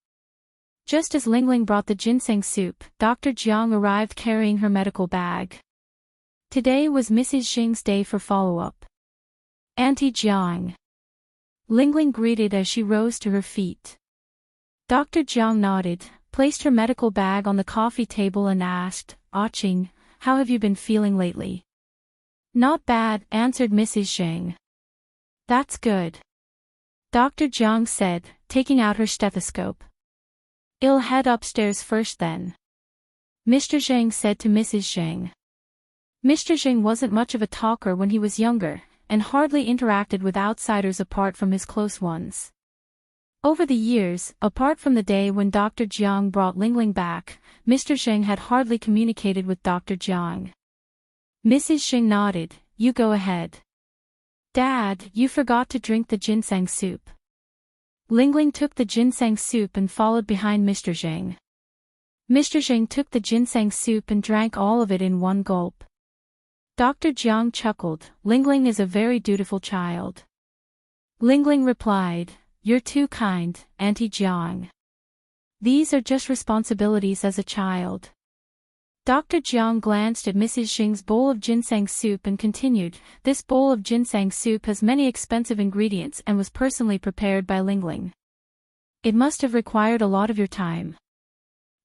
Just as Lingling brought the ginseng soup, Dr. Jiang arrived carrying her medical bag. Today was Mrs. Xing's day for follow-up. Auntie Jiang. Lingling greeted as she rose to her feet. Dr. Jiang nodded, placed her medical bag on the coffee table and asked, Qing, how have you been feeling lately? Not bad, answered Mrs. Xing. That's good. Dr. Jiang said, taking out her stethoscope. I'll head upstairs first then. Mr. Zheng said to Mrs. Zheng. Mr. Zheng wasn't much of a talker when he was younger, and hardly interacted with outsiders apart from his close ones. Over the years, apart from the day when Dr. Jiang brought Lingling back, Mr. Zheng had hardly communicated with Dr. Jiang. Mrs. Zheng nodded, you go ahead. Dad, you forgot to drink the ginseng soup. Lingling took the ginseng soup and followed behind Mr. Zheng. Mr. Zheng took the ginseng soup and drank all of it in one gulp. Dr. Jiang chuckled, Lingling is a very dutiful child. Lingling replied, you're too kind, Auntie Jiang. These are just responsibilities as a child. Dr. Jiang glanced at Mrs. Xing's bowl of ginseng soup and continued, this bowl of ginseng soup has many expensive ingredients and was personally prepared by Lingling. It must have required a lot of your time.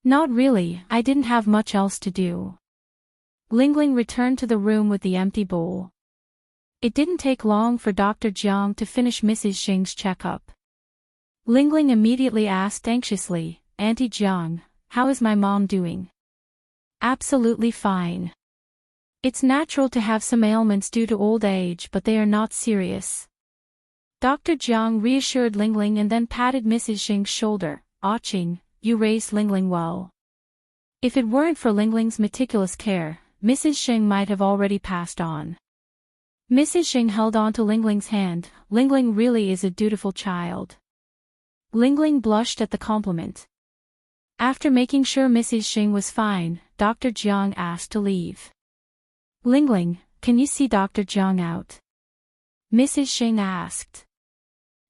Not really, I didn't have much else to do. Lingling returned to the room with the empty bowl. It didn't take long for Dr. Jiang to finish Mrs. Xing's checkup. Lingling immediately asked anxiously, Auntie Jiang, how is my mom doing? Absolutely fine. It's natural to have some ailments due to old age, but they are not serious. Dr. Jiang reassured Lingling and then patted Mrs. Xing's shoulder. Qing, you raised Lingling well. If it weren't for Lingling's meticulous care, Mrs. Xing might have already passed on. Mrs. Xing held on to Lingling's hand. Lingling really is a dutiful child. Lingling blushed at the compliment. After making sure Mrs. Xing was fine, Dr. Jiang asked to leave. Lingling, can you see Dr. Jiang out? Mrs. Xing asked.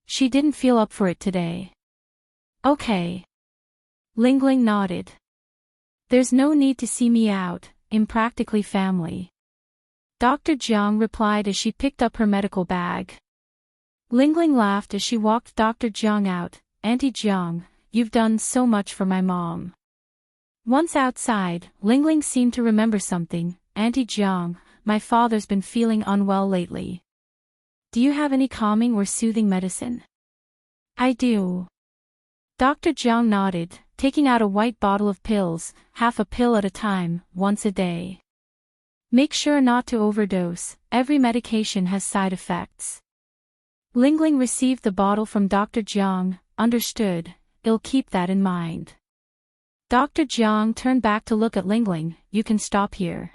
She didn't feel up for it today. Okay. Lingling nodded. There's no need to see me out, impractically family. Dr. Jiang replied as she picked up her medical bag. Lingling laughed as she walked Dr. Jiang out. Auntie Jiang, you've done so much for my mom. Once outside, Lingling seemed to remember something. Auntie Jiang, my father's been feeling unwell lately. Do you have any calming or soothing medicine? I do. Dr. Jiang nodded, taking out a white bottle of pills, half a pill at a time, once a day. Make sure not to overdose, every medication has side effects. Lingling received the bottle from Dr. Jiang. Understood, I'll keep that in mind. Dr. Jiang turned back to look at Lingling, you can stop here.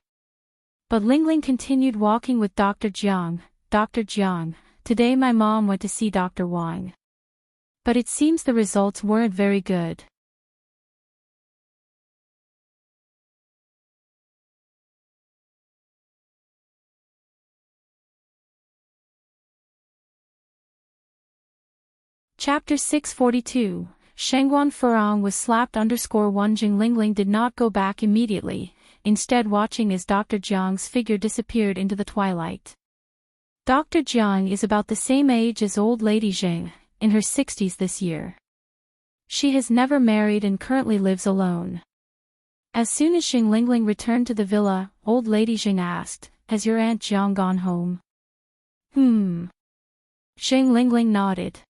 But Lingling continued walking with Dr. Jiang. Dr. Jiang, today my mom went to see Dr. Wang. But it seems the results weren't very good. Chapter 642, Shengguan Furong was slapped _1. Lingling did not go back immediately, instead watching as Dr. Jiang's figure disappeared into the twilight. Dr. Jiang is about the same age as old lady Zheng, in her 60s this year. She has never married and currently lives alone. As soon as Xing Lingling returned to the villa, old lady Zheng asked, has your Aunt Jiang gone home? Xing Lingling nodded.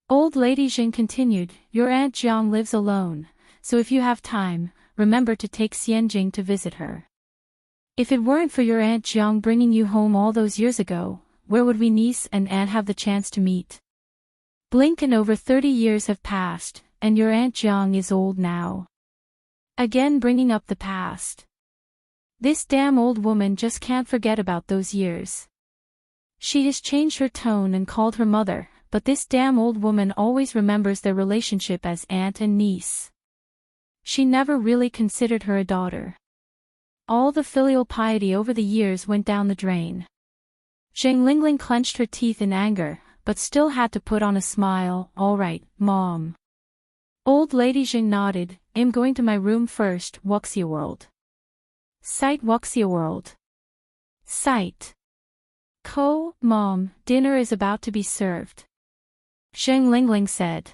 Old lady Xing continued, your Aunt Jiang lives alone, so if you have time, remember to take Xianjing to visit her. If it weren't for your Aunt Jiang bringing you home all those years ago, where would we niece and aunt have the chance to meet? Blink and over 30 years have passed, and your Aunt Jiang is old now. Again bringing up the past. This damn old woman just can't forget about those years. She has changed her tone and called her mother, but this damn old woman always remembers their relationship as aunt and niece. She never really considered her a daughter. All the filial piety over the years went down the drain. Zheng Lingling clenched her teeth in anger, but still had to put on a smile. All right, Mom. Old Lady Zheng nodded. I'm going to my room first. Wuxia World. Sight Wuxia World. Sight. Mom, dinner is about to be served. Zheng Lingling said.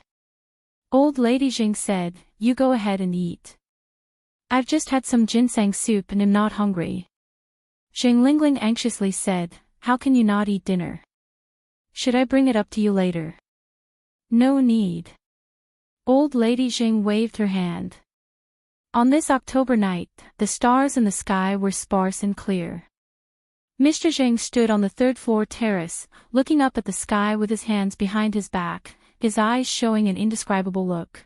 Old Lady Zheng said, you go ahead and eat. I've just had some ginseng soup and am not hungry. Zheng Lingling anxiously said, how can you not eat dinner? Should I bring it up to you later? No need. Old Lady Zheng waved her hand. On this October night, the stars in the sky were sparse and clear. Mr. Zheng stood on the third-floor terrace, looking up at the sky with his hands behind his back, his eyes showing an indescribable look.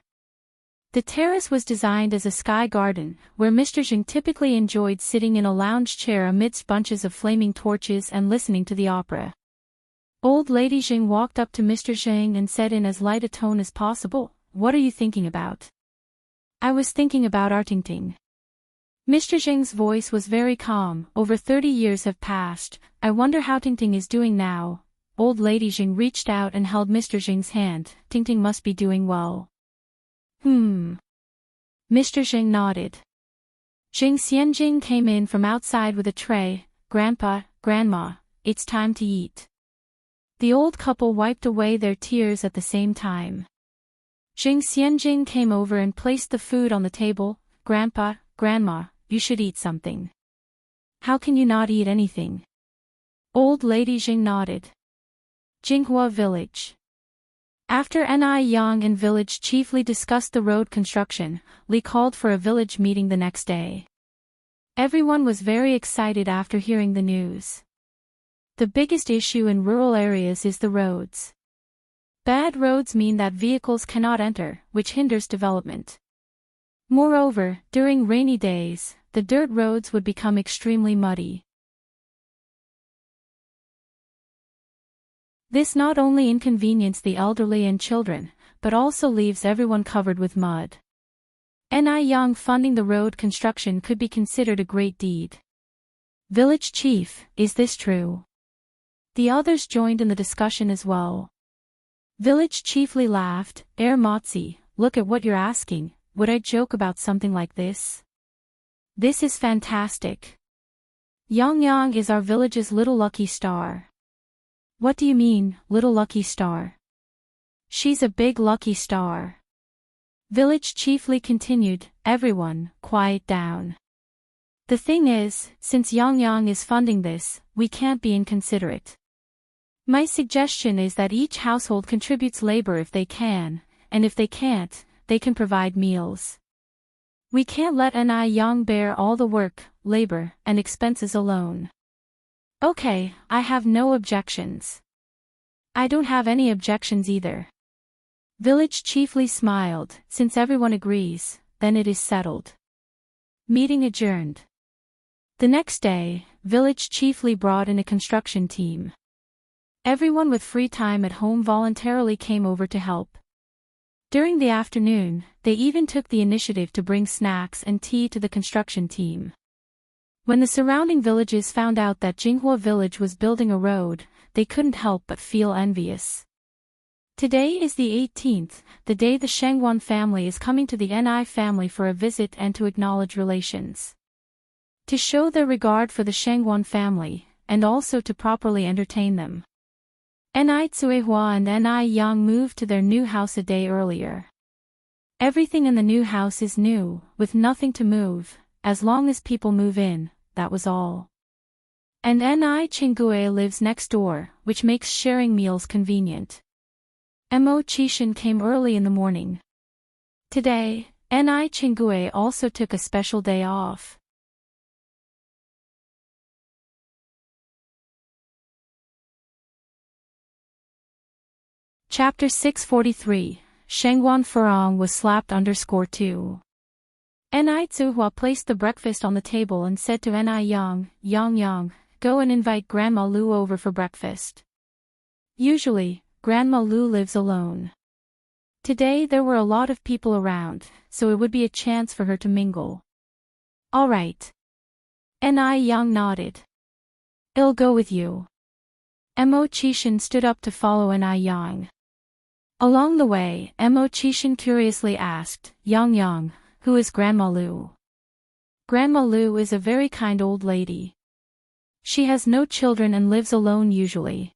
The terrace was designed as a sky garden, where Mr. Zheng typically enjoyed sitting in a lounge chair amidst bunches of flaming torches and listening to the opera. Old Lady Zheng walked up to Mr. Zheng and said in as light a tone as possible, what are you thinking about? I was thinking about Artingting. Mr. Zheng's voice was very calm. Over 30 years have passed. I wonder how Tingting is doing now. Old Lady Zheng reached out and held Mr. Zheng's hand. Tingting must be doing well. Mr. Zheng nodded. Zheng Xianjing came in from outside with a tray. Grandpa, Grandma, it's time to eat. The old couple wiped away their tears at the same time. Zheng Xianjing came over and placed the food on the table. Grandpa, Grandma, you should eat something. How can you not eat anything? Old Lady Zheng nodded. Jinghua Village. After Niyang and village chiefly discussed the road construction, Li called for a village meeting the next day. Everyone was very excited after hearing the news. The biggest issue in rural areas is the roads. Bad roads mean that vehicles cannot enter, which hinders development. Moreover, during rainy days, the dirt roads would become extremely muddy. This not only inconvenienced the elderly and children, but also leaves everyone covered with mud. Niyang funding the road construction could be considered a great deed. Village Chief, is this true? The others joined in the discussion as well. Village Chiefly laughed. Motzi, look at what you're asking. Would I joke about something like this? This is fantastic. Yang Yang is our village's little lucky star. What do you mean, little lucky star? She's a big lucky star. Village Chiefly continued. Everyone, quiet down. The thing is, since Yang Yang is funding this, we can't be inconsiderate. My suggestion is that each household contributes labor if they can, and if they can't, they can provide meals. We can't let Niyang bear all the work, labor, and expenses alone. Okay, I have no objections. I don't have any objections either. Village Chiefly smiled. Since everyone agrees, then it is settled. Meeting adjourned. The next day, Village Chiefly brought in a construction team. Everyone with free time at home voluntarily came over to help. During the afternoon, they even took the initiative to bring snacks and tea to the construction team. When the surrounding villages found out that Jinghua village was building a road, they couldn't help but feel envious. Today is the 18th, the day the Shengwan family is coming to the Ni family for a visit and to acknowledge relations. To show their regard for the Shengwan family, and also to properly entertain them. Ni Tsuehua and Ni Yang moved to their new house a day earlier. Everything in the new house is new, with nothing to move. As long as people move in, that was all. And Ni Chingue lives next door, which makes sharing meals convenient. Mo Chishan came early in the morning. Today, Ni Chingue also took a special day off. Chapter 643, Shangwan Farong was slapped _2. Ni Zuhua placed the breakfast on the table and said to Ni Yang, go and invite Grandma Lu over for breakfast. Usually, Grandma Lu lives alone. Today there were a lot of people around, so it would be a chance for her to mingle. All right. Ni Yang nodded. I'll go with you. Mo Qishan stood up to follow Ni Yang. Along the way, Mo Qishan curiously asked, Yang, who is Grandma Lu? Grandma Lu is a very kind old lady. She has no children and lives alone usually.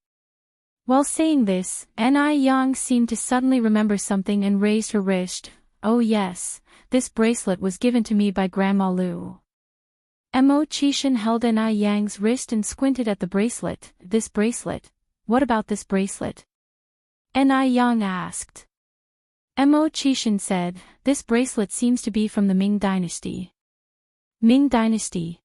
While saying this, Ni Yang seemed to suddenly remember something and raised her wrist. Oh yes, this bracelet was given to me by Grandma Lu. Mo Qishan held Ni Yang's wrist and squinted at the bracelet. This bracelet? What about this bracelet? Ni Yang asked. Mo Qishan said, this bracelet seems to be from the Ming dynasty. Ming dynasty?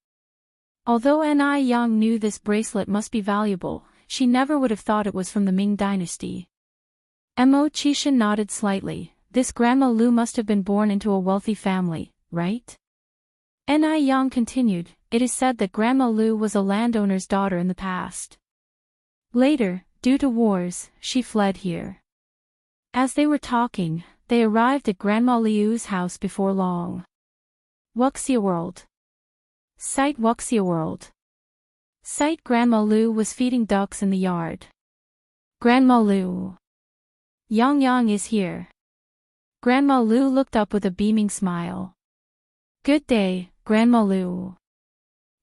Although Ni Yang knew this bracelet must be valuable, she never would have thought it was from the Ming dynasty. Mo Qishan nodded slightly. This Grandma Lu must have been born into a wealthy family, right? Ni Yang continued, it is said that Grandma Lu was a landowner's daughter in the past. Later, due to wars, she fled here. As they were talking, they arrived at Grandma Liu's house before long. Wuxia World. Sight Wuxia World. Sight Grandma Lu was feeding ducks in the yard. Grandma Lu. Yang is here. Grandma Lu looked up with a beaming smile. Good day, Grandma Lu.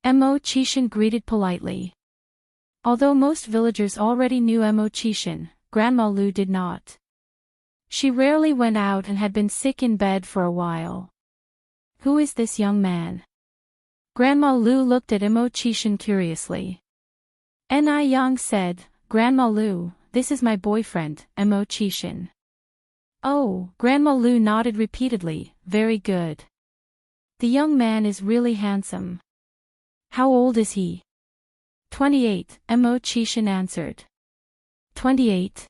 Mo Qishan greeted politely. Although most villagers already knew Mo Qishan, Grandma Lu did not. She rarely went out and had been sick in bed for a while. Who is this young man? Grandma Lu looked at Mo Qishan curiously. Ni Yang said, Grandma Lu, this is my boyfriend, Mo Qishan. Oh, Grandma Lu nodded repeatedly, very good. The young man is really handsome. How old is he? 28, Mo Qishan answered. 28.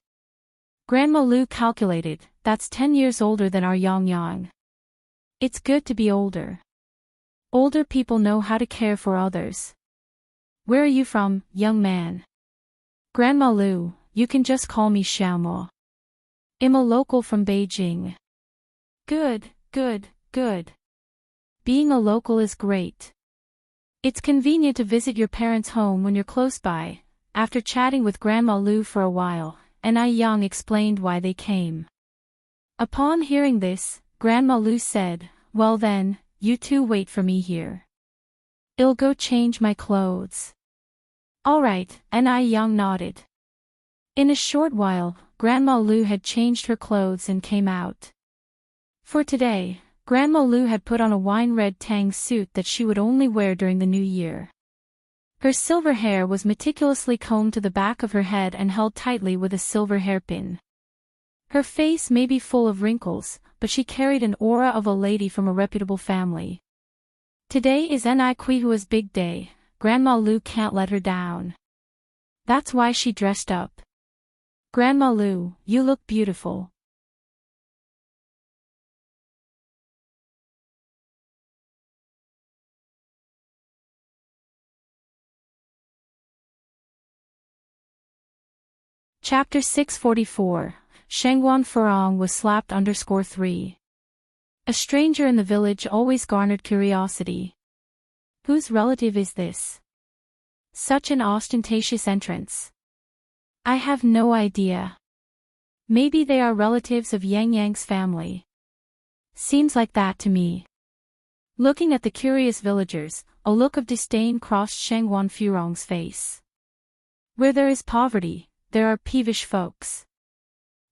Grandma Lu calculated, that's 10 years older than our Yang. It's good to be older. Older people know how to care for others. Where are you from, young man? Grandma Lu, you can just call me Xiaomo. I'm a local from Beijing. Good. Being a local is great. It's convenient to visit your parents' home when you're close by. After chatting with Grandma Lu for a while, Ni Yang explained why they came. Upon hearing this, Grandma Lu said, well then, you two wait for me here. I'll go change my clothes. All right, Ni Yang nodded. In a short while, Grandma Lu had changed her clothes and came out. For today, Grandma Lu had put on a wine-red tang suit that she would only wear during the new year. Her silver hair was meticulously combed to the back of her head and held tightly with a silver hairpin. Her face may be full of wrinkles, but she carried an aura of a lady from a reputable family. Today is Ni Qihua's big day. Grandma Lu can't let her down. That's why she dressed up. Grandma Lu, you look beautiful. Chapter 644. Shangwan Farong was slapped _3. A stranger in the village always garnered curiosity. Whose relative is this? Such an ostentatious entrance. I have no idea. Maybe they are relatives of Yang's family. Seems like that to me. Looking at the curious villagers, a look of disdain crossed Shangwan Farong's face. Where there is poverty, there are peevish folks.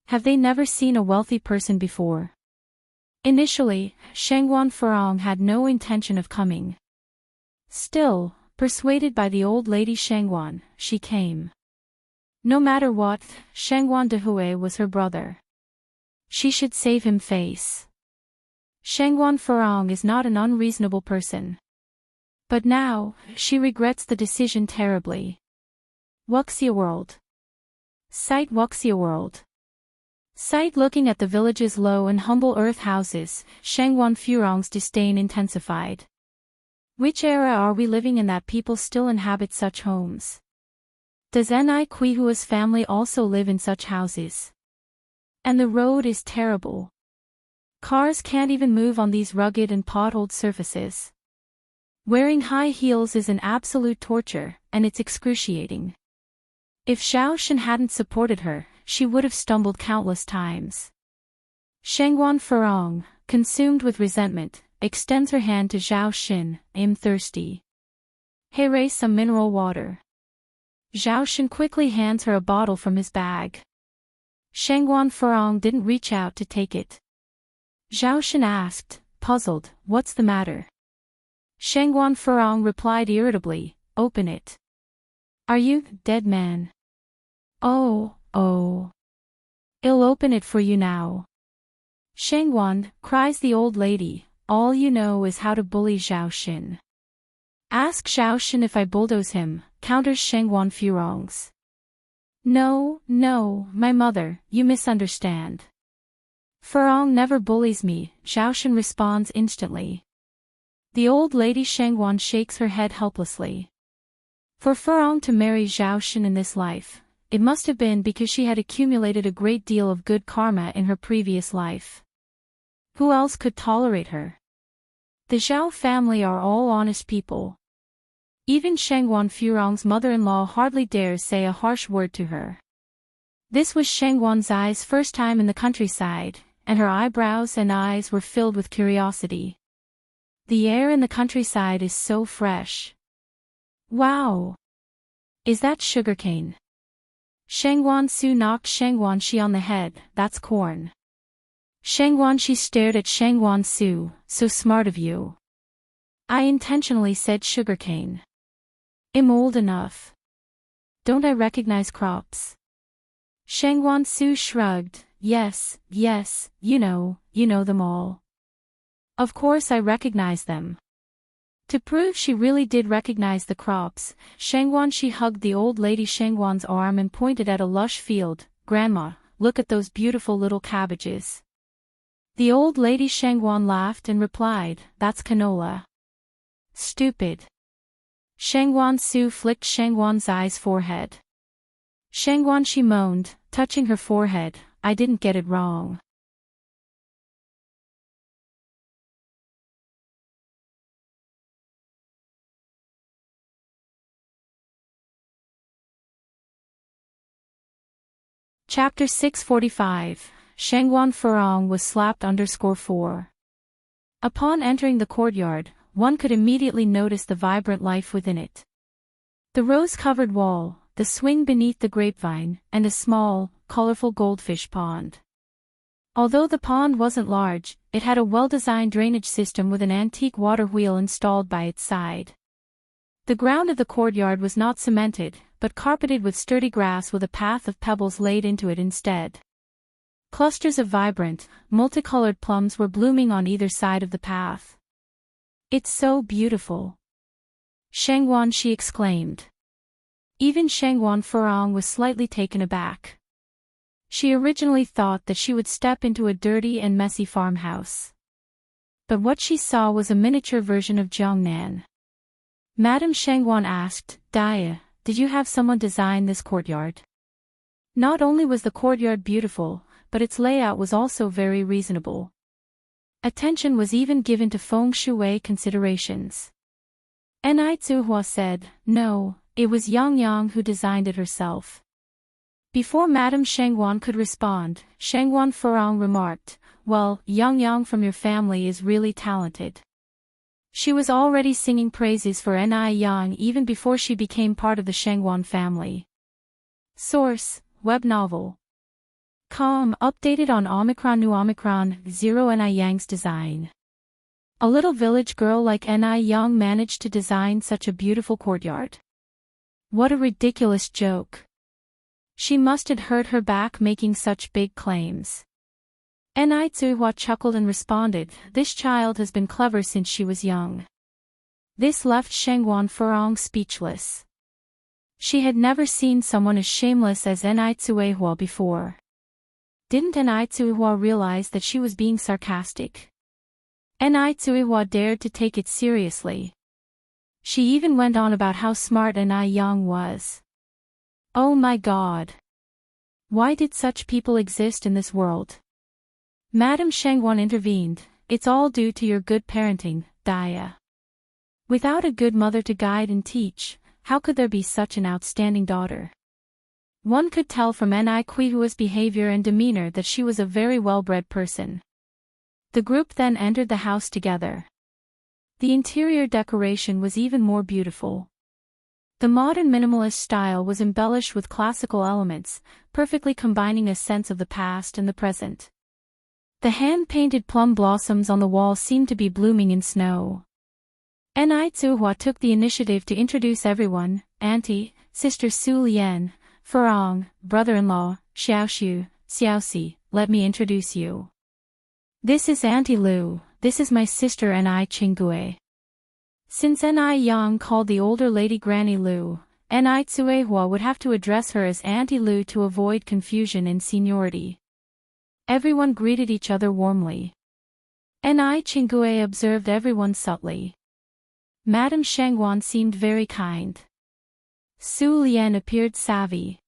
Have they never seen a wealthy person before? Initially, Shangwan Farong had no intention of coming. Still, persuaded by the old lady Shangwan, she came. No matter what, Shangwan Dehui was her brother. She should save him face. Shangwan Farong is not an unreasonable person. But now, she regrets the decision terribly. Wuxia World. Sight Wuxia World. Sight looking at the village's low and humble earth houses, Shangwan Furong's disdain intensified. Which era are we living in that people still inhabit such homes? Does Ni Kuihua's family also live in such houses? And the road is terrible. Cars can't even move on these rugged and potholed surfaces. Wearing high heels is an absolute torture, and it's excruciating. If Zhao Shen hadn't supported her, she would have stumbled countless times. Shangwan Furong, consumed with resentment, extends her hand to Zhao Shen. I'm thirsty. Hey, raise some mineral water. Zhao Shen quickly hands her a bottle from his bag. Shangwan Furong didn't reach out to take it. Zhao Shen asked, puzzled, what's the matter? Shangwan Furong replied irritably, open it. Are you dead, man? Oh. I'll open it for you now. Shangwan, cries the old lady, all you know is how to bully Zhao Shen. Ask Zhao Shen if I bulldoze him, counters Shangwan Furong's. No, my mother, you misunderstand. Furong never bullies me, Zhao Shen responds instantly. The old lady Shangwan shakes her head helplessly. For Furong to marry Zhao Shen in this life, it must have been because she had accumulated a great deal of good karma in her previous life. Who else could tolerate her? The Zhao family are all honest people. Even Shangwan Furong's mother-in-law hardly dares say a harsh word to her. This was Shangwan Zai's first time in the countryside, and her eyebrows and eyes were filled with curiosity. The air in the countryside is so fresh. Wow! Is that sugarcane? Shangwan Su knocked Shangwan Shi on the head, that's corn. Shangwan Shi stared at Shangwan Su, so smart of you. I intentionally said sugarcane. I'm old enough. Don't I recognize crops? Shangwan Su shrugged, yes, you know them all. Of course I recognize them. To prove she really did recognize the crops, Shangwan Shi hugged the old lady Shangwan's arm and pointed at a lush field. Grandma, look at those beautiful little cabbages. The old lady Shangwan laughed and replied, that's canola. Stupid. Shangwan Su flicked Shangwan Zai's forehead. Shangwan Shi moaned, touching her forehead, I didn't get it wrong. Chapter 645, Shangwan Furong was slapped _4. Upon entering the courtyard, one could immediately notice the vibrant life within it. The rose-covered wall, the swing beneath the grapevine, and a small, colorful goldfish pond. Although the pond wasn't large, it had a well-designed drainage system with an antique water wheel installed by its side. The ground of the courtyard was not cemented, but carpeted with sturdy grass with a path of pebbles laid into it instead. Clusters of vibrant, multicolored plums were blooming on either side of the path. It's so beautiful. Shangwan Shi exclaimed. Even Shangwan Furong was slightly taken aback. She originally thought that she would step into a dirty and messy farmhouse. But what she saw was a miniature version of Jiangnan. Madame Shangwan asked, Dia, did you have someone design this courtyard? Not only was the courtyard beautiful, but its layout was also very reasonable. Attention was even given to feng shui considerations. Ni Zhuhua said, no, it was Yang who designed it herself. Before Madame Shangwan could respond, Shangwan Furong remarked, well, Yang from your family is really talented. She was already singing praises for Ni Yang even before she became part of the Shangwan family. Source, web novel. Com updated on Omicron New Omicron 0 Ni Yang's design. A little village girl like Ni Yang managed to design such a beautiful courtyard. What a ridiculous joke. She must have hurt her back making such big claims. Ni Zhuhua chuckled and responded, this child has been clever since she was young. This left Shangwan Furong speechless. She had never seen someone as shameless as Ni Zhuhua before. Didn't Ni Tsuihua realize that she was being sarcastic? Ni Tsuihua dared to take it seriously. She even went on about how smart Ni Yang was. Oh my God! Why did such people exist in this world? Madame Shengwan intervened. It's all due to your good parenting, Daya. Without a good mother to guide and teach, how could there be such an outstanding daughter? One could tell from Ni Kuihua's behavior and demeanor that she was a very well-bred person. The group then entered the house together. The interior decoration was even more beautiful. The modern minimalist style was embellished with classical elements, perfectly combining a sense of the past and the present. The hand-painted plum blossoms on the wall seemed to be blooming in snow. Ni Tsuihua took the initiative to introduce everyone: Auntie, Sister Su Lian, Farong, brother-in-law, Xiaoxiu, Xiaoxi, let me introduce you. This is Auntie Lu, this is my sister Ni Qinggui. Since Ni Yang called the older lady Granny Lu, Ni Tsuihua would have to address her as Auntie Lu to avoid confusion in seniority. Everyone greeted each other warmly. Ni Qinggui observed everyone subtly. Madame Shengwan seemed very kind. Su Lian appeared savvy.